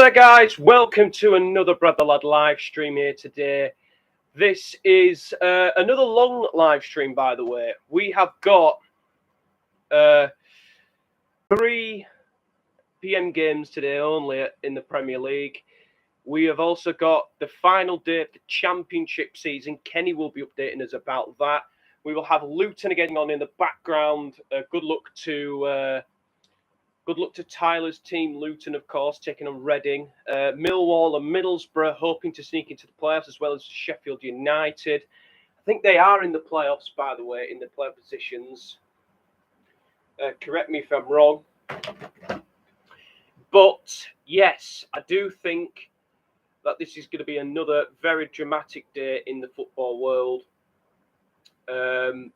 there, guys. Welcome to another Brother Lad live stream here today. This is another long live stream, by the way. We have got 3 p.m. games today only in the Premier League. We have also got the final day of the Championship season. Kenny will be updating us about that. We will have Luton getting on in the background. Good luck to Tyler's team, Luton, of course, taking on Reading. Millwall and Middlesbrough hoping to sneak into the playoffs, as well as Sheffield United. I think they are in the playoffs, by the way, in the playoff positions. Correct me if I'm wrong. But, yes, I do think that this is going to be another very dramatic day in the football world. I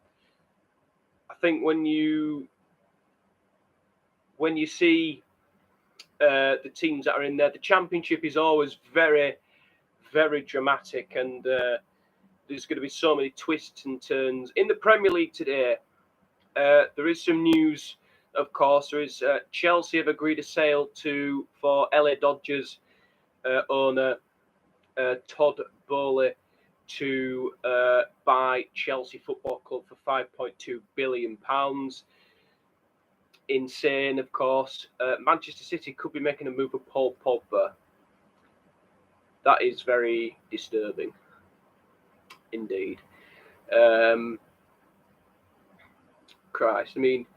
think when you see the teams that are in there, the Championship is always very, very dramatic, and there's going to be so many twists and turns. In the Premier League today, there is some news, of course. There is Chelsea have agreed a sale for LA Dodgers owner Todd Bowley to buy Chelsea Football Club for £5.2 billion. Insane, of course. Manchester City could be making a move for Paul Pogba. That is very disturbing, indeed. Christ, I mean,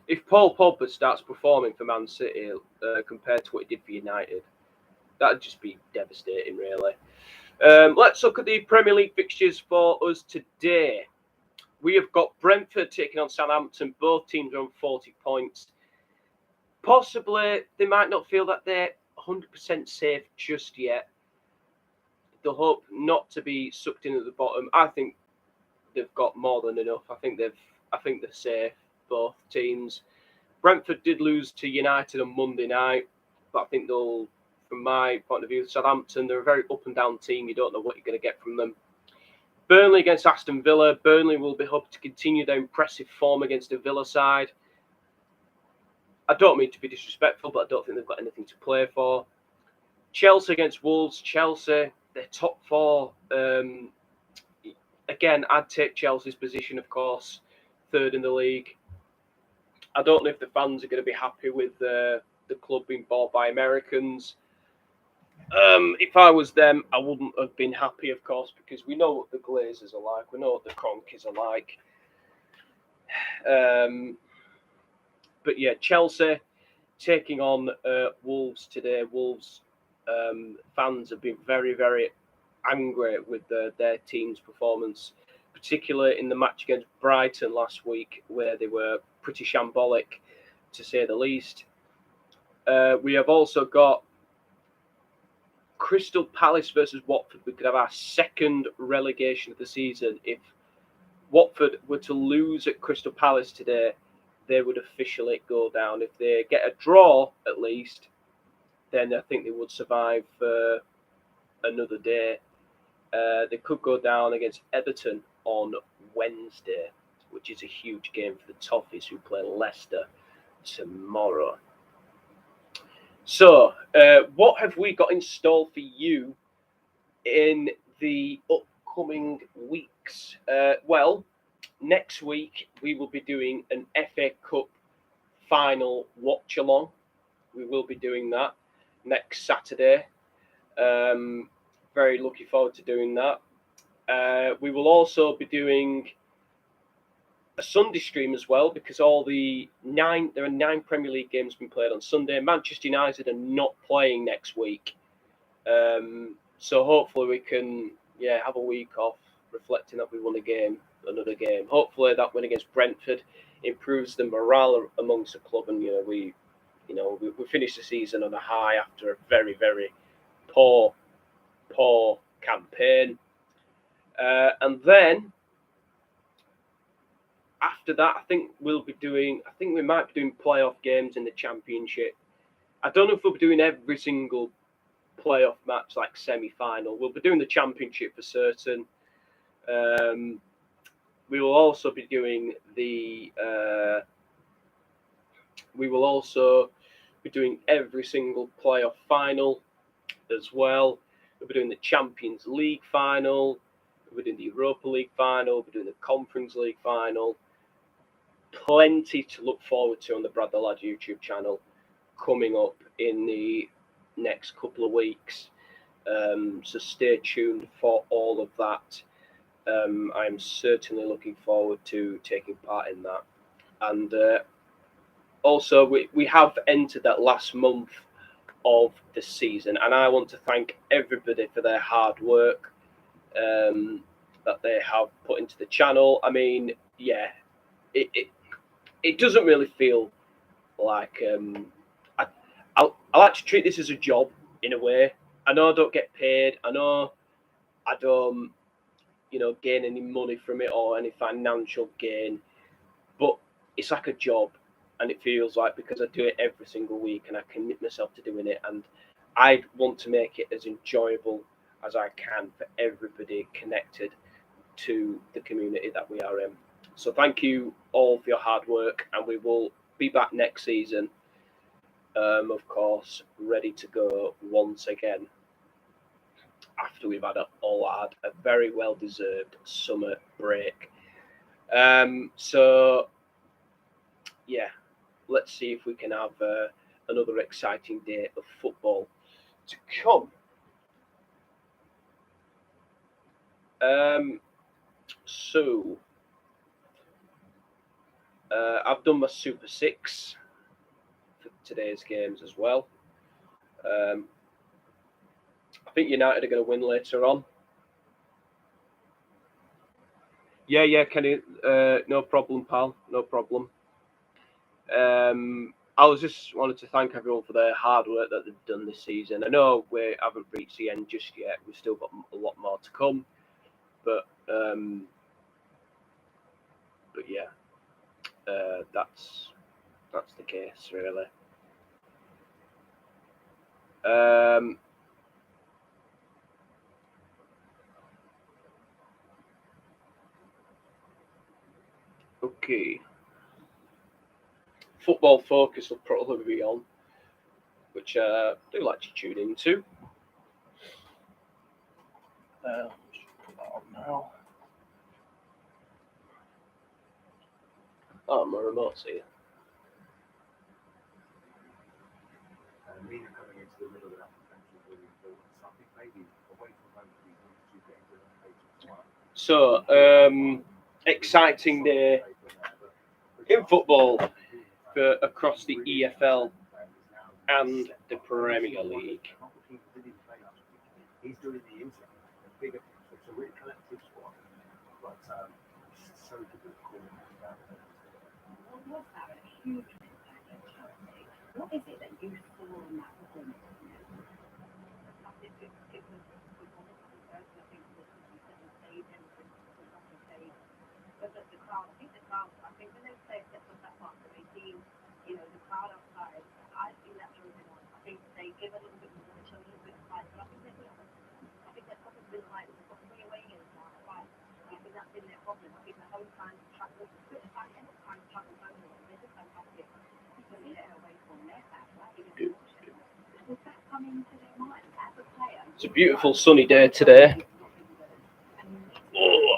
if Paul Pogba starts performing for Man City compared to what he did for United, that'd just be devastating, really. Let's look at the Premier League fixtures for us today. We have got Brentford taking on Southampton. Both teams are on 40 points. Possibly, they might not feel that they're 100% safe just yet. They'll hope not to be sucked in at the bottom. I think they've got more than enough. I think they're safe, both teams. Brentford did lose to United on Monday night, but I think they'll, from my point of view, Southampton, they're a very up and down team. You don't know what you're going to get from them. Burnley against Aston Villa. Burnley will be hoping to continue their impressive form against the Villa side. I don't mean to be disrespectful, but I don't think they've got anything to play for. Chelsea against Wolves. Chelsea, they're top 4. Again, I'd take Chelsea's position, of course, 3rd in the league. I don't know if the fans are going to be happy with the club being bought by Americans. If I was them, I wouldn't have been happy, of course, because we know what the Glazers are like. We know what the Kroenkes are like. But yeah, Chelsea taking on Wolves today. Wolves fans have been very, very angry with their team's performance, particularly in the match against Brighton last week, where they were pretty shambolic, to say the least. We have also got Crystal Palace versus Watford. We could have our 2nd relegation of the season. If Watford were to lose at Crystal Palace today, they would officially go down. If they get a draw, at least, then I think they would survive for another day. They could go down against Everton on Wednesday, which is a huge game for the Toffees, who play Leicester tomorrow. So, what have we got in store for you in the upcoming weeks? Well, next week we will be doing an FA Cup final watch-along. We will be doing that next Saturday. Very looking forward to doing that. We will also be doing a Sunday stream as well, because there are 9 Premier League games being played on Sunday. Manchester United are not playing next week, so hopefully we can have a week off, reflecting that we won another game. Hopefully that win against Brentford improves the morale amongst the club, and we finished the season on a high after a very, very poor campaign, and then after that, I think we might be doing playoff games in the Championship. I don't know if we'll be doing every single playoff match, like semi-final. We'll be doing the Championship for certain. We will also be doing every single playoff final. as well. We'll be doing the Champions League final. We'll be doing the Europa League final. We'll be doing the Conference League final. Plenty to look forward to on the Brad the Lad YouTube channel coming up in the next couple of weeks. So stay tuned for all of that. I'm certainly looking forward to taking part in that. And also, we have entered that last month of the season, and I want to thank everybody for their hard work that they have put into the channel. I mean, yeah, it doesn't really feel like I like to treat this as a job in a way. I know I don't get paid. I know I don't, gain any money from it or any financial gain, but it's like a job, and it feels like, because I do it every single week and I commit myself to doing it, and I want to make it as enjoyable as I can for everybody connected to the community that we are in. So thank you all for your hard work, and we will be back next season, of course, ready to go once again after we've had a very well-deserved summer break. So yeah, let's see if we can have another exciting day of football to come. So I've done my Super 6 for today's games as well. I think United are going to win later on. Yeah, Kenny, no problem, pal, no problem. I was just wanted to thank everyone for their hard work that they've done this season. I know we haven't reached the end just yet. We've still got a lot more to come, but yeah, that's the case, really. Okay. Football Focus will probably be on, which I do like to tune into. Just put that on now. Oh, my remote's here. Mina coming into the middle of that potential is really important. So I think maybe away from home, we need to get into the page as well. So, exciting day in football for across the EFL and the Premier League. He's doing the Inter, a bigger picture. It's a really collective squad, but so difficult to call him out. What was that? A huge impact on Chelsea. What is it that you saw in that performance? I think it was I think it was stage and stage. But the crowd, I think when they played that part of 18, the crowd outside, I think that drove them on. I think they give a little bit more, show a little bit of fight, but I think they're probably been like the probably away games now, right? I think that's been their problem. I think the home fans travel a bit of time, travel home. They're just fantastic. So away from their back, right? Was that coming to their mind as a player? It's a beautiful sunny day today. Oh.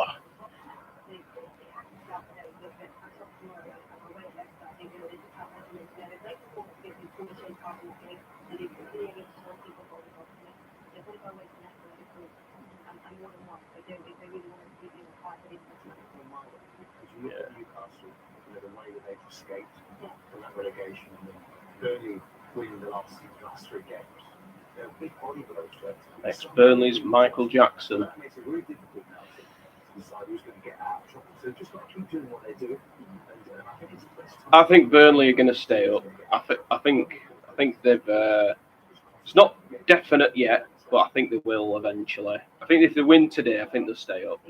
Newcastle, the way that they've escaped from that relegation, and then Burnley winning the last 3 games. They're a big body for those players. Ex-Burnley's Michael Jackson. That makes it really difficult now to decide who's going to get out of trouble. So just got to keep doing what they do. And I think it's the best time. I think Burnley are going to stay up. I think they've. It's not definite yet, but I think they will eventually. I think if they win today, I think they'll stay up.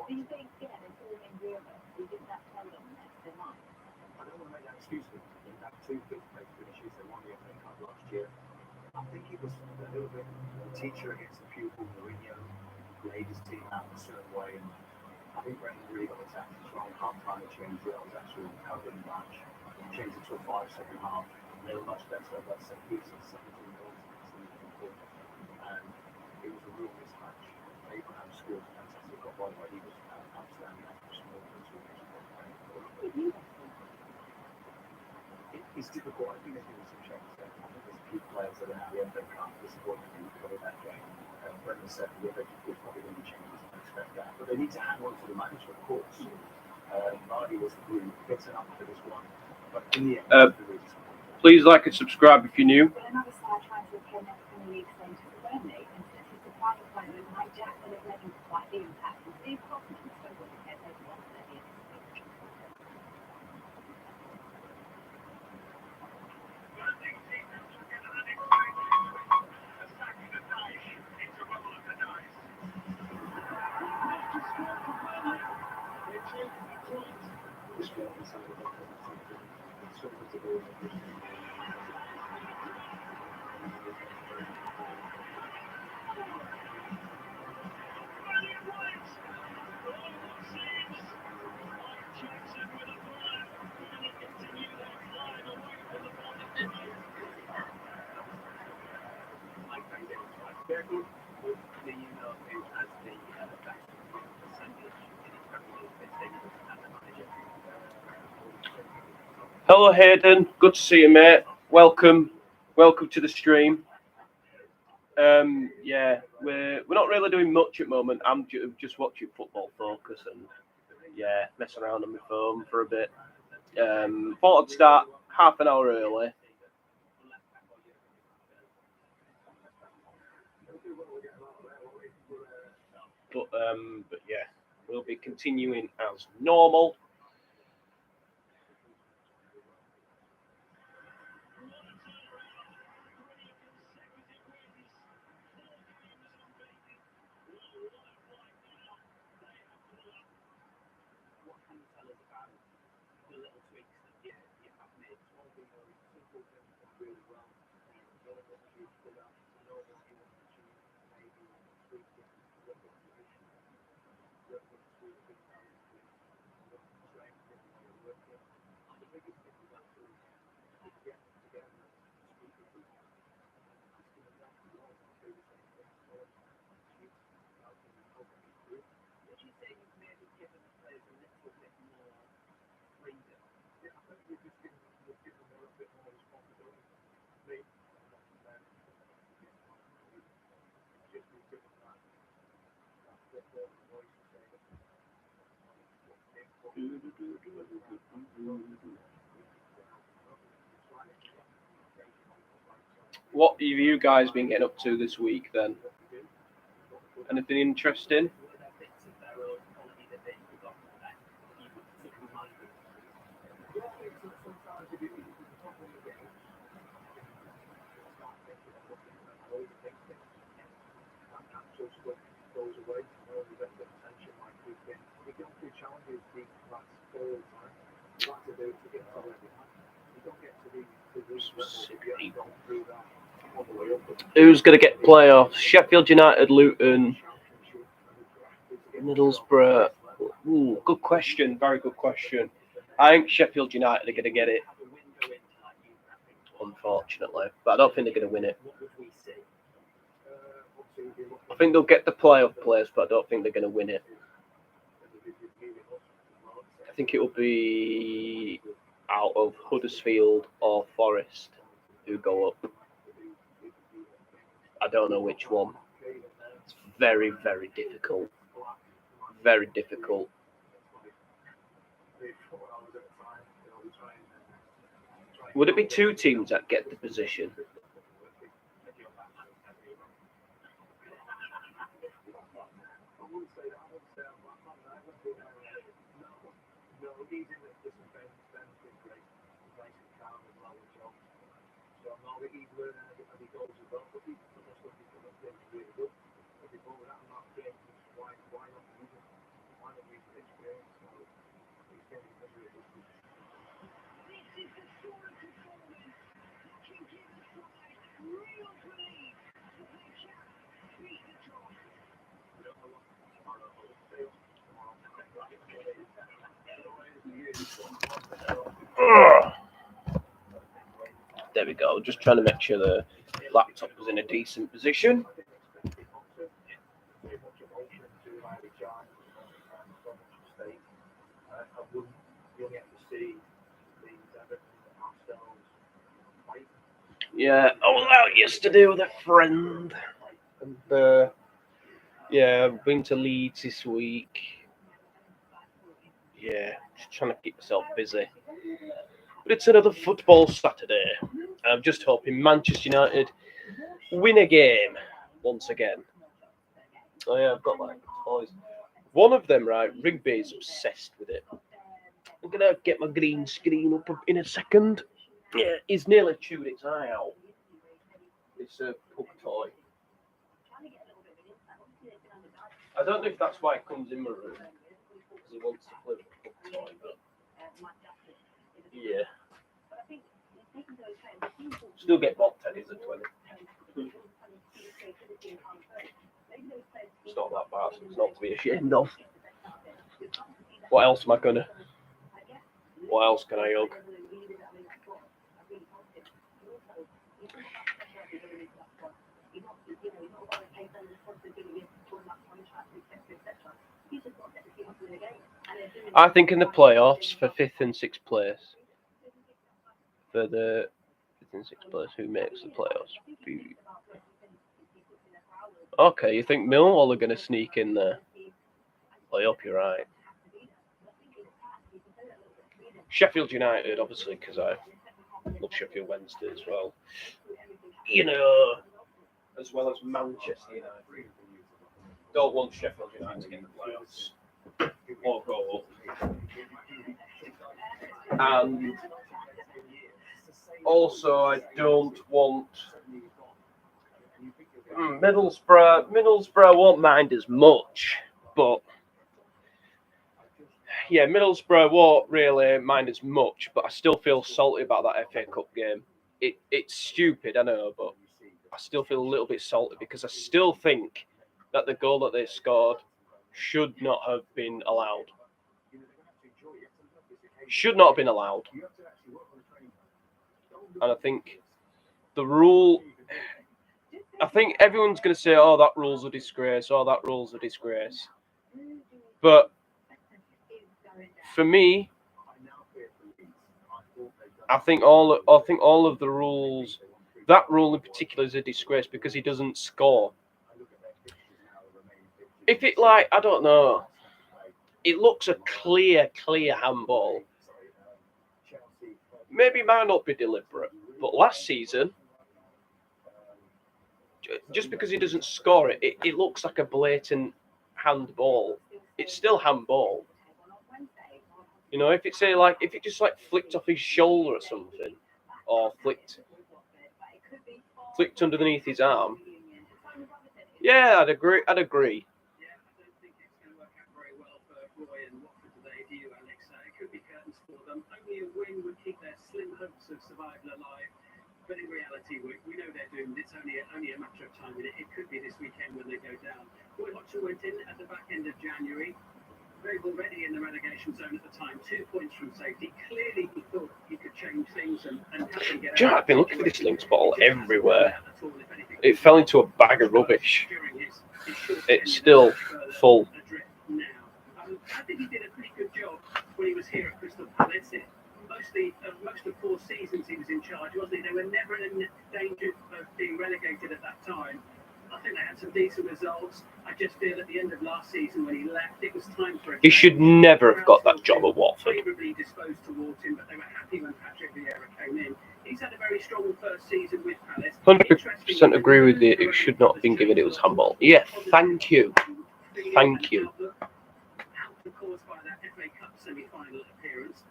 Do you think, they're all in Europe? Do you think that tell them their mind? I don't want to make that excuse for them. They had 2 big place finishes. They won the FA Cup last year. I think it was a little bit the teacher against the pupil. Mourinho laid his team out a certain way, and I think Brentford really got the tactics wrong. Half-time they changed it. It was actually a good match. Changed it to a 5-second half. They were much better about set pieces, 17 goals. And it was a real mismatch. Abraham scored a fantastic goal, by the way. He was outstanding. It's difficult. I think there's been some changes there. I think there's key players that are now the FA Cup disappointed in cover that game. Brendan said the FA Cup is probably going to be changes. I expect that. But they need to hang on to the manager, of course. Marty was really getting up for this one. But in the end, really disappointed. Please like and subscribe if you're new. But another side trying to repair that Premier League status of Burnley, and since it's a final appointment, Mike Jackson is making quite the impact. And Steve Hoffman spoke with the caretaker on Thursday. Hello, Hayden. Good to see you, mate. Welcome to the stream. Yeah, we're not really doing much at the moment. I'm just watching Football Focus and messing around on my phone for a bit. Thought I'd start half an hour early. But yeah, we'll be continuing as normal. What have you guys been getting up to this week then? Anything interesting? Who's going to get playoffs? Sheffield United, Luton, Middlesbrough. Ooh, good question. Very good question. I think Sheffield United are going to get it, unfortunately. But I don't think they're going to win it. I think they'll get the playoff place, but I don't think they're going to win it. I think it will be out of Huddersfield or Forest who go up. I don't know which one. It's very, very difficult. Very difficult. Would it be two teams that get the position? There we go. Just trying to make sure the laptop was in a decent position. Yeah, I was out yesterday with a friend. And, yeah, I've been to Leeds this week. Yeah, just trying to keep myself busy. But it's another football Saturday. I'm just hoping Manchester United win a game once again. Oh yeah, I've got like toys. One of them, right, Rigby is obsessed with it. I'm gonna get my green screen up in a second. Yeah, he's nearly chewed its eye out. It's a pug toy. I don't know if that's why it comes in my room, because he wants to play with the pug toy, but yeah. Still get bot teddies at 20. It's not that bad. It's not to be ashamed of. What else am I gonna? What else can I hug? I think in the playoffs for 5th and 6th place. For the 5th and 6th place, who makes the playoffs? Okay, you think Millwall are going to sneak in there? I hope you're right. Sheffield United, obviously, because I love Sheffield Wednesday as well. You know, as well as Manchester United. Don't want Sheffield United to get the playoffs or go up. And also, I don't want Middlesbrough. Middlesbrough won't mind as much, but yeah, Middlesbrough won't really mind as much. But I still feel salty about that FA Cup game. It's stupid, I know, but I still feel a little bit salty because I still think that the goal that they scored should not have been allowed. Should not have been allowed. And I think the rule, I think everyone's going to say, oh, that rule's a disgrace, oh, that rule's a disgrace. But for me, I think all of the rules, that rule in particular is a disgrace because he doesn't score. If it like, I don't know, it looks a clear handball. Maybe it might not be deliberate, but last season, just because he doesn't score it, it looks like a blatant handball. It's still handball. You know, if it just like flicked off his shoulder or something, or flicked underneath his arm, yeah, I'd agree. Yeah, I don't think it's going to work out very well for Roy and Watford today, do you, Alex? It could be curtains for them. Only a win would keep their slim hopes of survival alive. But in reality, we know they're doomed. It's only a matter of time. It could be this weekend when they go down. Roy Hodgson went in at the back end of January. They were already in the relegation zone at the time. 2 points from safety. Clearly, he thought he could change things and help them get out. I've been looking for this Lynx ball everywhere. It fell into a bag of rubbish. It's still full. I think he did a pretty good job when he was here at Crystal Palace. Most of 4 seasons he was in charge, wasn't he? They were never in danger of being relegated at that time. I think they had some decent results. I just feel at the end of last season when he left, it was time for a He should never have got that job at Watford. Favourably disposed towards him, but they were happy when Patrick Vieira came in. He's had a very strong first season with Palace. 100% agree with you. It should not have been given. It was handball. Yeah, thank you. Thank you.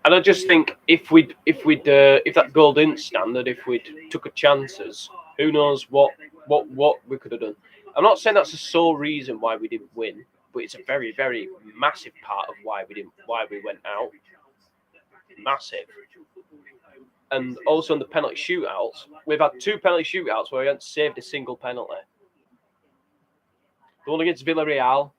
And I just think if that goal didn't stand, and if we'd took a chances, who knows what we could have done. I'm not saying that's the sole reason why we didn't win, but it's a very, very massive part of why we went out. Massive. And also in the penalty shootouts, we've had 2 penalty shootouts where we haven't saved a single penalty. The one against Villarreal.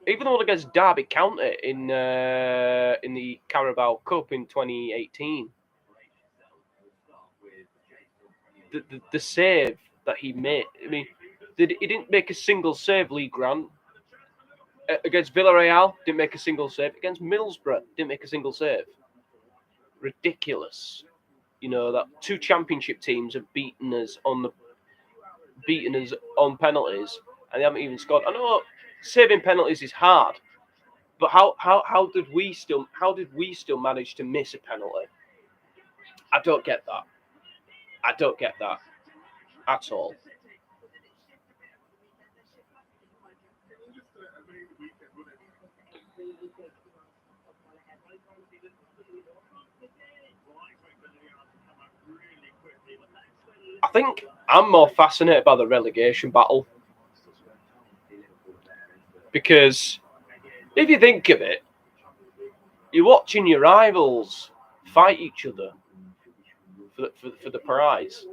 Even the one against Derby County in the Carabao Cup in 2018. The save that he made. I mean, he didn't make a single save, Lee Grant. Against Villarreal, didn't make a single save. Against Middlesbrough, didn't make a single save. Ridiculous. You know, that 2 championship teams have beaten us on penalties, and they haven't even scored. I know saving penalties is hard, but how did we still manage to miss a penalty? I don't get that. I don't get that at all. I think I'm more fascinated by the relegation battle, because if you think of it, you're watching your rivals fight each other for the prize.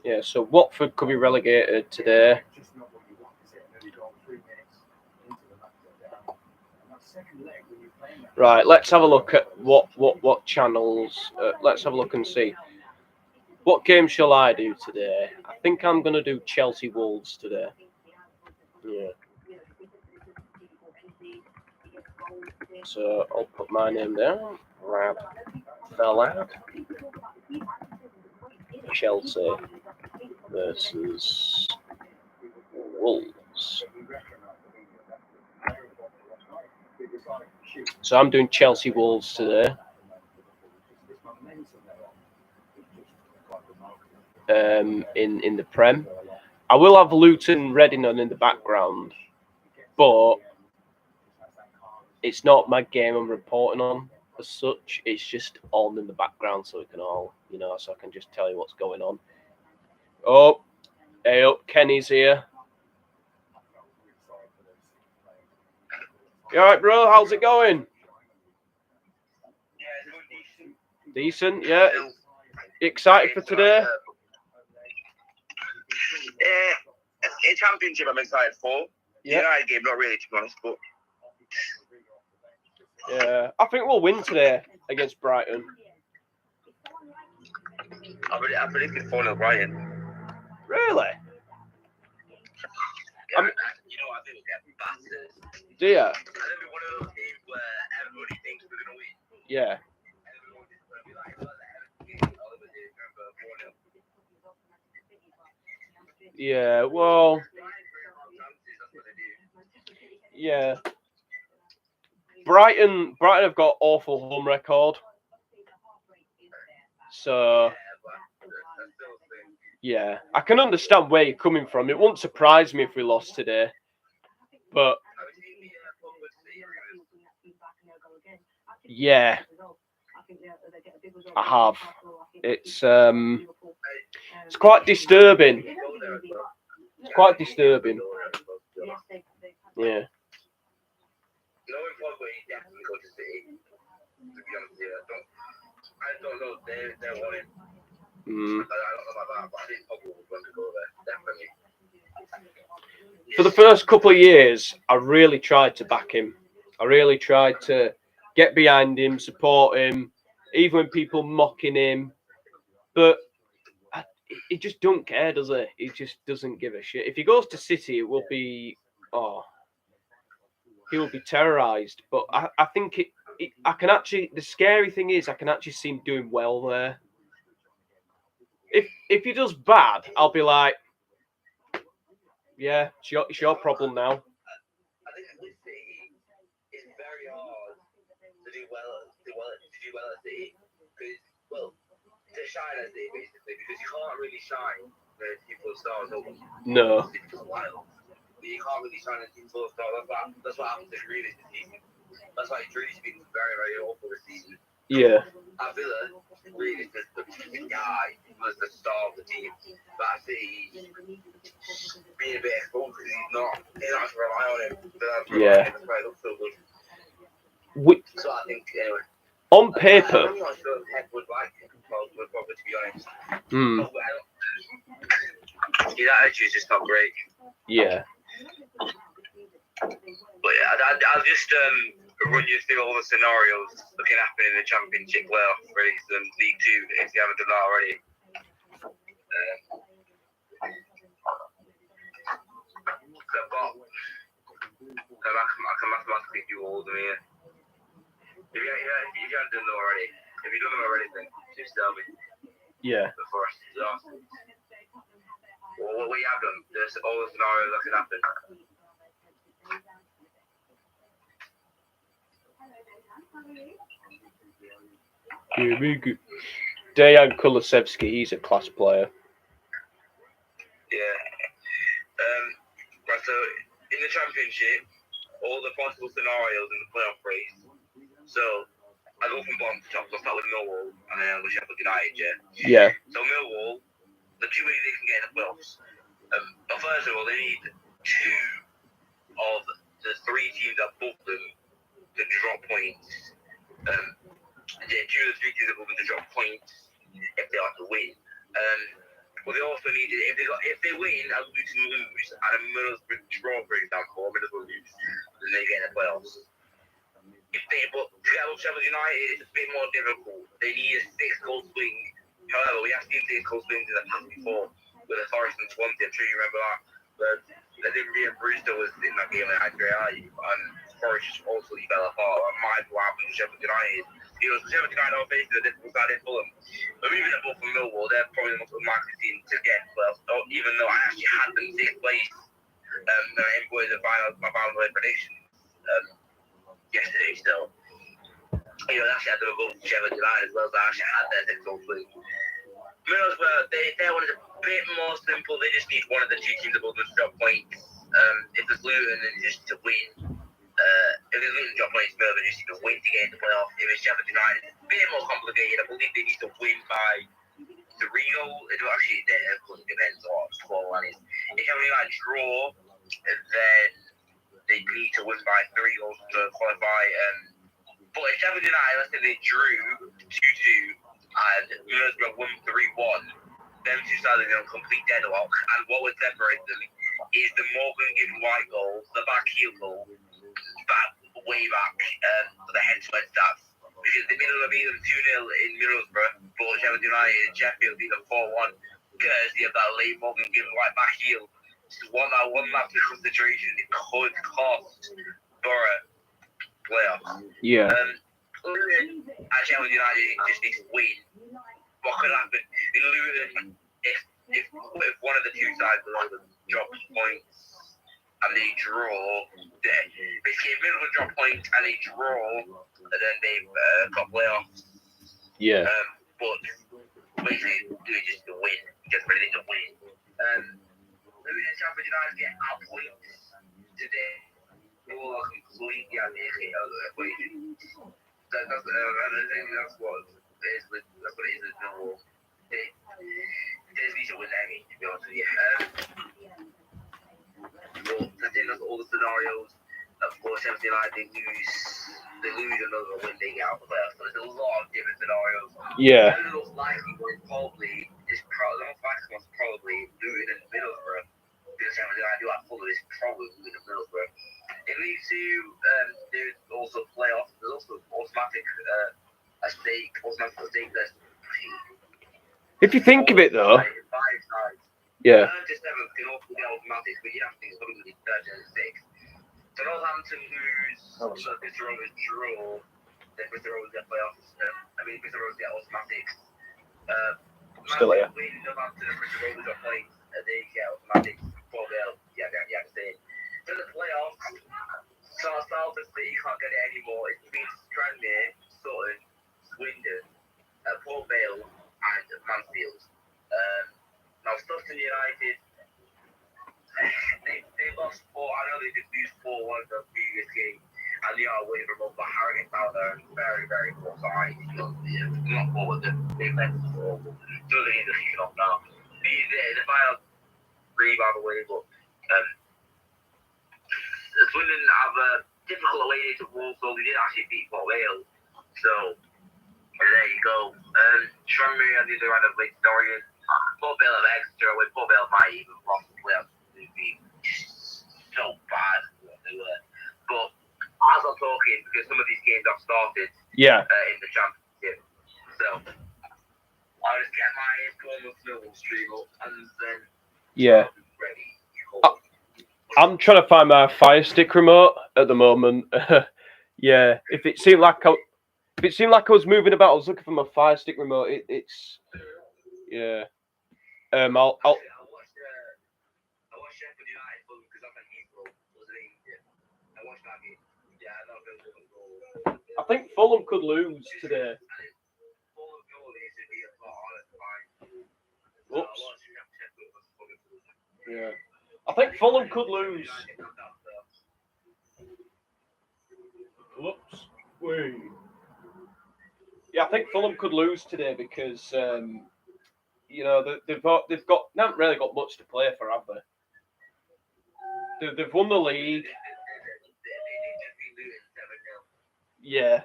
Yeah, so Watford could be relegated today. Right, let's have a look at what channels. Let's have a look and see. What game shall I do today? I think I'm going to do Chelsea Wolves today. Yeah. So I'll put my name there. Rab Fellad. Chelsea versus Wolves. So I'm doing Chelsea Wolves today. In the Prem. I will have Luton Reading on in the background, but it's not my game I'm reporting on as such. It's just on in the background so we can all, so I can just tell you what's going on. Oh, hey up, Kenny's here. You alright, bro? How's it going? Decent, yeah. You excited for today? In Championship, I'm excited for. Yeah. United game, not really, to be honest, but yeah, I think we'll win today against Brighton. I predicted 4-0 Brighton. Really? Yeah, I think we'll get battered. Do you? I think it'll be one of those games where everybody thinks we're going to win. Yeah. Everyone's just going to be like, well, all of us is going for 4-0. Yeah, well, yeah. Brighton have got awful home record. So, yeah, I can understand where you're coming from. It wouldn't surprise me if we lost today. But, yeah, I have. It's quite disturbing. It's quite disturbing. Yeah. Knowing Pogba, he definitely go to City. To be honest with you, I don't know. They're wanting. I don't know about that, but I think Pogba will want to go there. Definitely. For the first couple of years, I really tried to back him. I really tried to get behind him, support him, even when people mocking him. But he just don't care, does he? He just doesn't give a shit. If he goes to City, it will be, he will be terrorised. But I think I can actually, the scary thing is I can actually see him doing well there. If he does bad, I'll be like, yeah, it's your problem now. I think with City, it's very hard to do well at City because, well, to shine at City basically, because you can't really shine where people stars over. No. You can't really shine at teams full of stars. That's what happened to Grealish this season. That's why Grealish has been very, very awful this season. Yeah. At Villa, really, the guy was the star of the team. But I see he's being a bit exposed because he's not to rely on him. But that's Yeah. that's why it looks so good. So I think, anyway. On paper. I'm not sure if Pep would like him, would probably, to be honest. Mm, His attitude's just not great. yeah. But yeah, I'll just run you through all the scenarios that can happen in the Championship playoff race and League Two if you haven't done that already. So I've got, I can mathematically do all of them here. If you haven't done them already, if you've done them already, then just tell me Yeah. before I start. Well, what you have done, there's all the scenarios that can happen. Dejan Kulusevski, he's a class player. Yeah. Right, so in the Championship, all the possible scenarios in the playoff race. So I go from bottom to top. I'll start with Millwall and then I'll go Sheffield United. Yeah. So Millwall, the two ways they can get in the playoffs. But first of all, they need two of the three teams above them to drop points. Two of the three teams above them to drop points if they are to win. Well, they also need it if they win and Luton lose and a Middlesbrough draw, for example, or Middlesbrough lose, then they get in the playoffs. But Sheffield United is a bit more difficult. They need a 6-goal swing. However, we have seen 6-goal swings in the past before with the Forest and Swansea. I'm sure you remember that. But I think Ryan Brewster was in that game with Adriani, and Forest also fell apart. That might be what happened to Sheffield United. Sheffield United are facing a difficult side in Fulham. But moving them up from Millwall, they're probably the most unlikely team to get playoffs. Even though I actually had them 6th place, in my final predictions yesterday still. Actually had them above Sheffield United as well, so I actually had their 6th place. Middlesbrough, their one is a bit more simple. They just need one of the two teams above them to drop points. If it's Luton, then just to win. If it's Luton drop points, Middlesbrough just need to win to get in the playoff. If it's Sheffield United, it's a bit more complicated. I believe they need to win by 3 goals. It actually depends on what scoreline is. If Sheffield United draw, then they need to win by 3 goals to qualify. But if Sheffield United, let's say they drew 2-2 and Middlesbrough won 3-1, them two sides are going to complete deadlock. And what would separate them is the Morgan Gibbs White goal, the back heel goal, way back for the head-to-head stats. Because they middle of beat them 2-0 in Middlesbrough, but Sheffield United and Sheffield beat them 4-1, courtesy of that late Morgan Gibbs White back heel. Just one lap to concentration, it could cost Borough playoffs. Yeah. Luton and Sheffield United just need to win. What could happen in Luton if one of the two sides below them drops points and they draw? Basically, if Middlesbrough drop points and they draw, then they've got playoffs. Yeah. But basically, they just to win, just ready to win. Maybe the Sheffield United get our points today. They will completely out the equation. That's what it is with Millwall. They just need to win that game, to be honest with you. But I think that's all the scenarios. Of course, Sheffield United, they lose another win, they get out of the playoffs. So there's a lot of different scenarios. Yeah. The most likely one probably Luton and Middlesbrough. Because Sheffield United do have Fulham, is probably Luton and Middlesbrough. In League Two, there's also playoffs. There's also automatic stake list. If you think of it, though. 5 sides. Yeah. Just 7 can also be automatic, but you have to think something to be 36. So Southampton lose, Bristol Rovers draw, then Bristol Rovers get playoffs. Bristol Rovers get automatics. Still here. Win Southampton and Bristol Rovers are playing, they get automatics. Yeah, say. So the playoffs, Southampton City can't get it anymore. It's been Tranmere, Sutton, Swindon, Port Vale, and Mansfield. Now Sutton United, they lost 4. I know they did lose 4-1 in the previous game, and they are away from home, but Harrogate found their very, very poor side. Not poor, the defense is awful. So they need to kick it off now. The final rebound away, but Swindon have a difficult away day to Walsall. They did actually beat Port Vale. So there you go. Tranmere on the other end of Lake Dorian. Port Vale of Exeter away. Port Vale might even lost the playoffs. They'd be so bad what they were. But as I'm talking, because some of these games have started in the championship. So I'll just get my Bournemouth Millwall stream up and then ready. I'm trying to find my Fire Stick remote at the moment. If it seemed like I was moving about, I was looking for my Fire Stick remote. It's I watched Sheffield United because I'm an April. I watched that game. Yeah, I know. I think Fulham could lose today. Fulham goal needs to be a lot harder. Whoops. Yeah. I think Fulham could lose. Whoops. Wait. Yeah, I think Fulham could lose today because they haven't really got much to play for, have they? They've won the league. Yeah.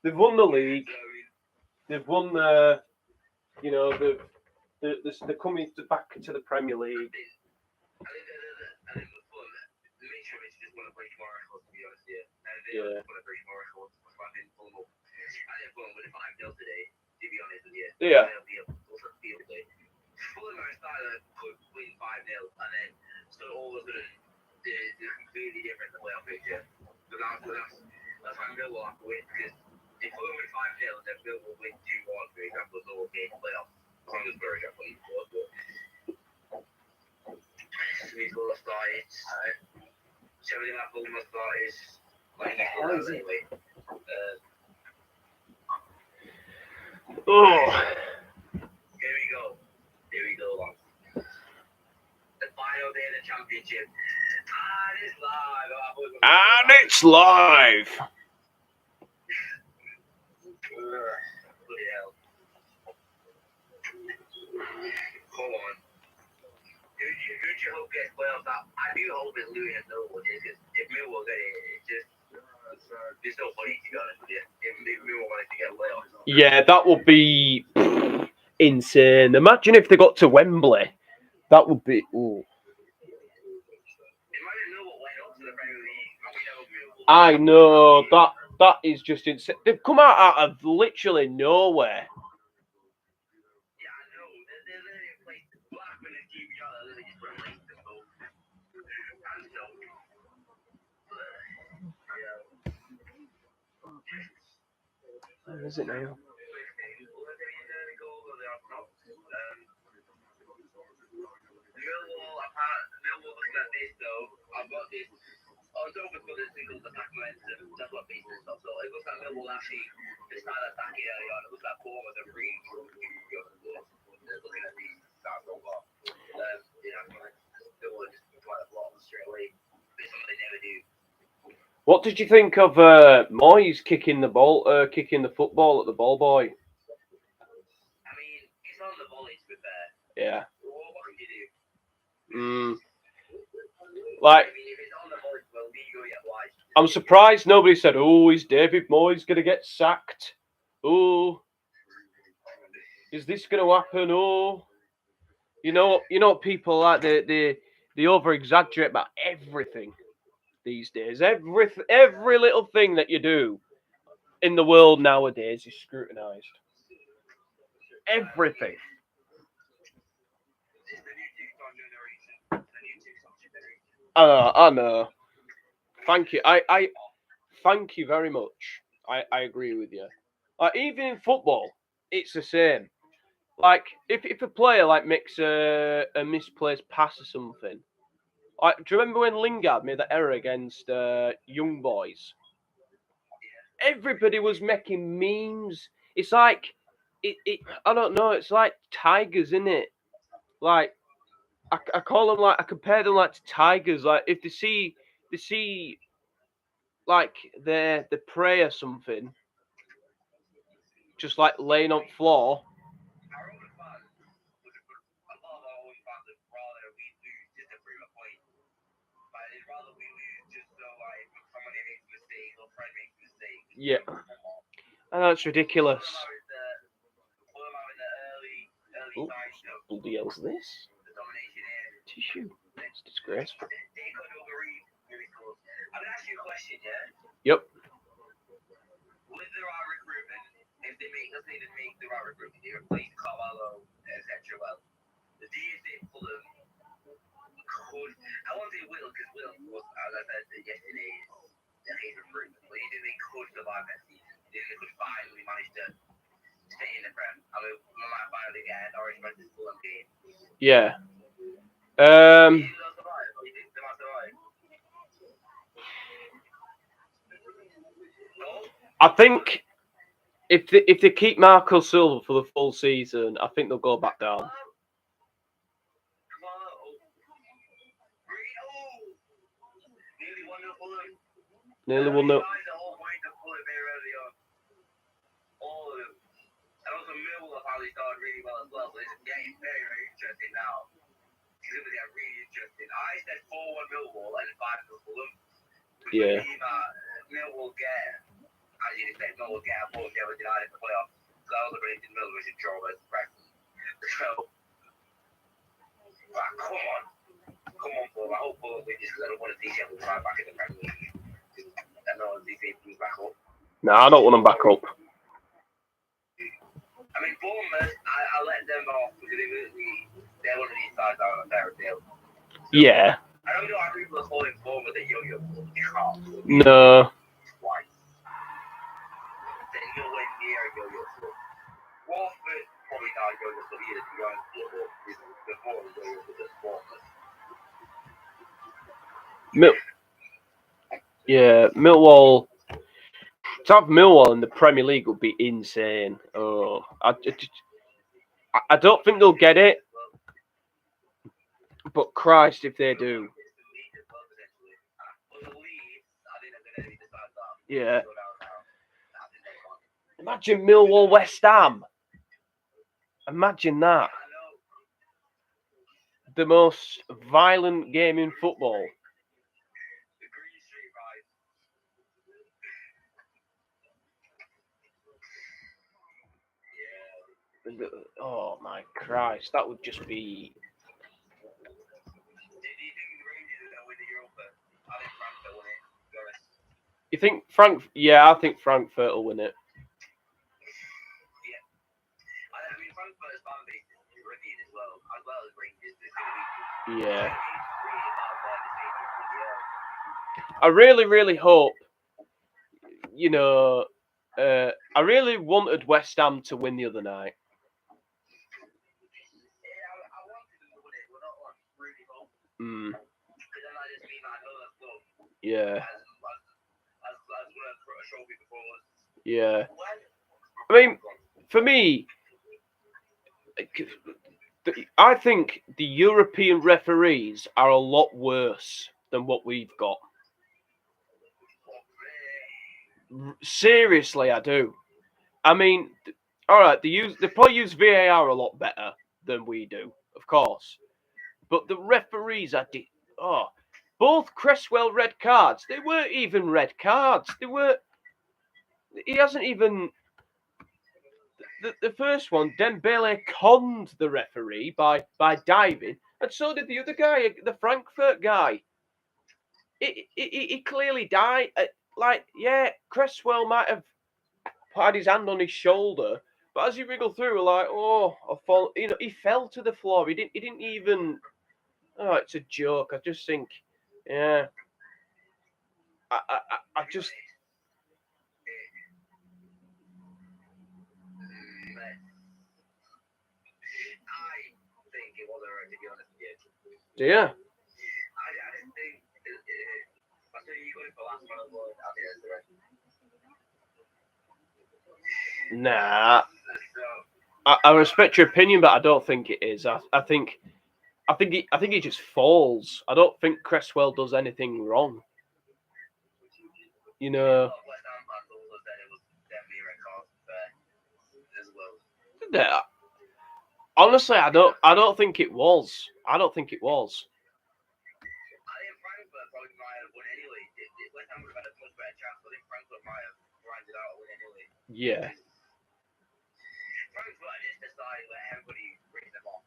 They've won the league. They've won they're coming back to the Premier League. Yeah. Fulham started winning 5-0 and then so all of a sudden they're completely different in the playoff picture. So that's why Millwall have to win because if Fulham win 5-0 then Millwall win 2-1 for example, so we'll get playoffs. These goals started. 70 lap Fulham started. Like anyway. Here we go, lads. The final day of the championship. And it's live. Bloody hell. Come on. Who do you hope gets playoffs out? I do hope it's Luton and Millwall, because if Millwall get it, it's just there's no funny to be honest with you. If Millwall wanted to get playoffs. Yeah, that would be insane. Imagine if they got to Wembley. That would be. Ooh. I know that is just insane. They've come out of literally nowhere. Yeah, I know. They literally played Blackburn and QPR. They literally just replaced them both. Where is it now? Millwall looking at this though. I've got this. I was hoping for the single attack momentum. That's what beats and stuff. So it looks like Millwall actually started attacking early on. It looks like Bournemouth are really looking at these stats so far. Millwall just trying to block them straight away. It's something they never do. What did you think of Moyes kicking the football at the ball boy? I mean, it's on the volley to be fair. Yeah. What can you do? Like, I mean, if it's on the volley, well, legal, yeah, why? I'm surprised nobody said, "Oh, is David Moyes going to get sacked? Oh, is this going to happen? Oh, you know, people like they over exaggerate about everything these days. Every little thing that you do in the world nowadays is scrutinized. Everything. I know. Thank you. I thank you very much. I agree with you. Like, even in football, it's the same. Like, if a player like makes a misplaced pass or something. Like, do you remember when Lingard made that error against Young Boys? Everybody was making memes. It's like I don't know. It's like tigers, isn't it? Like, I call them like, I compare them like to tigers. Like, if they see like they pray or something, just like laying on floor. Our own fans, a lot of our own fans would rather we lose just to prove a point. But they'd rather we lose just so like someone makes a mistake or friend makes a mistake. Yeah, and that's ridiculous. Pull them out in the early Oh, signs of bloody hell's this? the domination here. Tissue. It's disgraceful. They could overread miracles. I'm gonna ask you a question, yeah? Yep. With the right recruitment, if they make, let's say they make the right recruitment, they replace Carvalho, etc. Well, the DSA Fulham could, I won't say will, because Will, was, as I said yesterday, is his recruitment, but you think they could survive that season? You think they could finally manage to stay in the Prem? I mean, we might finally get an orange versus Fulham game. Yeah. You think they'll survive? Or you think they might survive? No? I think if they keep Marco Silva for the full season, I think they'll go back down. Nearly 1-0. The whole point of Fulham very early on. All of them. And also Millwall apparently started really well as well, but it's getting very, very interesting now. It's going to get really interesting. I said 4-1 Millwall and 5-0 Fulham. Yeah. Millwall get, as you said, Millwall get a ball Sheffield United in the playoffs. So I was predicting Millwall should draw versus Brentford. So, come on. Come on, Fulham. I hope Fulham win just because I don't want to see Sheffield United back in the Premier League. I don't want to see teams back up. No, I don't want them back up. I mean, Bournemouth, I let them off because they're one of these sides that are on a fair deal. Yeah. I don't know how people are calling Bournemouth a yo-yo. You can't. No. Twice. They're nowhere near a yo-yo. Watford, probably not a yo-yo, so either to be honest with you, before the yo-yo was just Bournemouth. Yeah, Millwall. To have Millwall in the Premier League would be insane. Oh, I don't think they'll get it. But Christ, if they do. Yeah. Imagine Millwall West Ham. Imagine that. The most violent game in football. Oh my Christ, that would just be. You think Frank? Yeah, I think Frankfurt will win it. Yeah. I really, really hope. You know, I really wanted West Ham to win the other night. Yeah. Yeah. I mean, for me, I think the European referees are a lot worse than what we've got. Seriously, I do. I mean, all right, they probably use VAR a lot better than we do, of course. But the referees are both Cresswell red cards. They weren't even red cards. They were. He hasn't even. The first one, Dembele conned the referee by diving, and so did the other guy, the Frankfurt guy. He clearly died. Cresswell might have had his hand on his shoulder, but as he wriggled through, we're like, I fall. You know, he fell to the floor. He didn't even. Oh, it's a joke. I just think, yeah. I just. Do you? Nah. I respect your opinion, but I don't think it is. I think he just falls. I don't think Cresswell does anything wrong. you know. West Ham fans also said it was definitely a red card as well. Yeah. Honestly, I don't think it was. I don't think it was. I think Frankfurt probably might have won anyway. West Ham would have had a much better chance, but I think Frankfurt might have grinded out a win anyway. Yeah. Frankfurt is the side where everybody brings them off.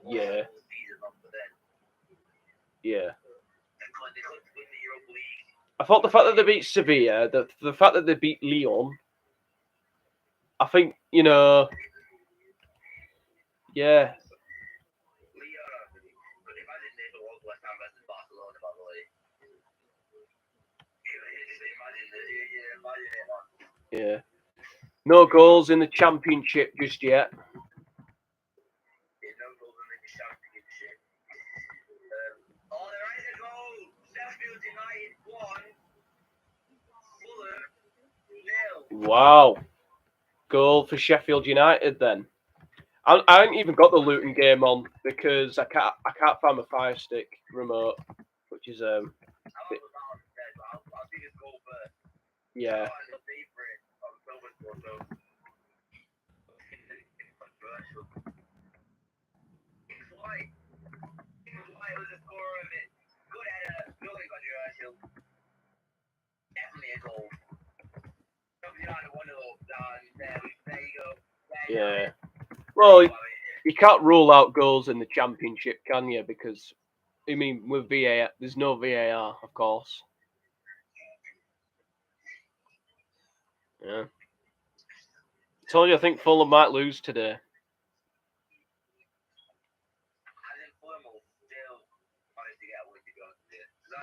Yeah. Season off, but then Yeah. they couldn't win the Europa League. I thought the fact that they beat Sevilla, the fact that they beat Lyon, I think, you know, yeah. But imagine if it was West Ham versus Barcelona, by the way. Imagine it. Yeah. No goals in the championship just yet. No goals in the championship. There is a goal. Sheffield United 1, Fulham 0. Wow. Goal for Sheffield United then. I haven't even got the Luton game on because I can't find my Fire Stick remote, which is I'll see this goal first. yeah. Was a score of it. Good header, nothing controversial. Definitely a goal. United 1-0 down. There you go. Yeah. Well, you can't rule out goals in the championship, can you? Because I mean, with VAR, there's no VAR, of course. Yeah. I told you, I think Fulham might lose today.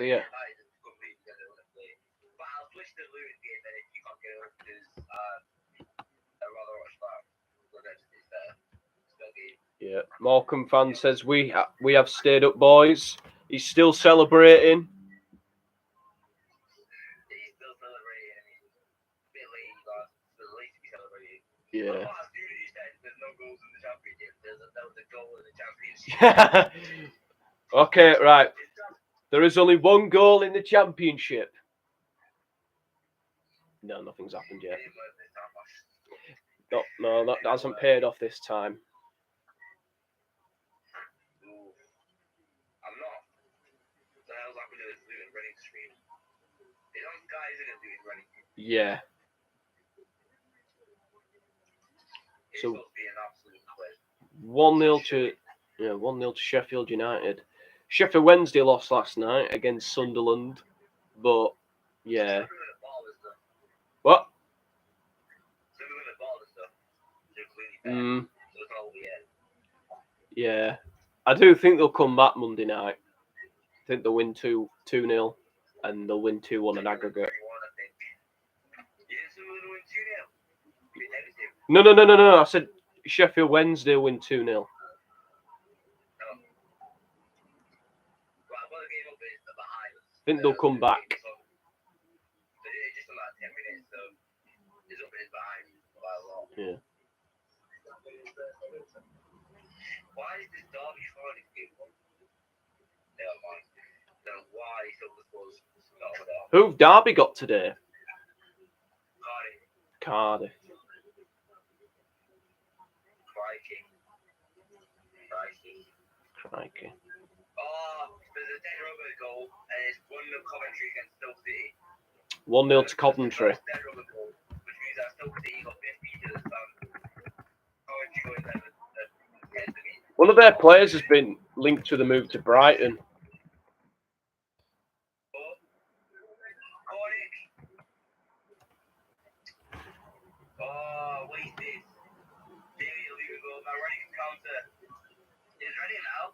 Yeah. Yeah. Morecambe fan says we have stayed up, boys. He's still celebrating. Yeah. Okay, right. There is only one goal in the championship. No, nothing's happened yet. No, that hasn't paid off this time. I'm not. What the hell's happened to this Luton running stream? It's on Sky, isn't it, Luton running? Yeah. It's So supposed to be an absolute quiz. 1-0 to Sheffield United. Sheffield Wednesday lost last night against Sunderland, but yeah. What? Yeah. I do think they'll come back Monday night. I think they'll win 2-0 and they'll win 2-1 an aggregate. No. I said Sheffield Wednesday win 2-0. I think they'll come back. Yeah. Why is this Derby Friday game? Never mind. Then why Silverspurs not without Who've Derby got today? Cardiff? Cardiff. Crikey. Oh, there's a dead rubber goal, and it's 1-0 Coventry against Stoke City. 1-0 to Coventry. Dead rubber goal, which means that Stoke City got 50 to the sun. Coventry got 11. One of their players has been linked to the move to Brighton. Oh, wait this. Daily illegal goal. My running counter is ready now.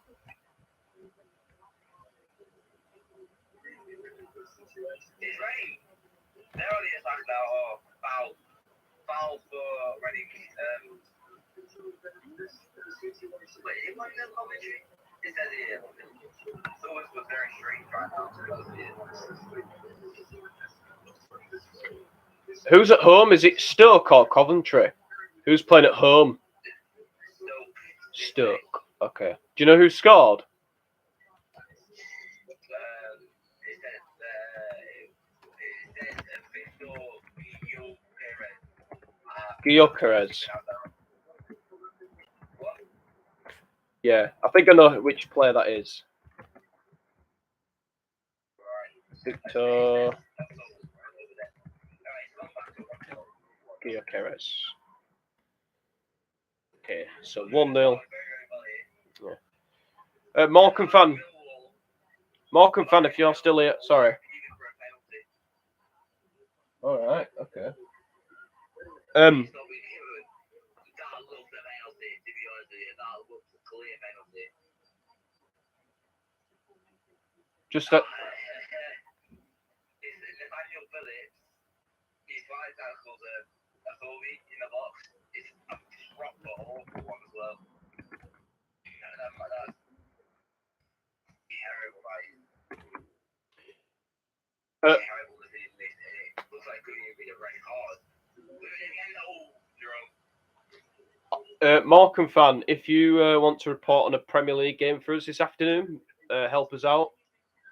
It's ready. They're on the attack now. Oh, foul. Foul for Reading. Wait, is it 1-0 Coventry? It says it. So it was very strange right now. Who's at home? Is it Stoke or Coventry? Who's playing at home? Stoke. Okay. Do you know who scored? Gyökeres. Yeah, I think I know which player that is. Victor Gyökeres. Okay, so 1-0. Yeah. Morecambe fan, if you're still here, sorry. All right, okay. Just that. Morecambe fan, if you want to report on a Premier League game for us this afternoon, help us out.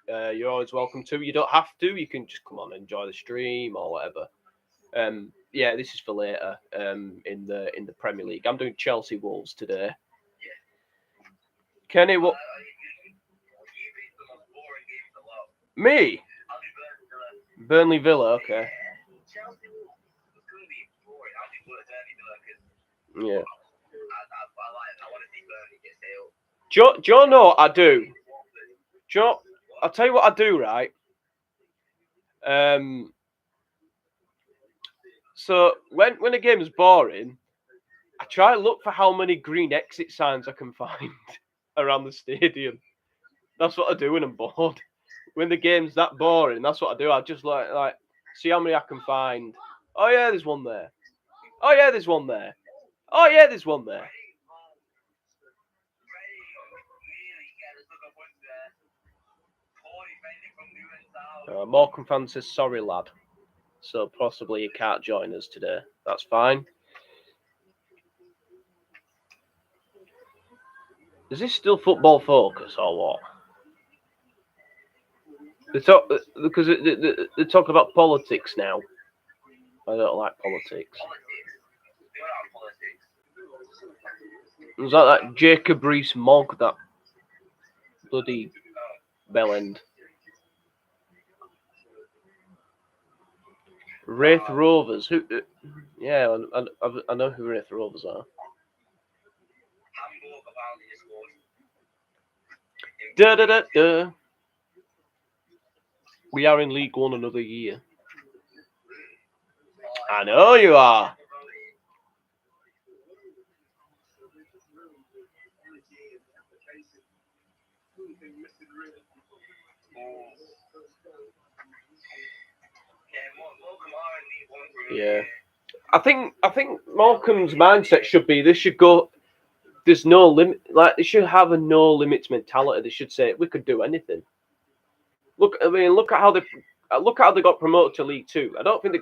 You're always welcome to. You don't have to. You can just come on and enjoy the stream or whatever. Yeah, this is for later. In the Premier League, I'm doing Chelsea Wolves today. Kenny, what? Me? Burnley Villa. Okay. Yeah. Do you know what I do? I'll tell you what I do, right? So when a game is boring, I try to look for how many green exit signs I can find around the stadium. That's what I do when I'm bored. When the game's that boring, that's what I do. I just like see how many I can find. Oh yeah, there's one there. Oh yeah, there's one there. Oh yeah, there's one there. Morecambe fan says sorry, lad. So possibly you can't join us today. That's fine. Is this still Football Focus or what? They talk because they talk about politics now. I don't like politics. Was that Jacob Rees-Mogg, that bloody bellend? Wraith Rovers. Who? Yeah, I know who Wraith Rovers are. Da da da da. We are in League One another year. I know you are. Yeah. I think Morecambe's mindset should be they should go. There's no limit. Like they should have a no limits mentality. They should say we could do anything. Look at how they got promoted to League Two. I don't think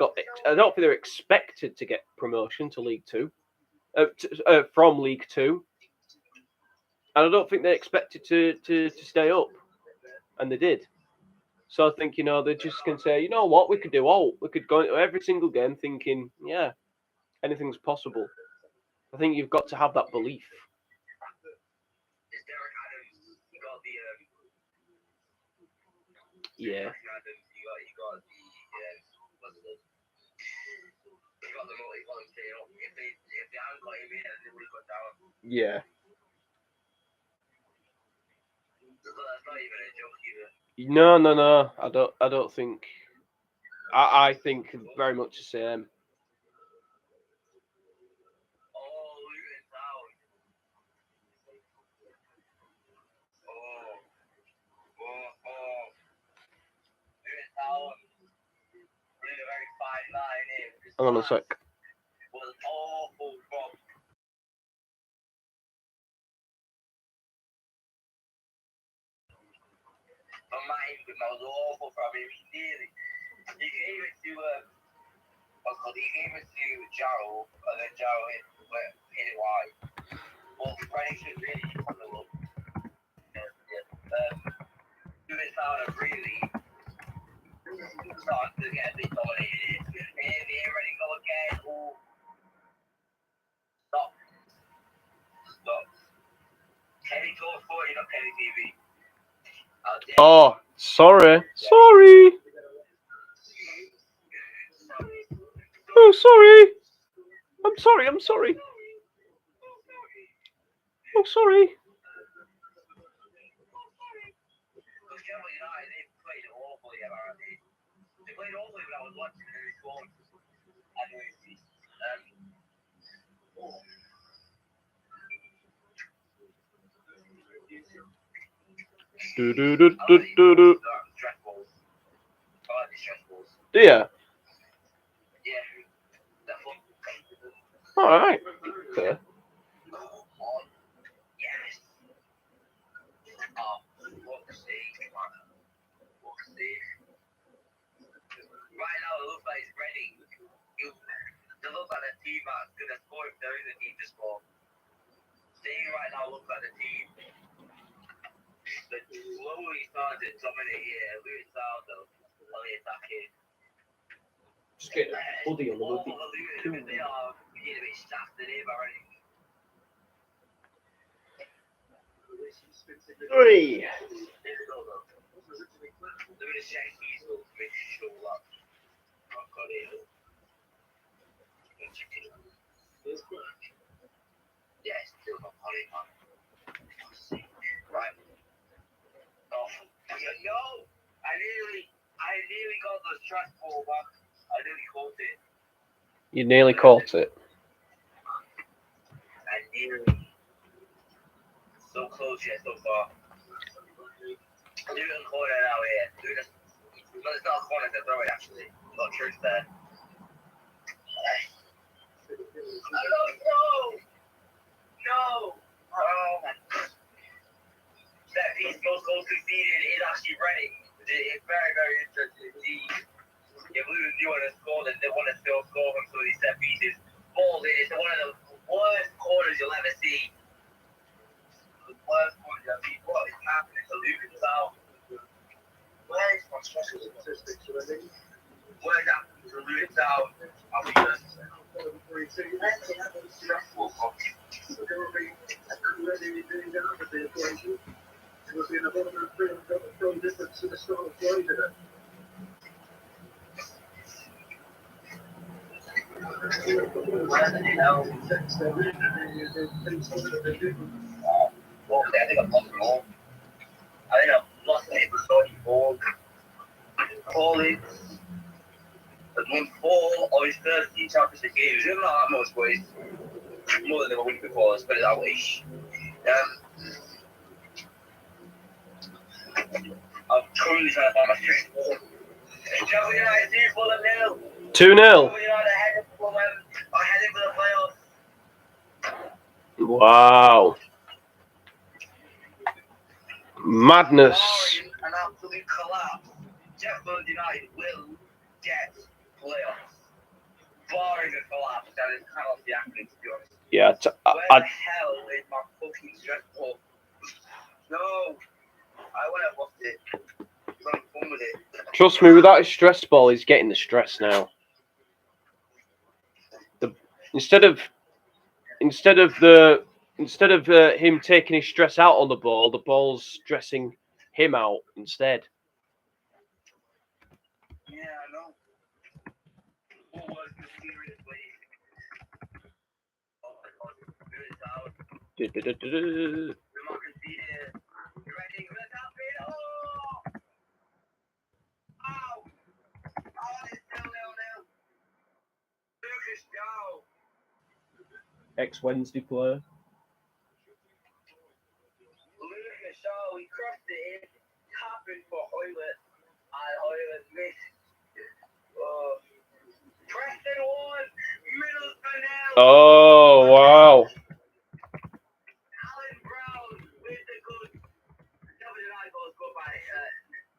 they're expected to get promotion to League Two, from League Two, and I don't think they expected to stay up, and they did. So I think they just can say, you know what, we could do all. We could go into every single game thinking, yeah, anything's possible. I think you've got to have that belief. Yeah. Yeah. No. I don't think. I think very much the same. Hang on a sec. Jarrell, and then Jarrell hit it wide. Well, Freddie should really on the look. Doing sound really starting to get a bit dominated. Here, ready to go again. Oh, sorry. Sorry. Oh, sorry. I'm sorry. I'm sorry. Oh, sorry. They played awfully when I was watching and they scored. Stress balls. I like the stress balls. Do you? Yeah. They're fun. All right. Okay. Yes. Oh, fuck's sake, man. Fuck's sake. Right now it looks like it's ready. They look like a team that's going to score if there is a team to score. They right now look like a team that slowly started to dominate here. Lewis Saldo, early attacking. Just get a hoodie on the All hoodie. the Luton, they are beginning to be shafted here already. 3. They're going to check these to make sure that I've got it. Yeah, it's still not on it, man. Right. Oh, no! I nearly got the stress ball back. I nearly caught it. You nearly caught it. I nearly. So close yet so far. Luton corner now here. Luton. No, it's not a corner to throw it actually. Not truth there. No! Oh my god. That piece goal conceded is actually ready. It's very, very interesting indeed. If Luton do want to score, then they want to still score from some of these set pieces. Ball is one of the worst corners you'll ever see. The worst corners you'll ever see. What is happening to Luton South? Where is my special statistics already? Where is that to Luton South? I'll be honest. Stressful. Well, I think I've lost them all. I think I've lost it for 34. Paulie has won 4 of his 13 championship games. He doesn't know that much, but he's more than ever won before. Let's put it that way. I'm currently trying to find my strength. Sheffield United 2 Fulham 0. 2-0. Sheffield United ahead of Fulham, heading for the playoffs. Wow. Madness. Barring an absolute collapse, Sheffield United will get playoffs. Barring a collapse, that is kind of the happening, to be honest. Yeah. Where the hell is my fucking stress ball? No, I went and lost it. I'm having fun with it. Trust me, without his stress ball, he's getting the stress now. Instead of him taking his stress out on the ball's stressing him out instead. Yeah, I know. What was the serious way? Oh my god, good out. Democracy here. You ready? Good out, Peter. Ow! Oh, it's still 0-0. Lucas, go! Ex-Wednesday player. Lucas Shaw, he crossed it in, tapping for Hoylett, and Hoylett missed. Preston won, Middlesbrough 0. Oh, wow. Alan Brown with the good. Sheffield United goal scored by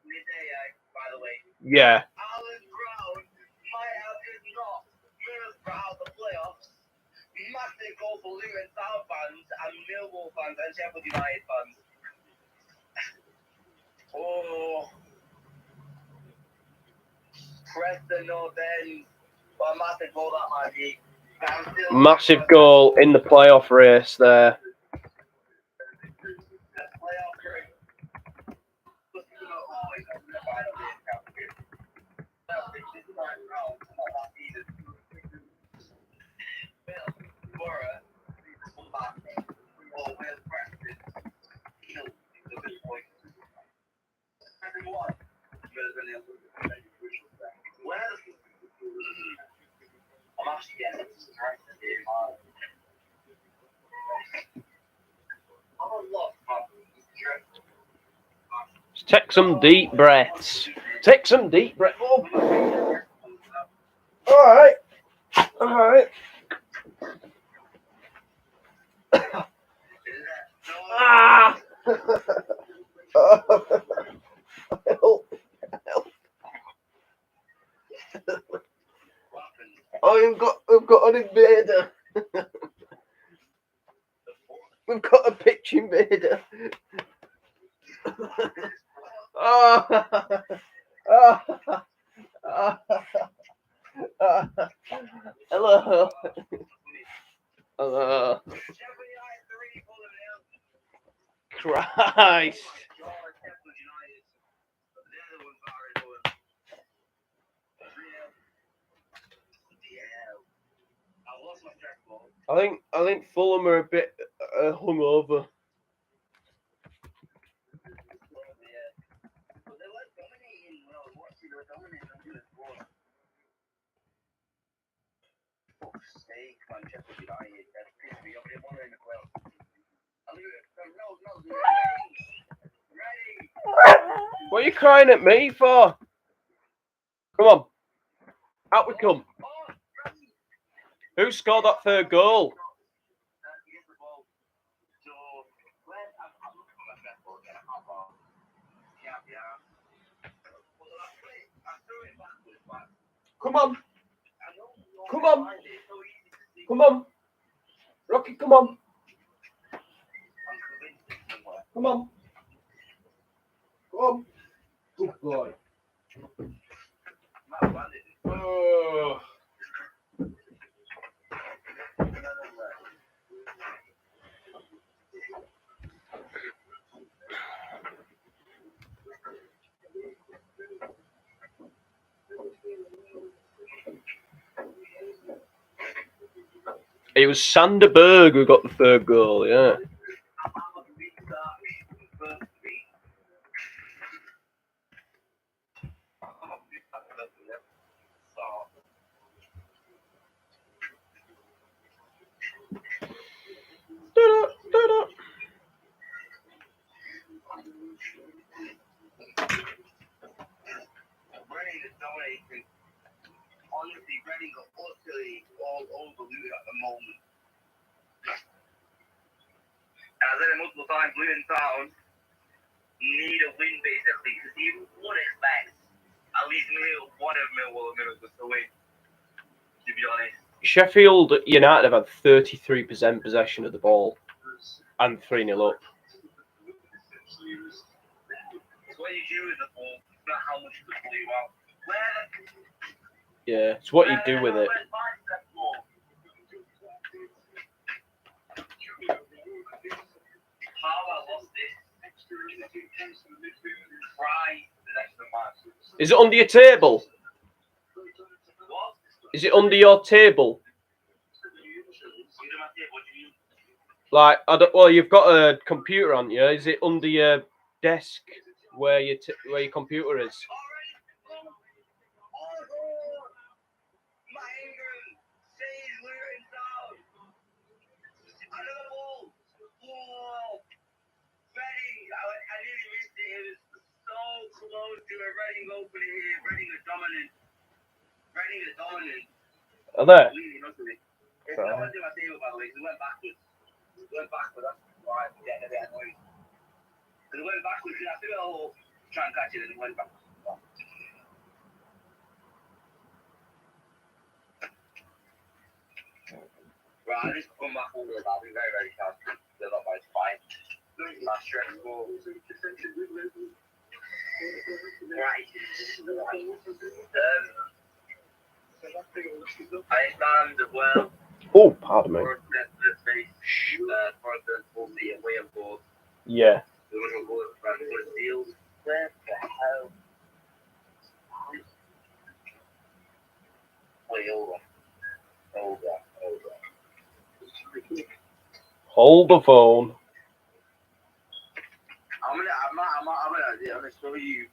Nidea, by the way. Yeah. Alan Brown might have just knocked Middlesbrough out of the playoffs. Massive goal for Luton Town fans and Millwall fans and Sheffield United fans. Oh, Preston North End. What a massive goal that might be. Massive goal in the playoff race there. Take some deep breaths. Take some deep breaths. Oh. All right. All right. Ah. Help. Help. Oh, we've got an invader. We've got a pitch invader. Oh. Oh. Oh. Oh. Hello. Hello. Christ. I think Fulham are a bit hungover. What are you crying at me for? Come on. Out we come. Who scored that third goal? Come on. Come on. Come on. Rocky, come on. Come on. Come on. Good boy. Oh. It was Sanderberg who got the third goal, yeah. Honestly, Reading are utterly all over Luton at the moment. And I said it multiple times, Luton Town need a win basically, because you would expect at least one of Millwall to win, to be honest. Sheffield United have had 33% possession of the ball and 3-0 up. It's what you do with the ball, not how much the ball you out. Yeah, it's what you do with it. Is it under your table? Is it under your table? Like, well, you've got a computer on you. Is it under your desk where your computer is? Close to a Reading opening here. Reading is dominant. Reading is dominant. Are there? It's not on my table, by the way. It went backwards. That's why I'm getting a bit annoyed. It went backwards. I think I'll try and catch it, and it went backwards. Right, I just come back over. I'll be very, very sharp. They're not my spine. My strength goal. Right. I stand well. Oh, pardon me. For the away of goal. Yeah. The little goal of Brentford deals. Where the hell? Hold the phone. I'm gonna show you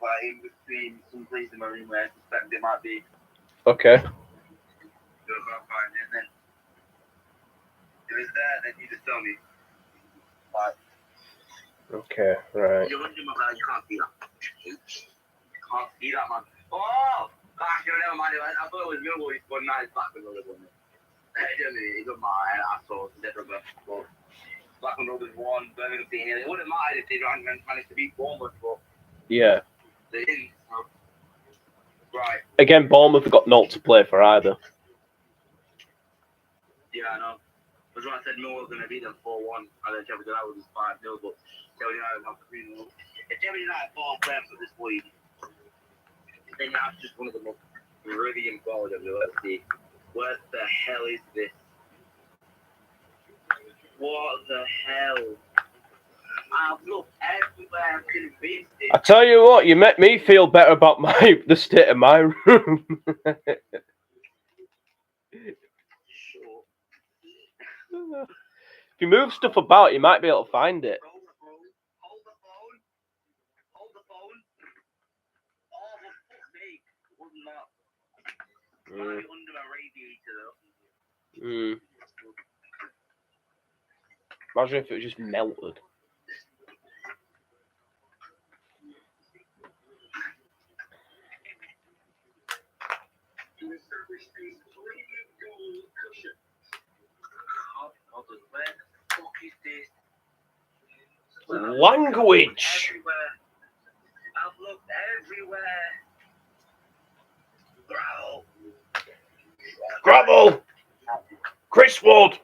like in between some place in my room where I suspect it might be. Okay. So I'll find it, and then if it's there, then you just tell me. Like, Okay, right. you're wondering about you can't see that. You can't see that, man. Oh! Never mind. I thought it was Millwall. He's got nice back with another one. It doesn't matter. I saw it's different, but Blackburn Rovers won, Birmingham beat Hill. It wouldn't matter if they managed to beat Bournemouth, but Yeah. they didn't. So. Right. Again, Bournemouth have got naught to play for either. Yeah, I know. That's why I said Millwall was going to beat them 4-1, and then Sheffield United was 5-0, but Sheffield United won 3-0. If Sheffield United fall Brentford this week, then that's just one of the most brilliant goals I've ever seen. What the hell is this? What the hell? I've looked everywhere I've been visited. I tell you what, you make me feel better about the state of my room. If you move stuff about, you might be able to find it. Hold the phone. Oh, for fuck's sake. Wasn't that? Might be under my radiator though. Imagine if it was just melted. Where the fuck is this? Language. Everywhere. I've looked everywhere. Gravel. Chris Wood.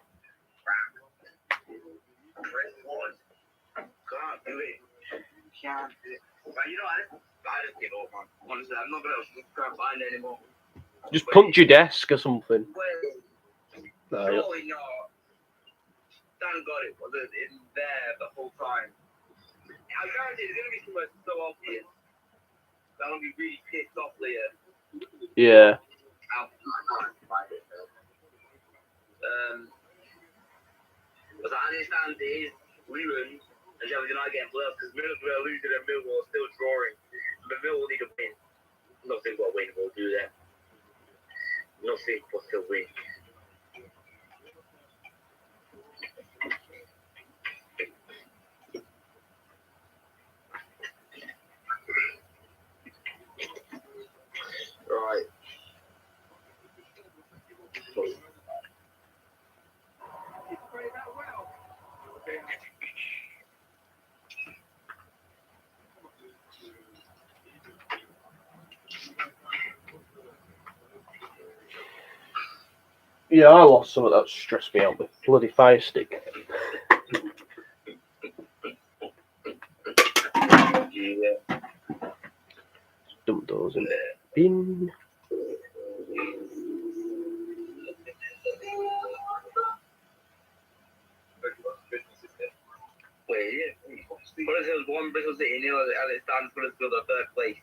Can't do it. But you know, I just give up, man. Honestly, I'm not gonna try and find it anymore. Just punch your desk or something. Surely not. Thank God it wasn't in there the whole time. I guarantee there's gonna be somewhere so obvious that I'm gonna be really pissed off later. Yeah. I can't find it though. But I understand it is reruns and Sheffield United getting playoffs because Middlesbrough are losing and Millwall are still drawing. The Millwall need a win. Nothing but a win will do that. Nothing but a win. Right. Yeah, I lost some of that stressed me out with bloody fire stick. Yeah. Dump those in the bin. Huddersfield's won, Bristol City nil as it stands. Huddersfield are third place.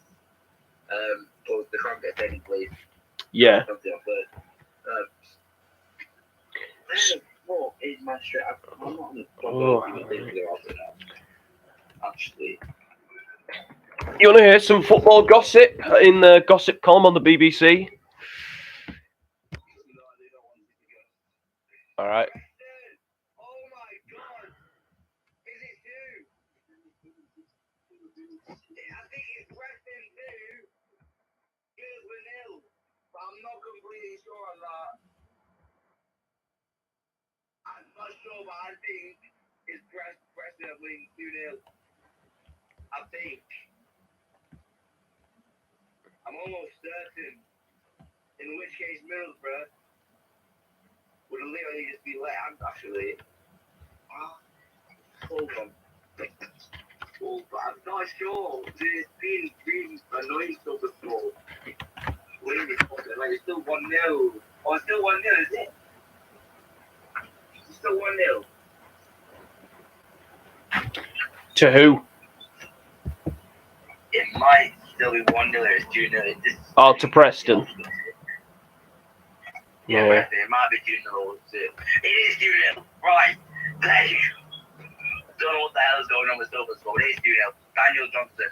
Well, they can't get second place. Yeah. What is my straight? I'm not on the clock. Actually. You want to hear some football gossip in the gossip column on the BBC? All right. Oh my God! Is it two? I think it's Preston 2. Gills were nil, but I'm not completely sure on that. I'm not sure, but I think it's Preston winning 2-0. I think. I'm almost certain. In which case, Middlesbrough would literally just be let out, actually. Hold on. Oh, but I'm not sure. There's been really annoying stuff before. Like, it's still 1-0. Oh, it's still 1-0, is it? It's still 1-0. To who? It might still be 1-0 or it's 2-0. Oh, to Preston. Yeah, Yeah. it might be 2-0. It is 2-0. Right. Bless you. Don't know what the hell is going on with Silver's score. It is 2-0. Daniel Johnson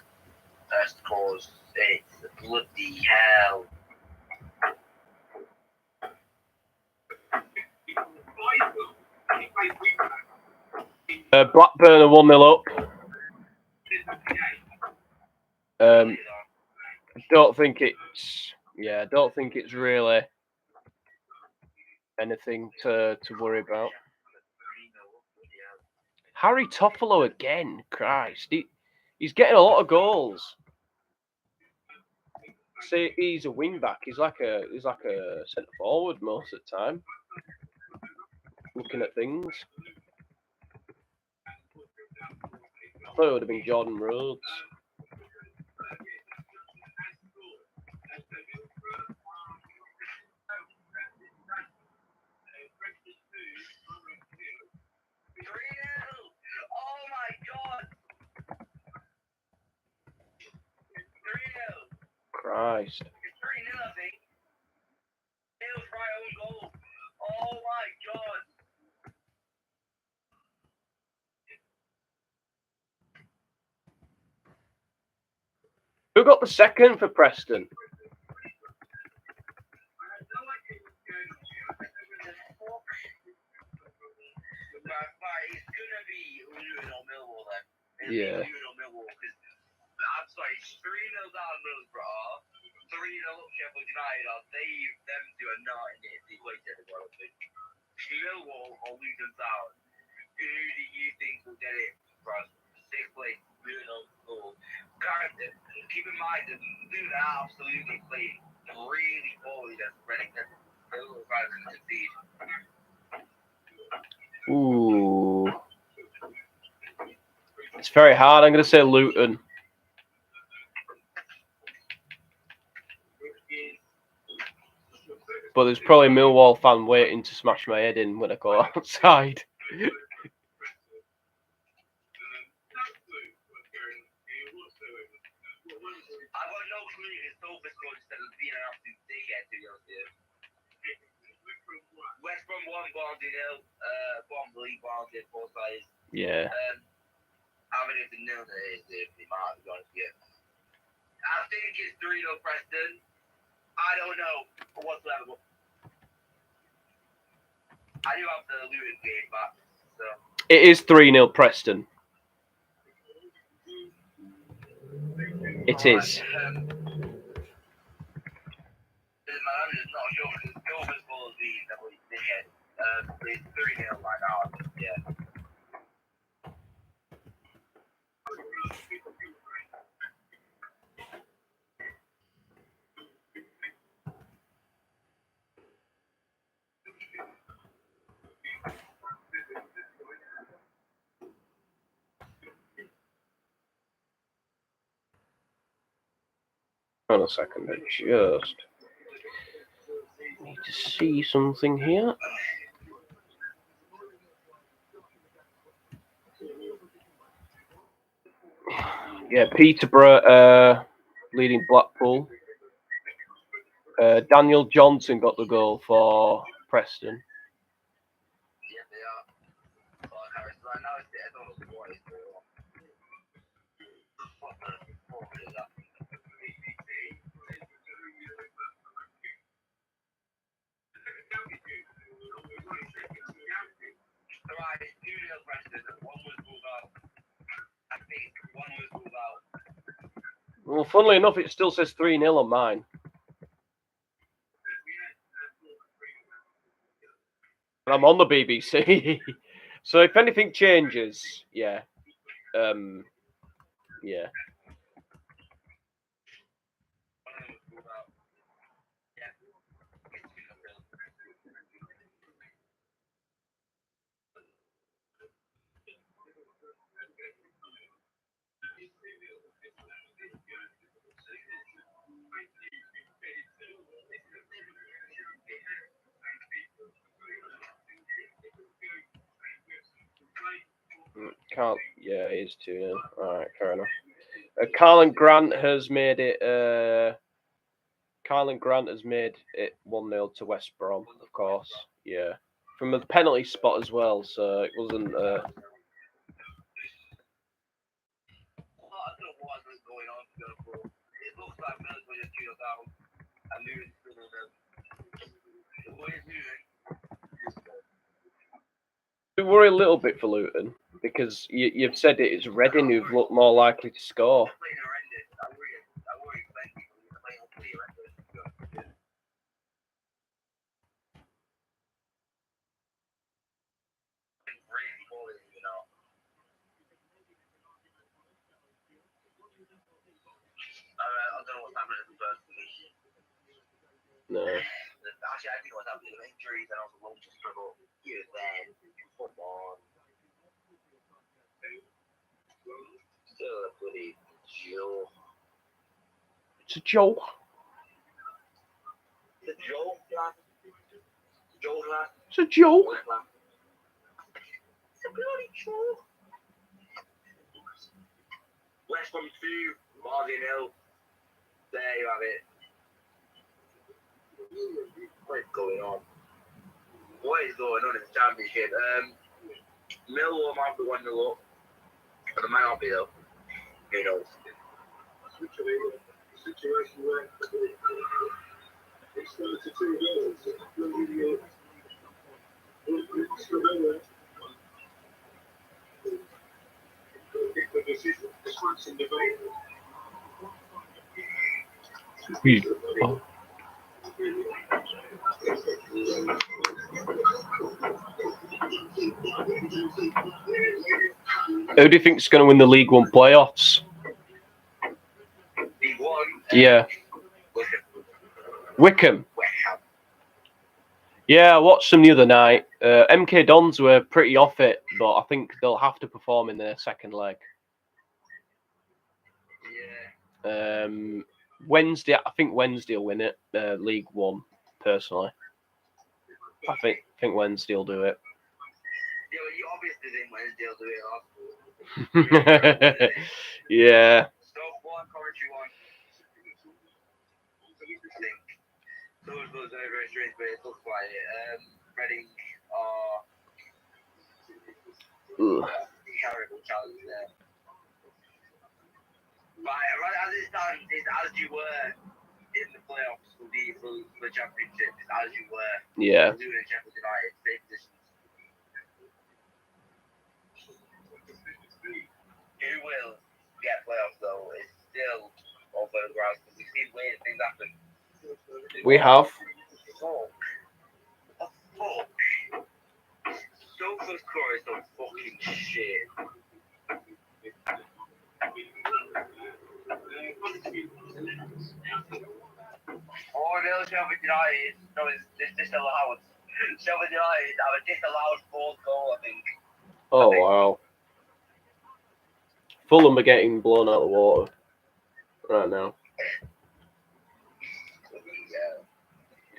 scores. It's bloody hell. Blackburn are 1-0 up. I don't think it's really anything to worry about. Harry Toffolo again, Christ. He's getting a lot of goals. See, he's a wing back. He's like a centre forward most of the time. Looking at things. I thought it would have been Jordan Rhodes. Oh my god! 3-0. Christ. 3-0, I think. Neil's right own goal. Oh my god. Who got the second for Preston? It's gonna be Luton or Millwall then. Yeah. Luton or Millwall, because I'm sorry, it's 3-0 down Middlesbrough, 3-0 up Sheffield United. They them two are not in the equation anymore, I think. Millwall or Luton Town. Who do you think will get it for us? 6th place, Luton or Millwall. Guys, keep in mind that Luton are absolutely playing really poorly against Reading. Millwall guys can succeed. Ooh. It's very hard. I'm going to say Luton. But there's probably a Millwall fan waiting to smash my head in when I go outside. I've got no clue if Sophus goes instead of being an absolute dickhead, to be honest with you. West Brom 1, Barnsley 0. Barnsley, 4 sides. Yeah. Aberdeen 0 is the mark, to be honest with you. I think it's 3-0 Preston. I don't know whatsoever. I do have the Luton game back, so. It is 3-0 Preston. It is. I'm just not sure because Silver's goal is the double dickhead. It's 3-0 right now, I think, yeah. Hold on a second, I just need to see something here. Yeah, Peterborough leading Blackpool. Daniel Johnson got the goal for Preston. Yeah, they are. Well, right now it's the head on the boys. What the fuck is that? Right, it's 2-0 Preston. One was ruled out. I think one was ruled out. Well, funnily enough, it still says 3-0 on mine. And I'm on the BBC. So if anything changes, yeah. Yeah. Can't. Yeah, it is 2-0. All right, fair enough. Carlin Grant has made it Kylan Grant has made it 1-0 to West Brom, of course. Yeah. From a penalty spot as well, so it wasn't... I don't know what's going on, but it looks like Mills will just chill down and lose to them. What is Luton? I worry a little bit for Luton, because you've said it, it's Reading who've looked more likely to score. They're playing horrendous. I worry plenty. They're playing hopefully horrendous. Really falling, you know. I don't know what's happening at the first position. No. Actually, I think what's happening is injuries and also long struggle. Here then, come on. Still a bloody joke. It's a joke. It's a joke, lad. Joke, lad. It's a joke. It's a bloody joke. West Brom 2, Marley 0. There you have it. What is going on? What is going on in the championship? Millwall might be 1-0 up, but it might not be though. Who knows? Situation where it's 32 goals. Oh. Who do you think is going to win the League One playoffs? League One? Yeah. Wickham. Yeah, I watched them the other night. MK Dons were pretty off it, but I think they'll have to perform in their second leg. Yeah. Wednesday, I think Wednesday will win it. League One, personally. I think Wednesday will do it. Yeah, well, you obviously think Wednesday will do it. Yeah. Stoke 1, Coventry 1. I think. Those are very, very strange, but it looks like it. Reading are terrible challenge there. Right as it stands, it's as you were in the playoffs for the championship. It's as you were. Yeah. Luton and Sheffield United, same positions. Who will get playoffs though? It's still all photographs because we've seen weird things happen. We have. Fuck. Stoke's score is some fucking shit. Oh no, Sheffield United. No, it's disallowed. Sheffield United have a disallowed fourth goal, I think. Oh, wow. Fulham are getting blown out of the water right now.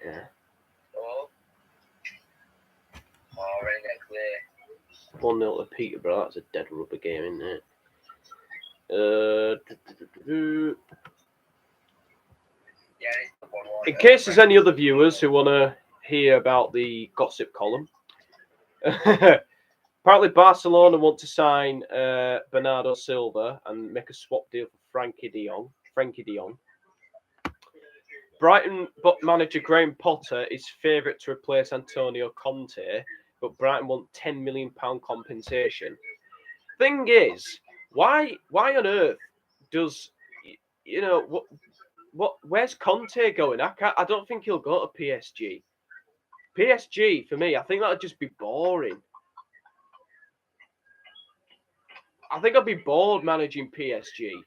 Yeah. Oh, ready to get clear. 1-0 to Peterborough. That's a dead rubber game, isn't it? Yeah, it's the 1-1. In case there's any other viewers who want to hear about the gossip column, apparently Barcelona want to sign Bernardo Silva and make a swap deal for Frankie de Jong. Brighton manager Graham Potter is favourite to replace Antonio Conte, but Brighton want £10 million compensation. Thing is, why on earth does where's Conte going? I don't think he'll go to PSG. PSG for me, I think that'd just be boring. I think I'd be bored managing PSG.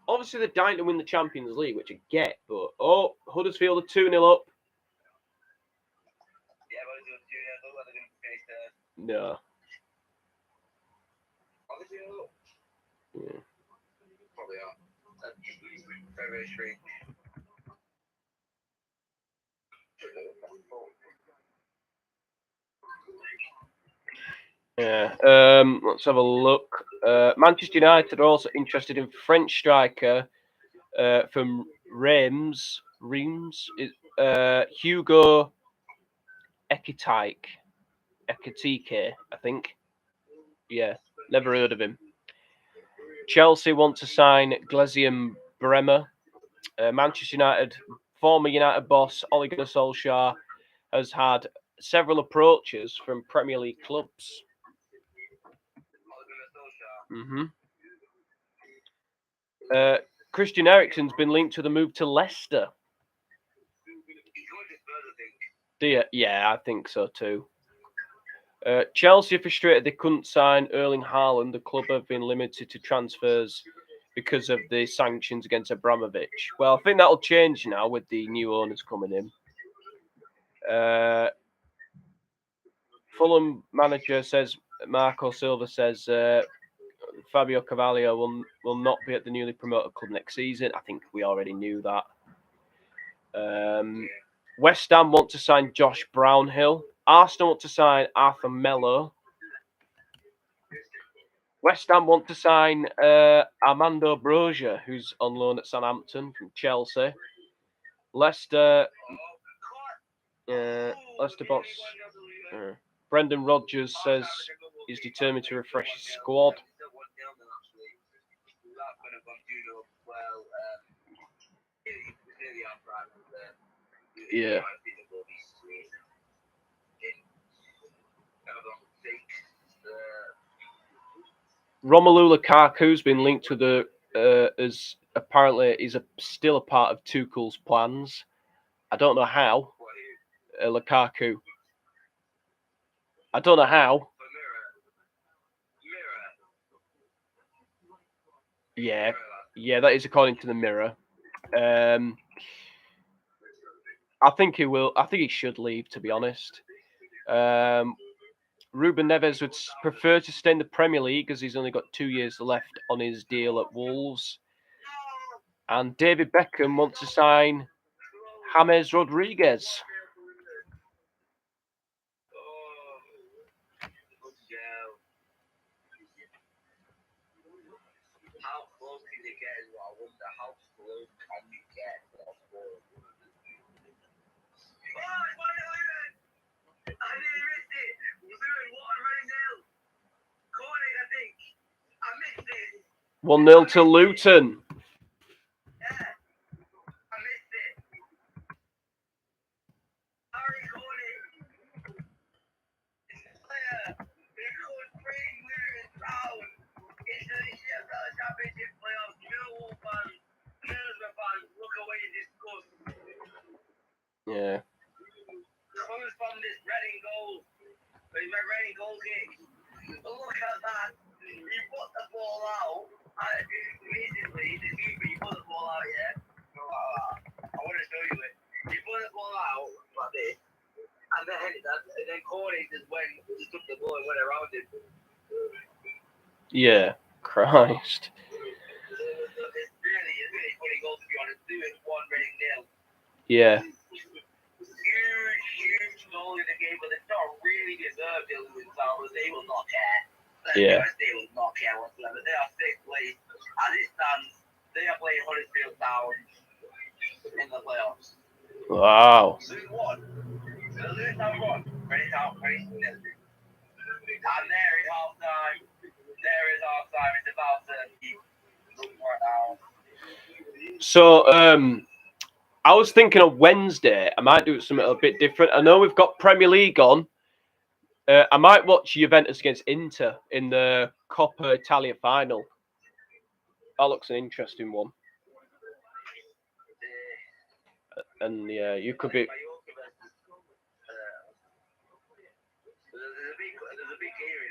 Obviously, they're dying to win the Champions League, which I get, but Huddersfield are 2-0 up. Yeah, but they're 2-0 up. Are they going to finish third? No. Are they 2-0 up? Yeah. Probably are. That's very, very strange. Yeah. Let's have a look. Manchester United are also interested in French striker from Reims, Hugo Ekitike, I think. Yeah, never heard of him. Chelsea want to sign Glesian Bremer. Manchester United, former United boss Ole Gunnar Solskjaer has had several approaches from Premier League clubs. Mm-hmm. Christian Eriksen's been linked to the move to Leicester. Do you? Yeah, I think so too. Chelsea are frustrated they couldn't sign Erling Haaland. The club have been limited to transfers because of the sanctions against Abramovich. Well, I think that'll change now with the new owners coming in. Fulham manager says, Marco Silva says, Fabio Carvalho will not be at the newly promoted club next season. I think we already knew that. West Ham want to sign Josh Brownhill. Arsenal want to sign Arthur Melo. West Ham want to sign Armando Broja, who's on loan at Southampton from Chelsea. Leicester boss Brendan Rodgers says he's determined to refresh his squad. Yeah. Romelu Lukaku's been linked to the as apparently he's still a part of Tuchel's plans. I don't know how. Lukaku. I don't know how. Yeah, that is according to the Mirror. I think he will. I think he should leave, to be honest. Ruben Neves would prefer to stay in the Premier League as he's only got 2 years left on his deal at Wolves. And David Beckham wants to sign James Rodriguez. How close can you get? I wonder how close can you get? I nearly missed it. We're doing one running nil. Corning, I think. I missed it. 1-0 to Luton. Yeah. I missed it. Harry Corning. Player who could bring Luton down into the EFL Championship playoffs. Millwall fans, Middlesbrough fans, look away in disgust. Yeah. Comes from this red and gold. He's my red and gold kick. But look at that. He put the ball out. And immediately, the keeper, he put the ball out, yeah? I want to show you it. He put the ball out like this. And then Corey just took the ball and went around it. Yeah. Christ. It's really funny goal, to be honest. 2-1 running nil. Yeah. Huge goal in the game, but it's not really deserved. They will not care. Yeah. They will not care whatsoever. They are sixth place. As it stands, they are playing Huddersfield Town in the playoffs. Wow. Luton won. So Luton have won. Ready nil. And there is half time. It's about to keep looking right now. So, I was thinking on Wednesday, I might do something a bit different. I know we've got Premier League on. I might watch Juventus against Inter in the Coppa Italia final. That looks an interesting one. And yeah, you could be. There's a big game in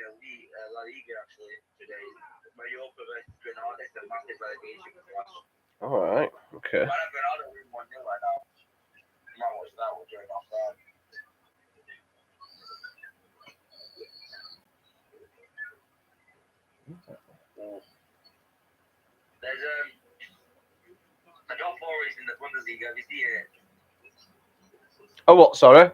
La Liga actually today. Mallorca versus Granada. It's a massive relegation clash. All right. Okay. Granada win 1-0 right now. You might watch that one during half time. There's a top four race in the Bundesliga. Have you seen it? Oh, what? Sorry.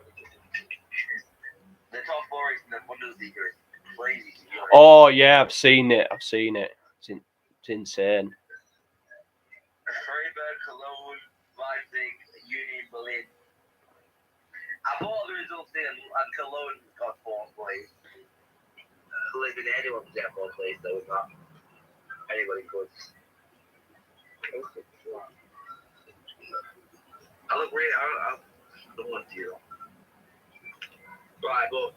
The top four race in the Bundesliga is crazy, to be Oh yeah, I've seen it. It's insane. Freiburg, Cologne, Leipzig, Union Berlin. I thought the results in and Cologne got 4th place. Listen, anyone can get 4th place though, not anybody could. I look really, I don't want to. Right, but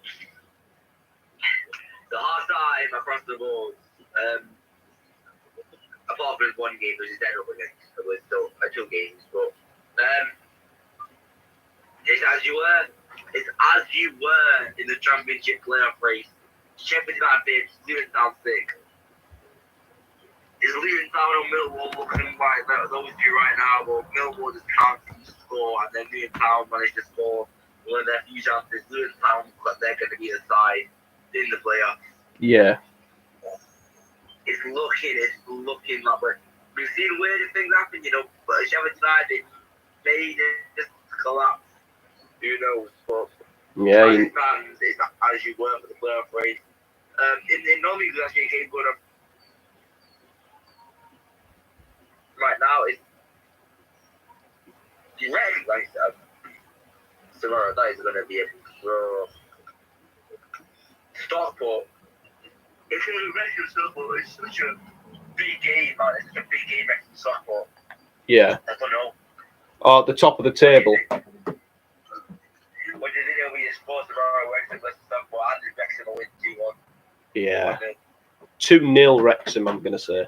the half time across the board, apart from one game, which is dead up against, it was still 2 games, but it's as you were in the Championship playoff race. Sheffield United 5th, Luton Town 6th. Is Luton Town or Millwall looking like those two right now? But Millwall just can't score, and then Luton Town managed to score one of their few chances. Luton Town, they're going to be the side in the playoffs. Yeah. It's looking like we've seen weird things happen, but Sheffield United may just collapse. Who knows? But Yeah. as it stands, it's as you were for the playoff race. In normally it's actually a game going up right now. It's ready like tomorrow. That is going to be a Stockport. It's going to be ready for Stockport. It's such a big game, man. It's such a big game next to Stockport. Yeah. I don't know. Oh, at the top of the table. What do you think it'll be a sport tomorrow? Wrexham versus Stockport. I think Wrexham will win 2-1. Yeah. 2-0 Wrexham, I'm going to say. I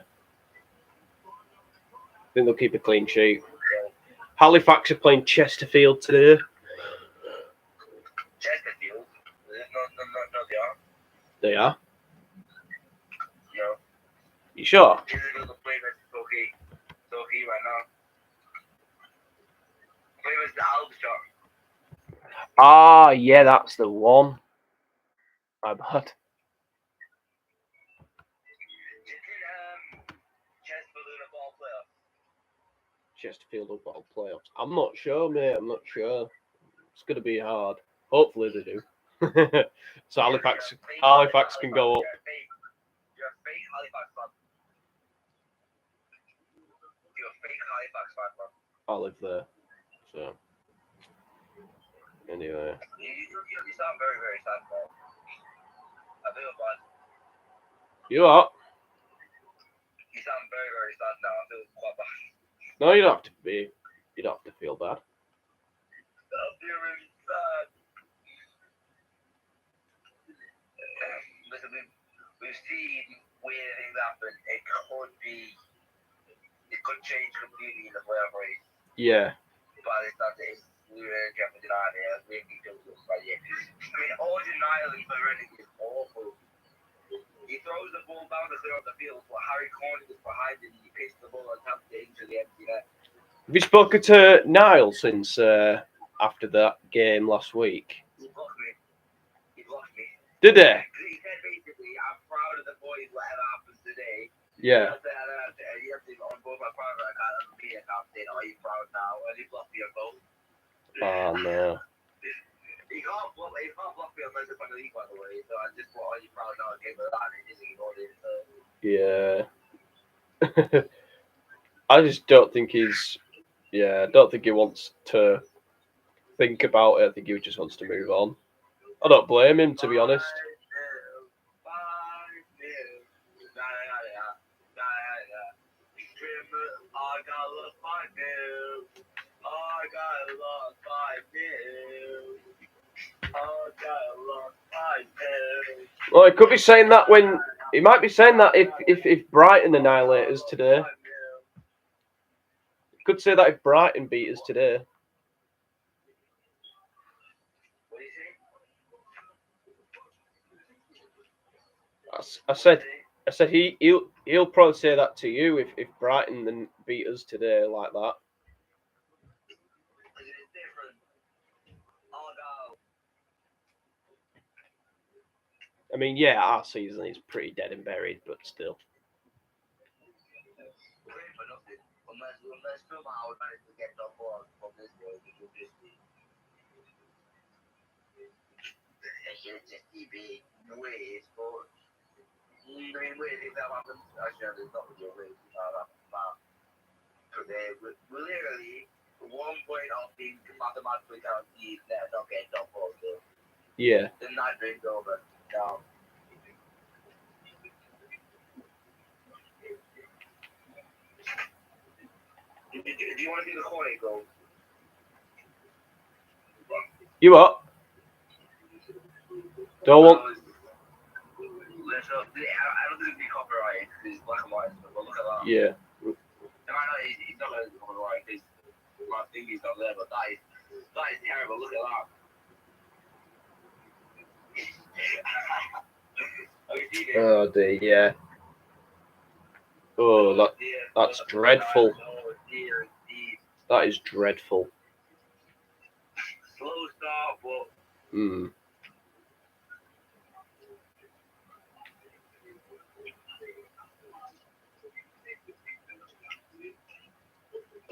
think they'll keep a clean sheet. Yeah. Halifax are playing Chesterfield today. Chesterfield? No, they are. They are? No. You sure? Chesterfield are playing versus Torquay right now. Playing versus the Aldershot. Ah, yeah, that's the one. My bad. Chesterfield will bottle playoffs. I'm not sure, mate. I'm not sure. It's going to be hard. Hopefully they do. So Halifax can go up. You're a fake Halifax fan. You're a fake Halifax fan, man. I live there. So anyway. You sound very, very sad, man. I feel bad. You are? You sound very, very sad now. I feel quite bad. No, you don't have to be. You don't have to feel bad. I feel really sad. Listen, we've seen weird things happen. It could change completely in the playoff race. Yeah. By this time, it's Sheffield United. Really feels like it. I mean, Origin Ireland for running is awful. He throws the ball down the center of the field, but Harry Corning is behind him. He pitched the ball and tapped it into the empty net. Have you spoken to Niall since after that game last week? He blocked me. Did he? He said basically, I'm proud of the boys, whatever happens today. Yeah. He has to on both my private account and me account saying, are you proud now? And he blocked me on both. Oh, no. He can't block me unless it's on the league, by the way. So I just thought, are you proud now? I gave it that and he just ignored it. So. Yeah. I just don't think he's... Yeah, I don't think he wants to think about it. I think he just wants to move on. I don't blame him, to be honest. Well, he could be saying that when... He might be saying that if Brighton annihilate us today. He could say that if Brighton beat us today. I said he'll probably say that to you if Brighton then beat us today like that. I mean, yeah, our season is pretty dead and buried, but still. weird things that happen. Actually, there's not really weird things like that. Today, we're literally 1 point off being mathematically guaranteed that not getting top four still. Yeah. The night dream's over. Down. Do you want to do the corner goal? You what? Don't want. I don't think it'd be copyrighted because it's black and white. But look at that. Yeah. It's not going to be copyrighted because my thing is not there. But that is terrible. Look at that. Have you seen it? Oh dear. Yeah. Oh, that's dreadful. Oh dear, indeed. That is dreadful. Slow start, but. Hmm.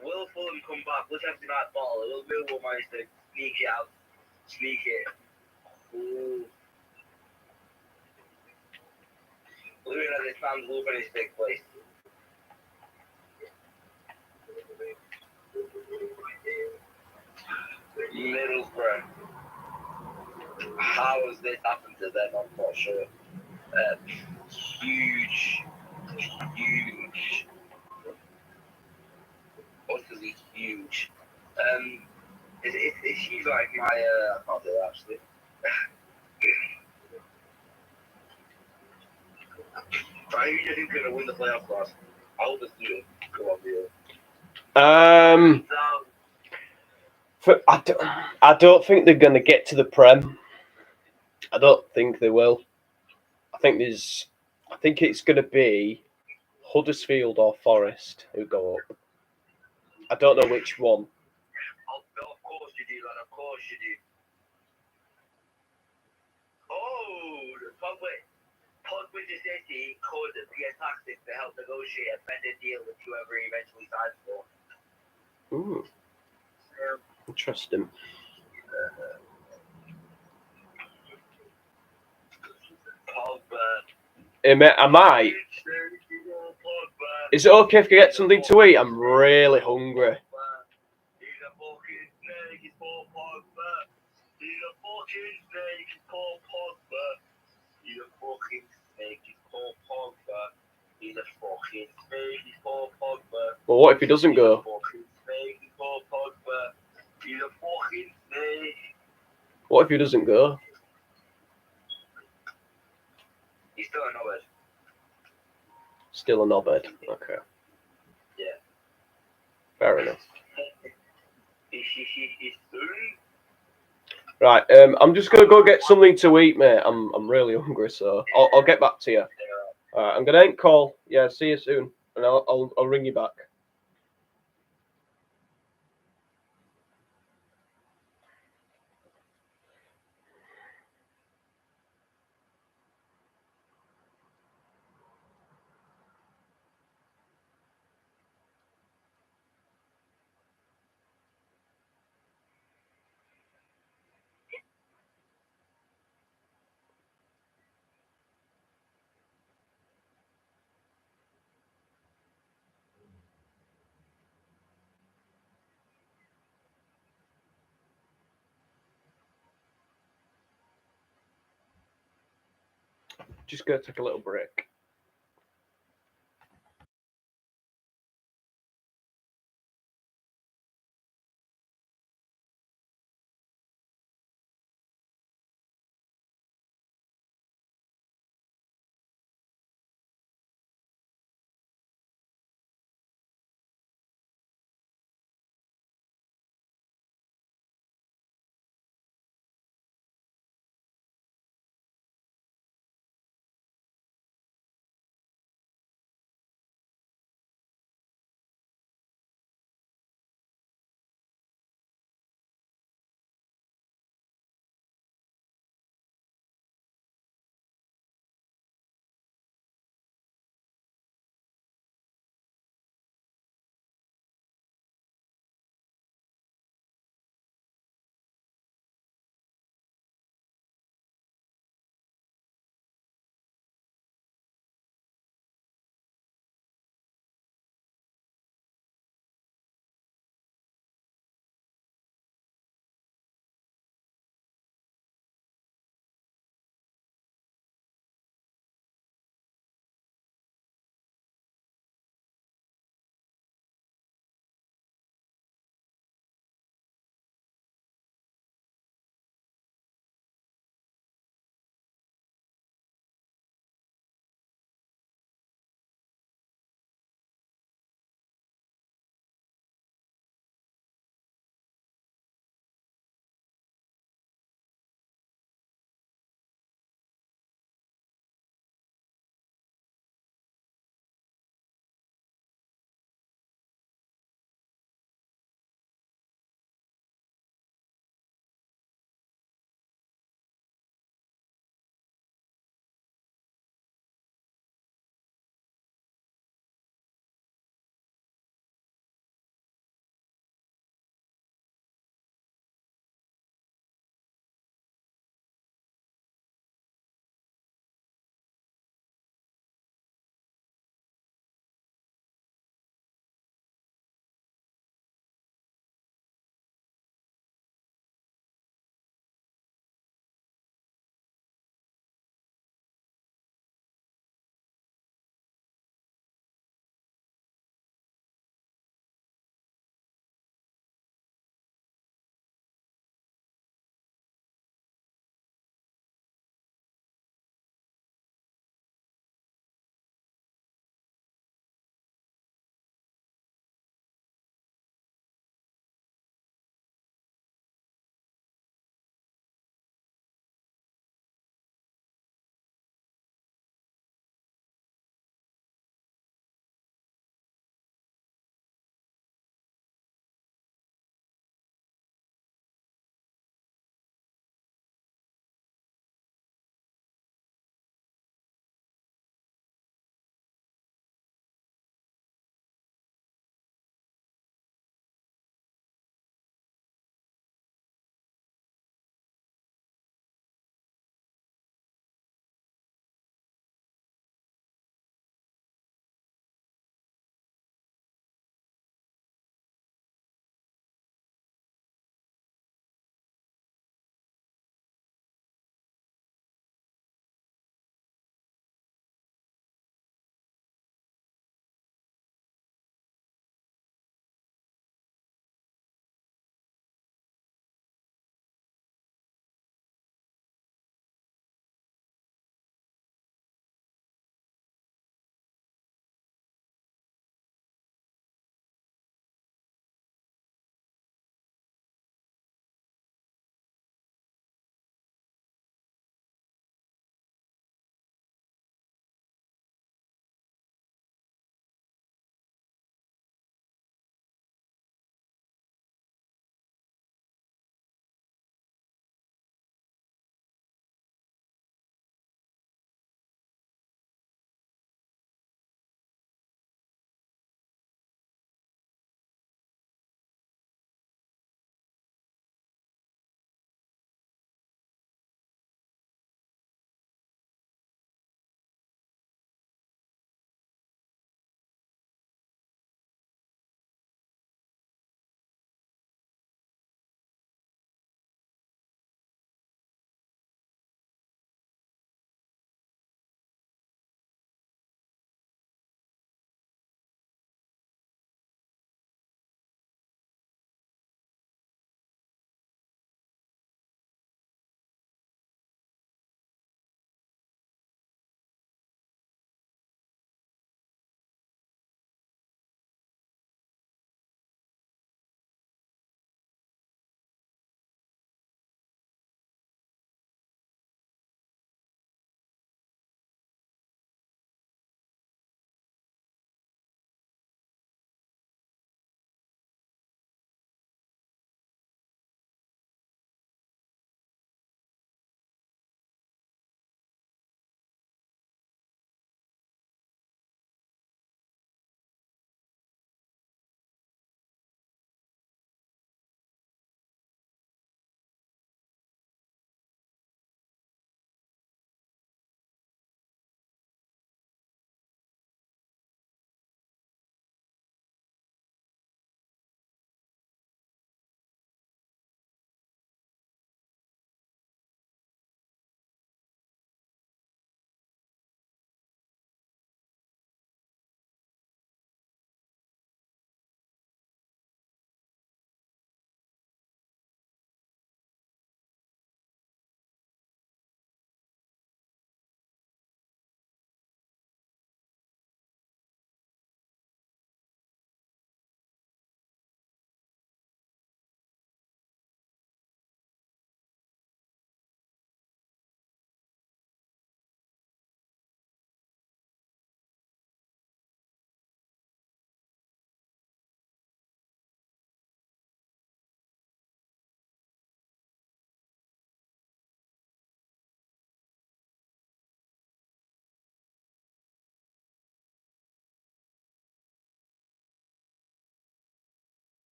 Will Fulham come back? Let's have that ball. Will manage to sneak it out. Sneak it. Ooh. Looking at this man's losing his big place. Middlesbrough. How has this happened to them? I'm not sure. Huge. Utterly huge. It's huge like my. I can't do that actually. Who do you think is going to win the playoff last? I hope it's you. Go on, Bill. I don't think they're going to get to the Prem. I don't think they will. I think it's going to be Huddersfield or Forest who go up. I don't know which one. Of course you do, lad. Of course you do. Oh, Pogba to City could be a tactic to help negotiate a better deal with whoever he eventually signs for. Ooh. Interesting. Pogba. Hey, mate, I might. Is it okay if I get something to eat? I'm really hungry. He's a fucking snake, he's Paul Pogba. He's a fucking snake, he's Paul Pogba. He's a fucking snake, he's Paul Pogba. He's a fucking snake, he's Paul Pogba. Well, what if he doesn't go? He's a fucking snake, he's Paul Pogba. He's a fucking snake. What if he doesn't go? He's still a knobhead. Still a knobhead. Okay. Yeah. Fair enough. Right. I'm just gonna go get something to eat, mate. I'm really hungry, so I'll get back to you. I'm gonna end call. Yeah. See you soon, and I'll ring you back. Just gonna take a little break.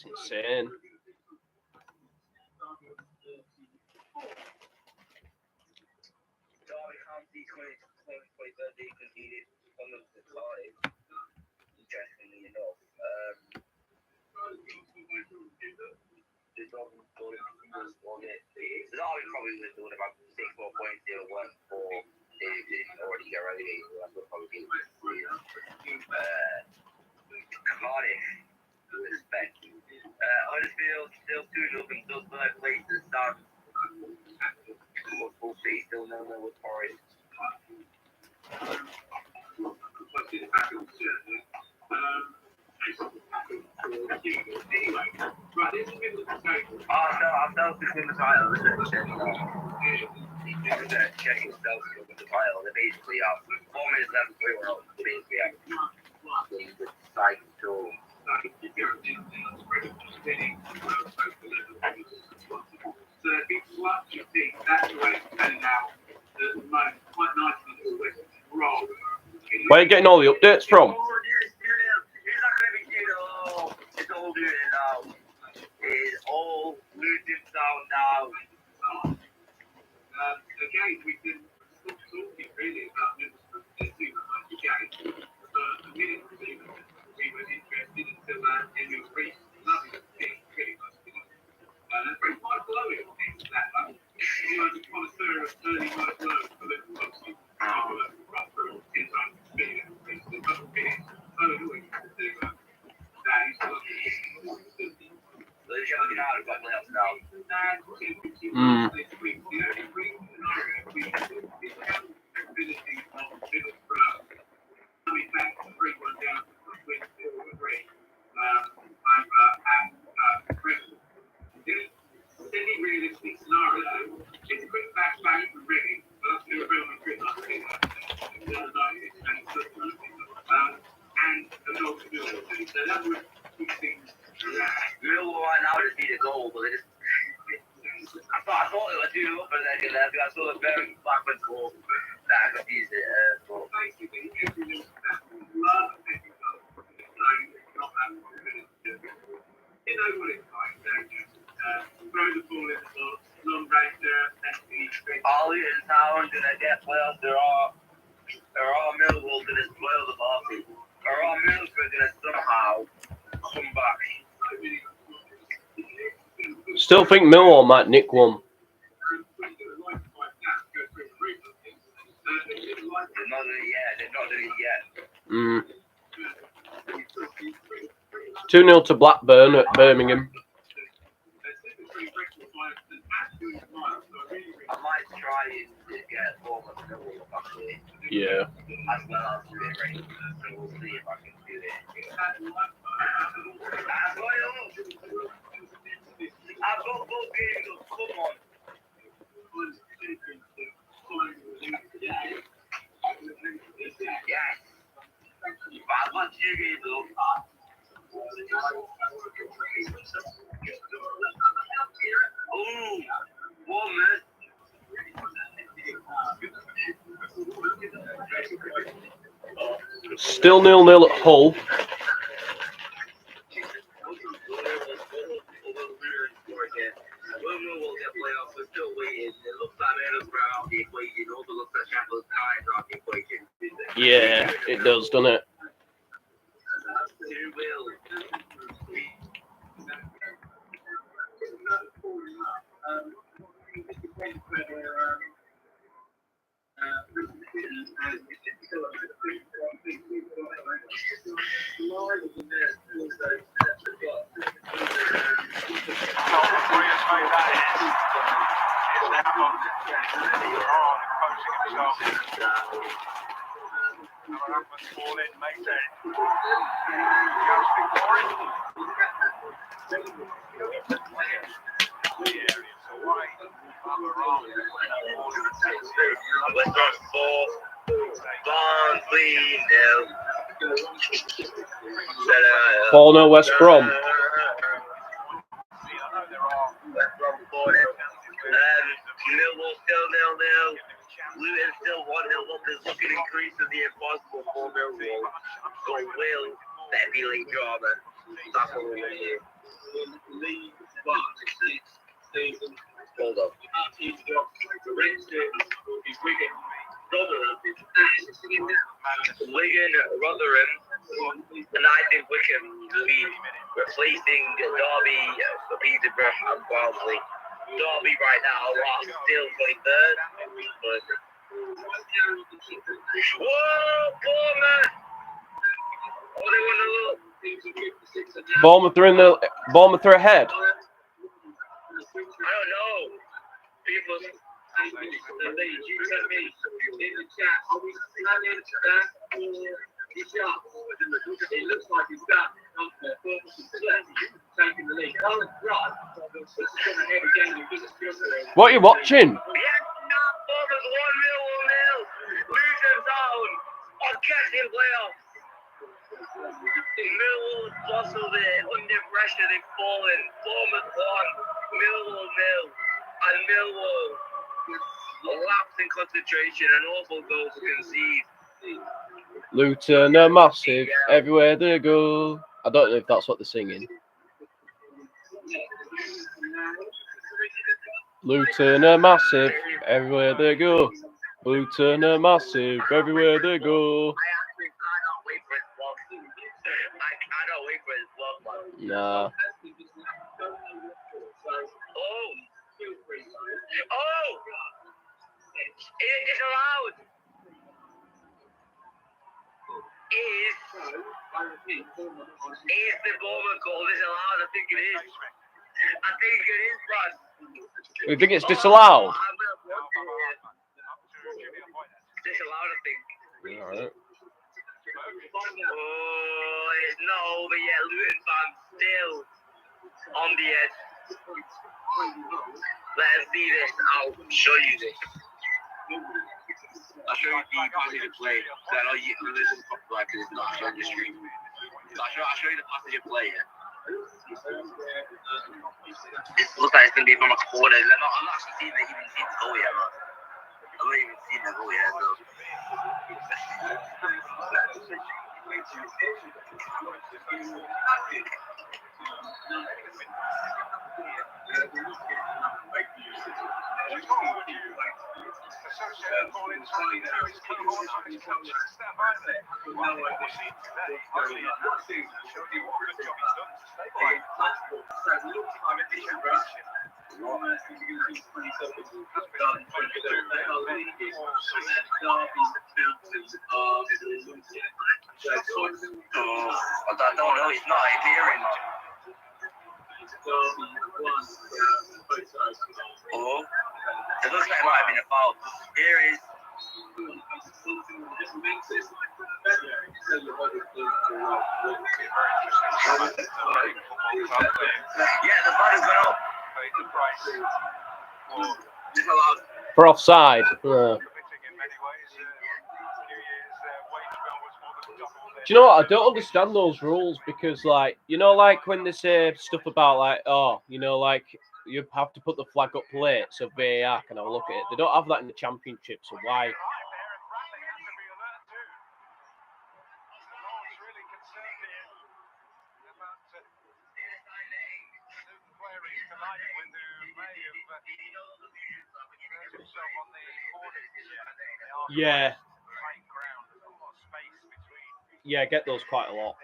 It's insane. Derby County 23rd they conceded on the Cardiff. Interestingly enough, the Derby probably would have about 6 more points they were worth for they didn't already get relegated. So that would probably be Cardiff, respect. Huddersfield still 2-0 and still third place in the Sun. We'll see, still no with Forest. Ourselves to win the title. Checking themselves to win the title. They basically are 4 minutes left. We were on. They basically have the cycle tool. So it's lucky to see that's the way it's turning out at the moment. Quite nicely to roll. Where are you getting all the updates from? It's all doing it now. It's all losing down now. Again, we can stop talking really about this game. But a minute or two, we were interested until Emil Rees loving it pretty much. That's very quite glowing things that much. You know, just want to serve early work load for the obviously proper inside speed and things. But finish totally to that is lovely. They're showing out of playoffs now. Coming back to 3-1 down to 3-3 Brentford. Semi-realistic scenario, it's a quick back from Reading, but that's going to Real Madrid and a goal to Millwall. So that would keep things around. Millwall right now just need a goal, but they just. I thought it was 2-0, but then I saw a very backward goal. That I confused it. But Basically, every little step, love every goal. It's not that confident. You know what it's like, don't you? Throw the ball in the box, long range there, all in town gonna get playoffs. There are Millwall gonna spoil the party. There are Middlesbrough gonna somehow come back. Still think Millwall might nick one. They're not doing it yet. 2-0 to Blackburn at Birmingham. I might try and get a form of Millwall actually. Yeah. As well as do it right. So we'll see if I can do it. I've got both games up. Come on. Yes. I've got 2 games up. Ooh, 1 minute. Still 0-0 at Hull. We'll get playoffs. We're still waiting. It looks like Middlesbrough out the equation. Also looks like Sheffield Tides out the equation. Yeah, it does, doesn't it? Who will? Four 0 West Brom. Millwall still 0-0. Luton still 1-0 up. There's looking increasingly impossible for Millwall. So will there be late drama? That's what we're going to do. Hold up. Wigan, Rotherham, and I think Wickham will be replacing Derby for Peterborough and Barnsley. Derby right now are still 23rd. But... Whoa, Bournemouth! Oh, they won a little. Bournemouth are ahead. I don't know. People, you tell me in the chat. Are we planning that or is up? It looks like it's done. Taking the lead. What are you watching? Yeah, Bournemouth 1-0. Luton Town are getting playoffs. Millwall jostled it under pressure, they've fallen. Bournemouth 1, Millwall 0, and Millwall lapse in concentration and awful goals to concede. Luton are massive everywhere they go. I don't know if that's what they're singing. Luton are massive everywhere they go. Luton are massive everywhere they go. I can't wait for his vlog, man. Nah. Oh! It's allowed! Is the Bournemouth goal disallowed? I think it is. Russ. You think it's disallowed? Disallowed, I think. Alright. Oh, it's not over yet. Luton fans still on the edge. Let's see this. I'll show you this. I'll show you the passage of play. So I know you can listen to copyright because it's not showing the stream. So I'll show you the passage of play here. It looks like it's going to be from a corner. I'm not actually even seeing the goal yet, man. I'm not even seeing the goal yet, so. I don't know, it's not appearing. Oh, it looks like it might have been a foul. Here is. Yeah, the ball has gone up. For offside. Do you know what? I don't understand those rules because, like, you know, like when they say stuff about, like, oh, you know, like you have to put the flag up late so VAR can have a look at it. They don't have that in the Championship, so why? Yeah. Yeah, I get those quite a lot.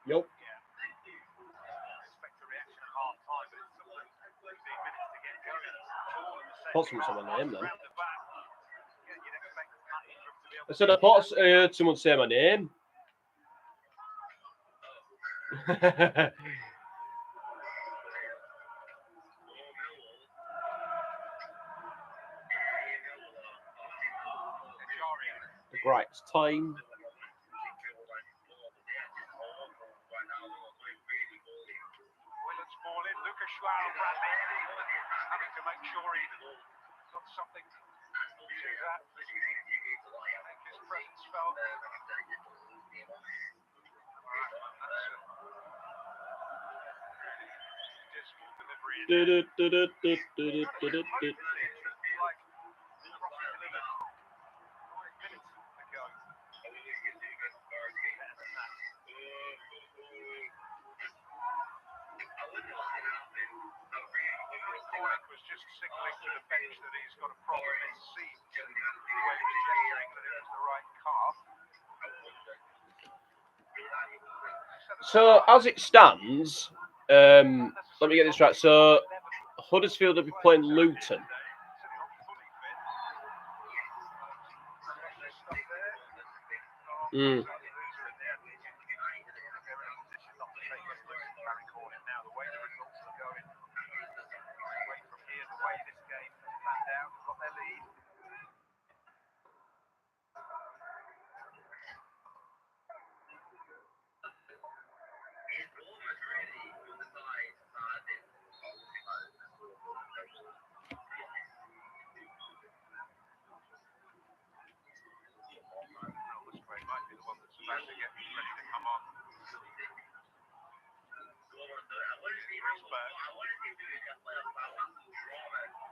Yup. Thought someone said my name then. I said I thought I heard someone say my name. Right, it's time. Having to make sure he got something to that. His presence felt. Was just signaling to the bench that he's got a problem in seat. The way he was gesturing that it was the right calf. So as it stands, let me get this right. So Huddersfield will be playing Luton.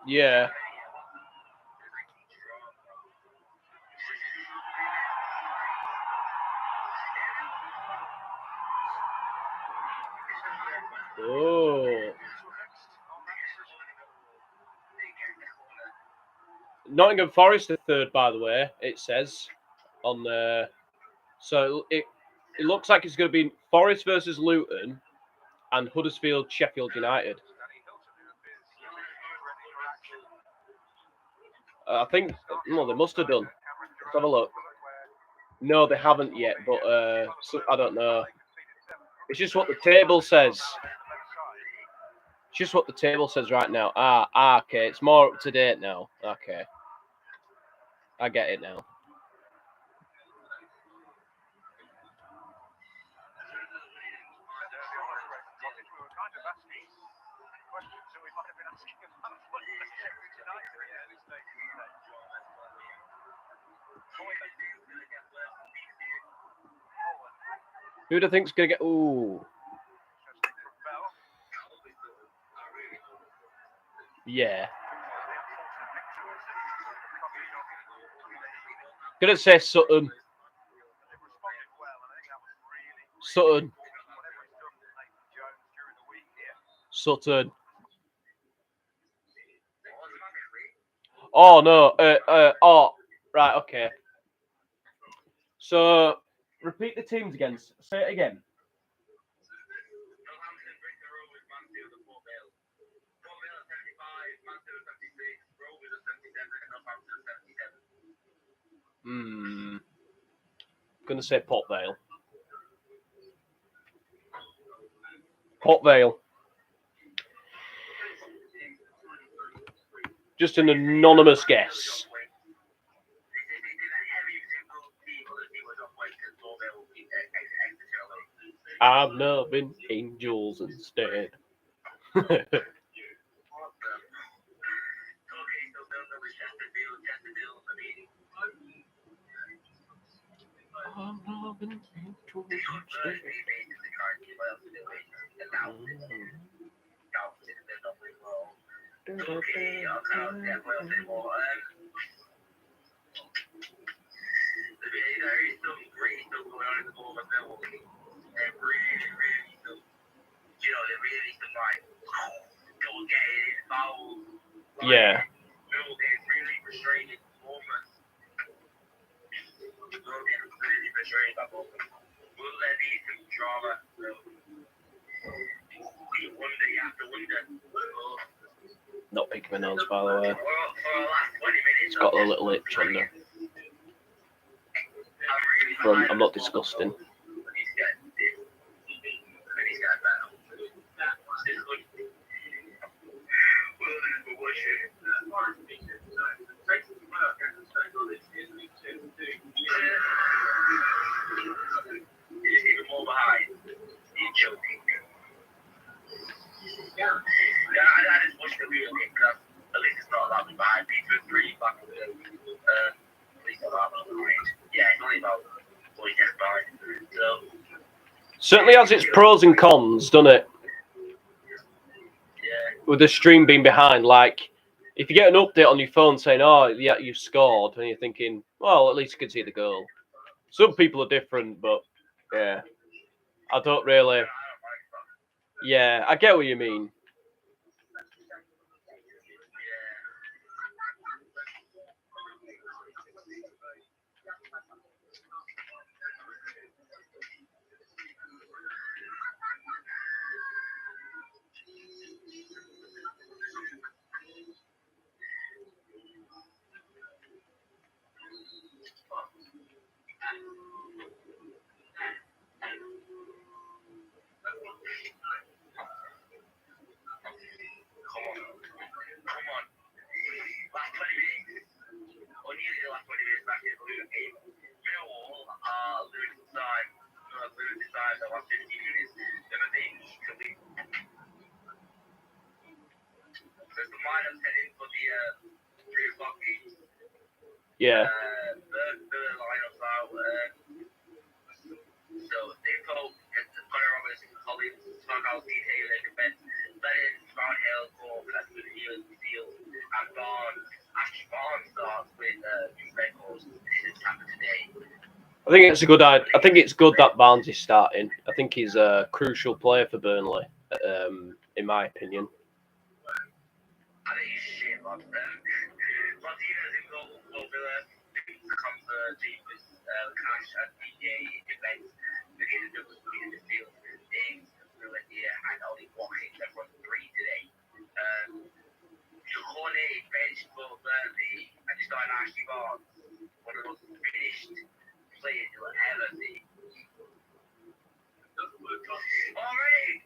Yeah. Oh. Nottingham Forest are third, by the way, it says on there. So it looks like it's going to be Forest versus Luton and Huddersfield Sheffield United. I think, no, they must have done. Let's have a look. No, they haven't yet, but so, I don't know. It's just what the table says. It's just what the table says right now. Okay. It's more up to date now. Okay. I get it now. Who do you think's going to get... Ooh. Yeah. Gonna say Sutton. Sutton. Sutton. Oh, no. Right, okay. So, repeat the teams again. Say it again. Gonna say Port Vale. Port Vale. Just an anonymous guess. I'm loving angels instead. I'm loving angels instead. Yeah. drama. So, you wonder, you have to wonder. Not picking my nose, by the way. For the last 20 minutes, It's got a little itch under. I'm not disgusting. Certainly has its pros and cons, doesn't it? With the stream being behind, like if you get an update on your phone saying, "Oh, yeah, you scored," and you're thinking, "Well, at least you can see the goal." Some people are different, but yeah, I don't really. Yeah, I get what you mean. Yeah. I think it's a good idea. I think it's good that Barnes is starting. I think he's a crucial player for Burnley, in my opinion. I think he's shit, man. Martinez in goal for Villa becomes the cheapest cash at PK event. The game that was put in the field. James Villa here and only walking them from 3 today. Chakone benched for Burnley and he started Ashley Barnes, one of the most finished players you'll ever see. Already!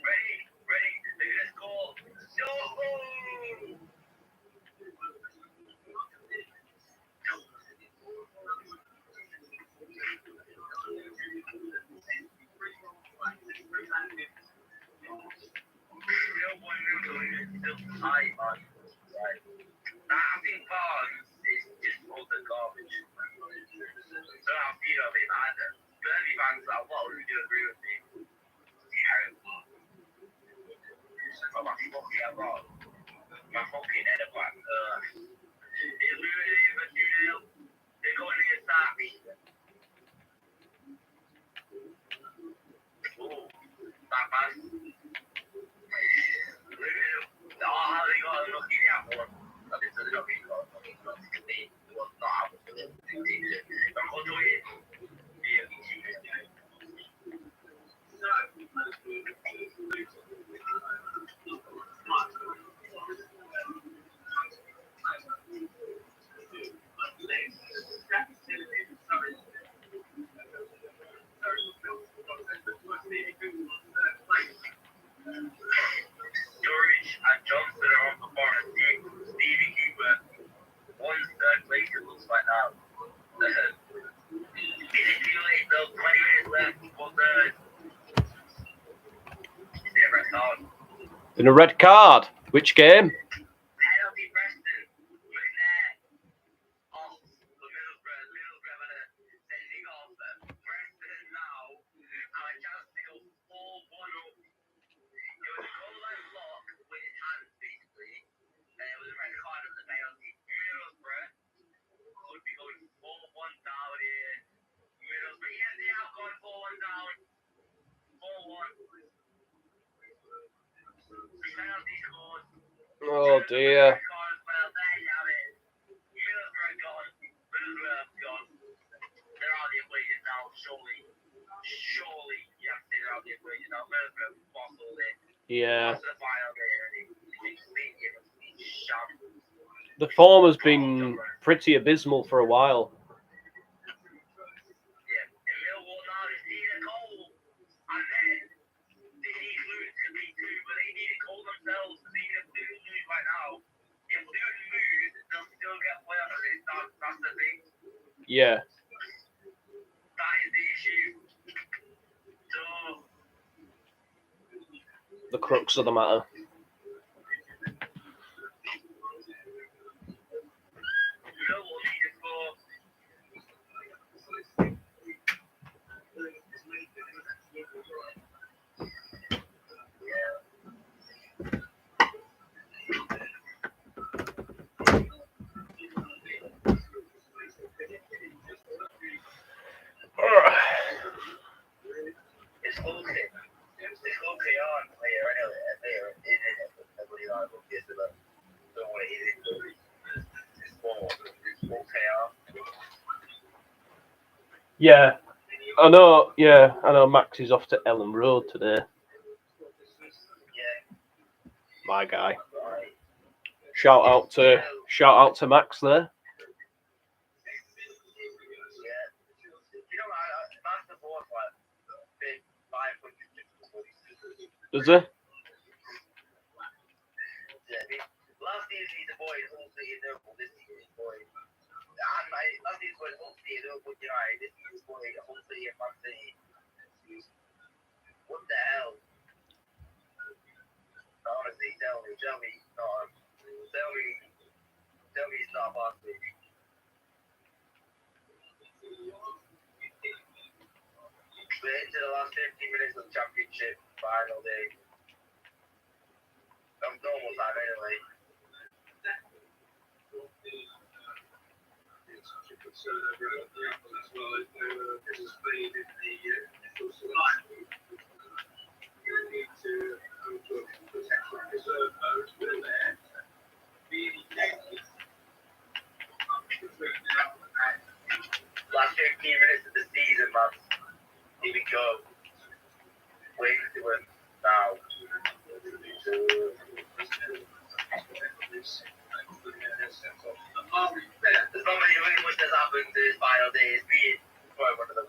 Ready, they're gonna score. No! I think Barnes is just utter garbage. So I feel a bit bad. Burnley fans are what would you agree with me? Terrible. My fucking head of one. It's really even 2-0. They're going to get sacked. Oh, that man. Oh, they got a lucky out one. I think they got lucky. It was not out. I'm going to it. George and Johnson are on the corner. Stevie Cooper, 1's third place, it looks like now. Is it too late though? 20 minutes left, 1/3. Is it a red card? In a red card. Which game? Penalty Preston. Look there. Off for Middlesbrough had a sending off. Preston now have a chance to go 4-1 up. It was a goal line block with his hands basically. It was a red card of the penalty. Middlesbrough could be going 4-1 down here. Middlesbrough, yes, they have gone 4-1 down. 4-1. Penalty scores. Oh dear. Red card as well. There you have it. Middlesbrough gone. Middlesbrough have gone. They're out of the equation now, surely. surely you have to sit around here where you're not going to bottle it. Yeah. To the final day, and it's shoved. The form has been pretty abysmal for a while. Yeah, and Millwall now is needing a goal, and then they need Luton to beat two, but they need a goal themselves. So even if Luton lose right now, if Luton lose, they'll still get playoffs. That's the thing. Yeah. That is the issue. So The crux of the matter. Millwall need to score. It's okay. It's okay on player anyway. Everybody on this, but don't want to hit it. It's more. It's okay on. Yeah. I know Max is off to Ellen Road today. Yeah. My guy. Right. Shout out to Max there. Yeah. You know, that's the board like big 500. Does he? Yeah. Last season he's a boy, whole season Liverpool. This season he's a boy. And last season was whole season Liverpool United. This season boy, whole season Man City. What the hell? Honestly, tell me, he's not. Tell me he's not Barkley. We're into the last 15 minutes of the championship final day. I'm normal time anyway. Last 15 minutes of the season, man. Here we go. Wait to him now. There's not really much that's happened to this final day. It's been probably one of the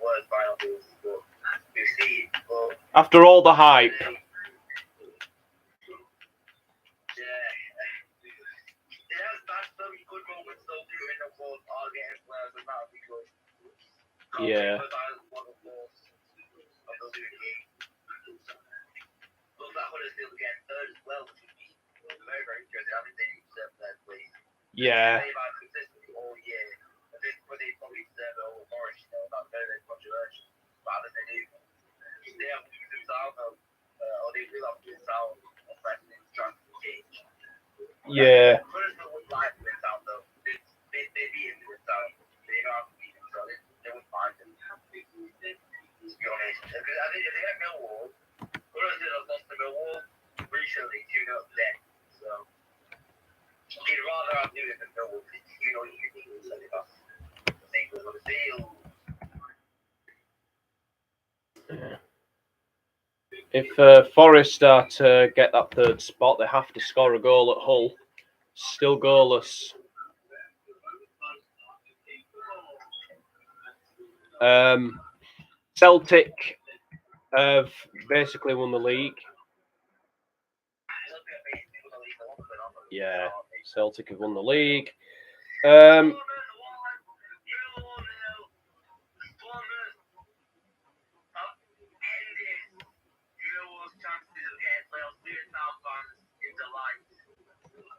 worst final days we've seen. But After all the hype. That's some good moments though, doing the ball, all getting players, and that'll be good. Yeah. Looks like Huddersfield again, third as well, which would be very, very good. I think they need to serve third place. Yeah. They've had consistently all year. I think they probably deserve it over Morris, that's very, very controversial. But I think they do. They have to lose out, though, or they will have to lose out on Preston's chance to change. Yeah. Huddersfield would like to lose out, though. They beat him to lose out. They don't have to beat him, so they wouldn't mind him. To be honest. Because I think if they get Millwall, Huddersfield have lost to Millwall recently, 2-0 today. So, you'd rather have Newton than Millwall, because you know you can beat them, so they've got the field. If Forest are to get that third spot, they have to score a goal at Hull. Still goalless. Celtic have basically won the league. Yeah, Celtic have won the league.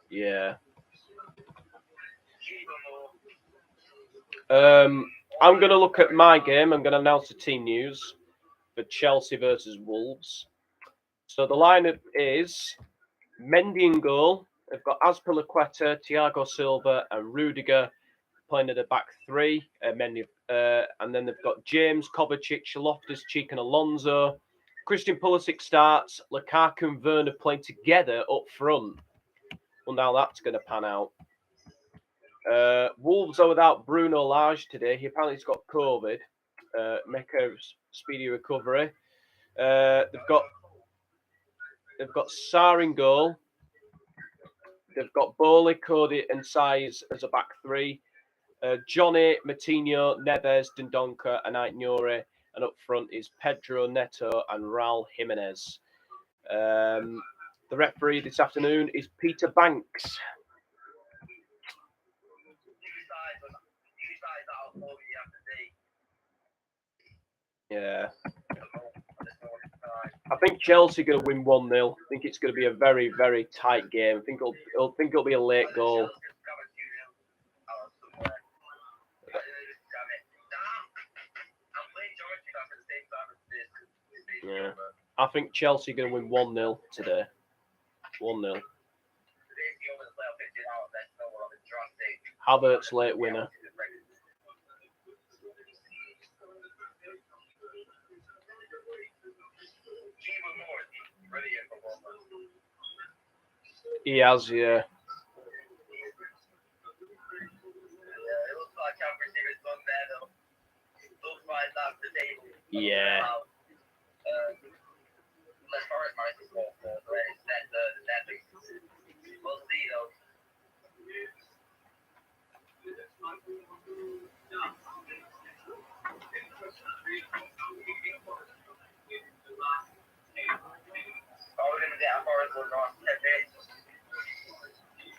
Yeah. I'm going to look at my game. I'm going to announce the team news for Chelsea versus Wolves. So the lineup is Mendy in goal. They've got Azpilicueta, Thiago Silva, and Rudiger playing at the back three. And then they've got James, Kovacic, Loftus-Cheek, and Alonso. Christian Pulisic starts. Lukaku and Werner playing together up front. Well, now that's going to pan out. Wolves are without Bruno Lage today. He apparently has got COVID. make a speedy recovery. They've got Sarr in goal. They've got Bowley, Cody, and Saiz as a back three. Johnny, Matinho, Neves, Dendonka, and Aitnuri. And up front is Pedro Neto and Raul Jimenez. The referee this afternoon is Peter Banks. Yeah. I think Chelsea are going to win 1-0. I think it's going to be a very, very tight game. I think it'll be a late goal. Yeah. I think Chelsea are going to win 1-0 today. 1-0. Havertz late winner. He has, yeah. Yeah.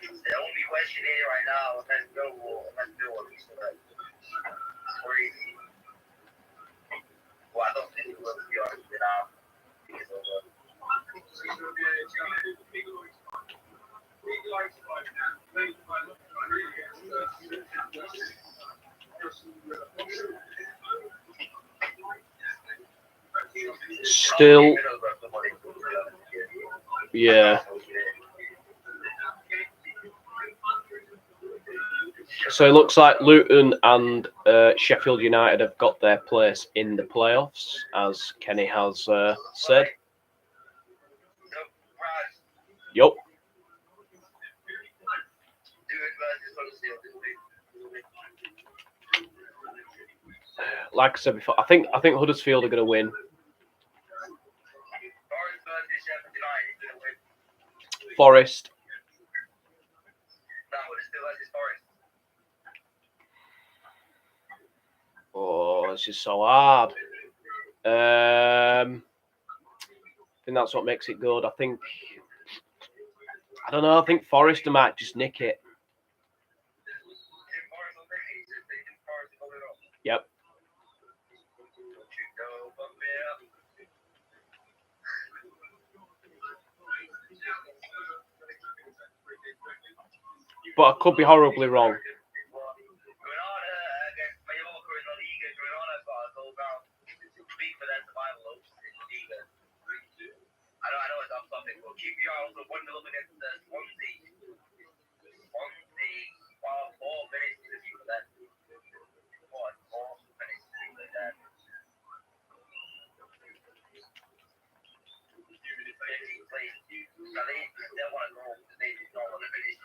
The only question is right now, let's go crazy. Well, I don't think it will be honest without it's over. Still, yeah. So it looks like Luton and Sheffield United have got their place in the playoffs, as Kenny has said. Yup. Like I said before, I think Huddersfield are going to win. Forest. Oh, this is so hard. I think that's what makes it good. I don't know. I think Forest might just nick it. Yep. But I could be horribly wrong. I know it's up something. We'll keep you also 1-0 against the Swansea. 4 minutes to see that. 4 minutes to see that. They want to go. They don't want to finish.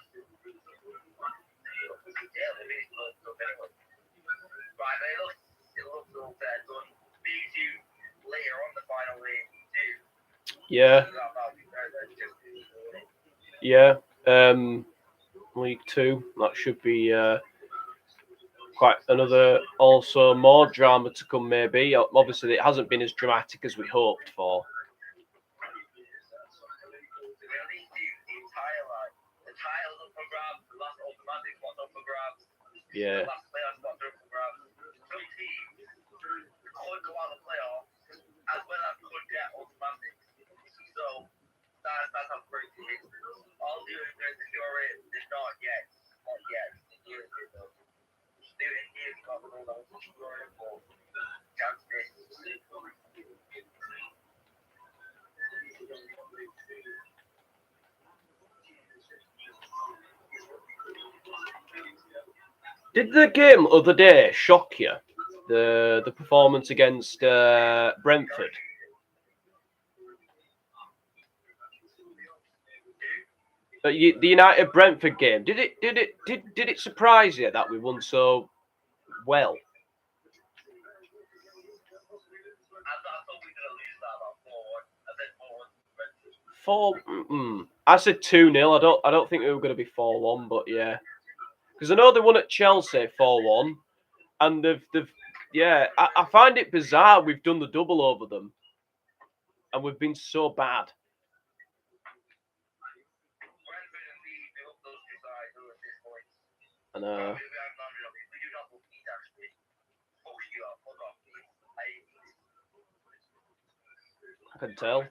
Yeah, they finish so anyway. Right, it looks all done. Beat you later on the final league too. Yeah. Yeah. League 2. That should be quite another, also more drama to come maybe. Obviously, it hasn't been as dramatic as we hoped for. Yeah. That's how crazy it is. All the other secure it is not yet. Not yet. Still in here, got the whole level secure it for justice. Did the game other day shock you? The performance against Brentford? The United Brentford game, did it surprise you that we won so well? I said 2-0. I don't think we were going to be 4-1, but yeah, because I know they won at Chelsea 4-1, and they've yeah. I find it bizarre we've done the double over them, and we've been so bad. I know. I can tell.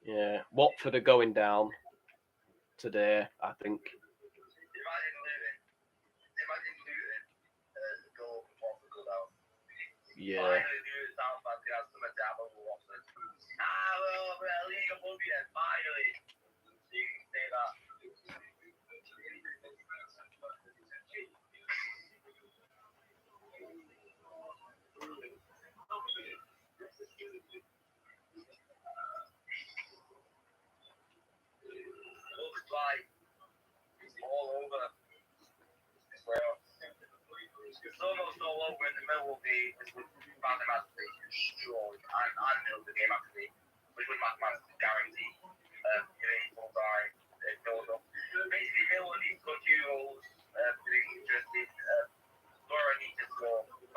Yeah, Watford are going down today, I think. Yeah. It's almost all over in the middle of the mathematically destroyed and middle of the game actually, which was mathematically guaranteed. Full time, build up. Basically, Middle needs to score 2 goals to be interested. Laura needs to score 5,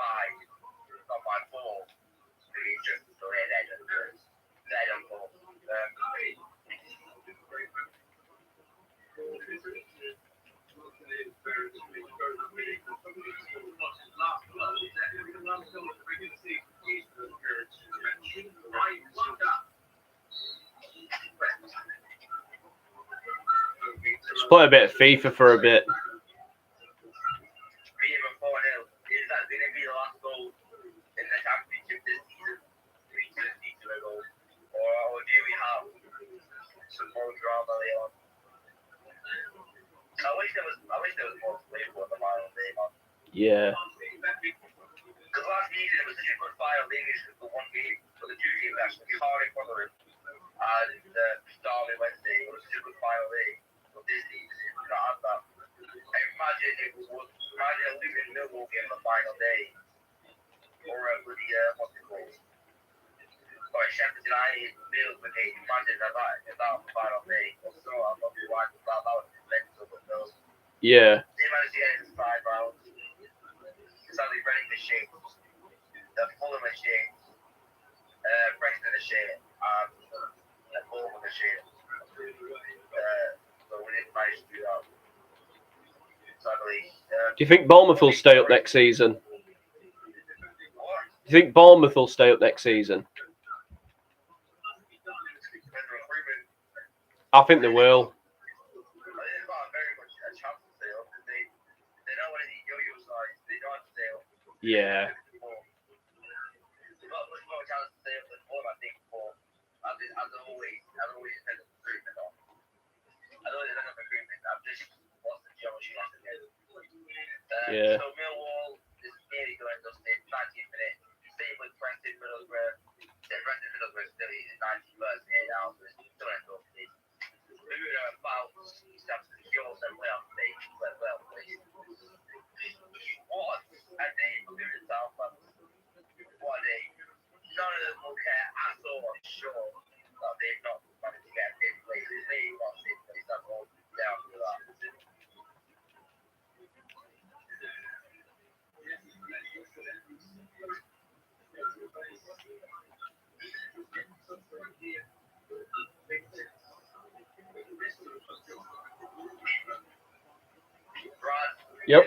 not 4, to be interested. So they're done for. Just play a bit of FIFA for a bit. Is that going to be the last goal in the championship this season? Or do we have some more drama later on? I wish there was more to play for the final day, man. Yeah. Because last season it was such a good final day, the one game, for the 2 games actually, hard in front of him. And Derby Wednesday, it was such a good final day. But this season, you don't have that. Imagine a losing Millwall game on the final day. Or a bloody, what's it called? Or a Sheffield United Bills with Hayden. Imagine that on the final day. So I'm not sure why that would be mental, but no. Yeah. They managed to get into 5 rounds. Sadly, Reading the shape. Fulham the shape. Preston the shape. And Bournemouth the shape. So we didn't manage to do that. Sadly. Do you think Bournemouth will stay up next season? What? Do you think Bournemouth will stay up next season? I think they will. They've got very much a chance to stay up because they know what these yo-yo sides, they know how to stay up. Yeah. They've got much more chance to stay up than Fulham, I think, for as always said improvement on. I know there's enough improvement. I've just lost the geometry lesson again. Yeah. So Millwall is nearly going to stay 90th minute. Same with Preston Middlesbrough. Preston Middlesbrough still in 91st minute now, so it's still in the stage. We're about Southampton secure some playoff stage. Well played. What a day for doing Southampton. What a day. None of them will care at all, I'm sure, that they've not managed to get 5th place. They've got 5th place, that's all down to that. Yep.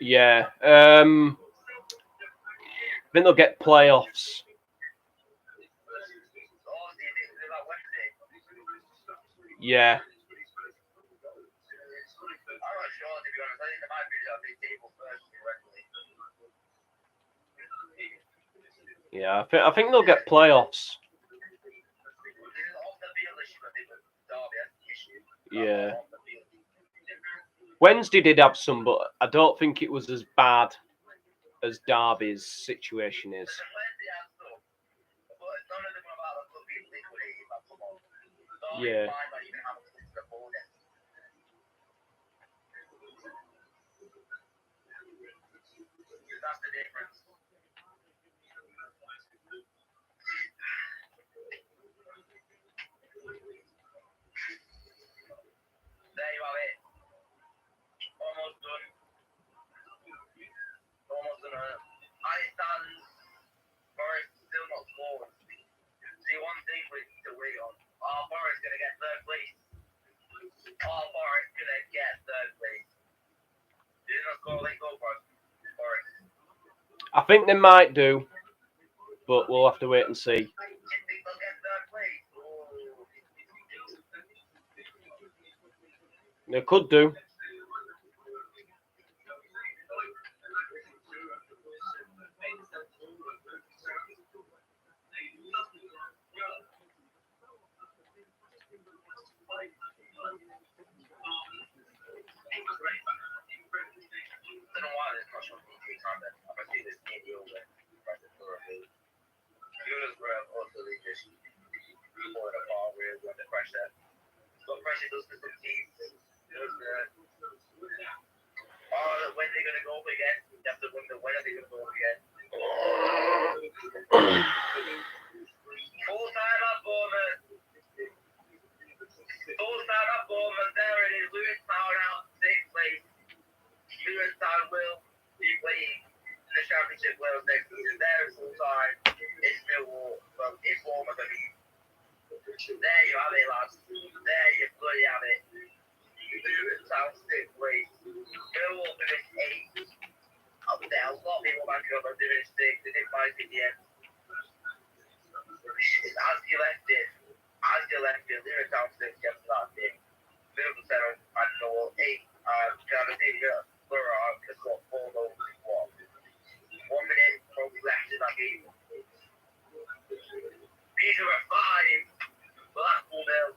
Yeah. I think they'll get playoffs. Yeah. Yeah, I think they'll get playoffs. Yeah. Wednesday did have some, but I don't think it was as bad as Derby's situation is. Yeah. That's the difference. There you have it. Almost done. Almost done. I stand. Forest still not scored. The one thing we need to wait on. Forest gonna get third place. Forest gonna get third place. Did not score late goal for Forest. I think they might do, but we'll have to wait and see. You think they'll get third place? They could do. I don't know why there's not showing me three times. I see this maybe over. Middlesbrough also they just pulled a ball where they under pressure. But pressure does for some teams. When they're gonna go up again, you have to wonder when are they gonna go up again. Full time at Bournemouth. Full time at Bournemouth. There it is. Lewis Town out 6th place. Lewis Town will be playing in the Championship Wales next season. There is full time. It's Millwall. Well, it's Bournemouth. I mean. There you have it, lads. There you bloody have it. Lewis Town 6th place. Millwall finished 8th. Up there, a lot of people back up. They finished 6th. They didn't fight in the end. As you left it, Lewis Town 6th kept that thing. Liverpool 7 and Millwall 8. Can I see you? Borough has got 4 goals in what? 1 minute probably left in that game. Peterborough 5. Blackpool 0.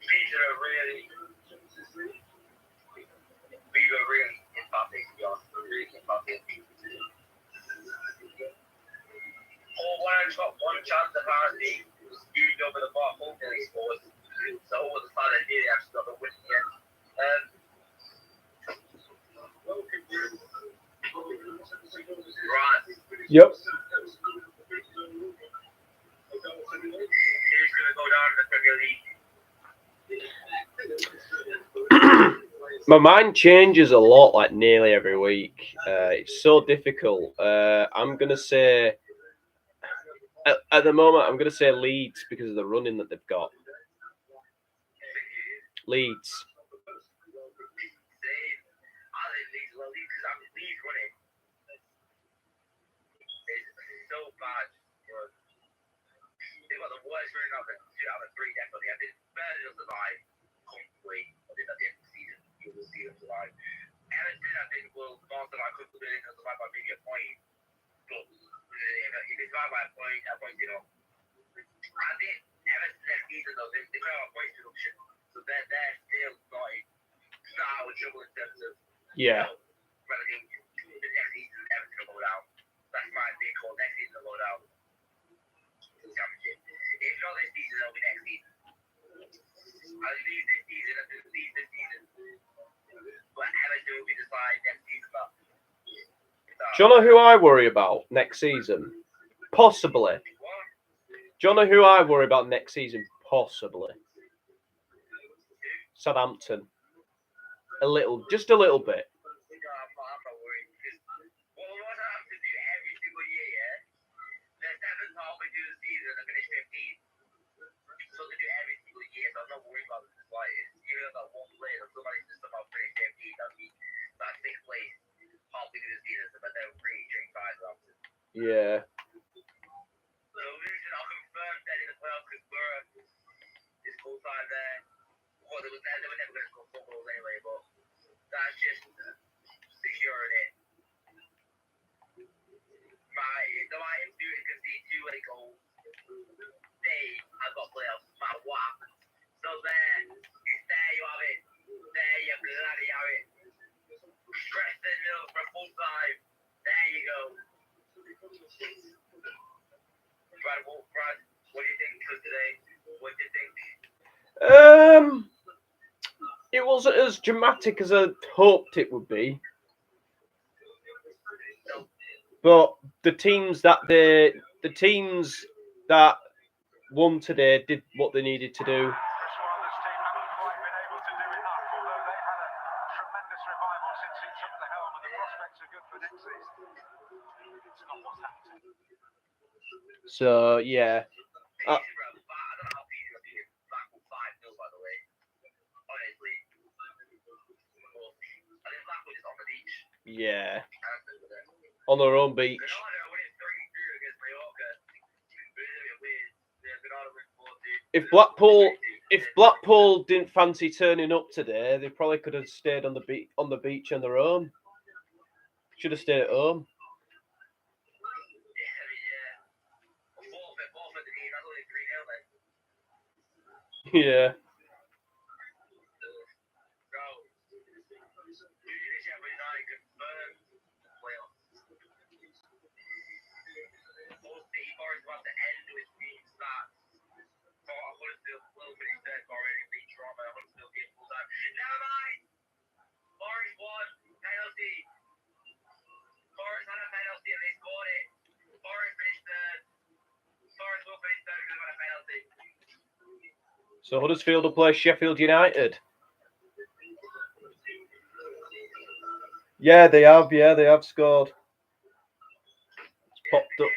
Peterborough really impacting, to be honest. Really impacting. One chance apparently skewed over the bar, hopefully he scores. So all the side of here actually got the win again. Right. Yep. Who's going to go down in the Premier League? My mind changes a lot, like nearly every week. It's so difficult. I'm gonna say at the moment, I'm gonna say Leeds because of the running that they've got. Leeds. Leeds running is so bad. They've got the worst running out of 3 definitely. I think Burnley will survive comfortably. I think at the end of the season, you will see them survive. Everton, I think, will more survive comfortably. They'll survive by maybe a point. But if they survive by a point enough. I think Everton next season, though, they play on point production. So they're still not out of trouble in terms of relegation. The next season, Everton will go down. That's my big call. Next season, they'll go down. Championship. If not this season, it'll be next season. I'll leave this season and then leave this season. But Everton will be decided next season. Do you know who I worry about next season? Possibly. Do you know who I worry about next season? Possibly. Southampton. Just a little bit. I'm not worried. What I have to do every single year, the 7th halfway through the season, I finish 15th. So they do every single year, so I'm not worried about this. Like, even if that one player, if somebody just somehow finish 15th, that'd be that 6th place halfway through the season, but they're really drink by Southampton. Yeah. So I'll confirm that in the playoffs because Borough is full time there. Well, they were never going to score 4 goals anyway, but that's just securing it. The Lions do it because they 2 late goals. They have got playoffs no matter what happens. So there you have it. There you bloody have it. Preston Middlesbrough full time. There you go. Brad, what do you think for today? What do you think? It wasn't as dramatic as I hoped it would be. But the teams that won today did what they needed to do. Chris Wilder's team haven't quite been able to do enough, although they've had a tremendous revival since he took the helm, and the prospects are good for next season. It's not what's happened. So yeah. I don't know how easy it is. Blackpool 5-0, by the way. Honestly. I think Blackpool is on the beach. Yeah. On their own beach. Granada winning 3-2 against Mallorca. Really weird. Granada win 4-2. If Blackpool didn't fancy turning up today, they probably could have stayed on the beach on their own. Should have stayed at home. Yeah. So Huddersfield will play Sheffield United. Yeah, they have. Yeah, they have scored. It's popped up.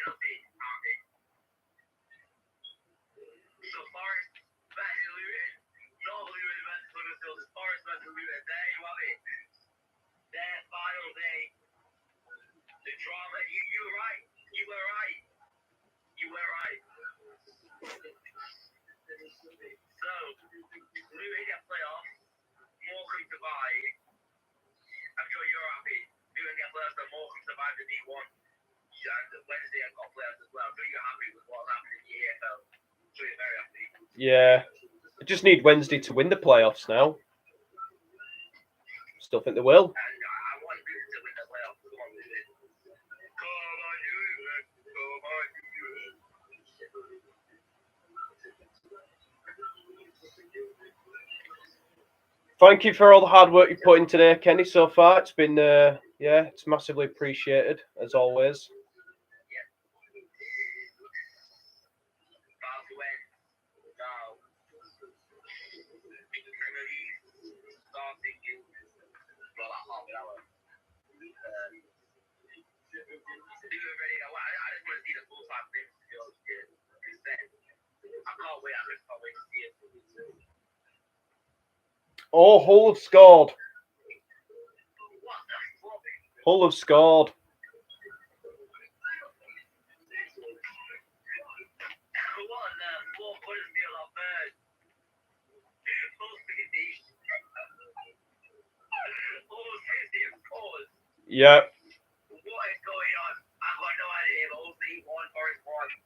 Yeah, I just need Wednesday to win the playoffs now. Still think they will. Thank you for all the hard work you put in today, Kenny, so far. It's been, it's massively appreciated, as always. Oh, Hull have scored. Hull have scored. Yeah. What is going on? I've got no idea, but we'll see. 1 Forest 1.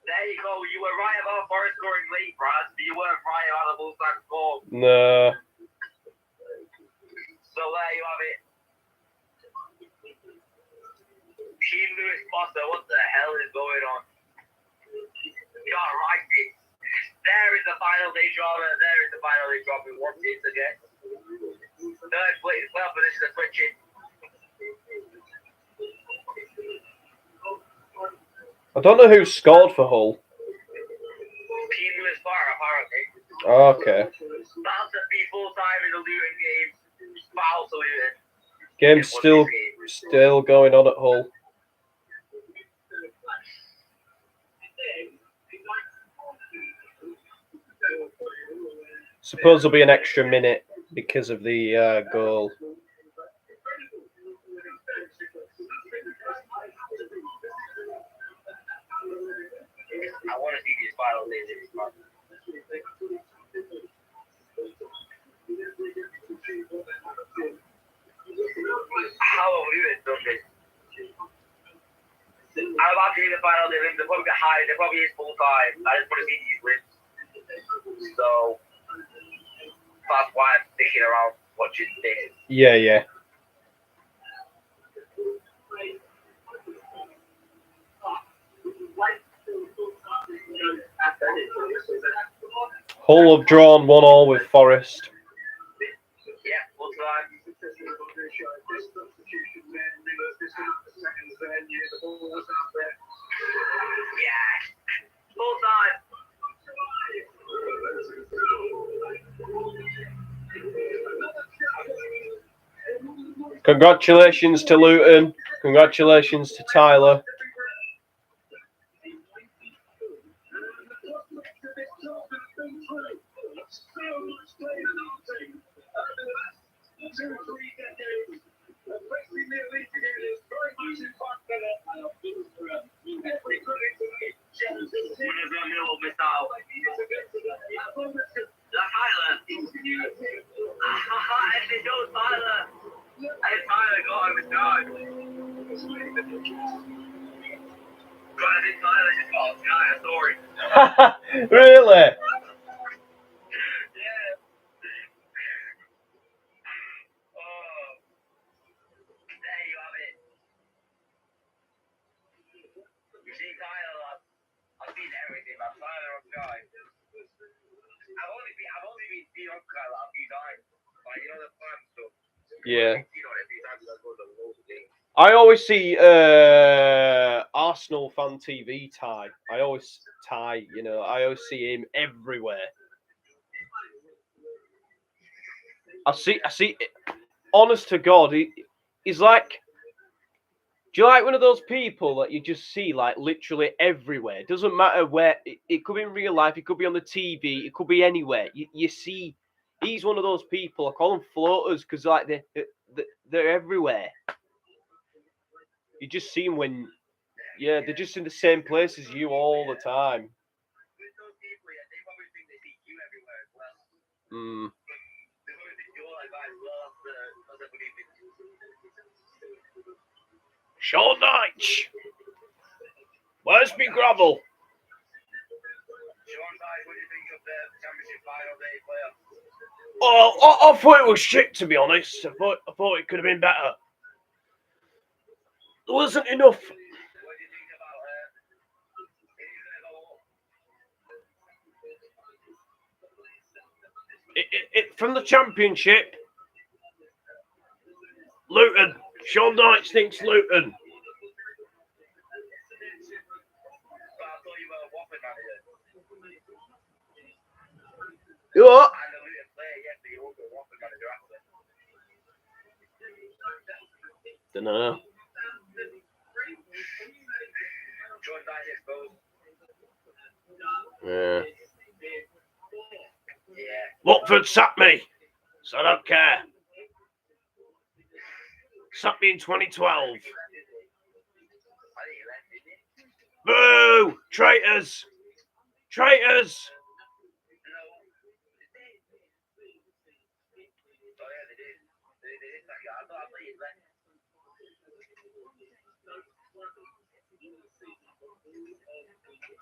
There you go. You were right about Forest scoring late, Brad, but you weren't right about the full-time score. No. So there you have it. Team Lewis Potter, what the hell is going on? You gotta write it. There is the final day drama. There is the final day drama. We want this again. Third place, well, but this is a switching. I don't know who scored for Hull. Team Lewis Potter, apparently. Okay. About to be full-time in the Luton game. Foul to Luton. Game's still going on at Hull. Suppose there'll be an extra minute because of the goal. I want to see these final days. How have Luton done this? I'm about to see the final day. They'll probably get high. They probably is full-time. I just want to see these wins. So that's why I'm sticking around watching this. Yeah. Hull have drawn 1-1 with Forest. Yeah, full time. Full time. Congratulations to Luton. Congratulations to Tyler. Really? Yeah. I always see Arsenal fan TV Ty. I always see him everywhere. I see. Honest to God, he's like. Do you like one of those people that you just see like literally everywhere? It doesn't matter where. It could be in real life. It could be on the TV. It could be anywhere. You see, he's one of those people. I call them floaters because like they're everywhere. You just see them when, yeah, they're just in the same place as you all the time. Mm. Sean Dyche, where's me gravel? Oh, I thought it was shit, to be honest. I thought it could have been better. There wasn't enough. From the Championship, Luton. Sean Dyche thinks Luton. What? Don't know. Yeah. Watford sacked me, so I don't care. Sacked me in 2012. Boo! Traitors! Traitors!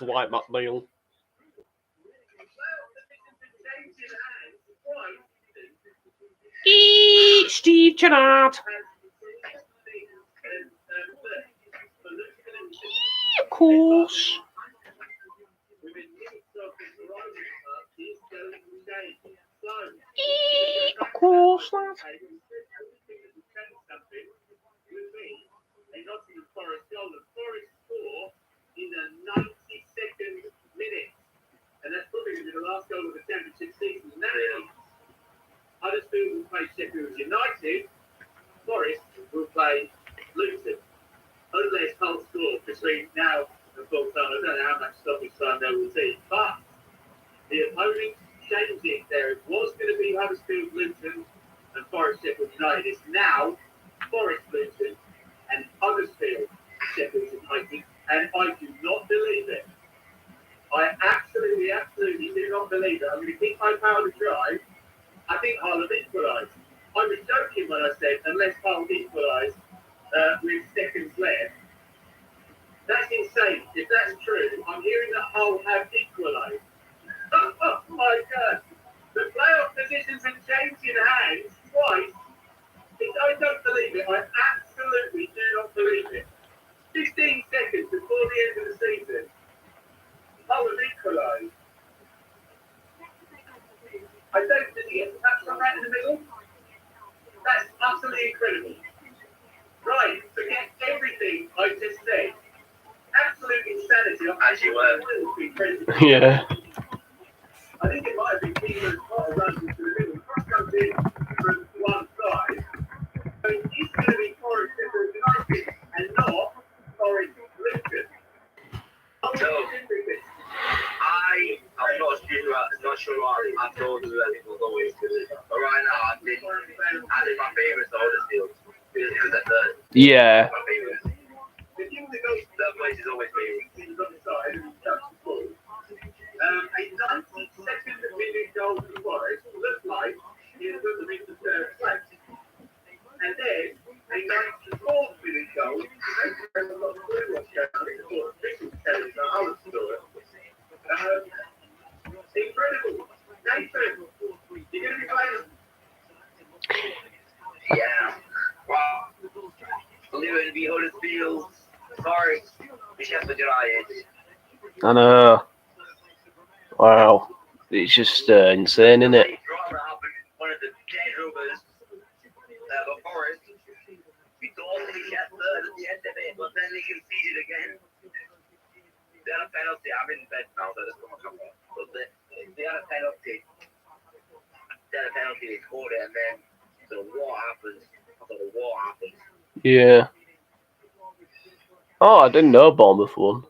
Dwight McNeil. Steve Gerrard. Of course. Of course, lad. In the 92nd minute, and that's probably going to be the last goal of the championship season. Now, Huddersfield will play Sheffield United. Forest will play Luton. Unless Hull score between now and full time. I don't know how much stoppage time there will be, but the opponent changing there. It was going to be Huddersfield Luton and Forest Sheffield United. It's now Forest Luton and Huddersfield Sheffield United. And I do not believe it. I absolutely do not believe it. I'm going to keep my powder dry. I think Hull have equalised. I was joking when I said, unless Hull equalised with seconds left. That's insane. If that's true, I'm hearing that Hull have equalised. Oh my God. The playoff positions have changed in hands twice. I don't believe it. I absolutely do not believe it. 15 seconds before the end of the season, Hull have equalised. I don't think he gets touched on that in the middle. That's utterly incredible. Right, forget as you were. Yeah. I think it might have been Keegan Potter runs into the middle. Cross comes in from one side. So he's going to be Forest United and not Forest Lincoln. So, I'm not sure what I told you that it will go with. But right now, I think my favourite is Huddersfield. Because they're third. Yeah. My favourite. Third place is always favourite. A 92nd minute goal for Forest looks like he's going to be the third place. And then a 94th minute goal, I'm not sure what's going on. It's all official telling us how it's doing. Incredible. Nathan, you're going to be playing? Yeah. Wow. Believe it to be Huddersfield. Sorry. Sheffield United. I know. Wow. It's just insane, isn't it? One of the dead rubbers of Forest. We thought they get third at the end of it, but then they conceded again. They had a penalty. I'm in bed now, so that's come on. But they had a penalty. They scored it, and then so what happens? I don't know what happens. Yeah. Oh, I didn't know Bournemouth won.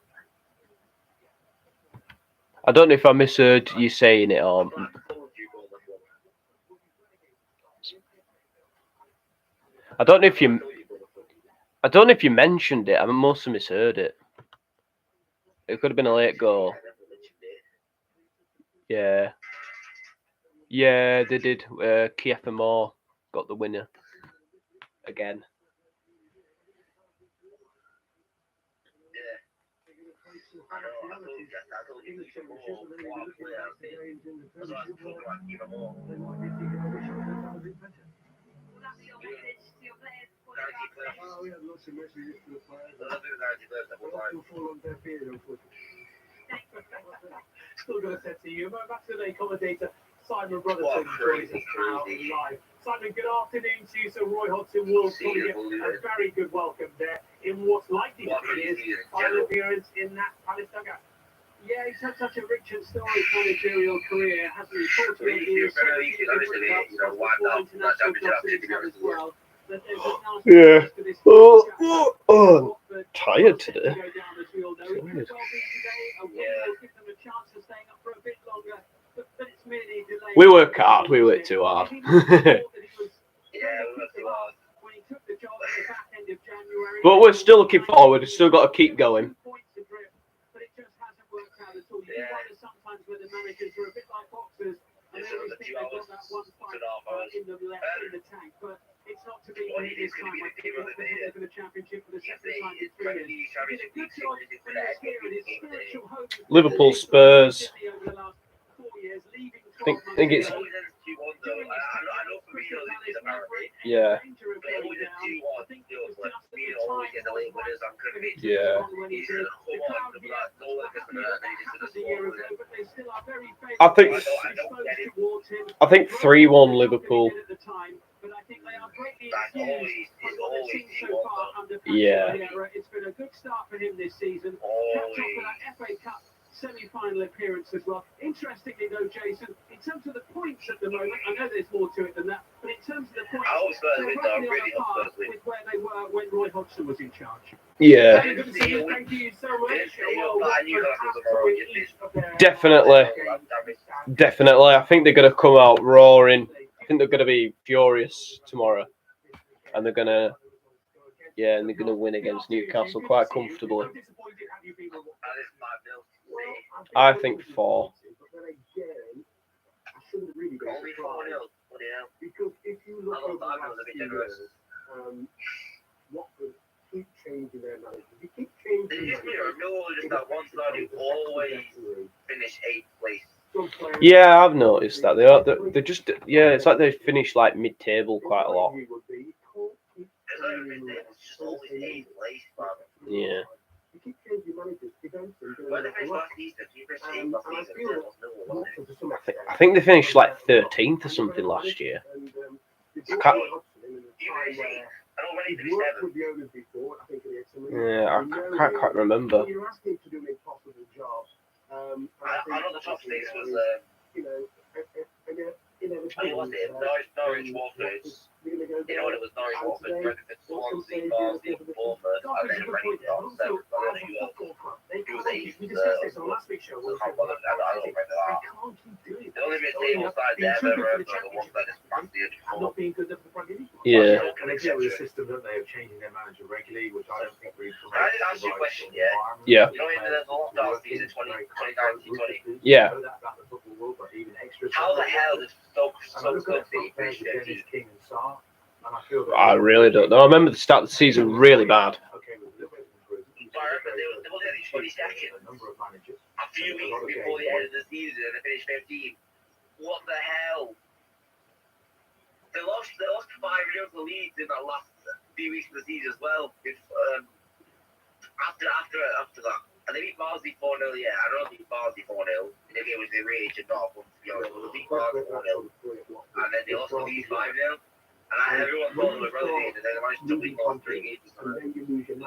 I don't know if I misheard you saying it or. I don't know if you mentioned it. I must have misheard it. It could have been a late goal. Yeah. Yeah, they did. Kiefer Moore got the winner again. Still got to say to you, but back to the commentator Simon Brotherton joins us now live. Simon, good afternoon to you. So Roy Hodgson will probably get a very good welcome there in what's likely to be his final appearance in that Palace dugout. Yeah, he's had such a rich and storied managerial career, hasn't he? 48 years, 17 different clubs, 4 international clubs in as well. Yeah. Oh, I'm tired today. We work hard. We work too hard. But we're still looking forward. We've still got to keep going. It's not to be this time. I think for the championship for the second time in 3 years. He did a good job when he was here in his spiritual home. Liverpool, Spurs. I think it's. Yeah. Yeah. I think 3-1 Liverpool. Yeah. It's been a good start for him this season. Catch up for that FA Cup semi-final appearance as well. Interestingly though, Jason, in terms of the points at the moment, I know there's more to it than that, but in terms of the points, they're really on par with where they were when Roy Hodgson was in charge. Yeah. Thank you so much. Definitely. I think they're going to come out roaring. I think they're going to be furious tomorrow. And they're going to win against Newcastle quite comfortably. I think 4. Because if you look over the last few years, Watford keep changing their managers. They keep changing. Finish 8th place. Yeah, I've noticed that. They're just it's like they finish like mid-table quite a lot. Yeah. I think they finished like 13th or something last year. Yeah, I can't quite remember. You're asking to do an impossible job. I know the top six was, you know, what's it? Norwich, Watford. You know what it was? Norwich, Watford, Brentford, Swansea, Barnsley, Bournemouth, and then Reading top seven. I don't know who was eighth. We discussed this on last week's show. I don't remember that. The only bit table side there ever are the ones that is massively not being good enough for the Premier League. Yeah. And they deal with a system, don't they, of changing their manager regularly, which I don't think really Can I just ask you a question, yeah? Yeah. You know, in the lockdown season 2019-20, Yeah. how the hell did Stoke City finish their team? I really don't know. I remember the start of the season really bad. So I remember they were only 22nd. A few weeks before the end of the season, and they finished 15th. What the hell? They lost 5-0 to Leeds in that last few weeks of the season as well. After that. And they beat Barnsley 4-0, yeah. I don't beat Barnsley 4-0. Maybe it was the rage and not, to be honest. They beat Barnsley 4-0. And then they lost to Leeds 5-0. And everyone thought they were relegated, and then they managed to win all 3 games. And they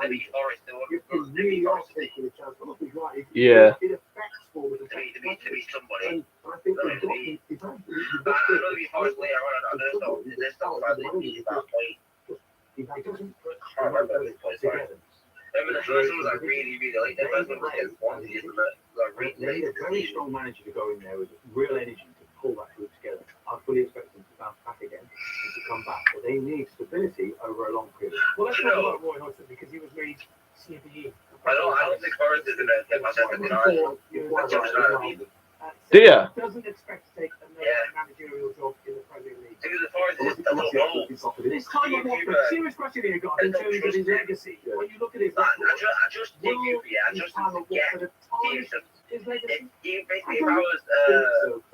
beat Forest. They beat Forest. Yeah. To be somebody. I know they beat Forest later on. I don't know. This time they beat that point. I can't remember this point, sorry. Remember the first one was like really, really like the first one was against Swansea, isn't it? Like They need a very strong manager to go in there with real energy to pull that group together. I fully expect them to bounce back again and to come back, but they need stability over a long period. Well, let's talk about Roy Hodgson because he was made CBE. I don't think Forest is going to get much effort in Ireland. Do ya? Doesn't expect to take another managerial job in the Premier League. Because the Forest is a little old. This time of Watford, serious question here, guys, in terms of his legacy. When you look at his I record, just think you, I just get his legacy. if I was I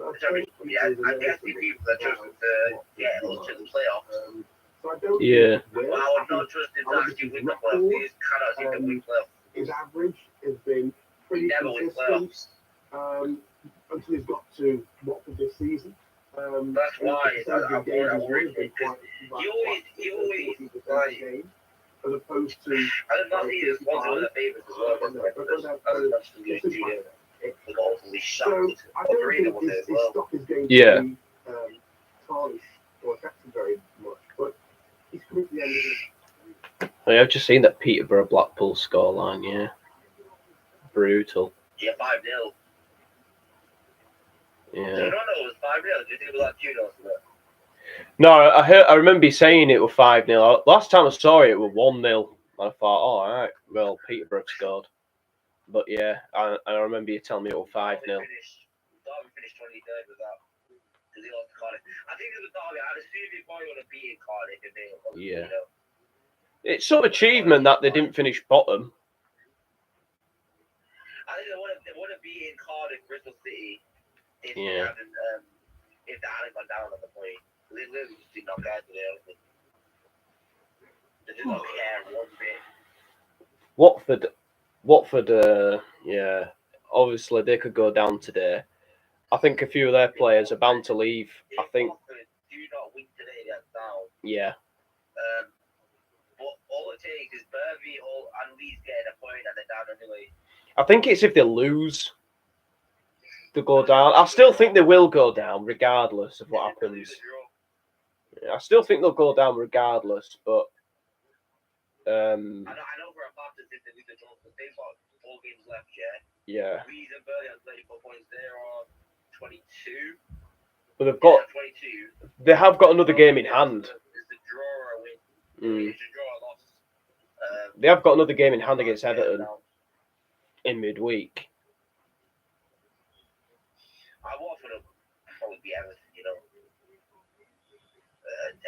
guess the people that just get us to the playoffs. Yeah. But I would not trust him to actually win the playoffs. He just cannot seem to win playoffs. His average has been He pretty never wins consistent playoffs. until he's got to Watford this season. That's why I'm worried. He always like. As opposed to I don't know if he is one of the favourites as well. The ultimately shocked. I don't think his stock is going to be tarnished or affected very much, but he's coming to the end of it. I've just seen that Peterborough Blackpool scoreline, yeah. Brutal. Yeah, 5-0. Yeah. So I don't know, it was 5-0. Do you think it was like 2-0 or something? No, I remember you saying it was 5-0. Last time I saw it was 1-0. I thought, oh, all right, well, Peterborough scored. But yeah, I remember you telling me it was 5-0. Derby finished 23rd with that. Because he lost to Cardiff. I think it was Derby. I'd assume he probably would have beaten Cardiff if they were. Yeah. You know. It's some achievement that they didn't finish bottom. I think they would have beaten Cardiff, Bristol City if they hadn't gone down at the point. They literally just did not care today, honestly. They did not care one bit. Watford, yeah, obviously they could go down today. I think a few of their players are bound to leave. I think. Watford do not win today, that's down. Yeah. But all it takes is Burby and Leeds getting a point and they're down anyway. I think it's if they lose, they go down. I still think they will go down regardless of what happens. I still think they'll go down regardless, but I know for a fact that if they lose the draw, they've got 4 games left, yeah. Leeds and Burnley have 34 points. They're on 22. But they've got 22. they have got another game in hand. It's a draw or a win. It's a draw or loss. They have got another game in hand against Everton in midweek. I want for them to probably be Everton, you know.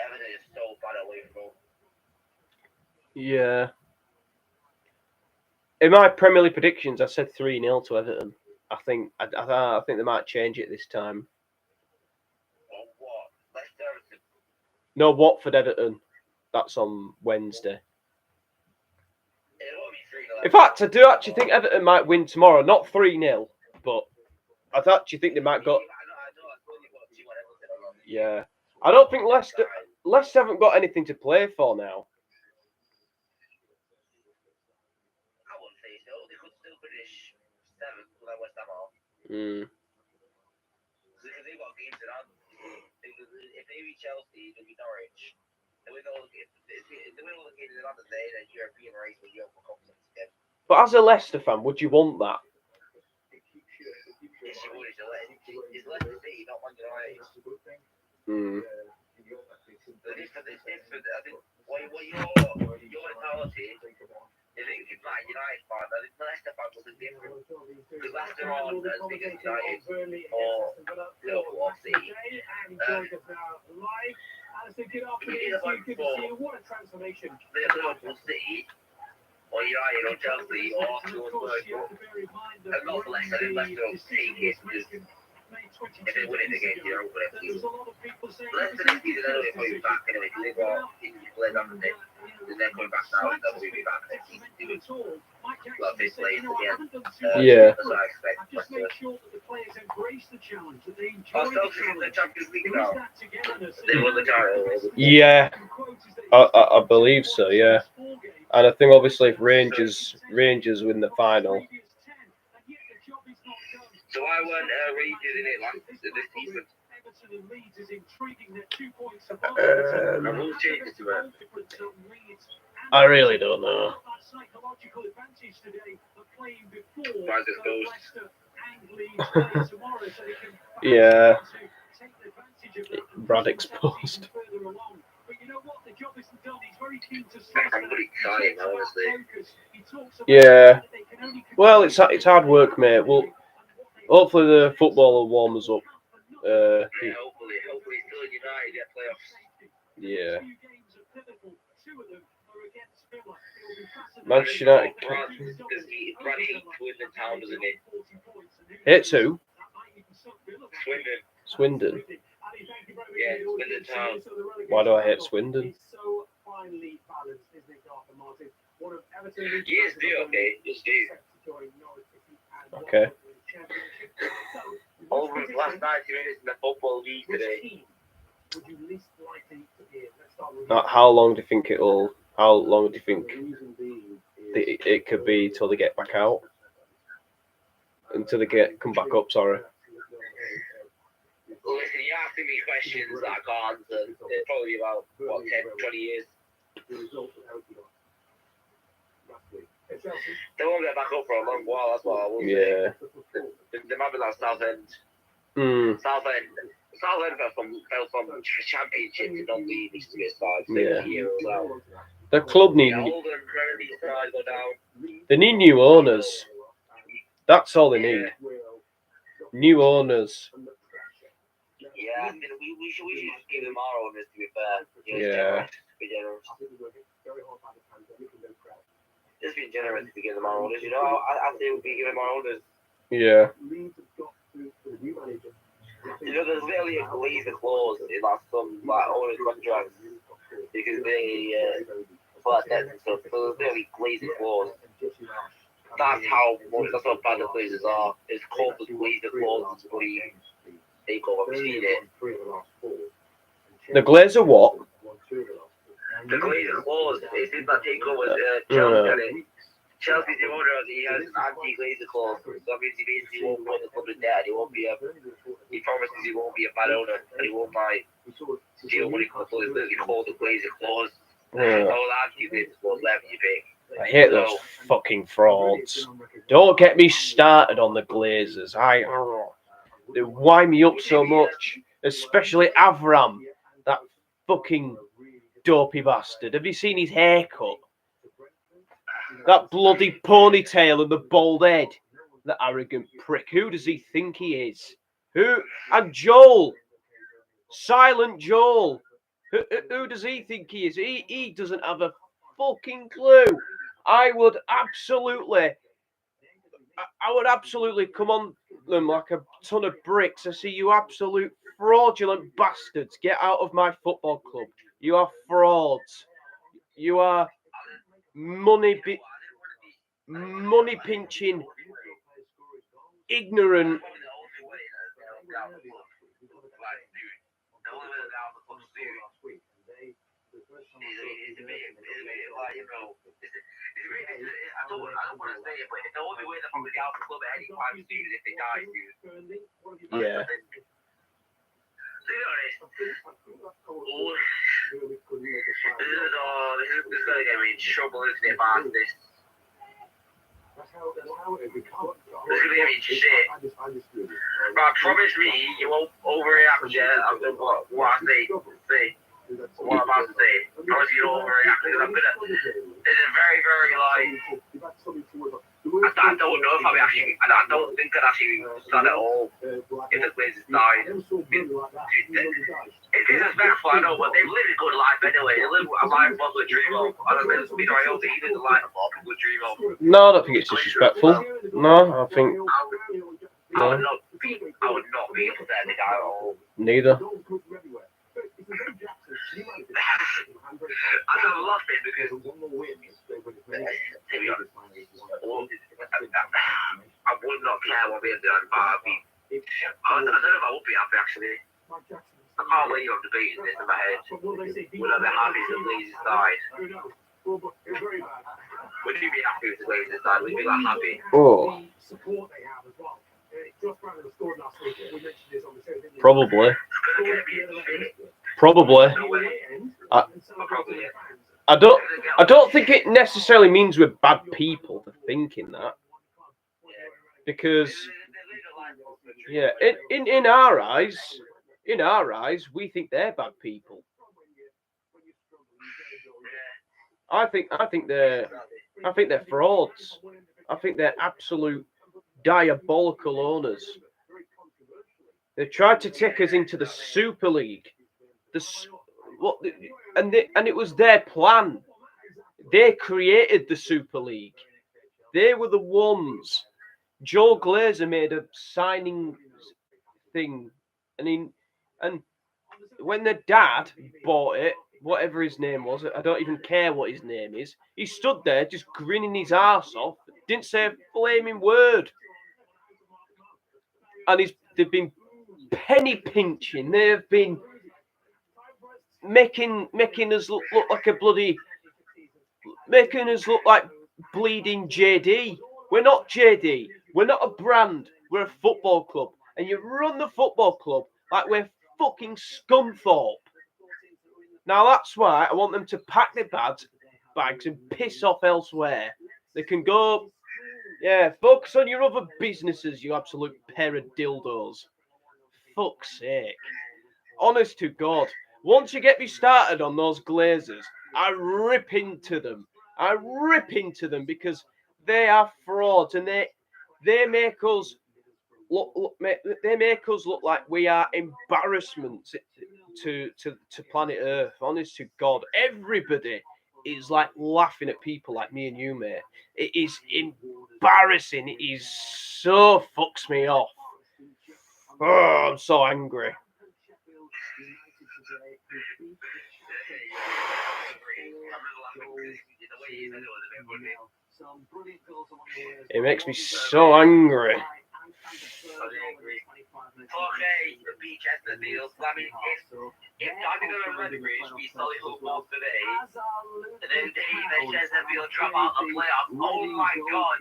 Everton is so far away from home. Yeah. In my Premier League predictions, I said 3-0 to Everton. I think they might change it this time. Well, what? Leicester Everton. No, Watford Everton. That's on Wednesday. It won't be 3-0. In fact, I do actually think Everton might win tomorrow. Not 3-0, but I actually think they might go. Yeah. I don't think Leicester haven't got anything to play for now. Mm. Because they've got games in hand. If they beat Chelsea, they beat Norwich. They win all the games in hand, then European race with Europe confidence again. But as a Leicester fan, would you want that? It's Leicester City, not Man United. Mm. The difference, I think, what your mentality is if you're not a United fan, I think Leicester fans will be different. Because Leicester aren't as big as United or Liverpool or City. What a transformation. Liverpool City or United or Chelsea or Arsenal or Spurs. And not Leicester, and Leicester will take it because if they win it again, you're over it. Leicester this season, they're going back anyway. They've got injured players, haven't they? They're going back now, and they'll be back next season. Well, this place again. Yeah. That's what I expect. Just make sure that the players embrace the challenge, that they enjoy Are the Celtic in the challenge. Champions League There is now? that togetherness. They won the title. Yeah, I believe so. Yeah, and I think obviously if Rangers win the final. So why weren't Rangers in it this season? And who's changed it to it? I really don't know. Mine's exposed. Yeah, Brad exposed. I'm pretty excited, honestly. Yeah. Well, it's hard work, mate. Well, hopefully the football will warm us up. Yeah, hopefully still United get playoffs. Yeah. Manchester United. Brad hates Swindon Town, doesn't he? Hates who? Swindon. Swindon. Yeah, Swindon Town. Why do I hate Swindon? Yes, do, okay. Just do. Okay. Over the last 90 minutes in the Football League today. How long do you think it could be till they get back out? Until they come back up, sorry. Listen, you're asking me questions that I can't answer. It's probably about, 10, 20 years. They won't get back up for a long while, that's what I will say. Yeah. They might be like Southend. Mm. Southend fell from Championship to non-league needs to get started. Yeah. Well. The club need. Oldham, Premier League side go down. They need new owners. That's all they need. New owners. Yeah, I mean, we should just give them our owners, to be fair. Yeah. Be generous. Just being generous to give them our owners. I think we give them our owners. Yeah. There's literally a glazer clause in some owners' contracts because they flat debts and stuff. So there's literally glazer clause. That's how bad the glazers are. It's called the glazer clause. They call it. Seen it. The Glazer what? The glazer clause is in that takeover Chelsea. Chelsea's the owner, he has an anti-glazer clause. So that means he basically won't put the club in debt. He promises he won't be a bad owner and he won't steal money from the club. It's literally called the glazer clause. Yeah. All the anti-glazer clause left you pay. I hate those fucking frauds. Don't get me started on the Glazers. They wind me up so much. Especially Avram. That fucking dopey bastard. Have you seen his haircut? That bloody ponytail and the bald head. The arrogant prick. Who does he think he is? Who? And Joel. Silent Joel. Who does he think he is? He doesn't have a fucking clue. I would absolutely come on them like a ton of bricks. I see you absolute fraudulent bastards. Get out of my football club. You are frauds. You are money pinching, ignorant. It's a bit like, you know, I don't want to say it, but it's the only way they're probably out of the club at any time soon is if they die soon. Yeah. To be honest, this is going to get me in trouble, isn't it, about this? This is going to get me in shit. But promise me you won't overreact yet after what I say. What I'm about to say. Promise you don't overreact because I'm going to... It's a very, very, like... I don't know if I'll be actually... I don't think I'd actually sad at all if the Glazers died. It's disrespectful, I know, but they've lived a good life anyway. They live a life people would dream of. I don't think Peter Iota, he lives a life a lot of people would dream of. No, I don't think it's disrespectful. No, I think... I would not be upset with that at all. Neither. I'm not laughing because, to be honest, I would not care what they've done, but I don't know if I would be happy actually. I can't believe I'm debating this in my head. Would I be happy if the Blazers died? Would you be happy if the Blazers died? Would you be like happy? Oh. Probably. I don't think it necessarily means we're bad people for thinking that. Because yeah, in our eyes, we think they're bad people. I think they're frauds. I think they're absolute diabolical owners. They tried to take us into the Super League. And it was their plan. They created the Super League. They were the ones. Joe Glazer made a signing thing, and when the dad bought it, whatever his name was, I don't even care what his name is. He stood there just grinning his arse off, didn't say a flaming word, and they've been penny pinching. They've been making us look like a bloody, making us look like bleeding JD. We're not JD. We're not a brand. We're a football club. And you run the football club like we're fucking Scunthorpe. Now that's why I want them to pack their bags and piss off elsewhere. They can go, focus on your other businesses, you absolute pair of dildos. Fuck's sake. Honest to God. Once you get me started on those Glazers, I rip into them because they are frauds and they make us look like we are embarrassments to planet Earth. Honest to God, everybody is like laughing at people like me and you, mate. It is embarrassing. It is so fucks me off. Oh, I'm so angry. It makes me so angry. Okay, the beach has the deal. I mean, if Nottingham and Redbridge beat Solihull both today, and then Chesterfield drop out the playoff, oh my God,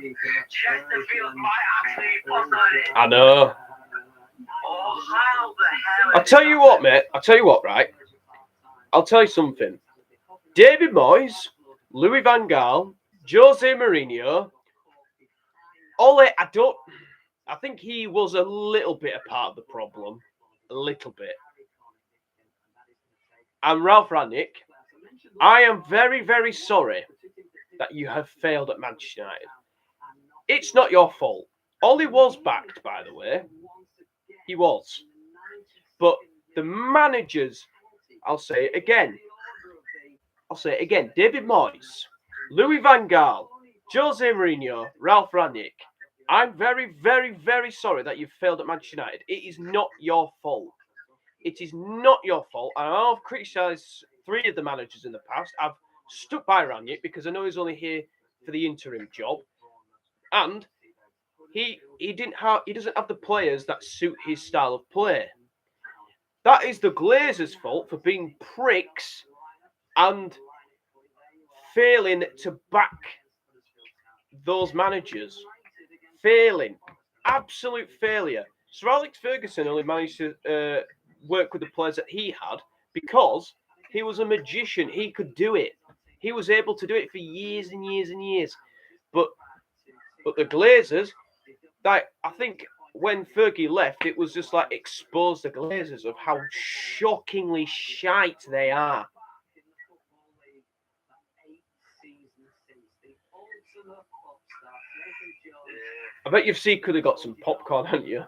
Chesterfield might actually put on it. I know. Oh, how the hell? I'll tell you what, mate. Right? I'll tell you something. David Moyes, Louis van Gaal, Jose Mourinho, Ole, I think he was a little bit a part of the problem. A little bit. And Ralph Rangnick, I am very, very sorry that you have failed at Manchester United. It's not your fault. Ole was backed, by the way. He was. But the managers, I'll say it again. David Moyes, Louis van Gaal, Jose Mourinho, Ralph Rangnick. I'm very, very, very sorry that you've failed at Manchester United. It is not your fault. It is not your fault. And I've criticised 3 of the managers in the past. I've stuck by Rangnick because I know he's only here for the interim job. And he doesn't have the players that suit his style of play. That is the Glazers' fault for being pricks and failing to back those managers. Failing. Absolute failure. Sir Alex Ferguson only managed to work with the players that he had because he was a magician. He could do it. He was able to do it for years and years and years. But the Glazers, I think when Fergie left, it was just like exposed the Glazers of how shockingly shite they are. I bet you've secretly got some popcorn, haven't you?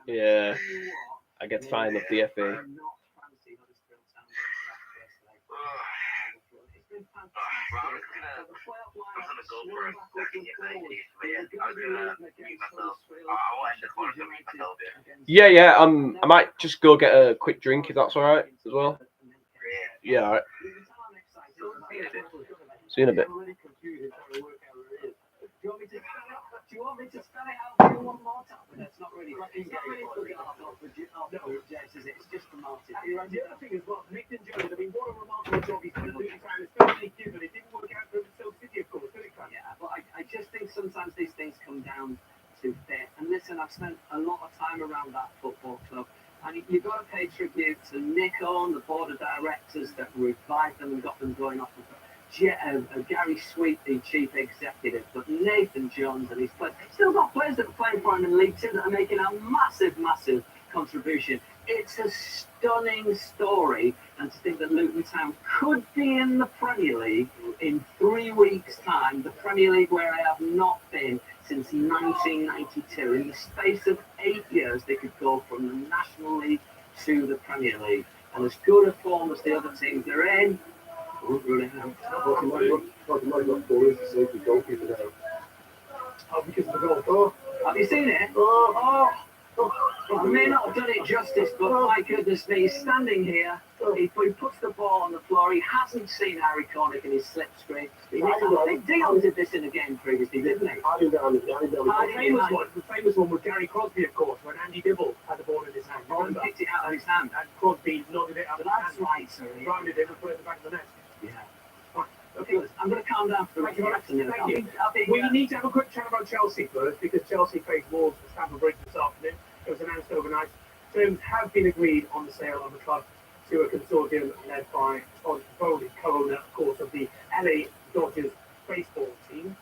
Yeah, I get fine of the FA. Yeah. I might just go get a quick drink if that's all right as well. Yeah, all right. See you in a bit. Do you want me to spell it out for you one more time? That's not really. It's not really looking off the Jets, is it? It's just promoted. The other thing is, well, Nick and Jones, I mean, what a remarkable job he's done at Luton Town, especially given it didn't work out for Stoke City, of course, did it? Yeah, but I just think sometimes these things come down to fit. And listen, I've spent a lot of time around that football club. And you've got to pay tribute to Nick on, the board of directors that revived them and got them going off the Gary Sweet, the chief executive, but Nathan Jones and his players. Still got players that are playing for him in League Two that are making a massive, massive contribution. It's a stunning story, and to think that Luton Town could be in the Premier League in 3 weeks' time, the Premier League where I have not been since 1992. In the space of 8 years, they could go from the National League to the Premier League. And as good a form as the other teams they're in, because of the goal. Have you seen it? I may not have done it justice, but my goodness me, he's standing here. He puts the ball on the floor. He hasn't seen Harry Connick in his slipstream. Dion did this in a game previously, didn't he? The famous one with Gary Crosby, of course, when Andy Dibble had the ball in his hand. And picked it out of his hand. And Crosby nodded it out of his hand. That's right, sir. Rounded it and put it in the back of the net. Yeah. Okay, I'm going to calm down for the rest of the Thank you. We need to have a quick chat about Chelsea first, because Chelsea faced Wolves at Stamford Bridge this afternoon. It was announced overnight. Terms have been agreed on the sale of the club to a consortium led by Todd Bowley, co-owner, of course, of the LA Dodgers baseball team.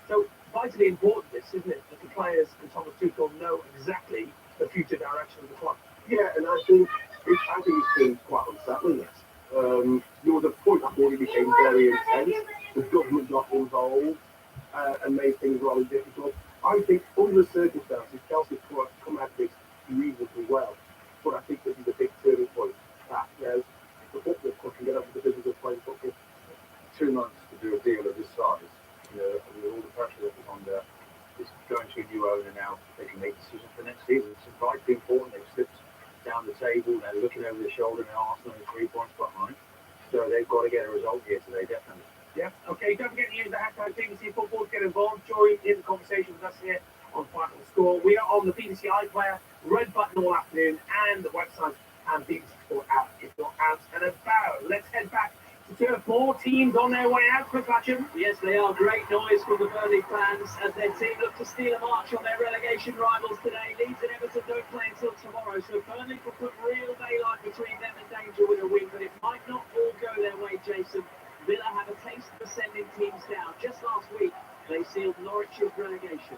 So, vitally important this, isn't it, that the players and Thomas Tuchel know exactly the future direction of the club. Yeah, and I think it's been quite unsettling, yes. There was a point that already became very intense. The government got involved and made things rather difficult. I think under the circumstances, Chelsea come out of this reasonably well. But I think this is a big turning point. That the football club can get up to the business of playing football. 2 months to do a deal of this size, with all the pressure that was on there, it's going to a new owner now. They can make decisions for next season. It's vitally important. They've slipped down the table. They're looking over their shoulder now. Arsenal is 3 points behind. So they've got to get a result here today, definitely. Yeah, okay, don't forget to use the hashtag BBC Football to get involved. Join in the conversation with us here on Final Score. We are on the BBC iPlayer, Red Button all afternoon, and the website and BBC Sport app if you're out and about. Let's head back to Turf 4 teams on their way out. Quick Patcham. Yes, they are. Great noise from the Burnley fans as their team look to steal a march on their relegation rivals today. Leeds and Everton don't play until tomorrow, so Burnley will put real daylight between them and danger with a win, but it might not all go their way, Jason. Villa have a taste of sending teams down. Just last week, they sealed Norwich's relegation.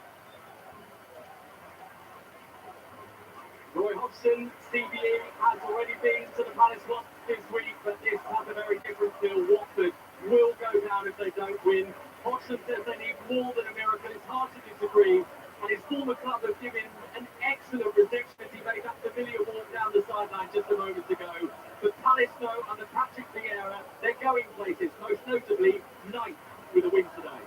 Roy Hodgson, CBE, has already been to the Palace once this week, but this has a very different feel. Watford will go down if they don't win. Hodgson says they need more than a miracle. It's hard to disagree. And his former club have given an excellent rejection as he made that familiar walk down the sideline just a moment ago. But Palace know under Patrick Vieira, they're going places, most notably ninth with a win today.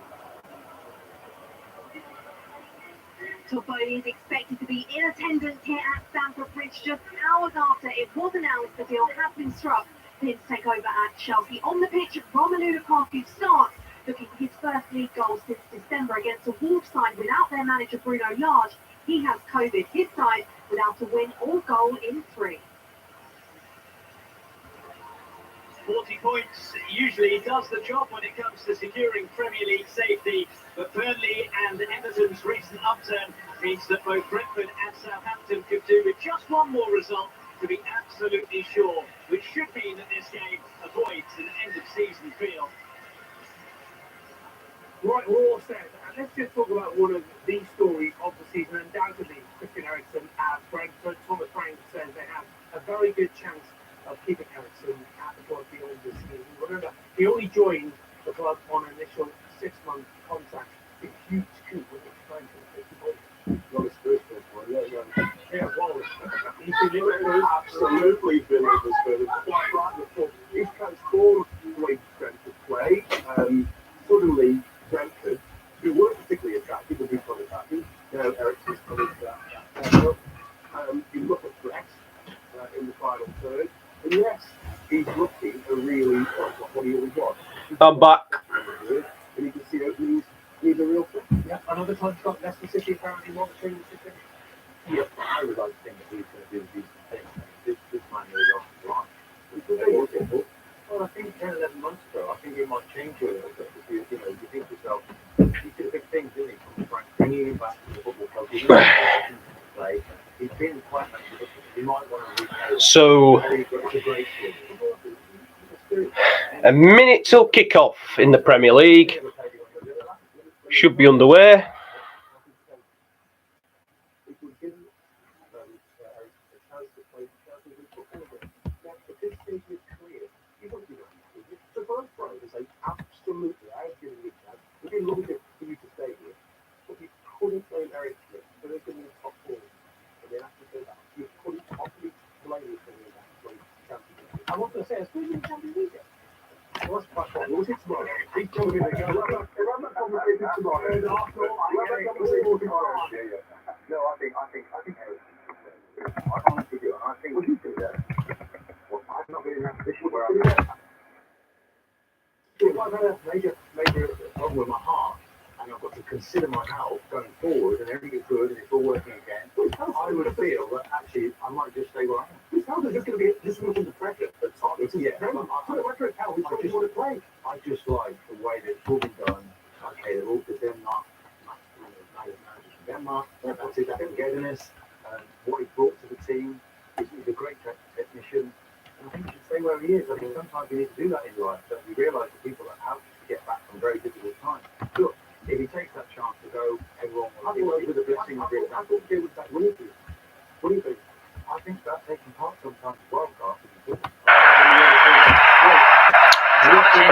Toffo is expected to be in attendance here at Stamford Bridge just hours after it was announced the deal has been struck for him to take over at Chelsea. On the pitch, Romelu Lukaku starts, looking for his first league goal since December against a Wolves side without their manager Bruno Lage. He has COVID. His side without a win or goal in 3. 40 points usually does the job when it comes to securing Premier League safety, but Burnley and Everton's recent upturn means that both Brentford and Southampton could do with just one more result to be absolutely sure, which should mean that this game avoids an end-of-season feel. Right, we're all set. And let's just talk about one of the stories of the season. Undoubtedly, Christian Eriksen at Brentford. Thomas Frank says they have a very good chance of keeping Eriksen at the club beyond this season. Remember, he only joined the club on an initial 6-month contract. A huge coup when it's time for the 50 points. Not a Spurs one, Yeah, well, He's been absolutely been over Spurs. Quite right before. He's transformed the way Brentford play. Suddenly, Brentford, who weren't particularly attractive, will become attractive. Now, Eriksen's coming to that level. You've got the threat in the final third. And yes, he's looking a really, what he always was. I'm back. And you can see openings. He's a real threat. yeah, another time got Leicester City apparently wants to. Yeah, I would like to think that he's going to do decent things. This man really lost his life. Well, I think 10, 11 months ago, I think it might change a little bit. Because, you think to yourself, he did a big thing, didn't he? From Frank, bringing him back to the football club. He's play. He's been quite magnificent. He might want to repay. So, It's a great story. a minute till kick-off in the Premier League. Should be underway. Absolutely, I have given you a chance. It'd be lovely for you to stay here, but you couldn't blame Eric Smith for this in the top 4. And then after that, you couldn't possibly blame him for that when Champions League. I was going to say, especially in the Champions League. Well, that's quite fun. Was it tomorrow? He's telling me they go, if I'm not conversating tomorrow, I'm not conversating tomorrow. Yeah. No, I think I honestly do. I think what you do there. Well, I've not been in that position where I'm. If I've had a major problem with my heart, and I've got to consider my health going forward, and everything's good, and it's all working again, I would feel that actually I might just stay where I am. This house is just going to be just under pressure at the top. It's I just like the way that it's all been done. Okay, they're all to Denmark, Denmark, that's his togetherness, what he brought to the team. He's a great technician. I think he should stay where he is. I think sometimes you need to do that in life, that you realise that people are out to get back from very difficult times. Look, if he takes that chance to go, everyone will be with a blessing of the example. What do you think? I think that taking part sometimes is wildcard is important.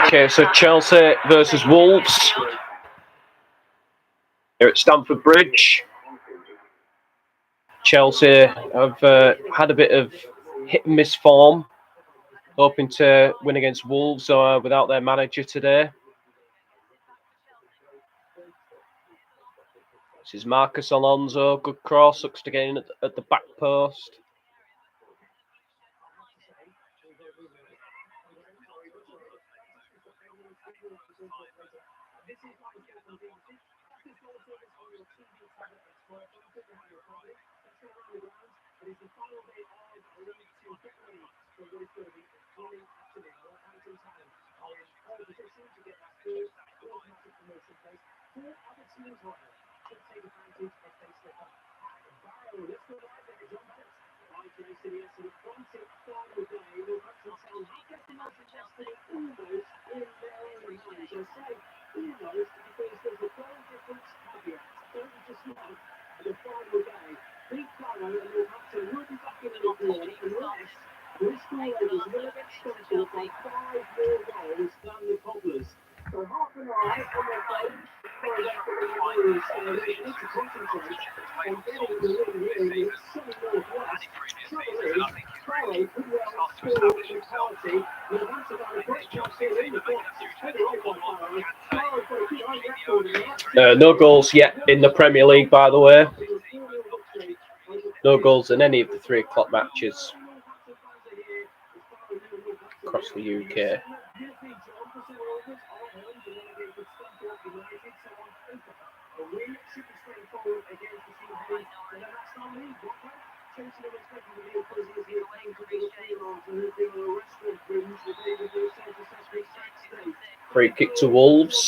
Okay, so Chelsea versus Wolves here at Stamford Bridge. Chelsea have had a bit of hit and miss form, hoping to win against Wolves without their manager today. This is Marcus Alonso, good cross, looks to get in at the back post. No goals yet in the Premier League, by the way. No goals in any of the 3 o'clock matches across the UK. Brentford are at home to relegated Scunthorpe United, so on paper, a win should be straightforward against the team heading to the National League. Watford, chasing them expecting to be a busy as the occasion for the Freelance and who've been on a restaurant binge the day before self-assessment Saturday. Free kick to Wolves.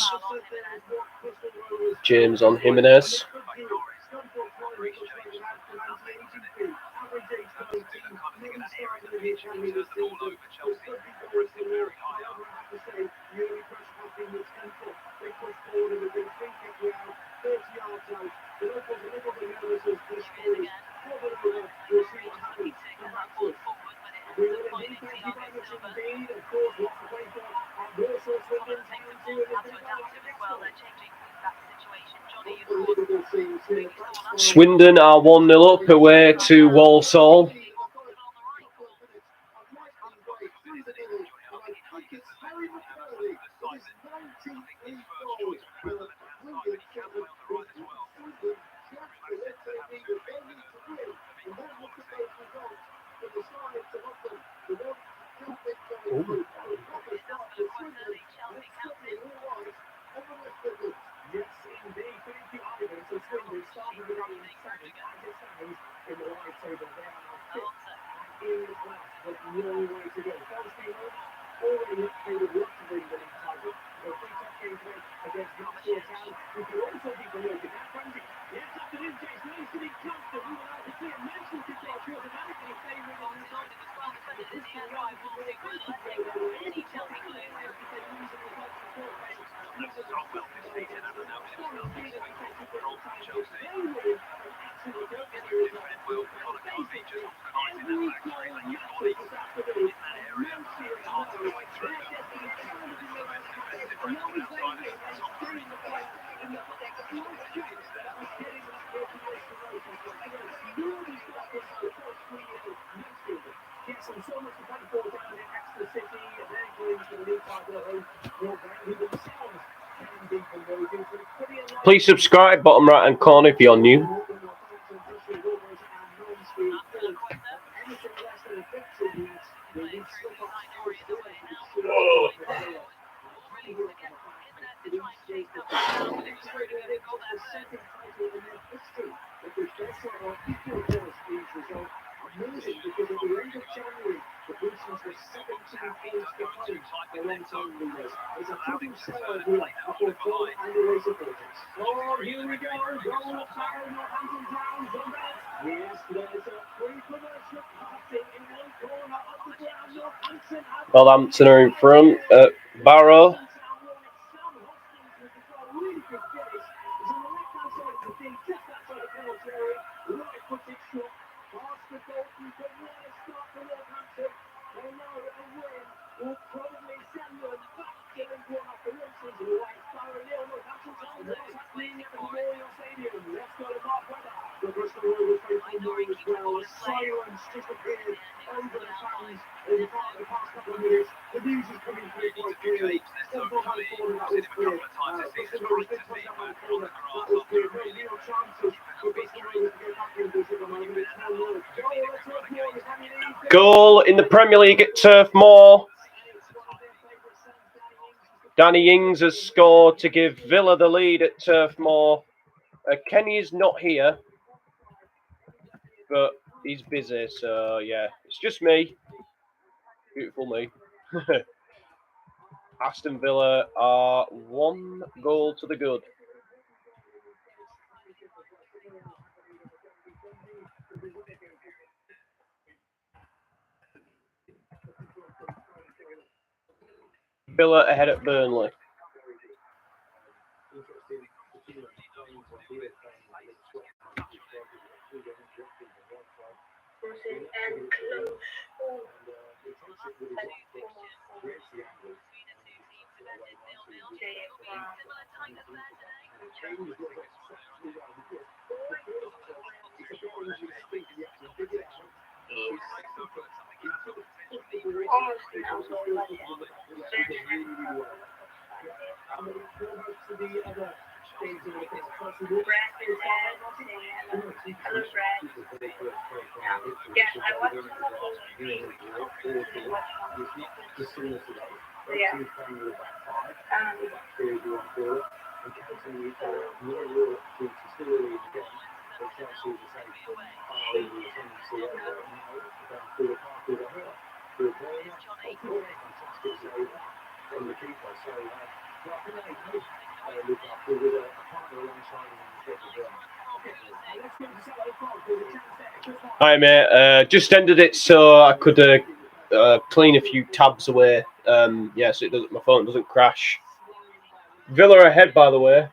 James on Jimenez. Swindon are 1-0 up away to Walsall. Please subscribe, bottom right hand corner if you're new. Southampton are in front at Barrow. Goal in the Premier League at Turf Moor. Danny Ings has scored to give Villa the lead at Turf Moor. Kenny is not here, but he's busy, so yeah, it's just me. Beautiful me. Aston Villa are 1 goal to the good. Villa ahead at Burnley. Yeah. Teams playing with a back five, or back three if you want to call it, and counting real opportunity still early in the game. But Chelsea, as I say, are able to tendency over down through the park with a hurler. Through a corner, fantastic save from the keeper. So, I think they did look after with a partner alongside him in the shape of Burn. Hi mate, just ended it so I could clean a few tabs away. Yeah, so my phone doesn't crash. Villa ahead, by the way.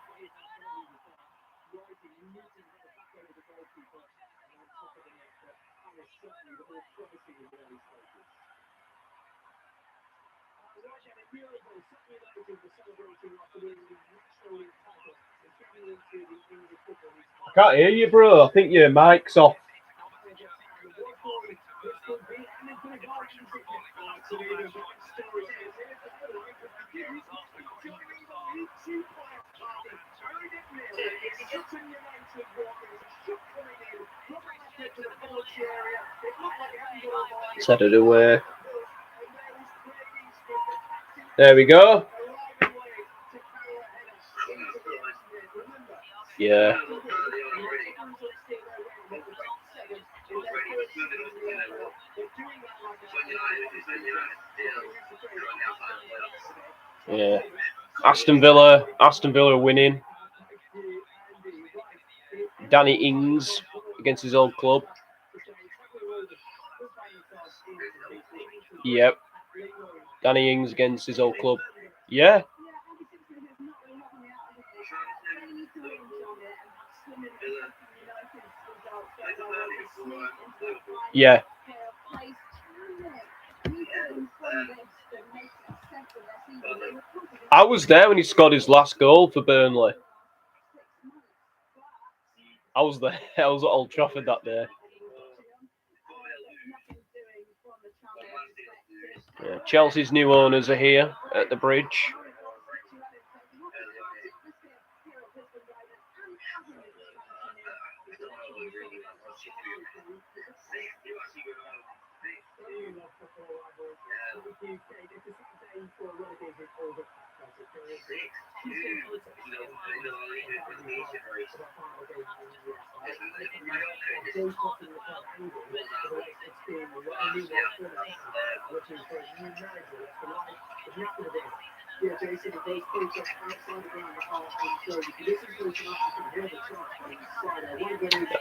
I can't hear you, bro. I think your mic's off. Set it away. There we go. Yeah. Yeah. Aston Villa winning. Danny Ings against his old club. Yep. Danny Ings against his old club. Yeah. Yeah. I was there when he scored his last goal for Burnley. I was there. I was at Old Trafford that day. Yeah, Chelsea's new owners are here at the bridge.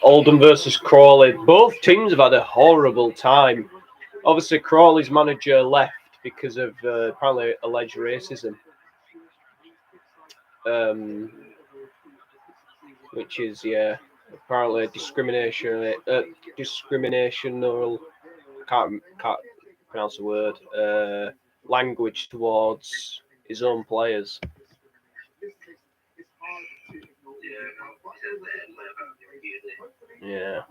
Oldham versus Crawley. Both teams have had a horrible time. Obviously, Crawley's manager left because of apparently alleged racism. Which is, yeah, apparently discrimination. Discriminational. Can't pronounce the word. Language towards his own players. Yeah.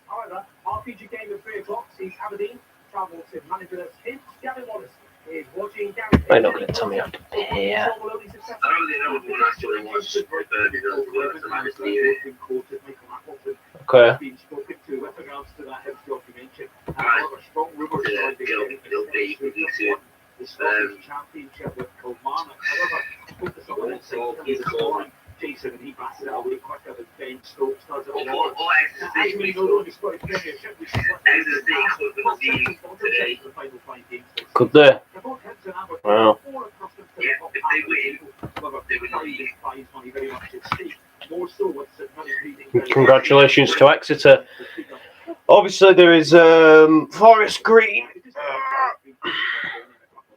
However, RPG game at 3 o'clock sees Aberdeen travel to managerless Hibs. Gavin Wallace is watching Gary. They're not going to tell me I have to pay. I don't really know what actually was just for Okay. Championship with Kilmarnock. However, Jason and he passed it out really quicker than Ben Stokes does it all. Could they? Wow. Congratulations to Exeter. Obviously, there is Forest Green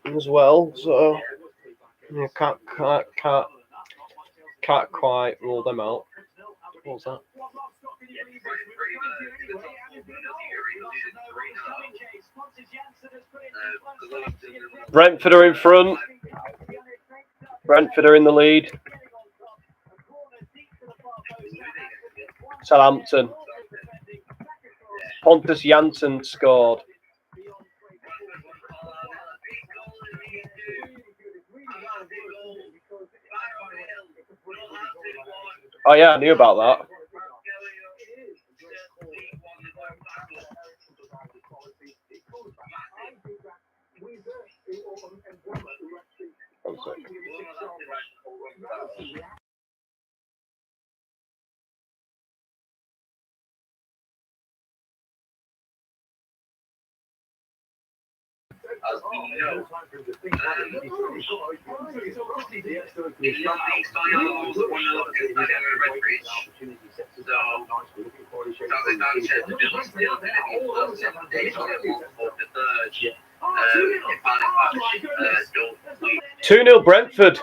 as well, so yeah, can't quite rule them out. What was that? Brentford are in front. Brentford are in the lead. Southampton. Pontus Jansson scored. Oh yeah, I knew about that. One second. Two 0 Brentford.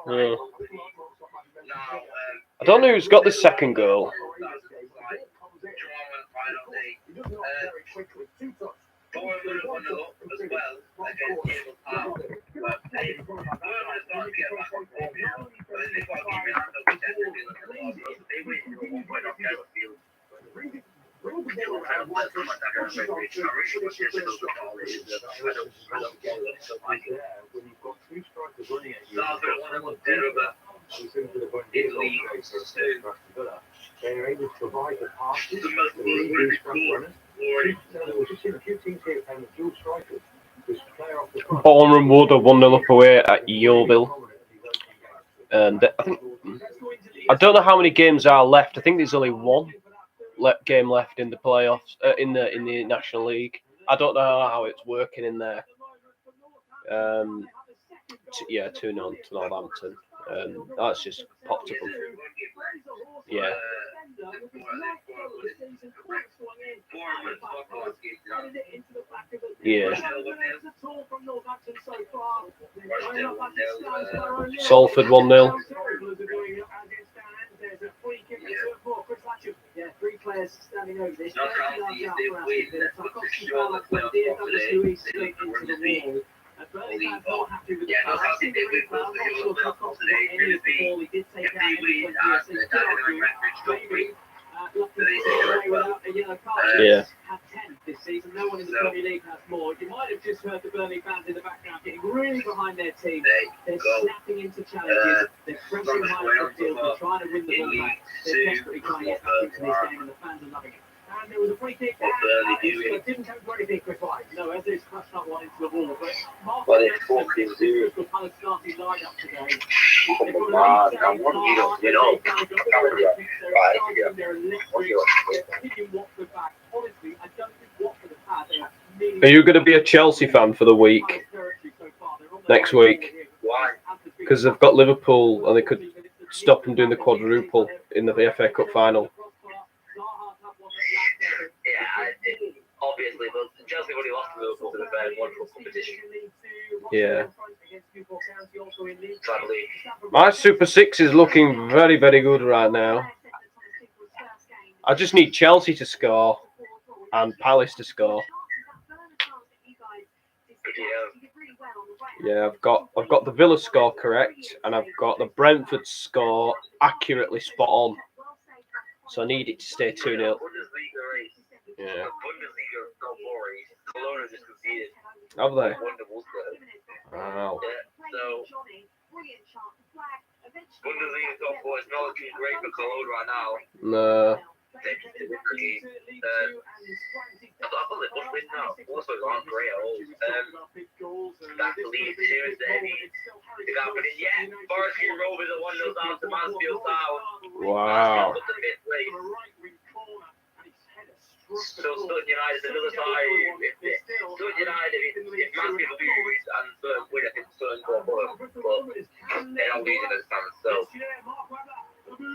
Yeah. I don't know who's got the second goal. They're able to provide the passes. Boreham Wood are 1-0 up away at Yeovil. And I don't know how many games are left. I think there's only one game left in the playoffs, in the National League. I don't know how it's working in there. 2-0 to Southampton. That's just popped up. Yeah. Yeah. Salford 1-0. Yeah. This season, no one in the Premier League has more. You might have just heard the Burnley fans in the background getting really behind their team. They're snapping into challenges. They're pressing high up the field. They're trying to win the ball back. They're desperately trying to get back into this game, and the fans are loving it. And there was a free kick. It didn't come to anything, Chris White. No, as it's crushed up one into the wall. But Mark fucking do. Kind of starting line up today. Are you going to be a Chelsea fan for the week? Next week? Why? Because they've got Liverpool and they could stop them doing the quadruple in the FA Cup final. Yeah, obviously, but Chelsea already lost to Liverpool in a very wonderful competition. Yeah. Sadly. My Super 6 is looking very, very good right now. I just need Chelsea to score and Palace to score. Yeah, I've got the Villa score correct, and I've got the Brentford score accurately spot on. So I need it to stay 2-0. Yeah. Have they? Wow. Yeah, so Bundesliga top four is not looking great for Cologne right now. No. I thought they must win now. Also, aren't great at all. That's the lead Tuesday. They got it yet. Forest Green Rovers are 1-0 down to Mansfield Town. Wow. But the fifth place. So Sutton United, another side. Sutton United, if Mansfield lose and Sutton win, I think Sutton go above. But they're not losing as stands. So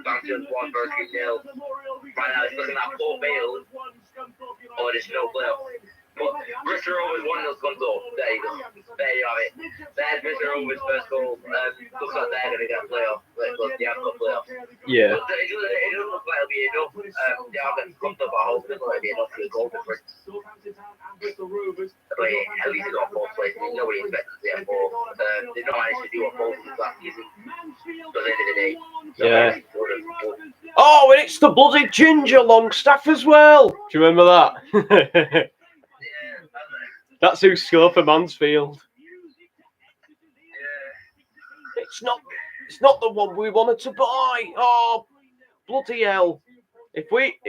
Mansfield 1 versus 0. Right now, it's looking at Port Vale. Or there's no playoff. But Bristol Rovers 1-0 Scunthorpe. There you go. there you have it. There's Mr. Rovers' first goal. Looks like they're going to get a playoff. Well, they have got playoffs. Yeah. But it doesn't look like it'll be enough. They haven't got the ball. It doesn't look like it'll be enough for the goal difference. But at least they got 4th place. Nobody expected to get 4. They not managed to do what Bolton did last season. So at the end of the day, Yeah. Oh, and it's the bloody Ginger Longstaff as well. Do you remember that? That's who scored for Mansfield. It's not the one we wanted to buy. Oh, bloody hell! If we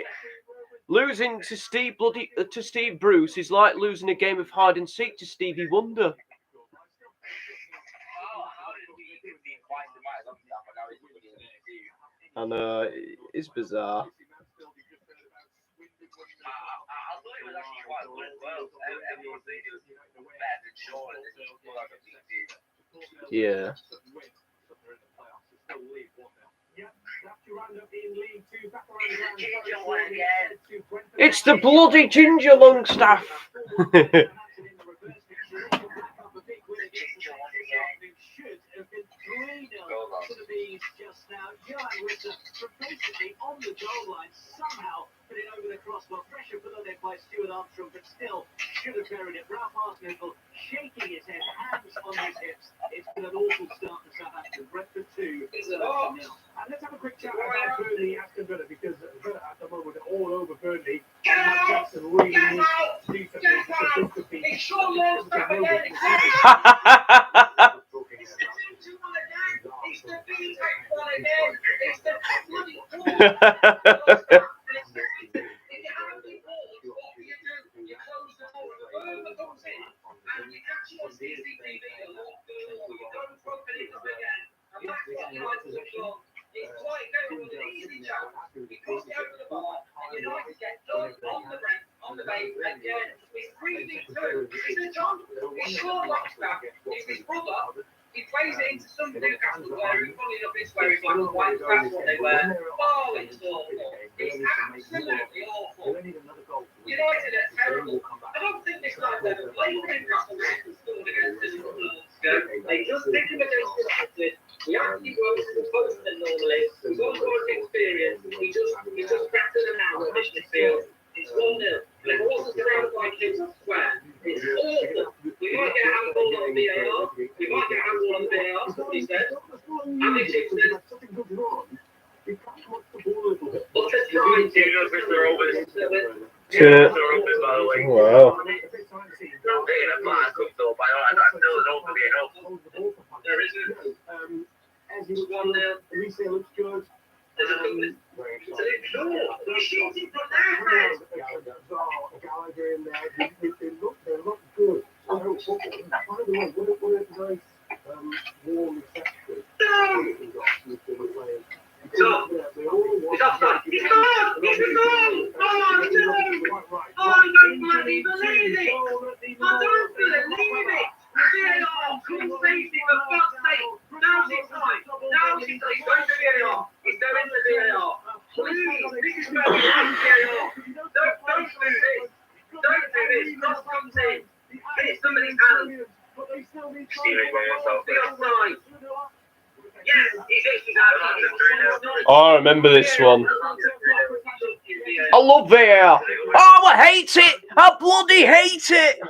losing to Steve Bruce is like losing a game of hide and seek to Stevie Wonder. And it's bizarre. Yeah. It's the bloody Ginger Longstaff. On the goal line somehow put it over the crossbar. Pressure put on there by Stuart Armstrong, but still should have buried it. Ralph Arsenal shaking his head, hands on his hips. It's been an awful start for Southampton. Brentford 2, Southampton 0. And let's have a quick chat about Burnley, Aston Villa, because Villa at the moment are all over Burnley. And Matt Jackson really needs to do something because this could be. He plays it into some Newcastle player who, funny enough, is wearing black and white. That's what they wear. Oh, it's awful. It's absolutely awful. United are terrible. I don't think this guy's ever played for Newcastle. Scored against Liverpool. They just stick him against United. He actually goes to the post than normally. He's got more experience. He just better than out of this midfield. It's 1-0. But it wasn't surrounded by kids square. It's awful. We might get a handball on the VAR. We might get a handball on the VAR, he said. And they said, what's the time to Mr. Rovers? By the way. Wow. Taking a flat cooked up. I still don't be enough. There isn't. As you 1-0. Resale looks good. There's a good. It's an ignore. He's shooting from there, Gallagher in there. They look good. By the way, what a nice warm reception. So, he's offside. He's gone! He's gone! Oh, no! Oh, I don't bloody believe it! I don't believe it! VAR, come save it, for God's sake! Now's his time! Now's his time! He's going to VAR! He's going to VAR! Please, this is where we want VAR! Don't do this! Don't do this! Cross comes in! Hit somebody's hand! Steering by yourself. The offside! Yes, he's out. Oh, I remember this one. I love VAR. Oh, I hate it. I bloody hate it.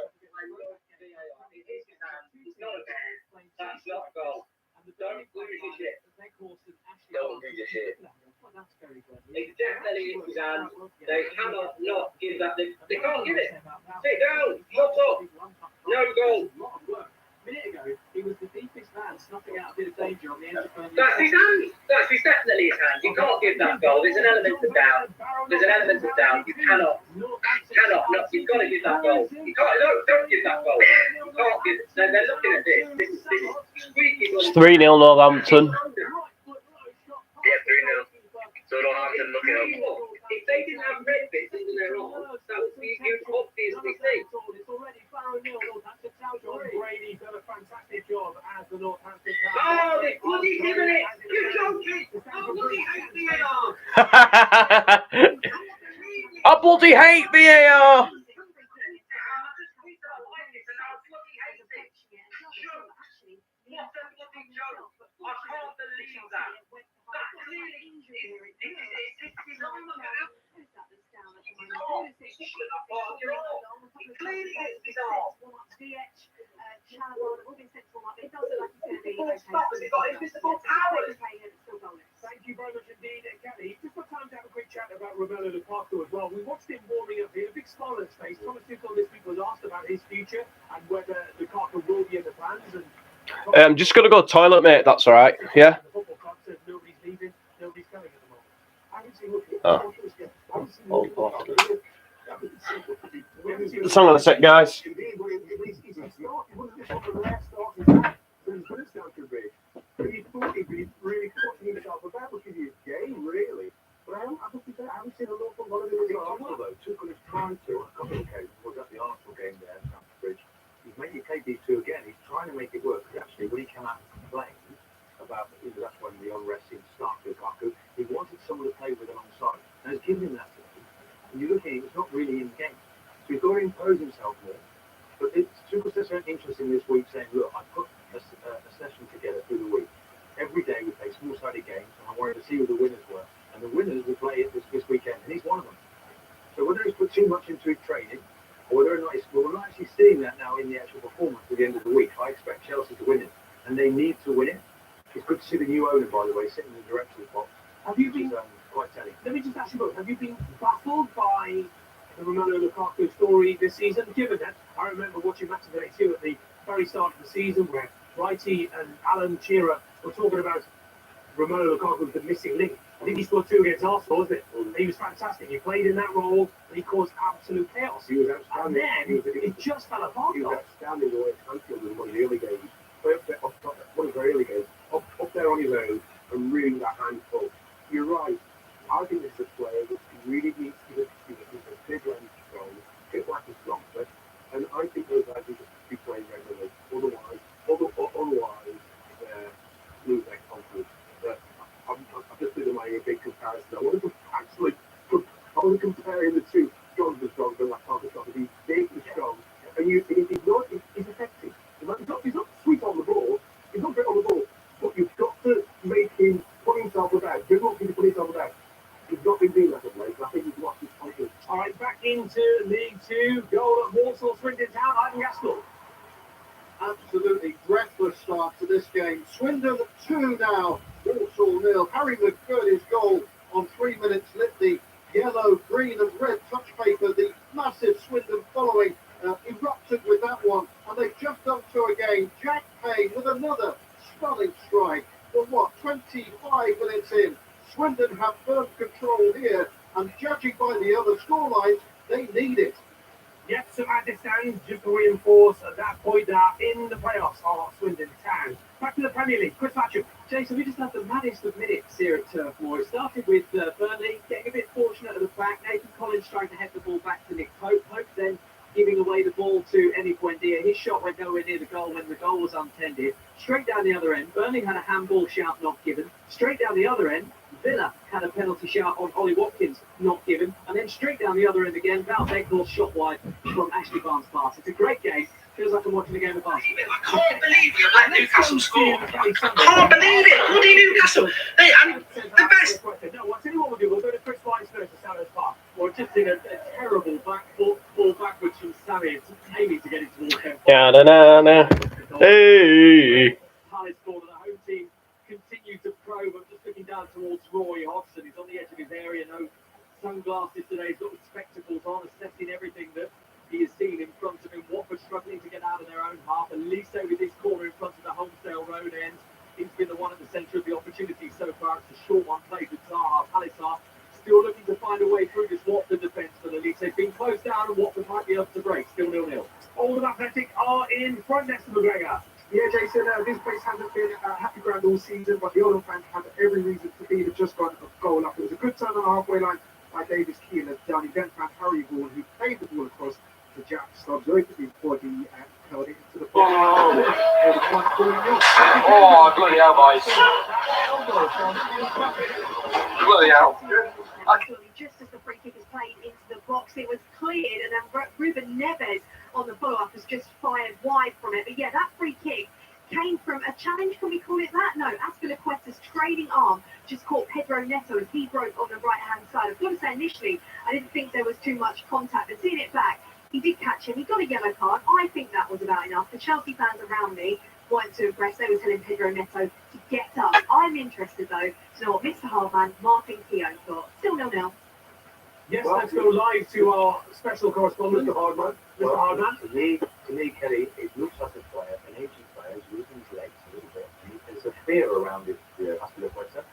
Don't lose your shit. Don't lose your shit. It's definitely in his hand. They cannot not give that. They can't give it. Sit down. Shut up. No goal. A minute ago, he was the deepest man, snuffing out a bit of danger on the edge of the That's his hand. That's definitely his hand. You can't give that goal. There's an element of doubt. There's an element of doubt. You cannot not. You've got to give that goal. You can't. Don't give that goal. You can't give it. They're looking at this. This is squeaky. It's 3-0 Northampton. Yeah, 3-0. So Northampton looking up. If they didn't have red bits under their arms, that would be you'd obviously see. Brady's done a fantastic job as the Northampton. Oh, they're bloody giving it! You're joking! Oh, bloody hate VAR! I bloody hate VAR! Thank you very much indeed, Kelly. Just got time to have a quick chat about Romelu Lukaku as well. We watched him warming up here, a big smile on his face. Thomas Tuchel this week was asked about his future and whether Lukaku will be in the plans. And I'm just gonna go to the toilet, mate. That's all right. Yeah. The football club says nobody's leaving, nobody's coming at the moment. I haven't seen Lukaku. Hang on a sec, guys. He thought he'd be really putting himself about, which is his game, really. But I haven't seen an awful lot of him as well. Though Tuchel is trying to, on a couple of occasions, was at the Arsenal game there, Stamford Bridge. He's making KD2 again. He's trying to make it work. Because actually, when he came out and complained about, that's when the unrest seemed to start with Lukaku, he wanted someone to play with alongside. And he's given him that today. And you're looking, it's not really in the game. So he's got to impose himself more. But Tuchel said something interesting this week, saying, look, I put a session together through the week. Every day we play small-sided games, and I wanted to see who the winners were. And the winners will play it this weekend, and he's one of them. So whether he's put too much into his training, or whether or not we're not actually seeing that now in the actual performance at the end of the week. I expect Chelsea to win it, and they need to win it. It's good to see the new owner, by the way, sitting in the director's box. Have you been quite telling? Let me just ask you both, have you been baffled by the Romelu Lukaku story this season? Given that I remember watching Match of the Day 2 at the very start of the season where Righty and Alan Shearer were talking about Romelu Lukaku, the missing link. I think he scored 2 against Arsenal, wasn't it? And he was fantastic. He played in that role and he caused absolute chaos. He was outstanding. And then it just fell apart. He was outstanding the way Anfield in one of the early games. One of the early games. Up there on his own and really that handful. You're right. I think this is a player that really needs to be a big length strong, hit like a strong foot. And I think those guys need to be playing regularly. Otherwise, lose their confidence. I've just been making a big comparison. I want to compare the two. Strong to strong, but like strong. He's big and strong, and he's effective. He's not sweet on the ball. He's not great on the ball. But you've got to make him put himself about. You've got to put himself about. He's not been doing that of late. I think he's lost his confidence. All right, back into League Two. Goal at Walsall, Swindon Town. Ivan Gaskell. Absolutely breathless start to this game. Swindon 2 now, Walsall 0. Harry McCurdy's goal on 3 minutes lit the yellow, green and red touch paper. The massive Swindon following erupted with that one. And they've just done 2 again. Jack Payne with another stunning strike. But 25 minutes in, Swindon have firm control here. And judging by the other scorelines, they need it. Yes, so at this stand, just to reinforce at that point that in the playoffs are Swindon Town. Back to the Premier League, Chris Matcham. Jason, we just had the maddest of minutes here at Turf Moor. It started with Burnley getting a bit fortunate at the back. Nathan Collins trying to head the ball back to Nick Pope. Pope then giving away the ball to Eni Buendia. His shot went nowhere near the goal when the goal was untended. Straight down the other end, Burnley had a handball shout not given. Straight down the other end, Villa had a penalty shout on Ollie Watkins not given. And then straight down the other end again, Val Becknell shot wide from Ashley Barnes' pass. It's a great game. Feels like I'm watching a game of basketball. I can't believe we let Newcastle score. I can't believe it. Bloody Newcastle. And the best. No, I'll tell you what we'll do. We'll go to Chris White's first to Salah's Park. Or just in a terrible ball backwards from Sammy, aiming to get it towards him. Hey! Palace scored and the home team continued to probe. I'm just looking down towards Roy Hodgson. He's on the edge of his area. No sunglasses today. He's got the spectacles on, assessing everything that he has seen in front of him. Watford struggling to get out of their own half. Elise with this corner in front of the Holmesdale Road end. He's been the one at the centre of the opportunity so far. It's a short one played with Zaha. Palace are still looking to find a way through this Watford defence, but Elise has been closed down and Watford might be able to break. Still 0-0. Oldham Athletic are in front next to McGregor. Yeah, Jason, this place hasn't been a happy ground all season, but the Oldham fans had every reason to be. They've just got a goal up. It was a good turn on the halfway line by Davis Keane as Danny Dent found Harry Vaughan, who played the ball across to Jack Stubbs right before he held it into the box. Oh, bloody hell, boys. Bloody hell. Just as the free kick is played into the box, it was cleared, and then Ruben Neves on the follow-up has just fired wide from it. But yeah, that free kick came from a challenge, can we call it that? No, Azpilicueta's trailing arm just caught Pedro Neto as he broke on the right-hand side. I've got to say, initially, I didn't think there was too much contact, but seeing it back, he did catch him. He got a yellow card. I think that was about enough. The Chelsea fans around me wanted to aggress. They were telling Pedro Neto to get up. I'm interested, though, to know what Mr. Hardman, Martin Keown thought. Still 0-0. Yes, let's go live to our special correspondent, Mr. Hardman. Mr. Hardman. To me, Kelly, it looks like a player, an aging player, who's losing his legs a little bit. And there's a fear around it. Azpilicueta.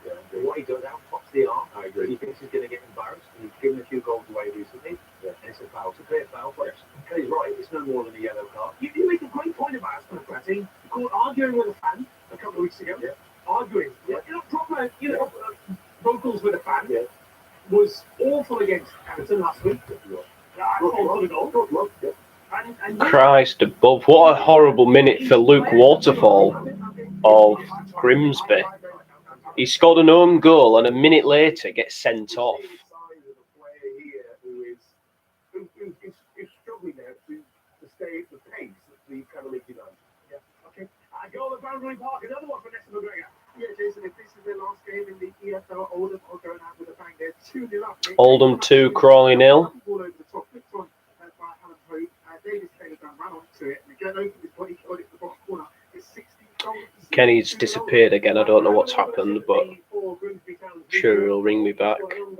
What he does out, pops the arm. I agree. He thinks he's going to get embarrassed. And he's given a few goals away recently. And it's a foul. It's a clear foul. But Kelly's right. It's no more than a yellow card. You make a great point about Azpilicueta. He called arguing with a fan a couple of weeks ago. Yeah. Arguing. Yeah. Proper, vocals with a fan. Yeah. Was awful against Everton last week. Christ above. What a horrible minute for Luke Waterfall of Grimsby. He scored an own goal and a minute later gets sent off. Who's struggling now to stay at the pace that the Premier League demands. Yeah. Okay. I go to Boundary Park, another one for Nestor McGregor. Yeah, Jason, if this is their last game in the EFL, Oldham are going out with a bang. They're 2-0 up. Oldham 2, Crawley 0. All over the top. Flicked on by Alan Pope. Davis Taylor ran onto it. And again, opened his body, got it to the bottom corner. It's 16 Kenny's disappeared again. I don't know what's happened, but sure he'll ring me back. And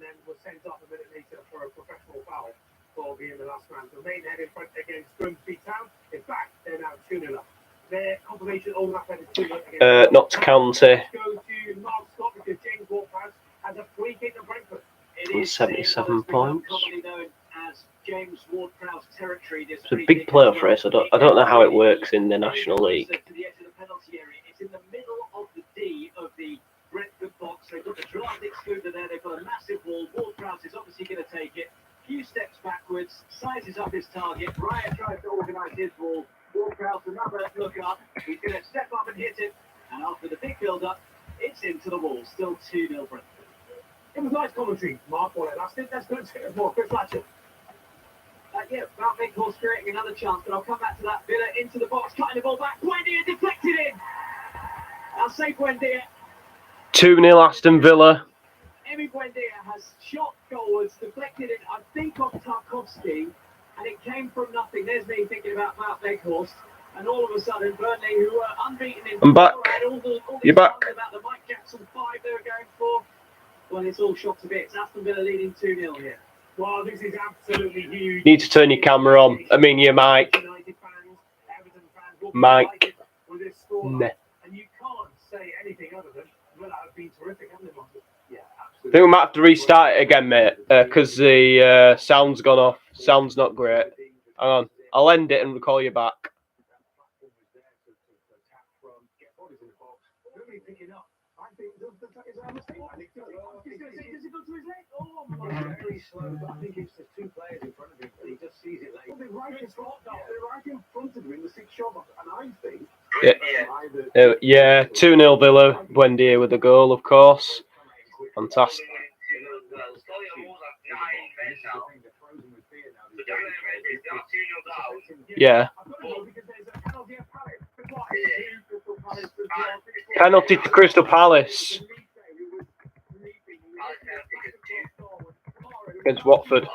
then was sent up a minute later for a professional foul for being the last man. So Maidenhead in front against Grimsby Town. In fact, they're now 2-0 up. Their confirmation Oldham have headed 2-0 Notts County. Go to Mark Scott because James Ward-Prowse has a free kick at Brentford. It is 77 points. As James Ward-Prowse territory. It's a big playoff race. I don't know how it works in the National League. To the edge of the penalty area. It's in the middle of the D of the Brentford box. They've got the draft excluder there. They've got a massive wall. Ward-Prowse is obviously going to take it. Few steps backwards, sizes up his target. Ryan tries to organise his ball. Ward-Prowse another look up. He's going to step up and hit it. And after the big build-up, it's into the wall. Still 2-0 Brentford. It was nice commentary, Mark, while it lasted. Let's go to more. Chris Latchett. Mount Binghorst creating another chance, but I'll come back to that. Villa into the box, cutting the ball back. Buendia deflected in. I'll say Buendia. 2-0 Aston Villa. Emi Buendia has shot goalwards, deflected in, I think, off Tarkovsky, and it came from nothing. There's me thinking about Mount Binghorst, and all of a sudden, Burnley, who were unbeaten in I'm back. all You're back. About the Mike Jackson 5 they were going for. Well, it's all shot to bits. Aston Villa leading 2-0 here. Well, this is absolutely huge. Need to turn your camera on. I mean, your mic. Mike. Nah. And you can't say anything other than, well, that have been terrific, haven't they, Martin? Yeah, I absolutely. think we might have to restart it again, mate, because the sound's gone off. Sound's not great. Hang on. I'll end it and call you back. Very slow, but I think it's the two players in front of him, and he just sees it late. They're right in front of him in the 6-shot box, and I think... Yeah, 2-0 Villa. Buendia with the goal, of course. Fantastic. Yeah. Penalty to Crystal Palace against Watford.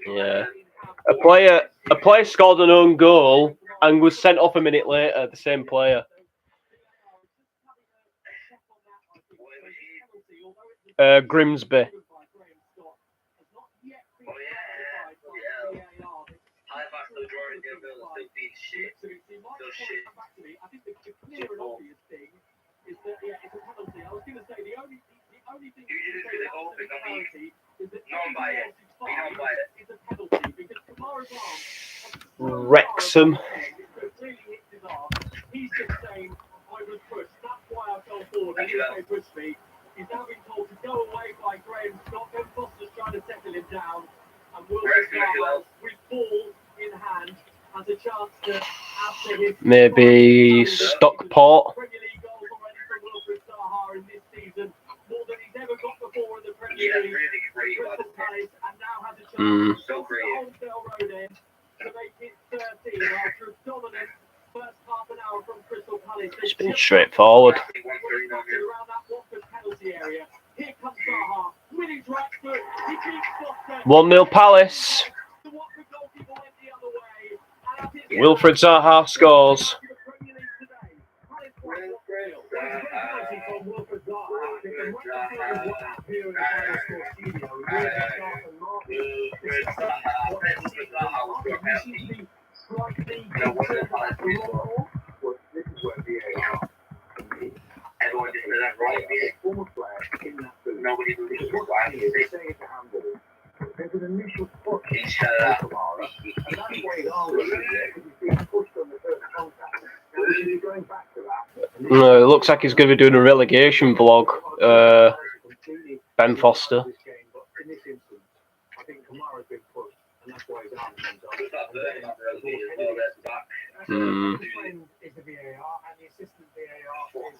Yeah. A player scored an own goal and was sent off a minute later, the same player. Grimsby. Wrexham. He's just saying, I was pushed. That's why I fell forward. And he pushed me. He's now been told to go away by Graham Scott. Ben Foster's trying to settle him down. And Wilson Carlisle, with ball in hand, has a chance to add to his... Maybe Stockport. Premier League goals already from Wilson series. Crystal Palace and now has a chance to cross the Holmesdale Road in to make it 13 after a dominant first half an hour from Crystal Palace. It's been straightforward. Around that Watford penalty area. Here comes Zaha, winning to Brentford. He keeps Foster. 1-0 Palace. The Watford goalkeeper went the other way. And as it's Wilfred Zaha scores. Everyone just said that right there. Former player in that booth. Nobody believes Because what what I they say. say it's a handball. There's an initial push He shut up. Kamara, and that's why it's always there, because he's being pushed on the first contact. Now, we should be going back to that. No, it looks like he's going to be doing a relegation vlog. Ben Foster. This game, but in this instance, I think Kamara's been pushed, and that's why his arm comes up. It's not there, not really. It's all that's back. Hmm. The friend is the VAR, and the assistant VAR is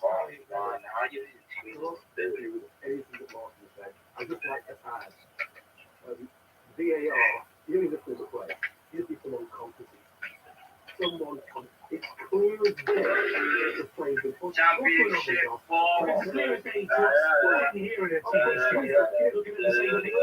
anything that Martin said. I just like to add, VAR, you don't even have to play. You just need someone competent. It's clear as day the play's been pushed. Championship four. It's clear as day to us sitting here in a TV screen looking at the same thing.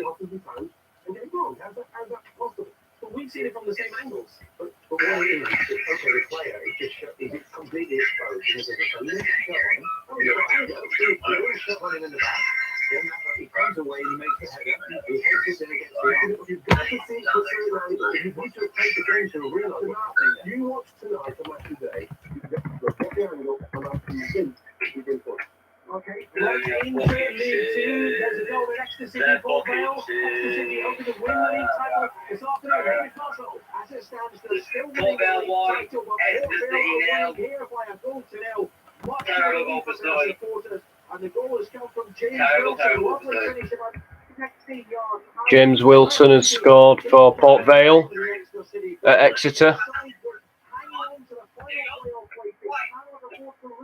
What's going on? And get it wrong. How's that possible? But we've seen it from the same angles. But what it is, okay, the player is it completely exposed, and there's just a little shot on him. Oh, a little shot on him in the back. Then he comes away and he makes a header. He hits it and it gets the arm. You've got to see it for certain angles. You need to take the game to realise what's happening. You watch tonight and watch today, you've got the angle, and after you've been pushed. Okay. Into League Two, there's a goal in Exeter City, Paul Vale. Exeter City hoping to win the league title this afternoon. Newcastle, as it stands, they're still winning the league title, but Port Vale are winning here by a goal to nil. Much relief for their supporters, and the goal has come from James Wilson. Lovely finish about 16 yards. James Wilson has scored for Port Vale at Exeter.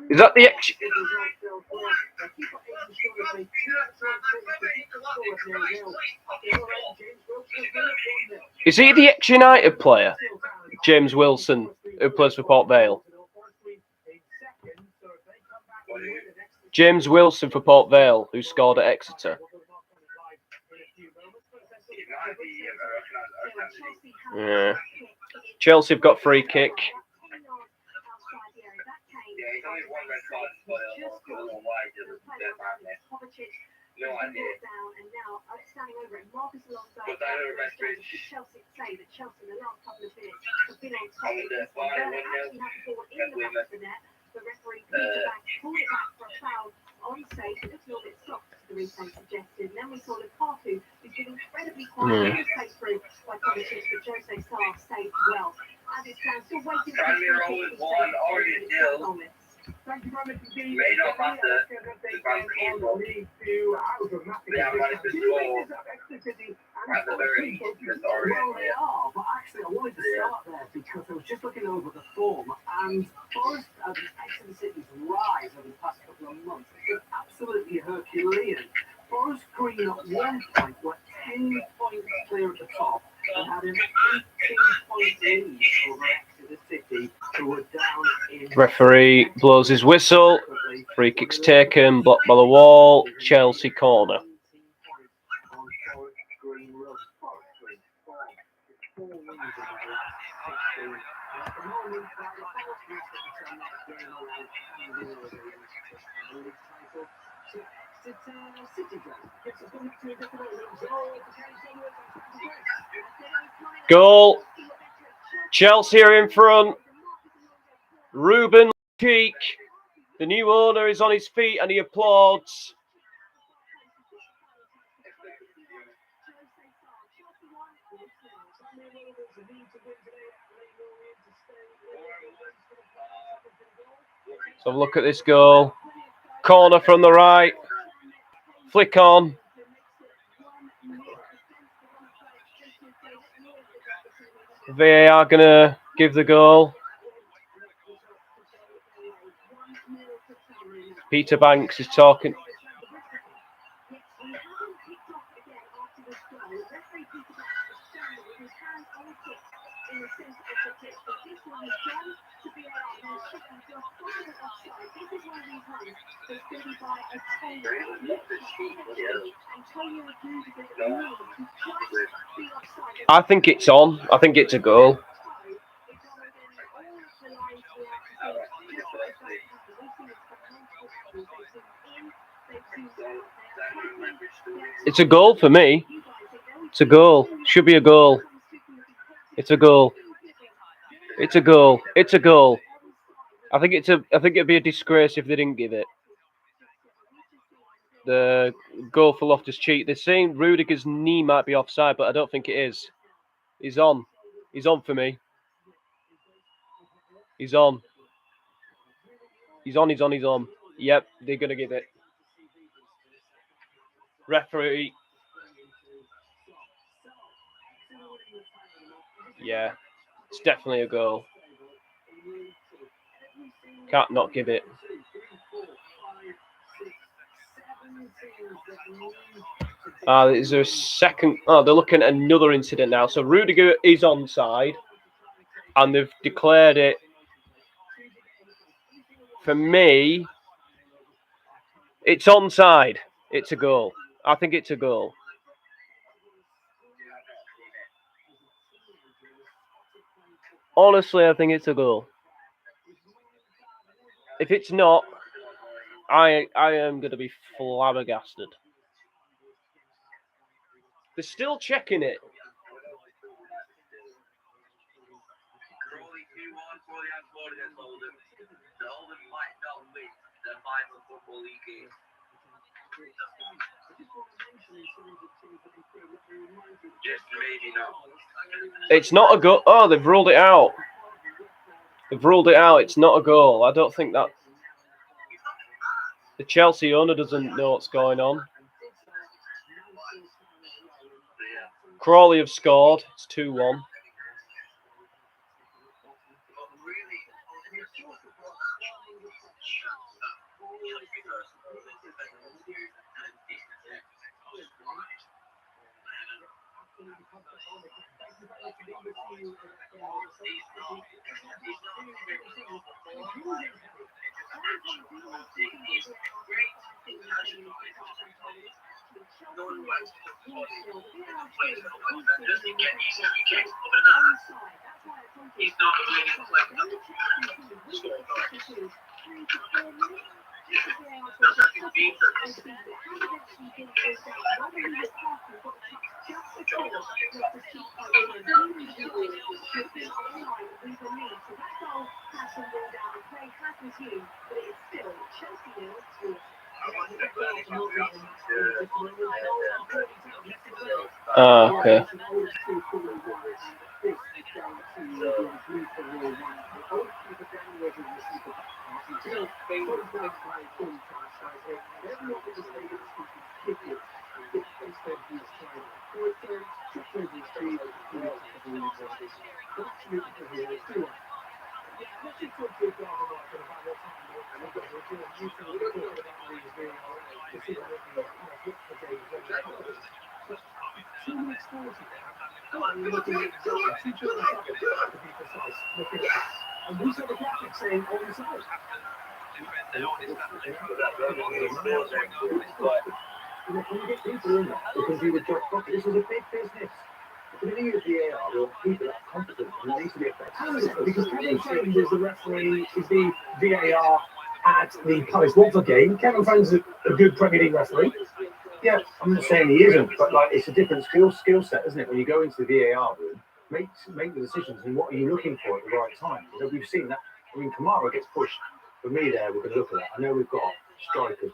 Is that the Is he the ex-United player, James Wilson, who plays for Port Vale? James Wilson for Port Vale, who scored at Exeter. Yeah. Chelsea have got free kick. No idea. But I don't remember Chelsea say that Chelsea in the last couple of minutes have been on top. Actually had the ball in the back of the net. The referee pulled it back for a foul on safe. It looks a little bit soft, the replay suggested. And then we saw Lukaku, who's been incredibly quiet. He was played through by Kovacic, but Jose Sarr saved well. As it stands, still waiting for the Thank you very much indeed. May not matter. League Two, out of nothing. They are managed to score at the very least. Well, they are, but actually I wanted to start there because I was just looking over the form, and Forest and Exeter City's rise over the past couple of months has been absolutely Herculean. Forest Green at one point were 10 points clear at the top and had an 18-point lead over Exeter City, who were down in... Referee blows his whistle. Free kick's taken. Blocked by the wall. Chelsea corner. Goal. Chelsea are in front. Ruben Cheek, the new owner, is on his feet and he applauds. So look at this goal. Corner from the right. Flick on. VAR going to give the goal. Peter Banks is talking. I think it's on. I think it's a goal. It's a goal for me. It's a goal. Should be a goal. It's a goal. It's a goal. It's a goal. I think it'd be a disgrace if they didn't give it. The goal for Loftus-Cheek. They're saying Rudiger's knee might be offside, but I don't think it is. He's on. He's on for me. He's on. He's on. He's on. He's on. Yep, they're gonna give it. Referee. Yeah, it's definitely a goal. Can't not give it. Is there a second? Oh, they're looking at another incident now. So Rudiger is onside, and they've declared it. For me, it's onside. It's a goal. I think it's a goal. Honestly, I think it's a goal. If it's not, I am going to be flabbergasted. They're still checking it. It's not a goal. Oh, they've ruled it out. They've ruled it out. It's not a goal. I don't think that... The Chelsea owner doesn't know what's going on. Crawley have scored. It's 2-1. Okay. This is a big business. If we need a VAR, we'll keep it competent. It needs to be effective. Because Kevin Friend is the referee, is the VAR at the Palace Watford game. Kevin Friend's a good Premier League referee. Yeah, I'm not saying he isn't, but like it's a different skill set, isn't it? When you go into the VAR room, make the decisions and what are you looking for at the right time? You know, we've seen that. I mean, Kamara gets pushed. For me, there we're going to look at that. I know we've got strikers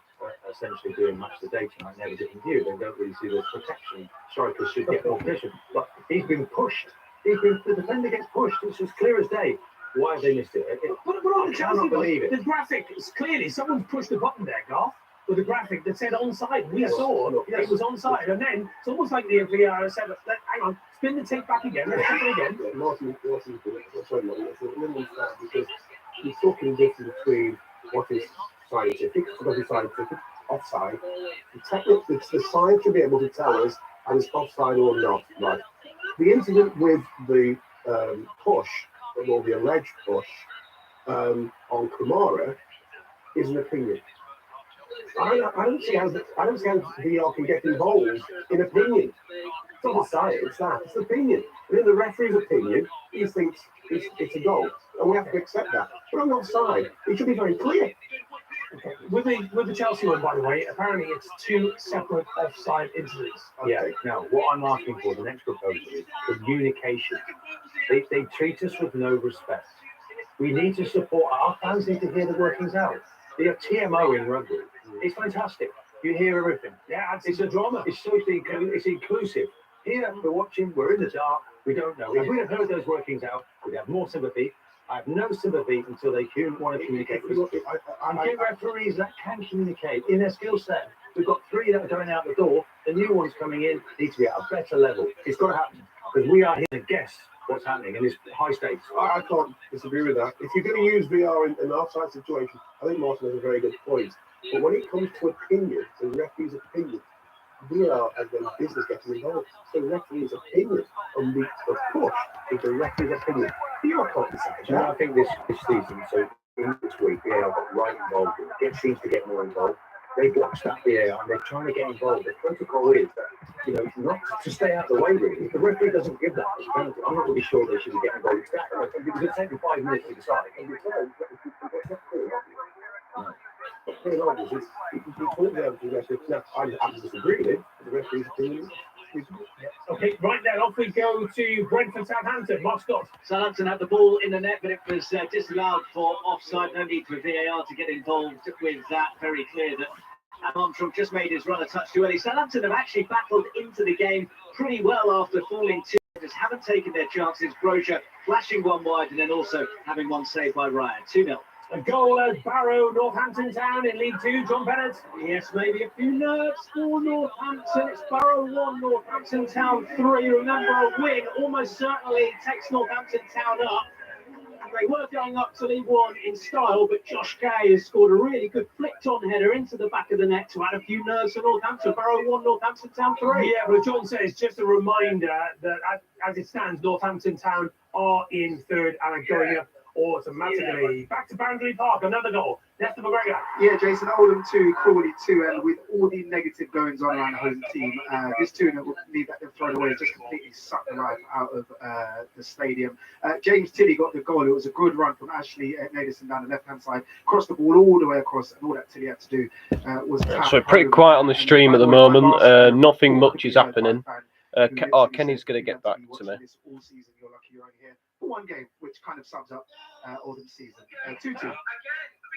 essentially doing match the data and have a different view. They don't really see the protection. Strikers should get more position, but he's been pushed. The defender gets pushed. It's as clear as day. Why have they missed it? But on I cannot believe it. The graphic is clearly someone's pushed the button there, Garth. With the graphic that said onside, we saw it was onside, and then it's almost like the VAR said, "Hang on, spin the tape back again, let's check it again." Martin, sorry, Martin, it's a little because he's talking difference between what is scientific, it's got to be scientific, offside. The science should be able to tell us whether it's offside or not. Right. The incident with the push, or the alleged push, on Kamara is an opinion. I don't see how VAR can get involved in opinion. It's not a science, it's opinion. And in the referee's opinion, he thinks it's a goal, and we have to accept that. But on the offside, it should be very clear. Okay. With the Chelsea one, by the way, apparently it's 2 separate offside incidents. Okay. Yeah. Now, what I'm asking for, the next proposal is communication. They treat us with no respect. We need to support our fans. Need to hear the workings out. They have TMO in rugby. It's fantastic. You hear everything. Yeah, it's a drama. It's it's inclusive. Here we're watching. We're in the dark. We don't know. If we had heard those workings out, we'd have more sympathy. I have no sympathy until they want to communicate. I'm getting referees that can communicate in their skill set. We've got 3 that are going out the door. The new ones coming in need to be at a better level. It's got to happen because we are here to guess what's happening in this high stakes. I can't disagree with that. If you're going to use VR in an offside situation, I think Martin has a very good point. But when it comes to opinion, the referee's opinion, VR has no business getting involved. So the referee's opinion on the push is the referee's opinion. VR can't decide. You know, I think this season, so in this week, VAR got right involved. It seems to get more involved. They've watched that VAR and they're trying to get involved. The protocol is that, not to stay out of the way, really. If the referee doesn't give that as a penalty, I'm not really sure they should be getting involved. Because it's taken 5 minutes to decide. I disagree with it. The referee's opinion. Okay, right then, off we go to Brentford, Southampton. Mark Scott. Southampton had the ball in the net, but it was disallowed for offside. No need for VAR to get involved with that. Very clear that Armstrong just made his run a touch too early. Southampton have actually battled into the game pretty well after falling 2. Just haven't taken their chances. Brozier flashing one wide and then also having one saved by Ryan. 2-0. A goal at Barrow, Northampton Town in League 2. John Bennett. Yes, maybe a few nerves for Northampton. It's Barrow 1, Northampton Town 3. Remember, a win almost certainly takes Northampton Town up. They were going up to League 1 in style, but Josh Gay has scored a really good flicked-on header into the back of the net to add a few nerves for Northampton. Barrow 1, Northampton Town 3. Yeah, but John says just a reminder that as it stands, Northampton Town are in 3rd and are going up automatically. Yeah. Back to Boundary Park, another goal. Lester McGregor. Yeah, Jason, Oldham 2, Crawley 2, and with all the negative goings on around the home team, this 2-0 would leave that thrown away, just completely sucked the life out of the stadium. James Tilley got the goal. It was a good run from Ashley Naderson down the left-hand side, crossed the ball all the way across, and all that Tilley had to do was tap. So pretty quiet on the stream at the moment. Nothing much is happening. Kenny's going to get back to me. All season, you're lucky you're only here for one game, which kind of sums up Oldham's season. 2-2.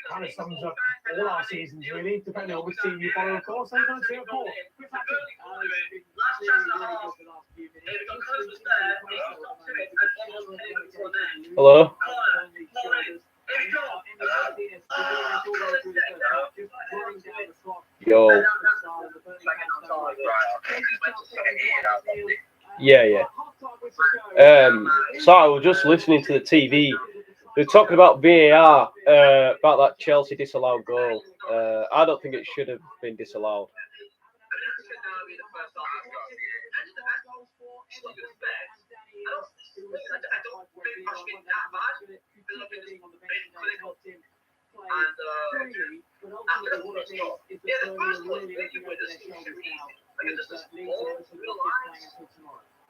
Kind of sums up all our seasons, really, depending on which team you follow, of course. They're going to see a goal. Hello? Yo. Yeah. So I was just listening to the TV. They're talking about VAR, about that Chelsea disallowed goal. I don't think it should have been disallowed.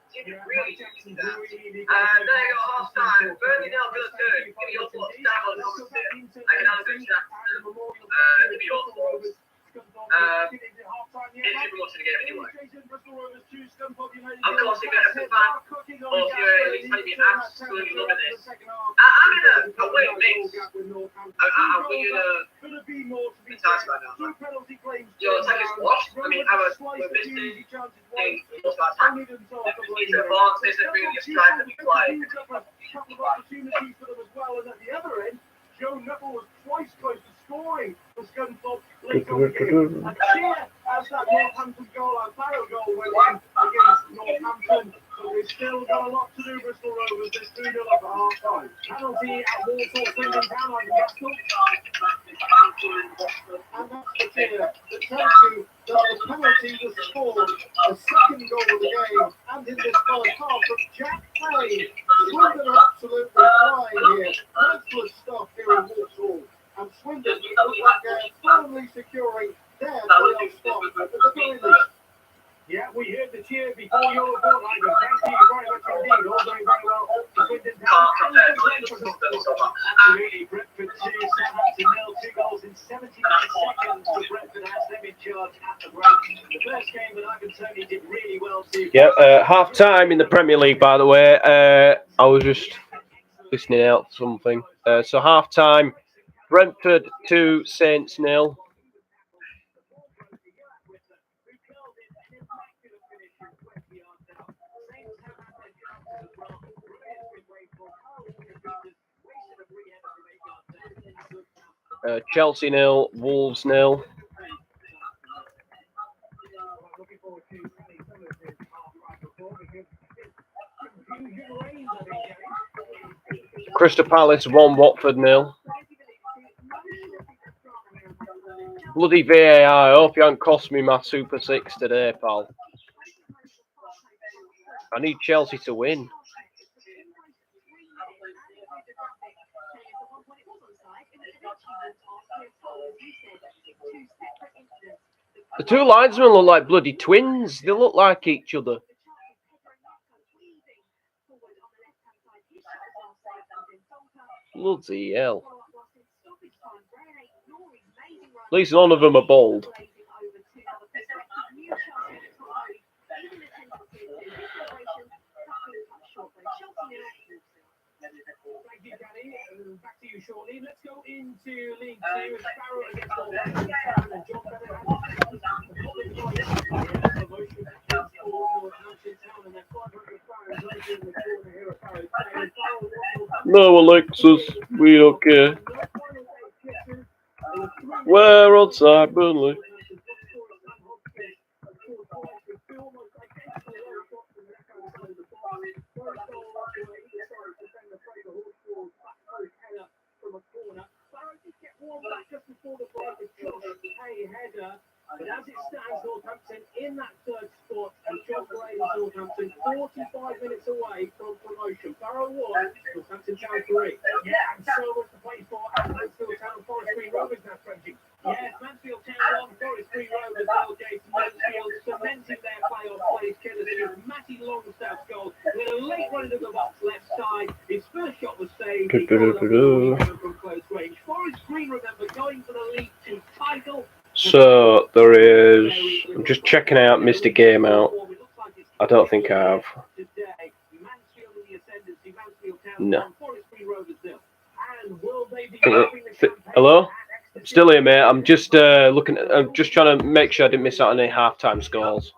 There you go, half time. Burnley now go third. Give me your thoughts down on the I can now go to that. Give me your thoughts. If you're watching the game anyway. I'm calling it a fan. Or if you're telling me absolutely loving this. I'm in a away mix. I'm in a task right now. Yo, take a squash. I mean, have a business thing. What's that time? It's a advance. This is really a strike that we play. Opportunities for them as well, and at the other end, Joe Neville was twice close to scoring for Scunthorpe late on the game. A cheer as that Northampton goal, our Barrow goal went in against Northampton, but we've still got a lot to do, Bristol Rovers. This 3-0 up at half time. Penalty at Walsall, Swindon Town, like Gaston. And that's the cheer that tells you that the penalty was scored. The second goal of the game, and in this first half from Jack Payne. Swindon are absolutely flying here. Breathless stuff here in Walsall. And Swindon look like they're firmly securing their playoff spot at the very least. Yeah, we heard the cheer before your report, Ivan. Thank you very much indeed. All going very well for Swindon Town. Absolutely. Brentford 2, Southampton 0. 2 goals in 79 seconds for Brentford as them in charge at the break. The first game that Ivan Toney did really well too. Yeah, half time in the Premier League, by the way. I was just listening out something. So half time, Brentford 2, Saints 0. Chelsea 0, Wolves 0. Crystal Palace 1, Watford 0. Bloody VAR, I hope you haven't cost me my Super 6 today, pal. I need Chelsea to win. The two linesmen look like bloody twins. They look like each other. Bloody hell. At least none of them are bald. Thank you, Danny. Back to you shortly. Let's go into League 2. Sparrow against Southampton and John Bennett. No, Alexis, we don't care. We're outside Burnley. But as it stands, Southampton in that third spot, and John Gray and Southampton 45 minutes away from promotion. Barrow 1, Southampton Town 3. Yeah, and so much to play for at Mansfield Town. Forest Green Rovers now trending. Yes, Mansfield Town 1, Forest Green Rovers, Belgate, Mansfield cementing their playoff place. Courtesy of Matty Longstaff's goal with a late run into the box left side. His first shot was saved. He got it from close range. Forest Green, remember, going for the League 2 title. So there is. I'm just checking out Mr. Game Out. I don't think I have. No. Hello? I'm still here, mate. I'm just looking. I'm just trying to make sure I didn't miss out on any halftime scores.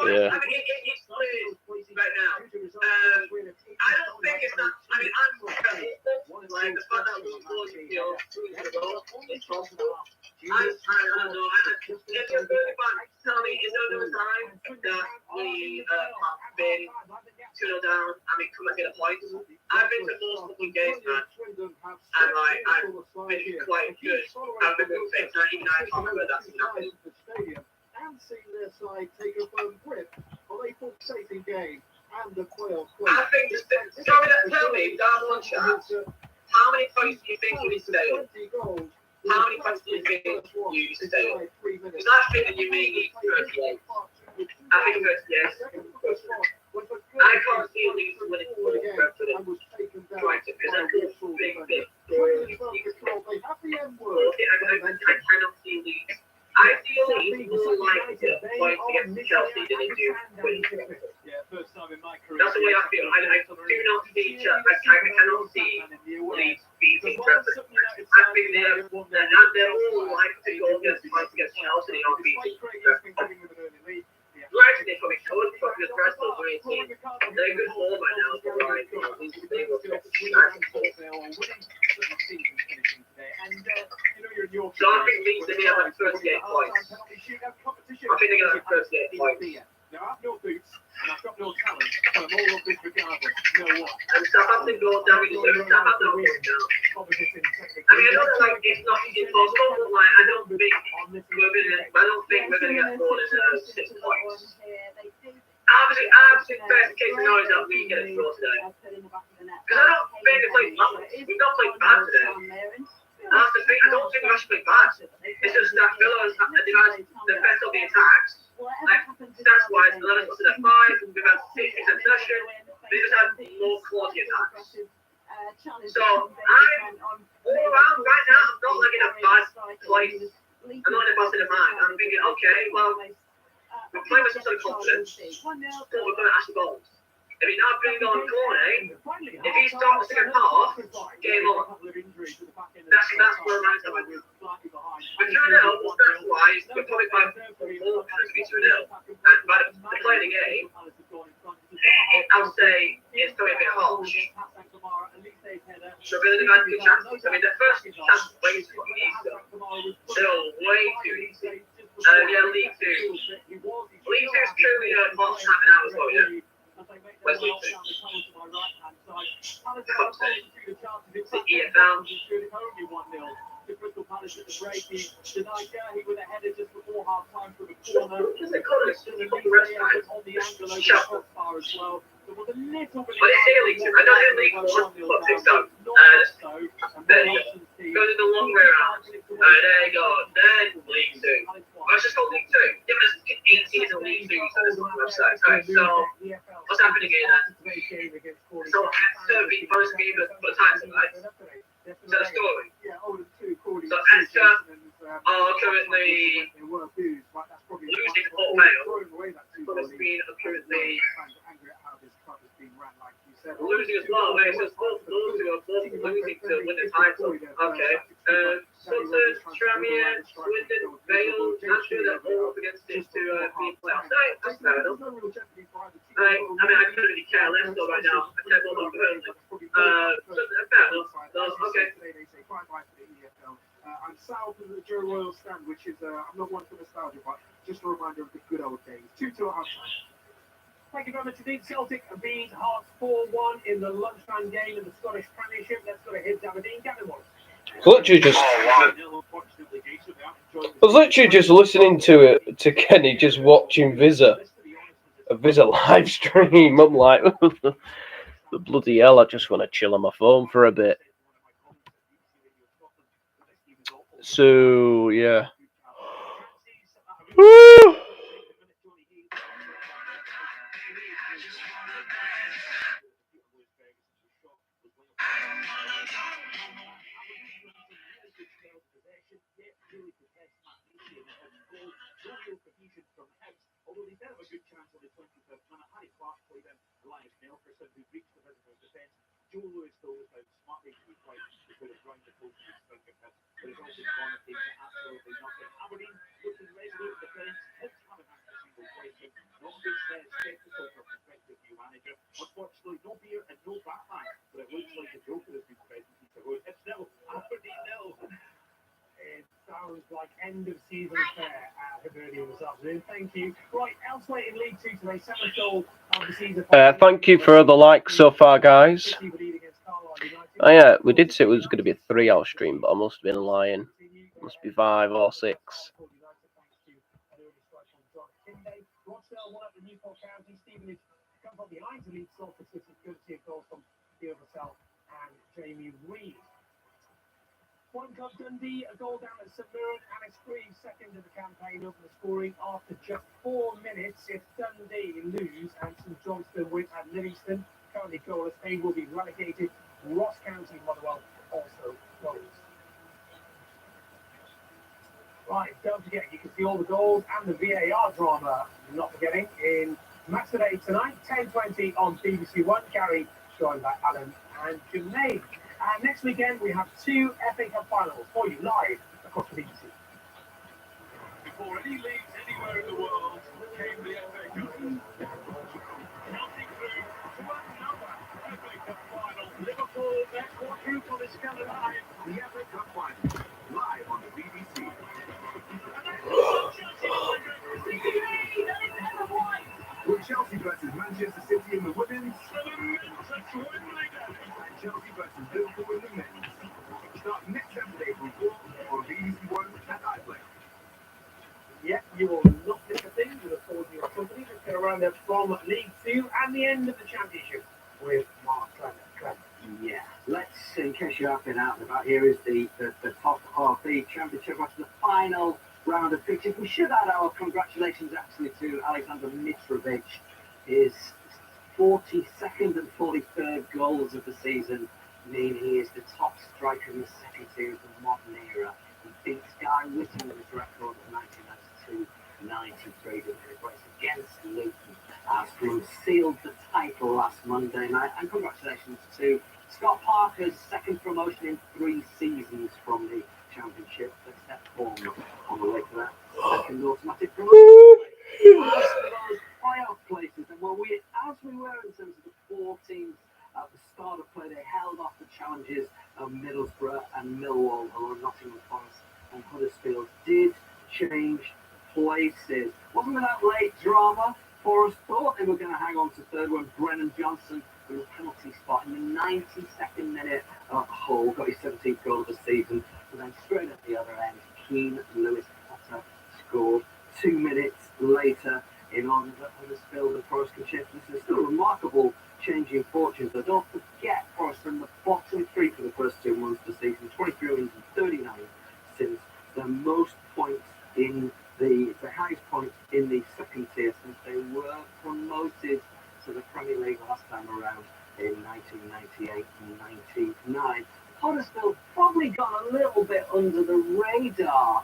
Yeah. I don't think it's not. I mean, I'm like the fact that we're going to I don't know. If you're really fun, tell me, is there a time that we have been 2-0 down and we come and get a point? I've been to most of the games, man, and like I've been quite good. I've been good, and even I can't remember that's happened. And seeing their side take a firm grip on a pulsating game. And the I think, tell me, Darwin Chats, how many points do you think you stay? How many points do you think you stay? Because I think that you may need 38. I think 38. I can't see Leeds winning Brentford trying to, because that's a big. I cannot see Leeds. I feel Leeds more likely to point against Chelsea than they do win. First time in my career. That's the way I feel. I do not see Chelsea. I cannot see Leeds beating Brentford. I think they're more likely to go against Chelsea than they are beating Brentford. Granted, they probably could, but because Brentford's a great team, they're a good form right now. So like, they will get So I think Leeds are going to have 38 points. I think they're going to have 38 points. Now, I've no boots and I've got no talent, so I'm all over And Southampton go down with Southampton go down. I mean, I know that like it's not impossible, but like I don't think we're gonna get scored in 6 points. Absolute best case scenario is that we get a draw today. Because I don't think we've not played bad today. That's the thing. I don't think we've actually played bad. It's just that Villa has the best of the attacks. Like stats wise, 11 to their 5. We've had 60% possession. They just had more quality attacks. So I'm all around right now. I'm not like in a bad place. I'm not in a bad state of mind. I'm thinking, okay, well, we're playing with some sort of confidence, but we're going to ask the goals. If he's not bringing on Cornet, if he starts the second half, game on. That's where I'm at. We're 2-0, well, stats-wise, we're probably by more to be 2-0. And by the play of the game, I would say it's probably a bit harsh. So we're going to demand good chances. I mean, the first chance was way too easy. Still way too easy. Yeah, League 2. League 2 is truly a box having out as well, yeah? Where's League 2? It's the EFL. To Crystal Palace at the break. He denied Gurley with a header just before half time from a corner. On the angle over the crossbar as well. There was a little bit. But it's here League 2. I know in League 1, but it's done. There you go. Go to the long way around. There you go. Then League 2. Let's just go League 2. Give us 18 in League 2, so there's on the website. Right, so what's happening here then? So Exeter beat Forest Game for the title, right? Is that a story? So Exeter are currently losing to Port Vale. Forest Green are currently losing as well. It's just both those who are both losing to win the title. Okay. Sutton, Tranmere, Swindon, Vale, not sure they're all up against it to be playoffs. That's fair enough. I mean, I couldn't really care less though right now. I care more about Burnley. Fair enough. Okay. I'm south of the Joe Royal stand, which is, I'm not one for nostalgia, but just a reminder of the good old days. 2-2 at half-time. Thank you very much indeed. Celtic beat Hearts 4-1 in the lunchtime game in the Scottish Premiership. Let's go to Hibs Aberdeen. Gavin Wallace. I was literally just listening to Kenny just watching a Visa live stream. I'm like, the bloody hell, I just want to chill on my phone for a bit. So, yeah. Woo! Although they did have a good chance on the 23rd minute, Harry Clark played in Elias Nelkerson, who reached the visitor's defence. Joe Lewis, though, was out smartly to be played before the round the post to the striker pit. The result is one that takes absolutely nothing. Aberdeen looking resolute defence. Hibs haven't had a single placement. Not a good spectacle for a prospective new manager. Unfortunately, no beer and no Batman, but it looks like the Joker has been present in the road. Hibs nil, Aberdeen nil. It sounds like end of season fare at Hibernian this afternoon. Thank you. Right, elsewhere in League 2 today, 7th goal of the season. Thank you for the likes so far, guys. Oh yeah, we did say it was going to be a 3-hour stream, but I must have been lying. Must be 5 or 6. Jamie Reid. One Cup Dundee, a goal down at St Mirren, Alex Greaves second in the campaign over the scoring after just 4 minutes. If Dundee lose and St Johnstone win at Livingston, currently goalless, they will be relegated. Ross County, Motherwell also goals. Right, don't forget, you can see all the goals and the VAR drama, not forgetting, in Match Today tonight, 10:20 on BBC One. Gary, joined by Alan and Jermaine. Next weekend, we have 2 FA Cup finals for you live across the BBC. Before any leagues anywhere in the world came the FA Cup. Counting through to another FA Cup final. Liverpool, their quadruple is still alive. The FA Cup final, live on the BBC. With Chelsea versus Manchester City in the women's. Chelsea versus Liverpool in the men's. Start next Saturday from 4 on BBC One and iPlayer. Yeah, you will not miss a thing with a Ford Your Company. Let's get around there from League 2 and the end of the Championship with Mark Clement. Yeah, let's, in case you have been out and about, here is the top of the Championship after the final round of fixtures. We should add our congratulations actually to Alexander Mitrovic, his 42nd and 43rd goals of the season, meaning he is the top striker in the second tier of the modern era. He beats Guy Whittingham's record of 1992-93 in the race against Luton as Blue sealed the title last Monday night. And congratulations to Scott Parker's second promotion in 3 seasons from the Championship. Let's step forward on the way to that second automatic promotion. As for those playoff places, and as we were in terms of the 4 teams at the start of play, they held off the challenges of Middlesbrough and Millwall, although Nottingham Forest and Huddersfield did change places. Wasn't without late drama. Forest thought they were going to hang on to third when Brennan Johnson, with a penalty spot in the 92nd minute of Hull, got his 17th goal of the season. And then straight at the other end, Keane Lewis Potter scored 2 minutes later in order that Huddersfield and Forest can shift. This is still a remarkable change in fortunes. But don't forget, Forest from the bottom 3 for the first 2 months of the season, 23 wins and 39 since the most points in the highest points in the second tier since they were promoted to the Premier League last time around in 1998 and 99. Huddersfield probably got a little bit under the radar,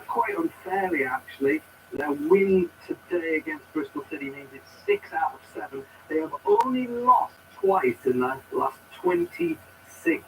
quite unfairly actually. Their win today against Bristol City means it's 6 out of 7. They have only lost twice in the last 26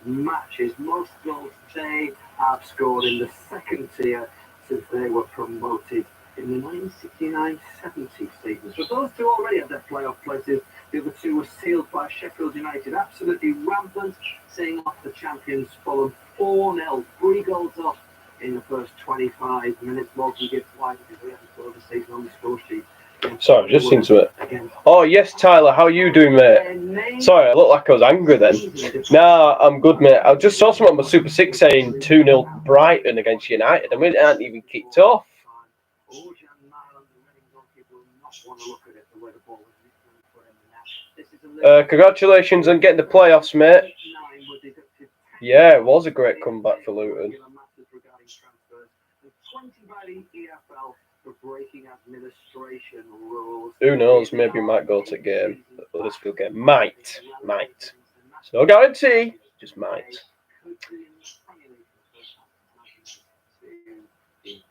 matches. Most goals they have scored in the second tier since they were promoted in the 1969-70 season. So those 2 already had their playoff places. The other 2 were sealed by Sheffield United. Absolutely rampant, seeing off the champions Fulham 4-0, 3 goals up in the first 25 minutes. Morgan Gibbs White, because we haven't scored the season on the score sheet. Sorry, I've just into it. Oh, yes, Tyler, how are you doing, mate? Sorry, I looked like I was angry then. Nah, I'm good, mate. I just saw something on my Super 6 saying 2-0 Brighton against United, and we hadn't even kicked off. Congratulations on getting the playoffs, mate. Yeah, it was a great comeback for Luton. Who knows? Maybe we might go to game. The Huddersfield game might. It's no guarantee, just might.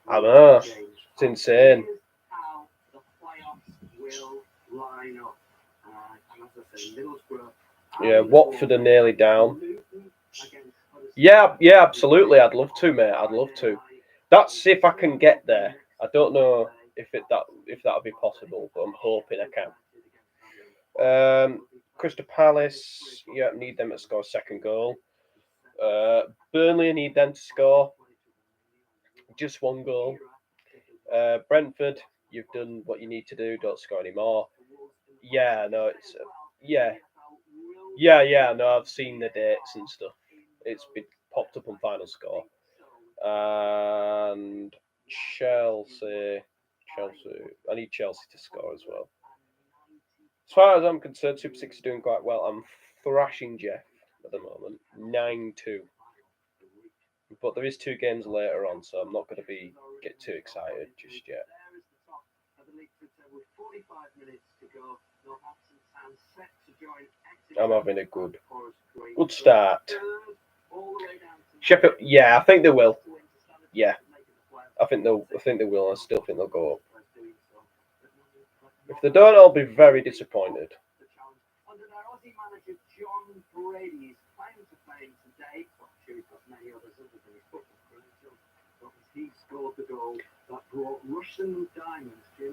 I know. It's insane. Yeah, Watford are nearly down. Yeah, absolutely. I'd love to, mate. I'd love to. That's if I can get there. I don't know if that'll be possible, but I'm hoping I can. Crystal Palace, need them to score a second goal. Burnley need them to score just 1 goal. Brentford, you've done what you need to do. Don't score any more. Yeah, no, it's no, I've seen the dates and stuff. It's been popped up on Final Score. And Chelsea. I need Chelsea to score as well. As far as I'm concerned, Super 6 is doing quite well. I'm thrashing Jeff at the moment, 9-2. But there is 2 games later on, so I'm not going to get too excited just yet. I'm having a good start. Sheffield, I think they will. Yeah, I think they will. I still think they'll go up. If they don't, I'll be very disappointed.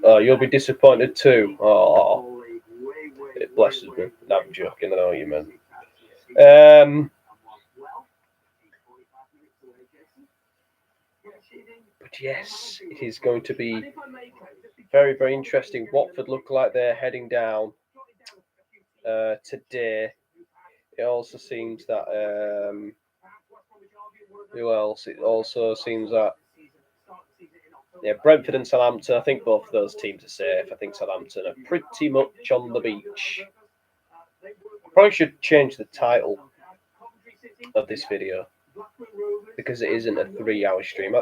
Oh, you'll be disappointed too. Oh, it blesses me. No, I'm joking. I know what you meant. But yes, it is going to be very, very interesting. Watford look like they're heading down. today. It also seems that who else? It also seems that Brentford and Southampton. I think both of those teams are safe. I think Southampton are pretty much on the beach. Probably should change the title of this video because it isn't a 3-hour stream.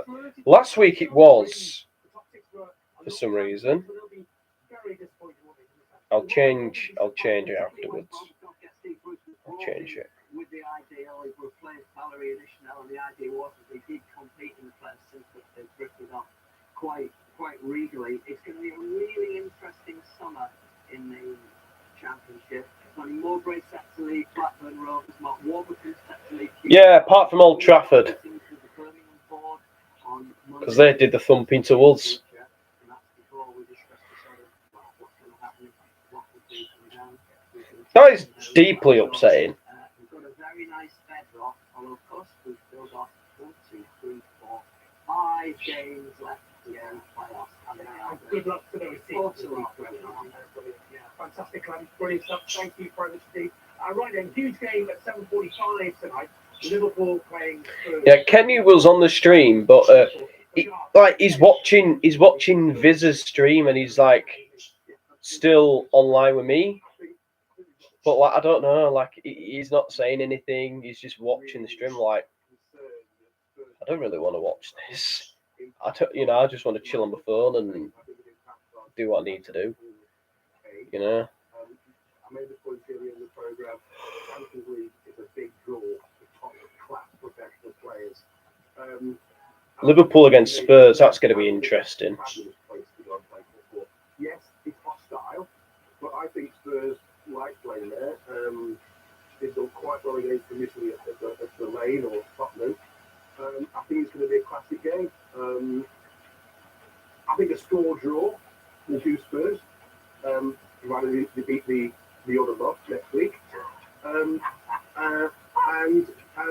Last week it was for some reason. I'll change it afterwards. I'll change it. With the idea, we replaced Valerie and Ishmael, and the idea was that they did compete in the first since they've drifted off quite regally. It's going to be a really interesting summer in the Championship. Tony Mowbray set to leave, Blackburn Rovers, Mark Warburton set to leave. Yeah, apart from Old Trafford, because they did the thumping to us. That is deeply upsetting. We've got a very nice bedrock, although of course we've still got 1, 2, 3, 4, 5 games left to go in the playoffs. Good luck to those teams. Yeah, fantastic, brilliant stuff. Thank you very much indeed. Right then, huge game at 7:45 tonight. Liverpool playing. Yeah, Kenny was on the stream, but he's watching Viz's stream, and he's like still online with me. But like, I don't know, like he's not saying anything. He's just watching the stream. Like, I don't really want to watch this. I just want to chill on my phone and do what I need to do. You know. I made the point earlier in the program. Champions League is a big draw for top-class professional players. Liverpool against Spurs. That's going to be interesting. Yes, it's hostile, but I think Spurs like playing there. They've done quite well against them initially at the Lane or Tottenham. I think it's going to be a classic game. I think a score draw will do Spurs. Rather they beat the other lot next week. And I'll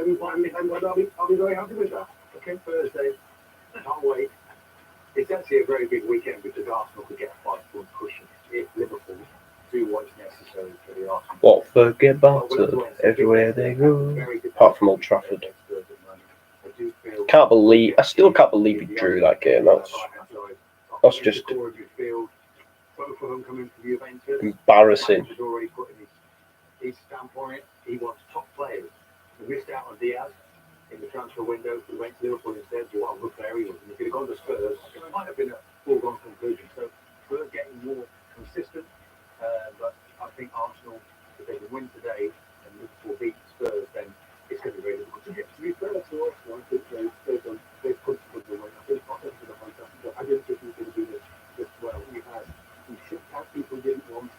be very happy with that. Okay, Thursday. Can't wait. It's actually a very big weekend because Arsenal could get a 5-point cushion if Liverpool do what's necessary for the Arsenal. Watford get battered everywhere they go, apart from Old Trafford. I still can't believe he drew that game. That's just embarrassing. He's already put his stamp on it. He wants top players. We missed out on Diaz in the transfer window. We went to Liverpool instead. What a good player he was. And if he'd have gone to Spurs, it might have been a foregone conclusion. So Spurs getting more consistent. But I think Arsenal, if they can win today and Liverpool beat Spurs, then it's going to be very difficult to get. To be fair to Arsenal, I think they've put the win. I think Arsenal are fantastic. I didn't think he was going to do this well. He shipped out people he didn't want,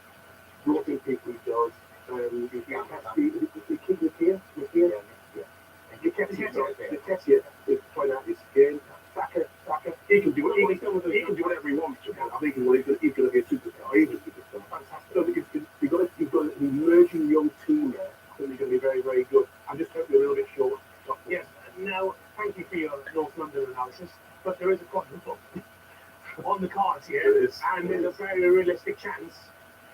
brought in people he does. He kept the gear. He kept is playing out his skin. Saka, he can do whatever he wants to. I think he's going to be a superstar. He's a superstar. So you've got an emerging young team there. I think they're going to be very, very good. I'm just hoping a little bit short. Yes. Now, thank you for your North London analysis, but there is a quadruple on the cards here, and there's a very realistic chance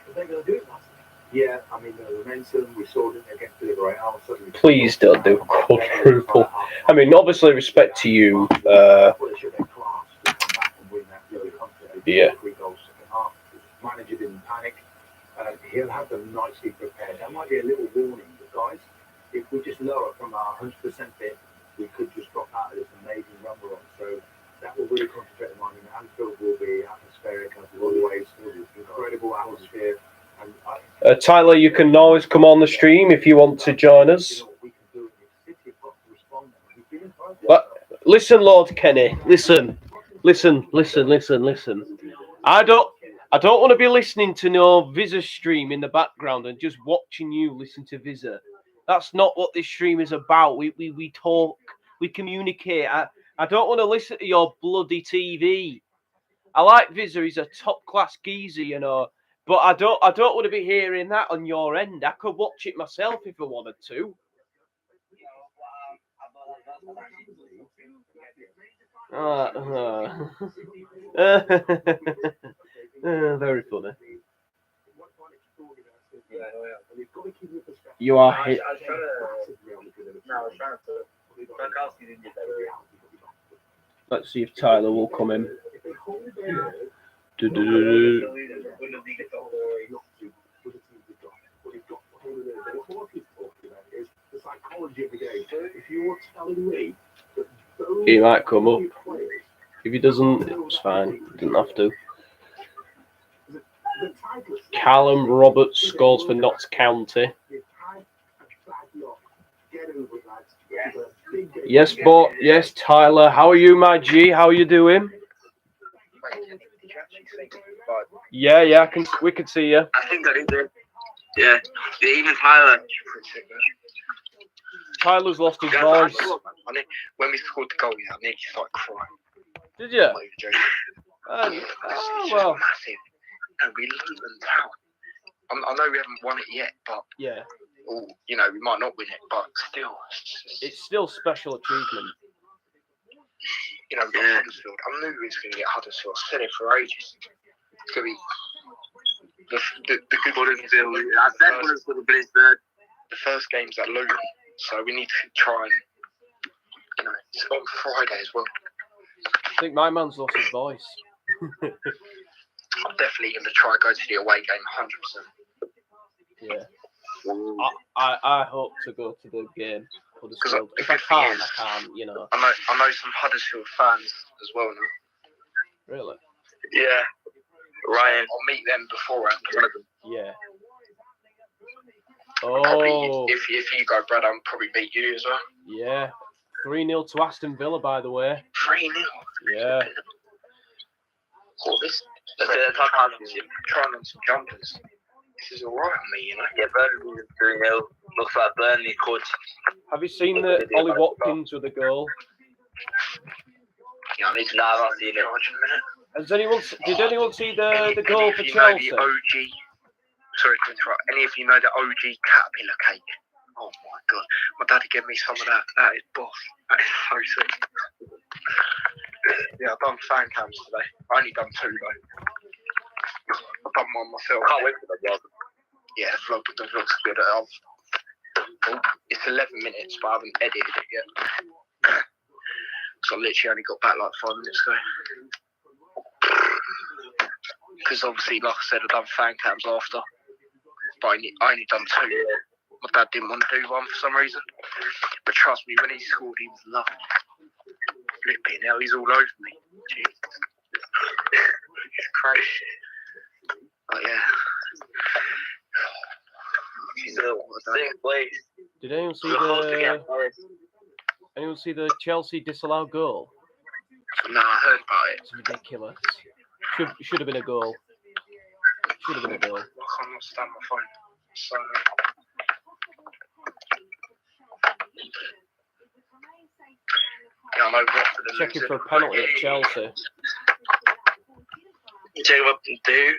that they're going to do it last night. Yeah, I mean, the momentum, we saw it against Liverpool. Please don't do quadruple. I mean, obviously, respect to you. Yeah. Manager didn't panic. He'll have them nicely prepared. That might be a little warning, but guys, if we just lower from our 100% bit, we could just drop out of this amazing run we're on. So that will really concentrate on it. Anfield will be atmospheric as always. Incredible atmosphere. Tyler, you can always come on the stream if you want to join us. But listen, Lord Kenny, listen. I don't want to be listening to no Visa stream in the background and just watching you listen to Visa. That's not what this stream is about. We talk, we communicate. I don't want to listen to your bloody TV. I like Visa, he's a top class geezer, you know. But I don't want to be hearing that on your end. I could watch it myself if I wanted to. Very funny. You are hit. I was trying to. Frankowski didn't get that. Let's see if Tyler will come in. He might come up. If he doesn't, it's fine. He doesn't have to. Callum Roberts scores for Notts County. Yes, but yes, Tyler. How are you, my G? How are you doing? Yeah, we can see you. I think I did. Yeah, even Tyler. Tyler's lost his voice. When we scored the goal, I nearly started crying. Did you? I'm not even joking. Well. Massive. No, we Luton down. I know we haven't won it yet, but yeah, you know, we might not win it, but still, it's still special achievement. You know, we got Huddersfield. I knew we was going to get Huddersfield. I said it for ages. It's going to be the good ones. I said Huddersfield, but it's the first game's at Luton, so we need to try and, you know, it's on Friday as well. I think my man's lost his voice. I'm definitely going to try and go to the away game, 100%. Yeah. I hope to go to the game. Huddersfield. If I can't, you know. I know some Huddersfield fans as well now. Really? Yeah. Ryan. I'll meet them beforehand. One of them. Yeah. Probably, if you go, Brad, I'll probably beat you as well. Yeah. 3-0 to Aston Villa, by the way. 3-0? Yeah. Oh, this trying on some jumpers. This is alright on me, you know. Yeah, Burnley is 3-0. Looks like Burnley could. Have you seen the Ollie Watkins with a goal? Yeah, I need to know about the in a minute. Did anyone see the goal for Chelsea? Know the OG, sorry to interrupt. Any of you know the OG caterpillar cake? Oh my god. My daddy gave me some of that. That is boss. That is so sick. Yeah, I've done fan cams today. I only done 2 though. I've done one myself. Can't wait for the vlog. Yeah, the vlog's good. It's 11 minutes, but I haven't edited it yet. So I literally only got back like 5 minutes ago. Because obviously, like I said, I've done fan cams after. But I only done 2. My dad didn't want to do one for some reason. But trust me, when he scored, he was loving it. Flipping hell, he's all over me. Jesus. It's crazy. But yeah. Sixth place. Did anyone see the Chelsea disallowed goal? No, I heard about it. It's ridiculous. Should have been a goal. Should have been a goal. I can't stand my phone. So. Yeah, I know Watford. Checking for a penalty at Chelsea. Check up and do.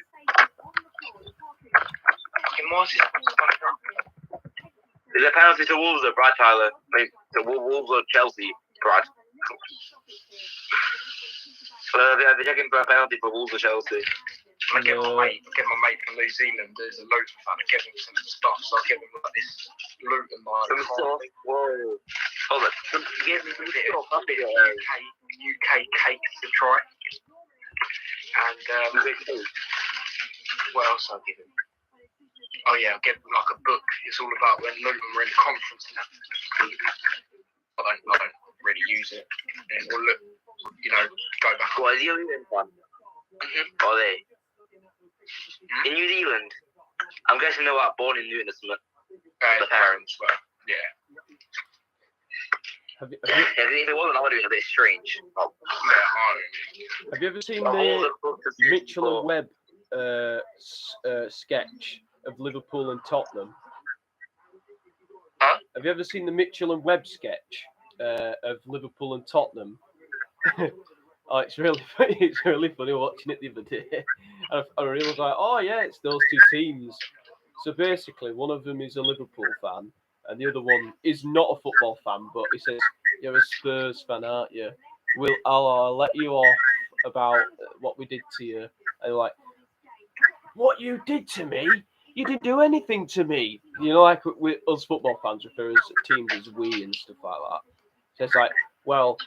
Is it a penalty to Wolves or Brad, Tyler? I mean, to Wolves or Chelsea, Brad? They're checking for a penalty for Wolves or Chelsea. I get my mate from New Zealand. There's a load of fun. I get him some stuff, so I get him like this Luton Some stuff. Whoa. Hold on. Give him a bit of UK cakes to try. And what else I'll give him? Oh yeah, I'll get him like a book. It's all about when Luton were in the conference and that. I don't really use it. It will look, you know, go back. What is the New Zealand one? Are they? In New Zealand? I'm guessing they were born in Luton, isn't it? The parents were, yeah. Have you if it wasn't, I would have been a bit strange. Oh. Have you ever seen the Mitchell and Webb sketch of Liverpool and Tottenham? Huh? Have you ever seen the Mitchell and Webb sketch of Liverpool and Tottenham? Oh, it's really funny. It's really funny watching it the other day. I realised, like, oh yeah, it's those 2 teams. So basically, one of them is a Liverpool fan, and the other one is not a football fan. But he says, "You're a Spurs fan, aren't you? I'll let you off about what we did to you." And they're like, "What you did to me? You didn't do anything to me. You know, like with us football fans refer to teams as we and stuff like that. So it's like, well,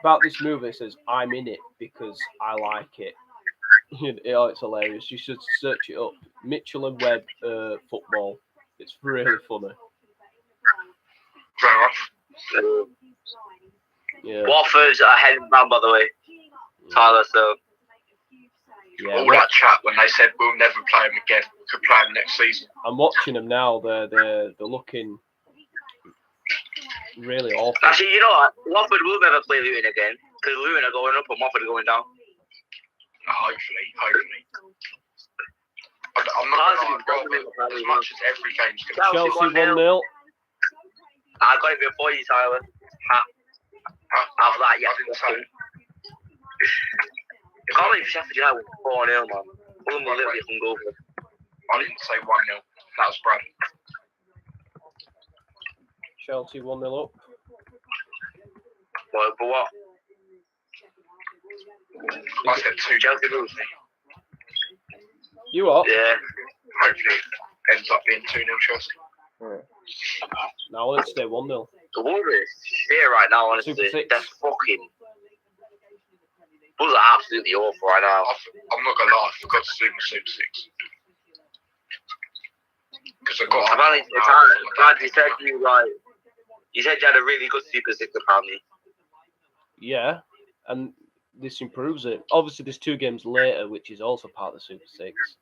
about this movie, it says, I'm in it because I like it. It's hilarious. You should search it up. Mitchell and Webb football. It's really funny. Fair enough. Yeah. Watford's ahead round, by the way. Tyler, so. Yeah, all that chat when they said we'll never play him again, we could play him next season. I'm watching them now. They're looking really awful. Actually, you know what? Watford will never play Luton again because Luton are going up and Watford are going down. Hopefully. I'm not going to lie, as much as every game's going to be. Chelsea 1-0. I got it before you, Tyler. How's that? Yeah, I didn't say it. I can't believe Sheffield United won 4-0, man. Unbelievably hungover. I didn't say 1-0. That was Brad. Chelsea 1-0 up. But what? I said 2 Chelsea lose. You what? Yeah. Hopefully it ends up being 2-0 Chelsea. Now let's stay 1-0. The Wolves shit right now, honestly. Super six. They're fucking. Wolves are absolutely awful right now. I'm not going to lie, I forgot to do my Super 6. Because I got. Apparently, you said you said you had a really good Super 6, apparently. Yeah, and this improves it. Obviously, there's 2 games later, which is also part of the Super 6.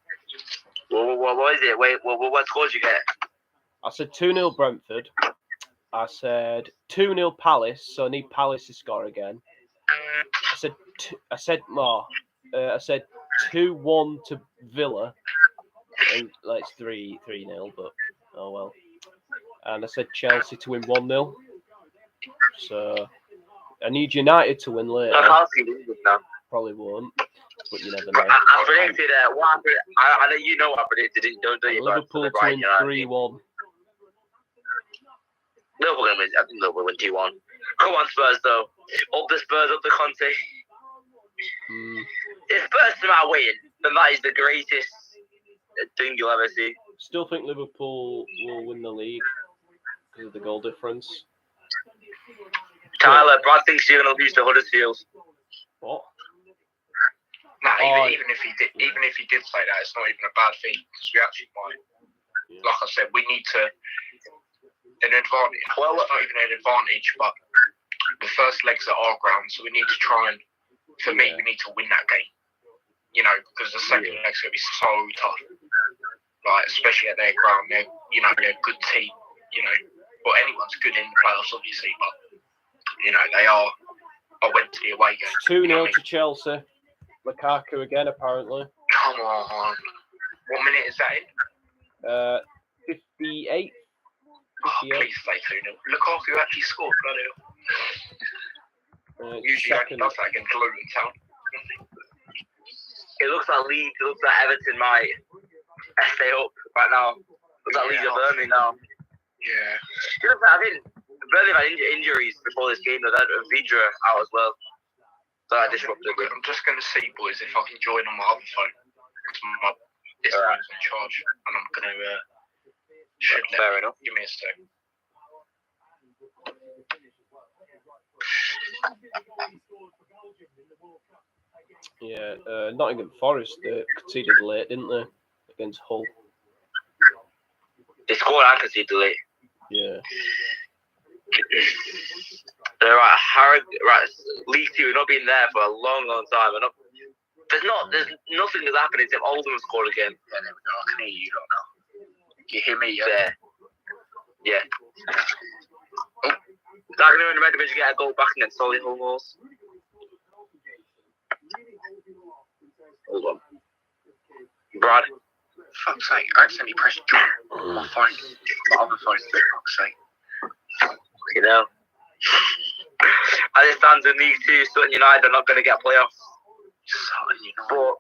What is it? Wait, what scores you get? I said 2-0 Brentford. I said 2-0 Palace, so I need Palace to score again. I said 2-1 to Villa, and like it's 3-0, but oh well. And I said Chelsea to win 1-0. So I need United to win later. I can't see losing now. Probably won't, but you never know. I predicted I know you know what I predicted. Don't do you? Liverpool to win 3-1. Liverpool going to win. I think Liverpool win 2-1. Come on, Spurs, though. Up the Spurs, up the Conte. If Spurs somehow win, then that is the greatest thing you'll ever see. Still think Liverpool will win the league because of the goal difference. Tyler, Brad thinks you're going to lose to Huddersfield. What? Nah, even if he did say that, it's not even a bad thing because we actually might. Yeah. Like I said, we need to an advantage. Well, it's not even an advantage, but the first leg's at our ground, so we need to try and. For me, we need to win that game. You know, because the second leg's going to be so tough. Like, especially at their ground, they're a good team. You know, well, anyone's good in the playoffs, obviously, but you know they are. I went to the away game. 2-0 to Chelsea. Lukaku again, apparently. Come on. What minute is that in? 58. Oh, please say 2-0. Lukaku actually scored, bloody hell. Usually only does that against Luton Town. It looks like Leeds, it looks like Everton might stay up right now. It looks like Leeds are Burnley now. Yeah. I think Burnley had injuries before this game. They've had Vidra out as well. So I disrupted it. I'm just going to see, boys, if I can join on my other phone. This phone's in charge, and I'm going to... Fair enough. Give me a sec. Yeah, Nottingham Forest conceded late, didn't they? Against Hull. They scored and conceded late. Yeah. They're League 2 have not been there for a long, long time. There's nothing that's happening except Oldham have scored again. Yeah, there we go. I can hear you now. You hear me? Yeah. Yeah. Dagenham in the Medvedev get a goal back against Solly Hull goals. Hold on. Brad. Fuck's sake, I accidentally pressed join on my phone. My other phone, for fuck's sake. You know. As it stands in League 2, Sutton United are not going to get playoffs. Sutton United. But,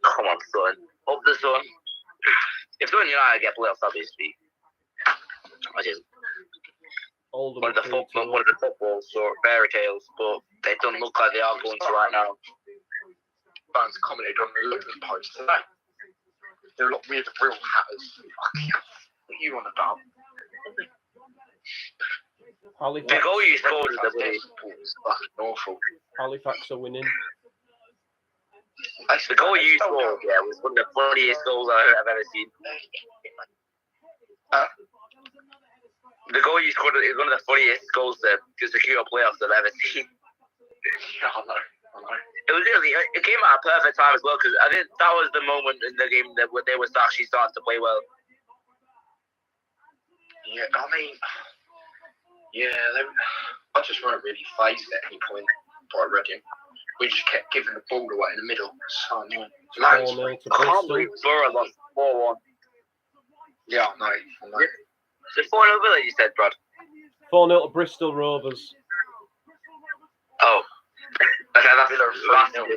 come on, Sutton. Up the Sun. If Sutton United get playoffs, obviously. I just. One of the football sort of fairy tales, but they don't look like they are going to right now. Fans commented on the Luton post today. They're like weird real hatters. What are you on about? The goal you scored was fucking awful. Halifax are winning. The goal you scored, was one of the funniest goals I've ever seen. The goal you scored is one of the funniest goals to secure playoffs I've ever seen. I know. It was really, it came at a perfect time as well, because I think that was the moment in the game that they were actually starting to play well. Yeah, I mean, I just weren't really phased at any point by Reading. We just kept giving the ball away in the middle. So annoying. 4-0 to I can't Bristol. believe Borough lost 4-1. Yeah, I know. Is it 4-0 Villa, you said, Brad? 4-0 to Bristol Rovers. Oh. Okay, that's Villa last one.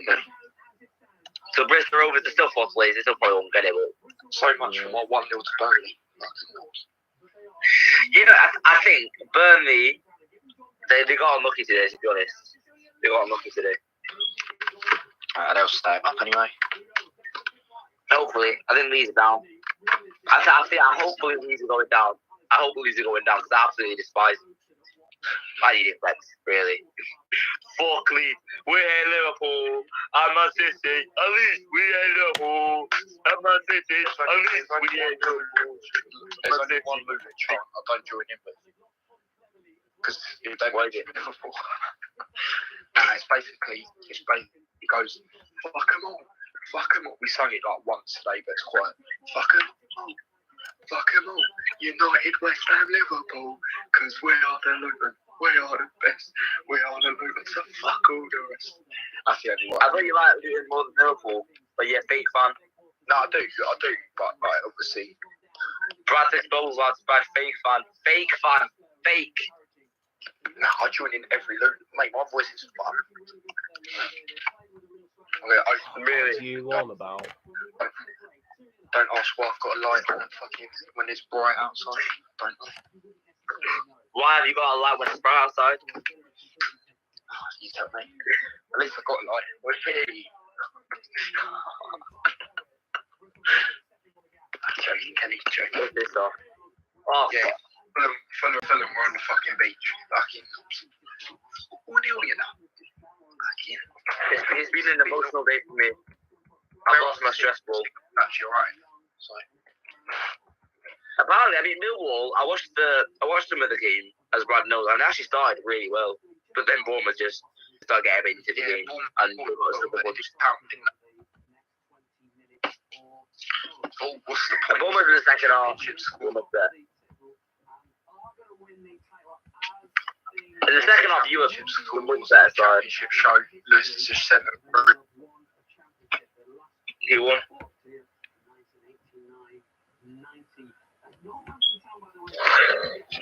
So Bristol Rovers are still fourth place. They still probably won't get it. But... So much for my 1-0 to Burnley. You know, I think Burnley, they got unlucky today, to be honest. They got unlucky today. They'll stay up anyway. Hopefully. I think Leeds are down. I hopefully Leeds are going down. I hope Leeds are going down because I absolutely despise them. I need it, Leeds, really. Fuck Leeds. We hate Liverpool. I'm Man City. At least we hate Liverpool. I'm Man City. At least we hate Liverpool. There's only one movement chant I don't join in with. Because if they won't get Liverpool. It's basically, it goes, fuck them all. Fuck them all. We sang it like once today, but it's quiet. Fuck them all. Fuck them all. United, West Ham, Liverpool. Because we are the Luton. We are the best. We are the Luton. So fuck all the rest. That's the only one. I thought you liked Luton more than Liverpool, but you're a fake fan. No, I do. But like, obviously. Brad's exposed lads, bad fake fan. Fake fan. Fake. No, I join in every Luton. Mate, my voice is fun. What are you on about? Don't ask why I've got a light on when it's bright outside. Don't. Why have you got a light when it's bright outside? You tell me. At least I've got a light. Hey. I'm joking, Kenny. Joking. What's this off? Oh, yeah. Fulham were on the fucking beach. Fucking. What do you know? It's been an emotional day for me. I've lost my stress ball. That's your right. So. Apparently, I mean, Millwall, I watched some of the game, as Brad knows, and they actually started really well. But then Bournemouth just started getting into the game. And Bournemouth in the second half scored up there. In the second half, you were much better side. Championship show. Lewis is just sent it through. He won.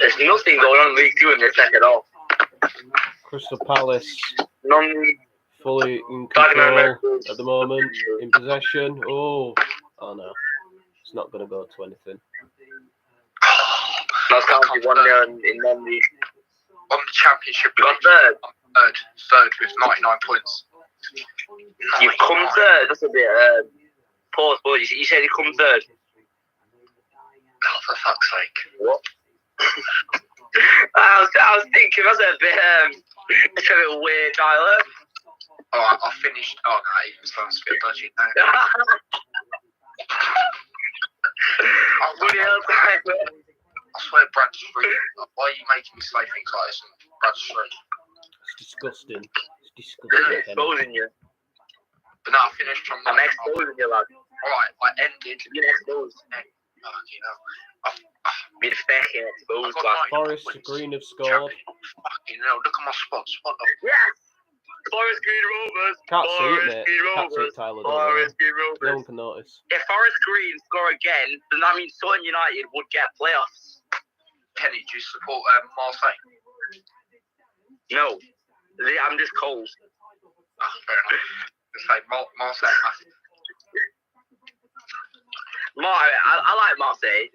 There's nothing going on in League 2 in the second half. Crystal Palace None. fully in control at the moment, in possession. Oh no. It's not going to go to anything. That's County 1-0 in non-league. On the championship, You got third. Third with 99 points. You've come third. That's a bit pause, but you said you come third. Oh, for fuck's sake. What? I was thinking that's a bit it's a bit weird, Tyler. Alright, I finished. Oh no, it even sounds a bit dodgy now. Bloody hell, Tyler. I swear Brad's free. Why are you making me say things like this? Brad's free. It's disgusting. It's disgusting. I'm exposing you. But no, I finished from I'm exposing you, lad. Alright, I ended. You're exposed. Fucking hell. You're fucking exposed, lad. Forest Green have scored. Fucking hell, look at my spots. What the? Yes! Forest Green Rovers. Can't see it, Forest mate. Green Can't see Rovers. it, Tyler. Forest Green No Rovers. one can notice. If Forest Green score again, then that means Sutton United would get playoffs. Kenny, do you support Marseille? No. I'm just cold. Oh, fair enough. Just say Marseille massive. I like Marseille.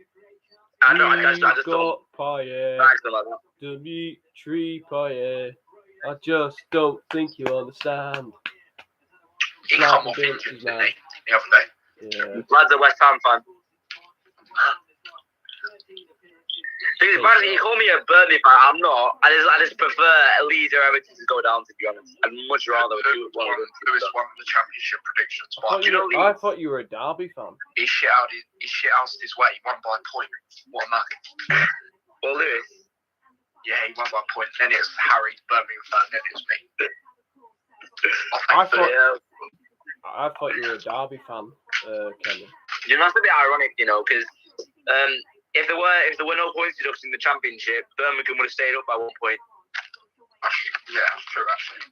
I just don't. Payet. Thanks a lot. Dimitri Payet. I just don't think you understand. He come off injured, didn't he, the other day? Yeah. Lad's a West Ham fan. Dude, man, you call me a Burnley fan, I'm not. I just prefer Leeds or Everton to go down, to be honest. I'd much rather do one of them. Lewis won the championship predictions. I thought you were a Derby fan. He shit out his way. He won by a point. What a mug. Well, Lewis. Yeah, he won by a point. Then it was Harry, Birmingham fan. Then it was me. I thought you were a Derby fan, Kenny. You know, that's a bit ironic, you know, because if there were no points deductions in the championship, Birmingham would have stayed up by 1 point. Yeah, that's true actually.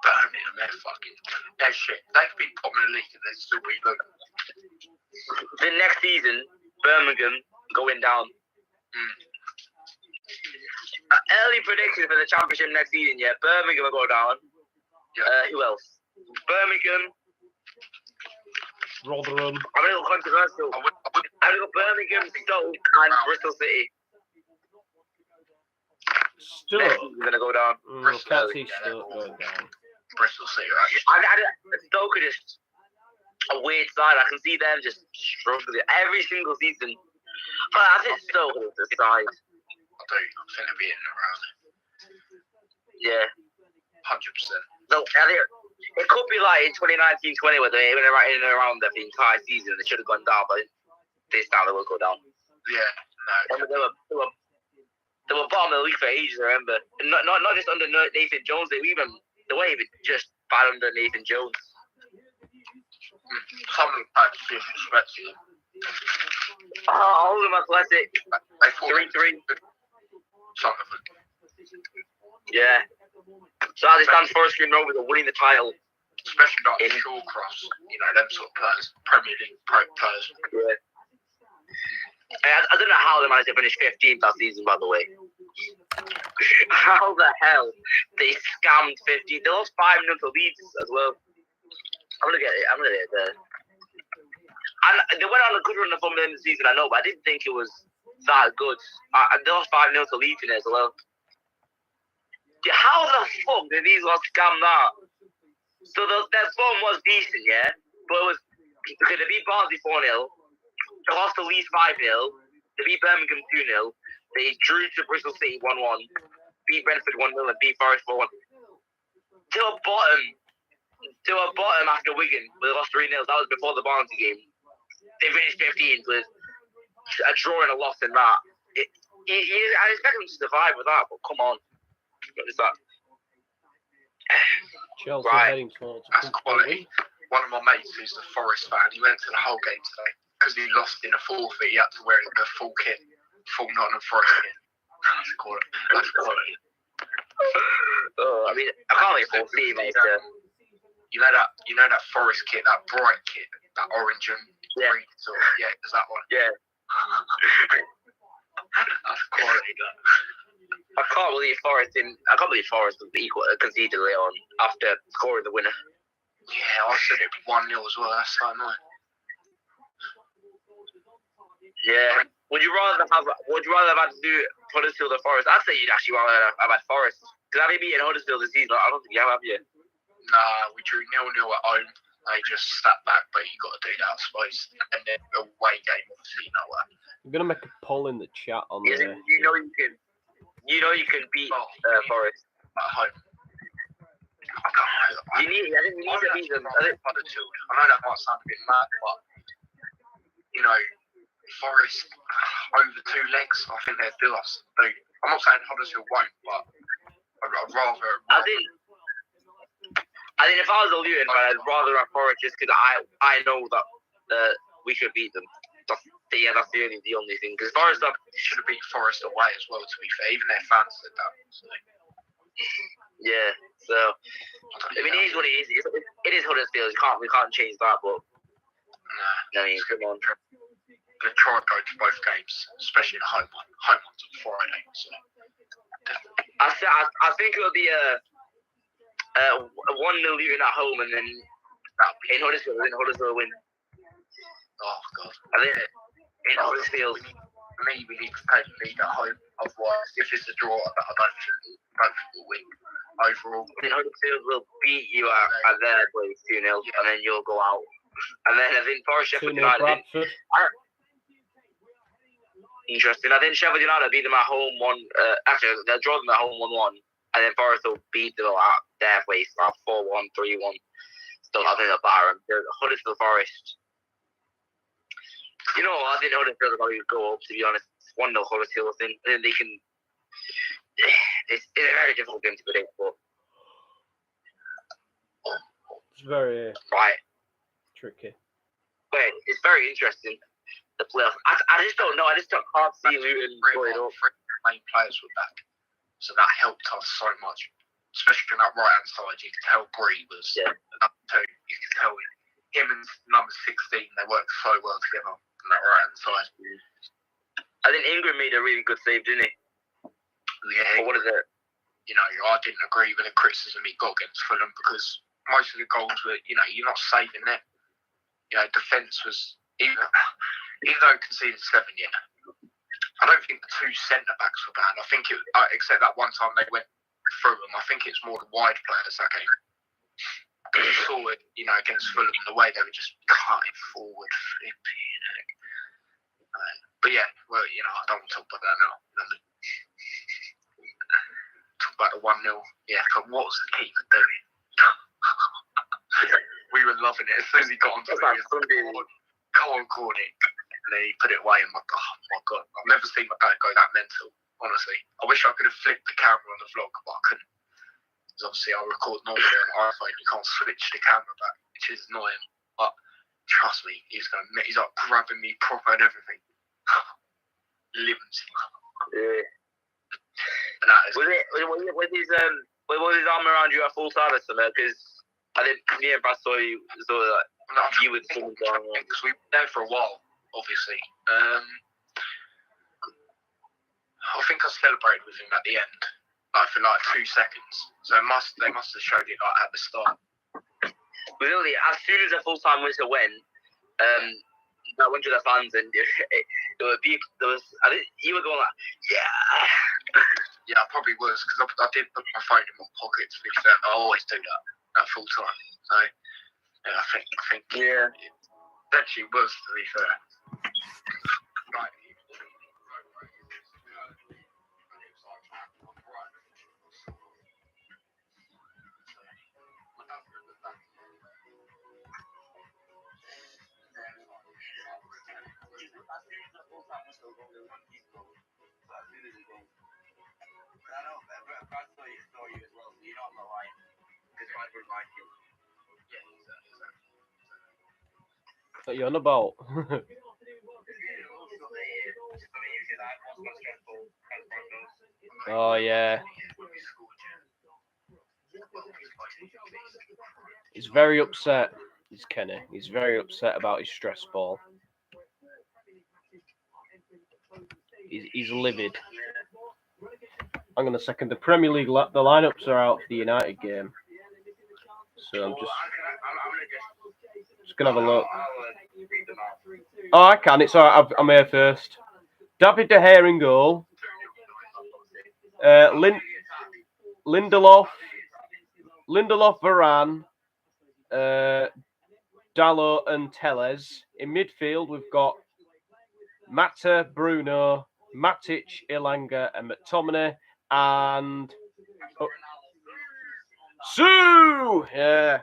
Birmingham, they're shit. They've been top in the league and they're still really good. The next season, Birmingham going down. Early prediction for the championship next season, yeah. Birmingham will go down. Yeah. Who else? Birmingham. Rotherham. I'm a little controversial. I'm going to go Birmingham, Stoke, and Bristol City. Stoke? Next season's going to go down. Can't see Stoke going down. Bristol City, right? Stoke are just a weird side. I can see them just struggling every single season. But I think Stoke is the side. I think they'll be in around it. Yeah. 100%. So, it could be like in 2019-20 where they went in and around the entire season and they should have gone down, but this time they will go down. Yeah, no. They were bottom of the league for ages, I remember. Not just under Nathan Jones, they were even just bad under Nathan Jones. Some of the fans disrespect to them. Oldham Athletic. 3-3. Some of them. Yeah. So as it stands, Forest Green Rovers are winning the title. Especially not in Shawcross, you know, them sort of players. Premier League players. Yeah. I don't know how they managed to finish 15th that season, by the way. How the hell they scammed 15th? They lost 5-0 to Leeds as well. I'm gonna get it there. And they went on a good run of fun in the season, I know, but I didn't think it was that good. They lost 5-0 to Leeds in it as well. How the fuck did these guys scam that? So their form was decent, yeah? But it was because they beat Barnsley 4-0, they lost to Leeds 5-0, they beat Birmingham 2-0, they drew to Bristol City 1-1, beat Brentford 1-0 and beat Forest 4-1. To a bottom after Wigan, where they lost 3-0. That was before the Barnsley game. They finished 15th with a draw and a loss in that. I expect them to survive with that, but come on. What is that? Chelsea right. heading towards That's quality. One of my mates who's a Forest fan, he went to the whole game today because he lost in a forfeit. He had to wear the full kit, full Nottingham Forest kit. That's quality. That's quality. I mean, I can't really foresee, mate. You know that Forest kit, that bright kit, that orange and green sort of, yeah, there's that one. Yeah. That's quality, that. I can't believe Forest was conceded late on after scoring the winner. Yeah, I said it 1-0 as well. That's so annoying. Yeah. Would you rather have had to do Huddersfield or Forest? I'd say you'd actually rather have had Forest. Because have you beaten Huddersfield this season? I don't think you have you? Nah, we drew 0-0 at home. They just sat back, but you got to do that, I suppose. And then away game, obviously, you know what. I'm gonna make a poll in the chat on there. You know you can beat Forest at home. I think you need to beat them. I know that might sound a bit mad, but you know, Forest over 2 legs, I think they'd do us. I'm not saying Huddersfield won't, but I'd rather. I think if I was a Luton fan, I'd rather have Forest just because I know that we should beat them. That's the only thing. Because Forest should have beat Forest away as well, to be fair. Even their fans said that. So. Yeah, so I mean, it is what it is. It is Huddersfield. We can't change that. But nah, I mean, come on. They try to go to both games, especially the home ones on Friday. So I think it'll be a 1-0 Luton at home, and then in Huddersfield win. Oh God! I think in Huddersfield. For me, we need to take the lead at home. Otherwise, if it's a draw, I don't think we'll win. overall. I think Huddersfield will beat you at their place 2-0, and then you'll go out. And then I think Forest Sheffield 2-0 United. Bradford. Interesting. I think Sheffield United beat them at home 1. Actually, they'll draw them at home 1-1, and then Forest will beat them at their place at 4-1, 3-1. Still, I think they'll batter them. Huddersfield Forest. You know, I think Huddersfield will probably go up. To be honest, 1-0 Huddersfield. I think they can. It's a very difficult game to predict, but It's very right. tricky. But it's very interesting. The playoffs. I just don't know. I just can't see Luton going up. 3 main players were back, so that helped us so much. Especially on that right hand side, you could tell Bree was number 2. You could tell him and number 16. They worked so well together on that right hand side. I think Ingram made a really good save, didn't he? Yeah. But what is it? You know, I didn't agree with the criticism he got against Fulham because most of the goals were, you know, you're not saving them. You know, defence was, even though it conceded 7, I don't think the 2 centre-backs were bad. I think except that one time they went through them, I think it's more the wide players that game. You saw it, you know, against Fulham, the way they were just cutting forward. But yeah, well, you know, I don't want to talk about that now. Talk about the 1-0. Yeah, but what was the keeper doing? We were loving it. As soon as he got onto it, go on, Cornick. And then he put it away, and oh my God, I've never seen my dad go that mental, honestly. I wish I could have flipped the camera on the vlog, but I couldn't. Because obviously I record normally on an iPhone, you can't switch the camera back, which is annoying. But trust me, he's like grabbing me proper and everything. Limbs. Yeah. And that is was his arm around you at full time or something? Because I think me and Brad saw you with someone going on. Because we were there for a while, obviously. I think I celebrated with him at the end, like for like 2 seconds. So they must have showed it like at the start. But really, as soon as the full time whistle went, I went to the fans and there were people. I think you were going like, yeah. Yeah, I probably was because I did put my phone in my pocket. To be fair, I always do that at full time. So yeah, I think yeah, it actually was, to be fair. Right. What are you on about? Oh, yeah. He's very upset. He's Kenny. He's very upset about his stress ball. He's livid. Hang on a second. The Premier League, the lineups are out for the United game. So I'm just going to have a look. Oh, I can. It's all right. I'm here first. David De Gea in goal. Lindelof, Varane, Dalot and Telles. In midfield, we've got Mata, Bruno, Matic, Ilanga and McTominay. And Sue! Yeah.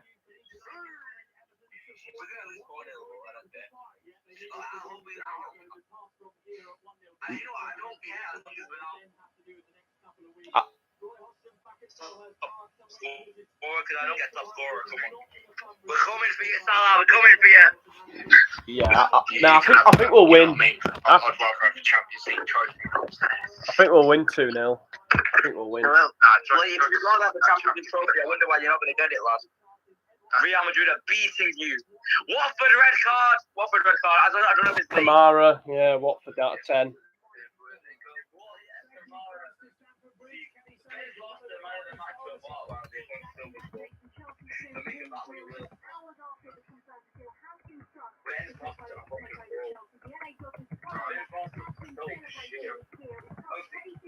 Because I don't get top scorer. Come on. We're coming for you, Salah. We're coming for you. Yeah, I think we'll win. I'd rather have the Champions League trophy. I think we'll win 2-0. I think we'll win. Well, if you'd rather have the Champions League trophy, I wonder why you're not going to get it, lad. Real Madrid are beating you. Watford red card. I don't know if it's late. Kamara, yeah, Watford out of 10.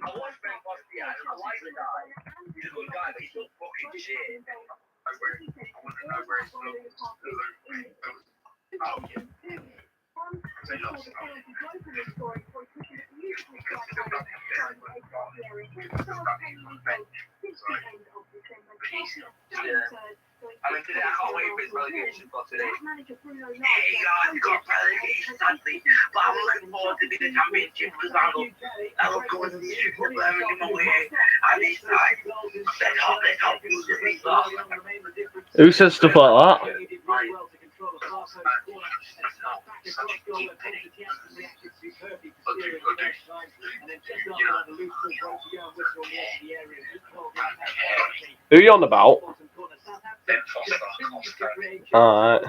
I watched Ben Foster, I like the guy. He's a good guy, but he's still I mean, today I can't wait for his relegation for today. Hey guys, we got relegation sadly, but I'm looking forward to the championship because I love going to the Birmingham away. And this time, let's hope losers this last. Who says stuff like that? Who are you on about? Alright.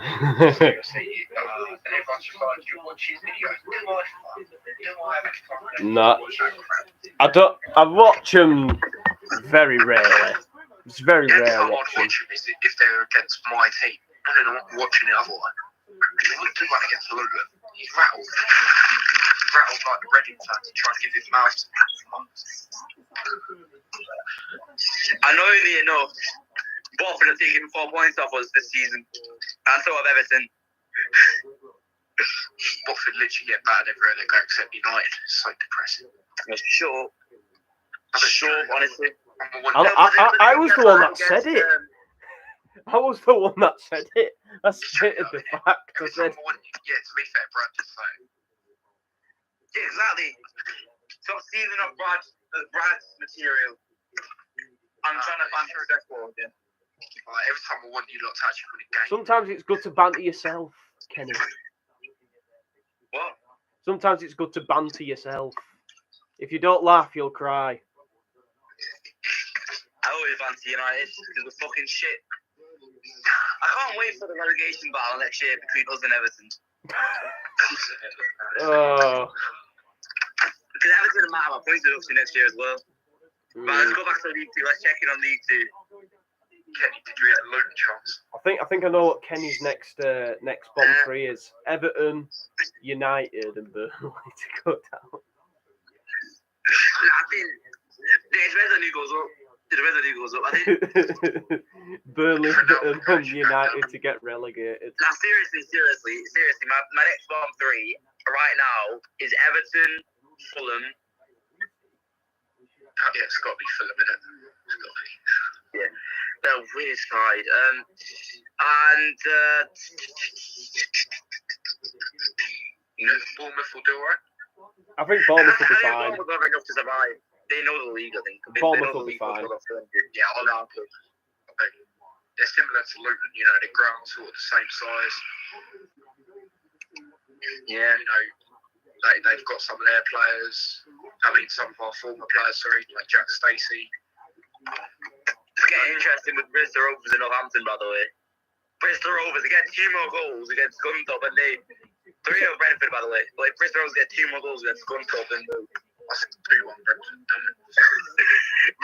No. I watch them very rarely. It's very rare I'm watching. watching is if they're against my team. I don't know, I'm watching it otherwise. We do one against Luton. He's rattled. He's rattled like the Reading fans and trying to give his mouth to Annoyingly enough, Watford have taken 4 points off us this season, and so have Everton. Watford literally get bad everywhere they go except United. It's so depressing. Sure, honestly. I was the one that said it. I was the one that said it. I stated the fact. I said, yeah, to be fair, Brentford fine. Yeah, exactly. Stop stealing off Brad's material. I'm trying to find your dashboard again. Like, every time I want you lot to actually win a game. sometimes it's good to banter yourself, Kenny. What? Sometimes it's good to banter yourself. If you don't laugh, you'll cry. I always fancy United because we're fucking shit. I can't wait for the relegation battle next year between us and Everton. Oh. Because Everton might have a point deduction next year as well. But let's go back to League 2. Let's check in on League 2. Kenny, did you get a load of chance? I think I know what Kenny's next bottom three is. Everton, United, and Burnley to go down. I think it depends on who goes up. I think. Burnley and United to get relegated. Now, seriously, my next bottom three right now is Everton, Fulham. Yeah, it's got to be Fulham, innit? It's got to be. Yeah, they're a weird side. And Bournemouth will do alright. I think Bournemouth will be I fine. think Bournemouth are enough to survive. They know the league, I think. Bournemouth will be fine. Yeah, I think they're similar to Luton, you know, they're ground sort of the same size. Yeah. You know, they've got some of their players, some of our former players, like Jack Stacey. It's getting interesting with Bristol Rovers and Southampton, by the way. Bristol Rovers, they get 2 more goals against Scunthorpe, and they 3 of Brentford, by the way. Like, Bristol Rovers get 2 more goals against Scunthorpe, and that's 3-1 Brentford.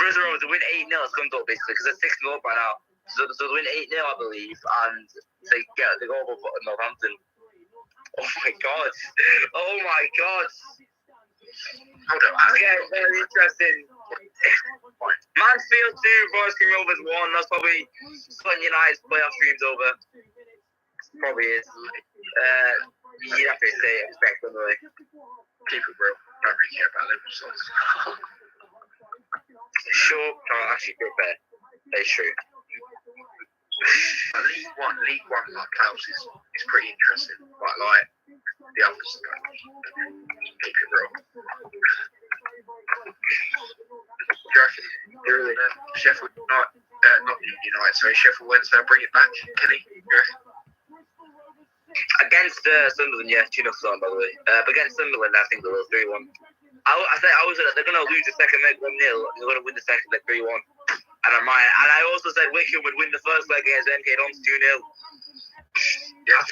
Bristol Rovers win 8-0 at Scunthorpe, basically, because they're 6-0 by now. So they win 8-0, I believe, and they go over Northampton. Oh my god! Hold on, Okay, very interesting. Mansfield 2, Bristol Rovers 1. That's probably putting United's playoff dreams over. Probably is. You'd have to say expect anyway. Keep it real. Don't really care about them results. Sure, no, actually, good bet. They shoot. League One like playoffs is pretty interesting. Like the others. Keep it real. Sheffield Sheffield Wednesday, bring it back, Kenny. Against Sunderland, yeah, 2-0 by the way. But against Sunderland, I think they will 3-1. I was they're going to lose the second leg 1-0. They're going to win the second leg 3-1. And I also said Wickham would win the first leg against MK Dons 2-0. Yeah,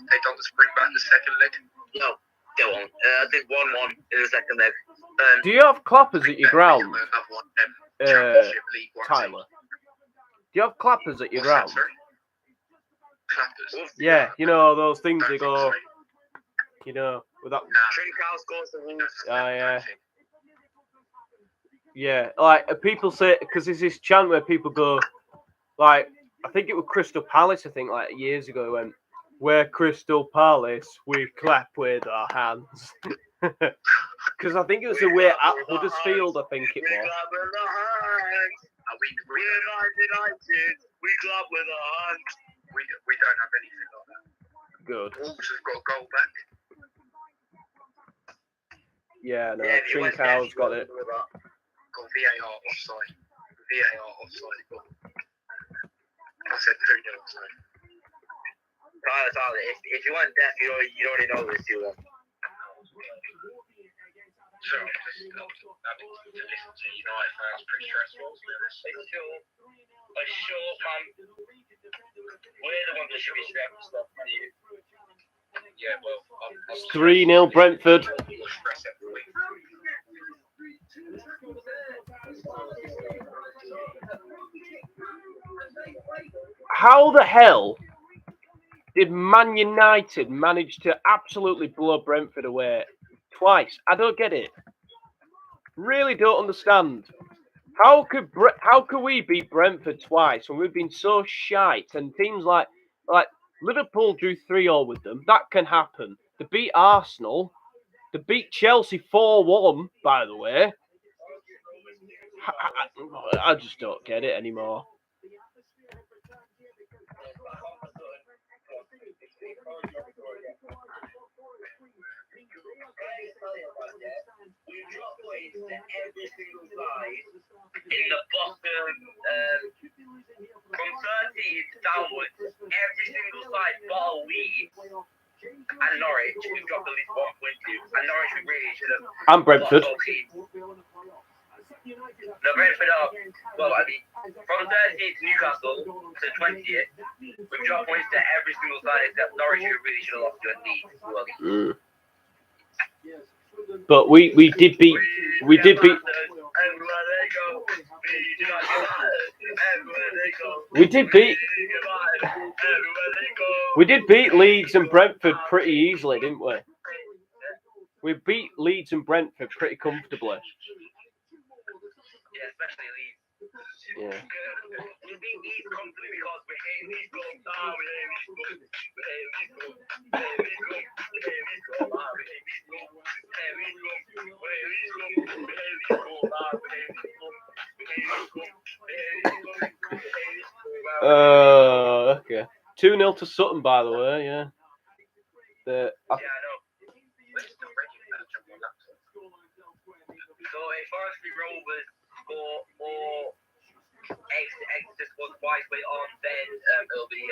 they don't just bring back the second leg. No, they won't. I think 1-1 in the second leg. Do you have clappers at your ground, Tyler? Do you have clappers at your ground? Clappers. Yeah, you know those things they go, you know, with that. Trincao scores the Wolves. Yeah. Yeah, like people say, because there's this chant where people go, like, I think it was Crystal Palace, I think, like years ago, went, we're Crystal Palace, we clap with our hands. Because I think it was away at Huddersfield, I think it We was. clap with our hands. We're United. We clap with our hands. We don't have anything like that. Good. Wolves have got a goal back. Yeah, no, Yeah, the West Trincão's Ham got it. Got VAR offside. VAR offside. I said 2-0. So. Tyler, if you weren't deaf, you already know this too well. So I'm just having to listen to United fans pretty stressful. It's short, man. We're the ones that should be stressed stuff, man. Yeah, well, It's 3-0 Brentford. You'll stress every week. How the hell did Man United manage to absolutely blow Brentford away twice? I don't get it. Really don't understand. How could we beat Brentford twice when we've been so shite and teams like Liverpool drew 3-0 with them? That can happen. They beat Arsenal. They beat Chelsea 4-1, by the way. I just don't get it anymore. We drop points to every single side in the bottom, from 30 downwards, every single side bar Leeds and Norwich, we've dropped at least 1 point to, and Norwich we really should have. And Brentford. No, Brentford are, well, I mean, from 30th to Newcastle to 20th, we've dropped points to every single side except Norwich, who really should have lost to a Leeds. But we did beat Leeds and Brentford pretty easily, didn't we? We beat Leeds and Brentford pretty comfortably. Yeah, especially Leeds. Yeah. We beat Leeds comfortably because we hate Leeds goals. Okay. 2-0 to Sutton, by the way, yeah. Yeah, I know. So if Forestry Rovers score or Exeter score twice later on, then it'll be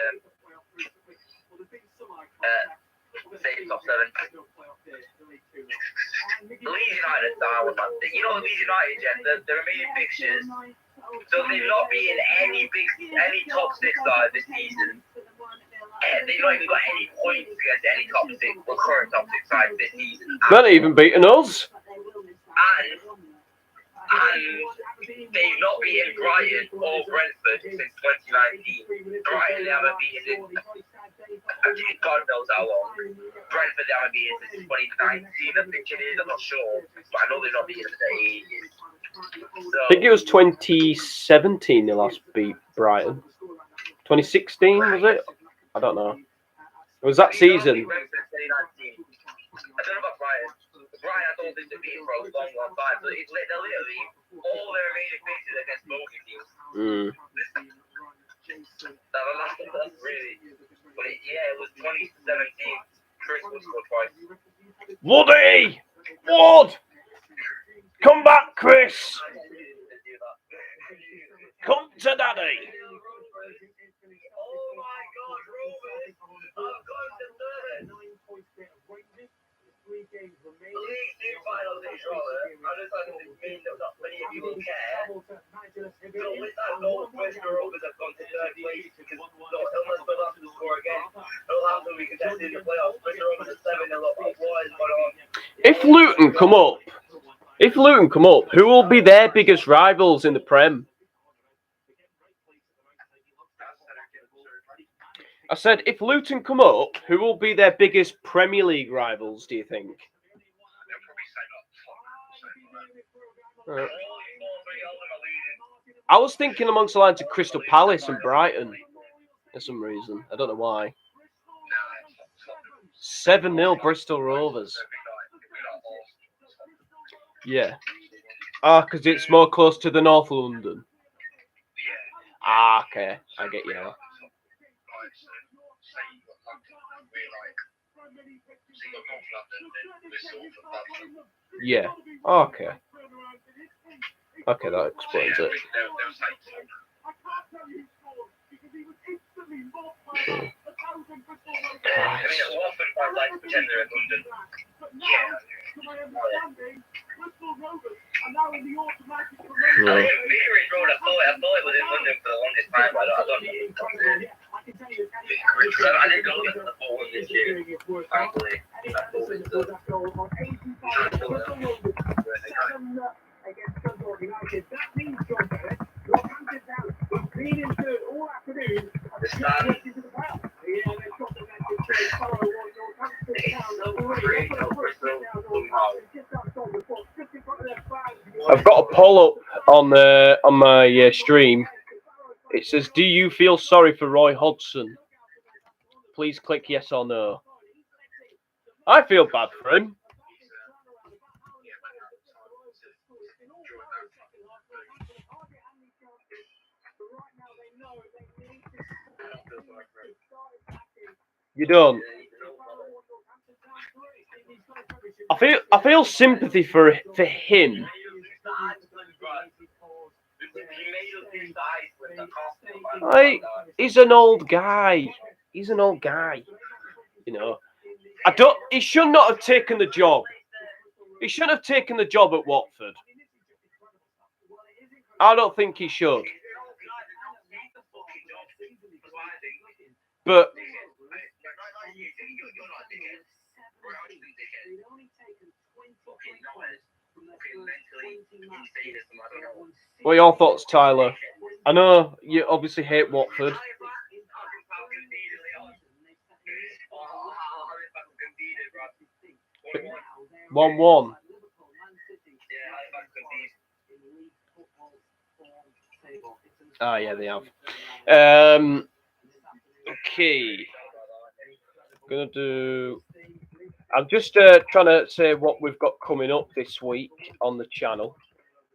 say top 7. Leeds United style, man. You know Leeds United, Jen, the remaining fixtures. So they've not beaten any top 6 side this season. They've not even got any points against any top 6 or current top 6 sides this season. Not even beating us. And they've not beaten Brighton or Brentford since 2019. Brighton they haven't beaten in God knows how long. Brentford they haven't beaten since 2019. I think it is, I'm not sure. But I know they've not beaten for ages. So, I think it was 2017 they last beat Brighton. 2016 was it? I don't know. It was that season. I don't know about Brighton. Brighton, I don't think they've been for a long time. So it's they're literally all their remaining fixtures against bogey teams. That's really. But it was 2017. Chris was scored twice. Woody! Wood! Come back, Chris! Come to daddy! Oh my God, Robert! I've gone to third. League 2 final day, Robert. I just thought it mean that not many of you will care. So with that goal, Bristol Rovers have gone to third place because unless we'll have to score again, it'll have to be contested in the playoffs. Bristol Rovers are 7-0 up. What is going on? If Luton come up, who will be their biggest rivals in the Prem? I said, if Luton come up, who will be their biggest Premier League rivals, do you think? I was thinking amongst the lines of Crystal Palace and Brighton for some reason. I don't know why. 7-0 Bristol Rovers. Yeah. Because it's more close to the North London. Okay. I get you now. Yeah. Okay. Okay, that explains it. I've got a poll up on my stream. It says, "Do you feel sorry for Roy Hodgson? Please click yes or no." I feel bad for him. You don't. I feel sympathy for him. He's an old guy. You know. He should not have taken the job. He shouldn't have taken the job at Watford. I don't think he should. But what are your thoughts, Tyler? I know you obviously hate Watford. 1-1. Yeah, they have. Okay. I'm just trying to say what we've got coming up this week on the channel.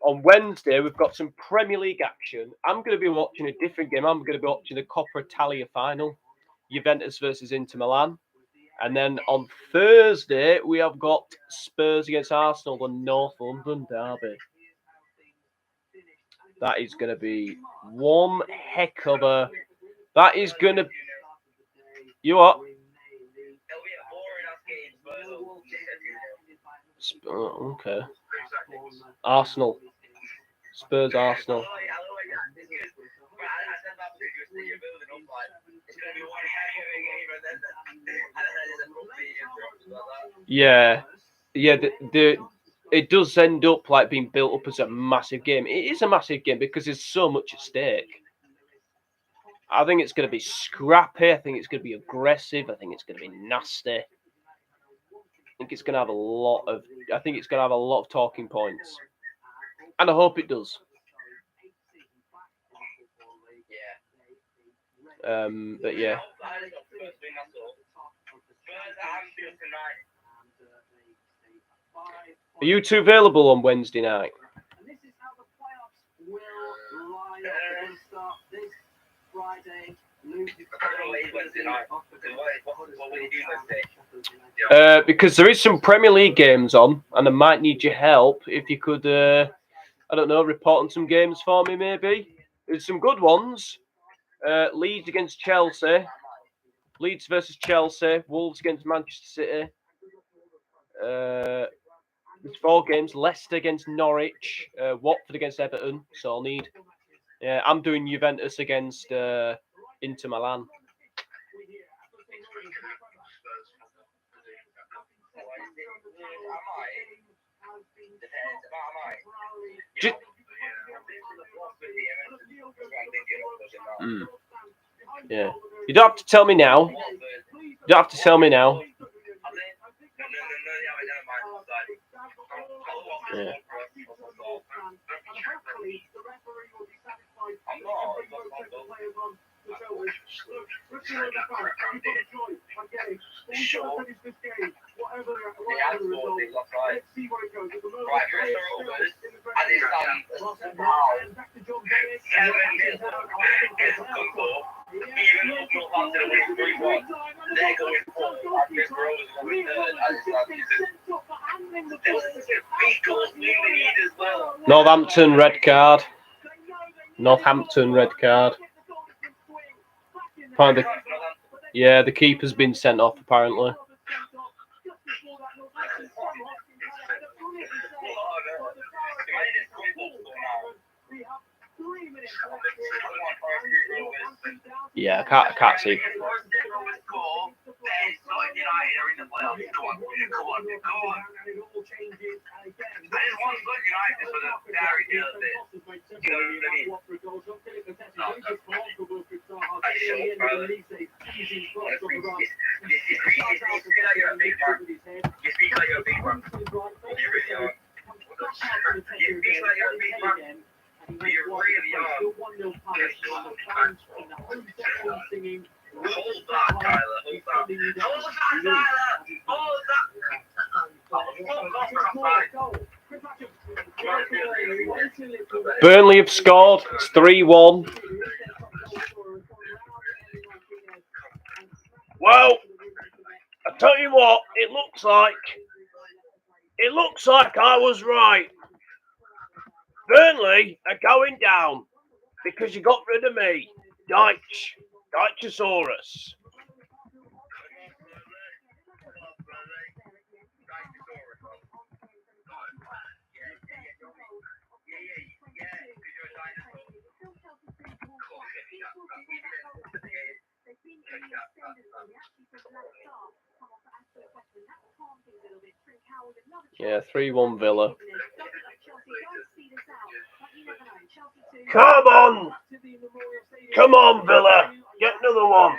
On Wednesday, we've got some Premier League action. I'm going to be watching a different game. I'm going to be watching the Coppa Italia final, Juventus versus Inter Milan. And then on Thursday, we have got Spurs against Arsenal, the North London derby. That is going to be one heck of a... That is going to... You what? Okay. Arsenal. Spurs, Arsenal. Yeah. It does end up like being built up as a massive game. It is a massive game because there's so much at stake. I think it's going to be scrappy. I think it's going to be aggressive. I think it's going to be nasty. I think it's going to have a lot of talking points. And I hope it does. But yeah. Are you two available on Wednesday night? Because there is some Premier League games on, and I might need your help. If you could, I don't know, report on some games for me, maybe. There's some good ones. Leeds against Chelsea. Leeds versus Chelsea. Wolves against Manchester City. There's 4 games. Leicester against Norwich. Watford against Everton. So I'll need... Yeah, I'm doing Juventus against Inter Milan. Yeah. You don't have to tell me now. Yeah. see where it goes. At the moment, Right, Chris Rovers, and it's back to John Dennis. 7 minutes against Scunthorpe. Even though Southampton are winning 3-1, they're going forward, and Chris Rovers are going third, as it stands. There's 3 goals we need as well. Northampton red card. Northampton red card. Apparently, yeah, the keeper's been sent off apparently. Yeah, I can't see. Burnley have scored. It's 3-1. Well, I tell you what, it looks like I was right. Burnley are going down because you got rid of me, Dychosaurus. Yeah, 3-1 Villa. Come on! Come on, Villa! Get another one!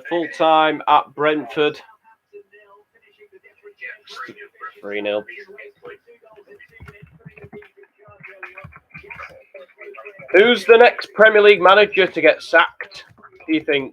Full time at Brentford. 3-0. Who's the next Premier League manager to get sacked, do you think?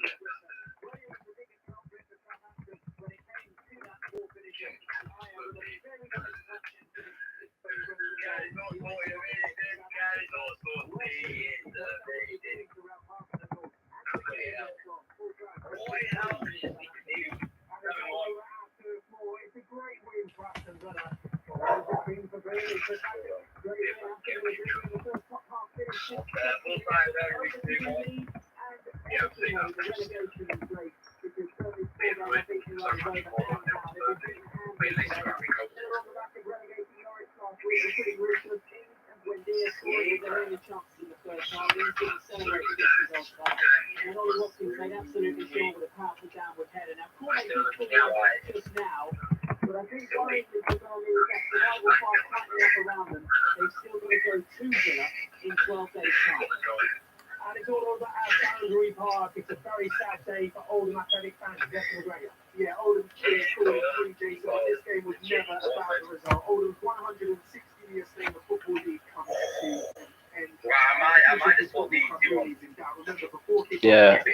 It's a very sad day for Oldham Athletic fans. Yeah, Oldham scored 3, so this game was never about the result. Oldham's 160-year string of Football League comes to an end. I might just put these two on. Yeah. The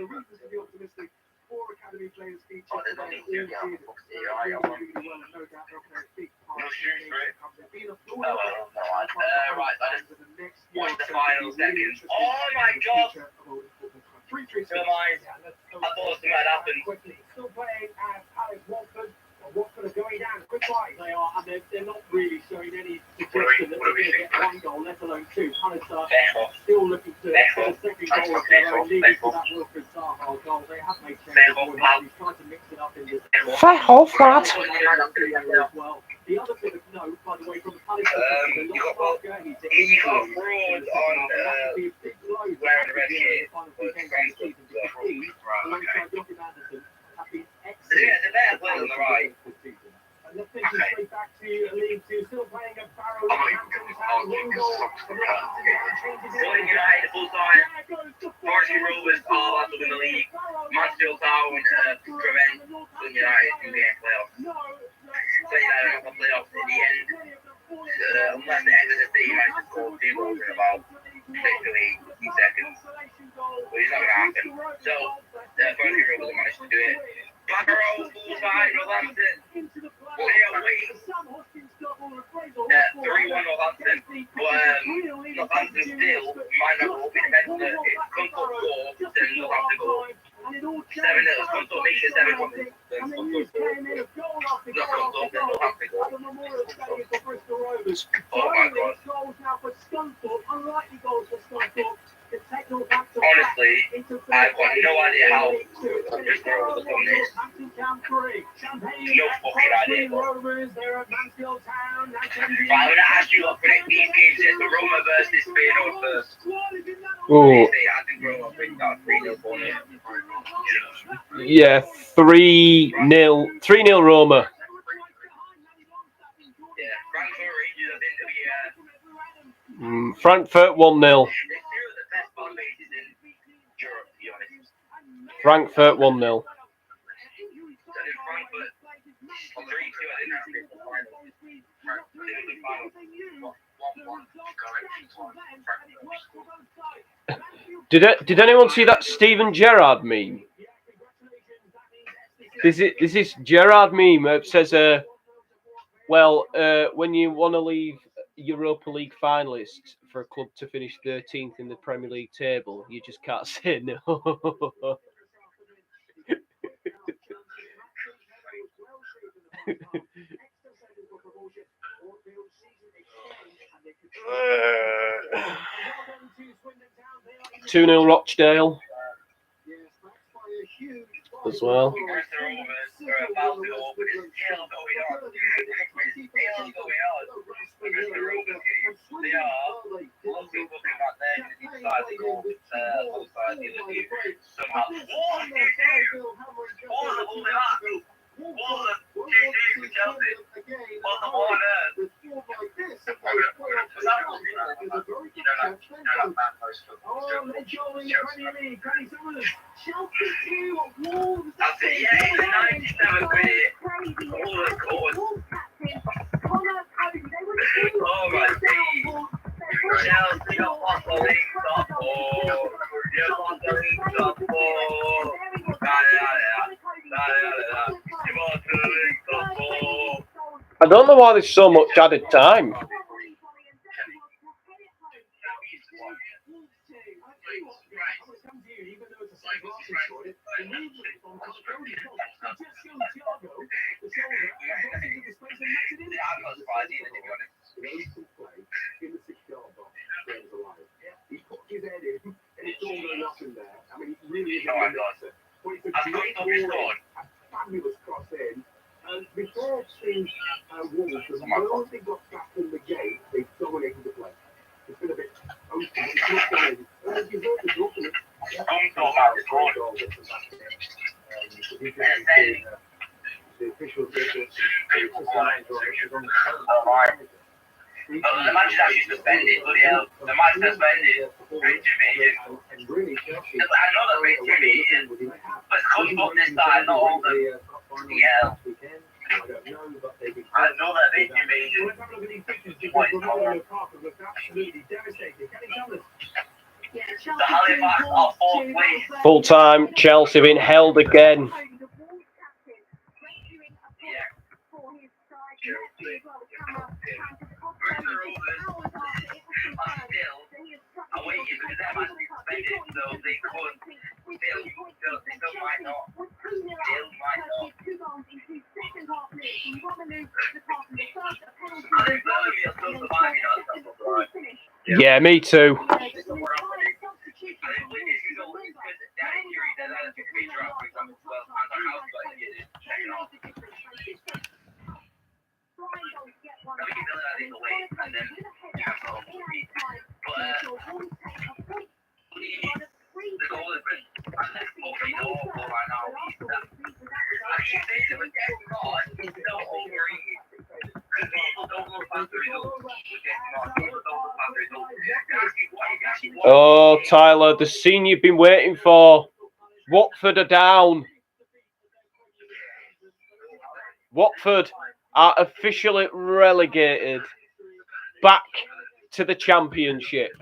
reasons to be optimistic. 4 academy players featured today all did really well, and no doubt they'll play a big part in the being a Florida What's the final seconds? Oh my god! Never mind. I thought something had happened. Still playing as Alex Watford. Watford are going down quick fight. They are, and they're not really showing any suggestion that they're going to get 1 goal, let alone 2. Hunter still looking to get a second goal of their own, leading to that Wilfred Zaha goal. They have made changes. He's trying to mix it up in this. Fair off, lad. Well, the other bit of note, by the way, from the Palace perspective, You got fraud on wearing the red kit. Alongside Jockey Anderson have been Yeah, the bear play on the right. And let's take you straight back to League 2, still playing at Barrow United full time. Forest Rovers are last in the league. Mansfield Town prevent United from getting playoffs. United are not playoffs in the end. Unless the Exeter City managed to score 2 goals in about literally 2 seconds. Which is not going to happen. So, Forest Rovers managed to do it. Barrow, full side, Northampton. 3-1 Northampton. Northampton still might not be defensive. It's Scunthorpe score, then Northampton goal. 7-0. Scunthorpe makes it 7-1. Then Scunthorpe goal. Not Scunthorpe, then Northampton goal. Oh my God. Honestly, I've got no idea how Bristol Rovers have done this. No fucking idea. But I'm going to ask you what predict these games is the Roma versus Feyenoord first. Ooh. I think Roma wins that 3-0 for me. Yeah, 3-0. 3-0 Roma. Yeah, Frankfurt Rangers, I think they'll be Frankfurt 1-0. They're two of the best fan bases in Europe, to be honest. Frankfurt 1-0. So then Frankfurt, on 3-2, I think that's the final. Did anyone see that Steven Gerrard meme? This is Gerrard meme. It says, when you want to leave Europa League finalists for a club to finish 13th in the Premier League table, you just can't say no. Two 0 Rochdale as well. I don't know why there's so much added time. Fabulous cross in. And before Wolves, the moment they got back in the game, they dominated the play. It's been a bit open. It's not dominated. And you heard the drop in it. The officials did this. The match is actually suspended, bloody hell. The match is suspended. And really, Chelsea. I know that big division, but it's Scunthorpe this time, not all the hell. I know that big division. What is going on? The Halifax are 4th place. Full time, Chelsea being held again. Yeah, me too. Oh, Tyler, the scene you've been waiting for. Watford are down. Watford are officially relegated back to the Championship.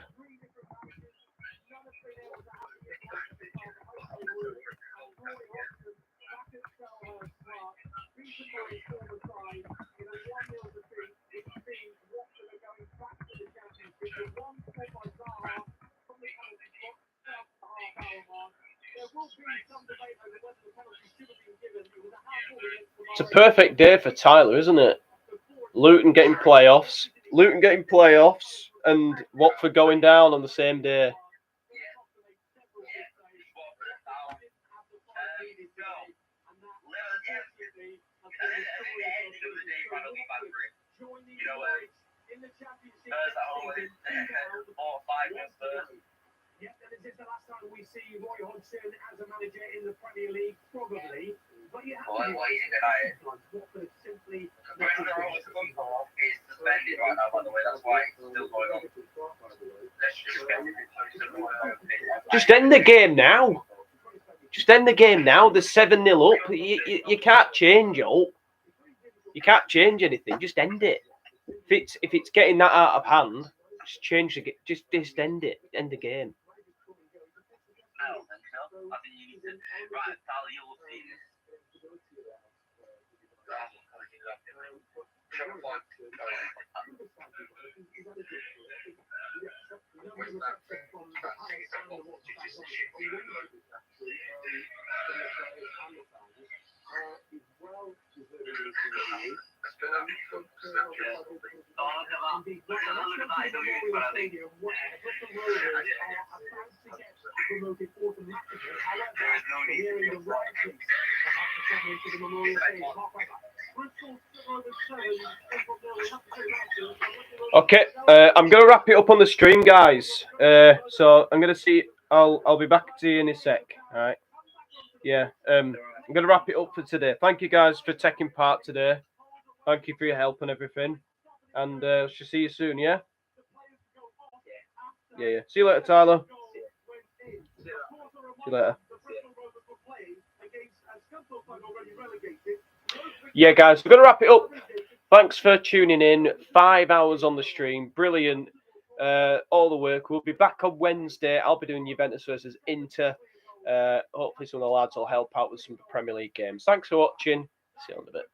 It's a perfect day for Tyler, isn't it? Luton getting playoffs, and Watford going down on the same day. Yeah, and is this the last time we see Roy Hodgson as a manager in the Premier League? Probably. But you have to Watford simply is suspended right now, by the way. That's why it's still going on. Let's just get Just end the game now. Just end the game now. There's 7-0 up. You can't change it up. You can't change anything. Just end it. If it's getting that out of hand, just change the game. Just end it. End the game. I don't think so. I think you need to. Right, Tyler, you'll see this. Okay, I'm gonna wrap it up on the stream, guys. So I'm gonna see. I'll be back to you in a sec. All right. Yeah. I'm gonna wrap it up for today. Thank you guys for taking part today. Thank you for your help and everything. And should see you soon. Yeah. Yeah. See you later, Tyler. See you later. Yeah, guys, we're going to wrap it up. Thanks for tuning in. 5 hours on the stream. Brilliant. All the work. We'll be back on Wednesday. I'll be doing Juventus versus Inter. Hopefully some of the lads will help out with some Premier League games. Thanks for watching. See you in a bit.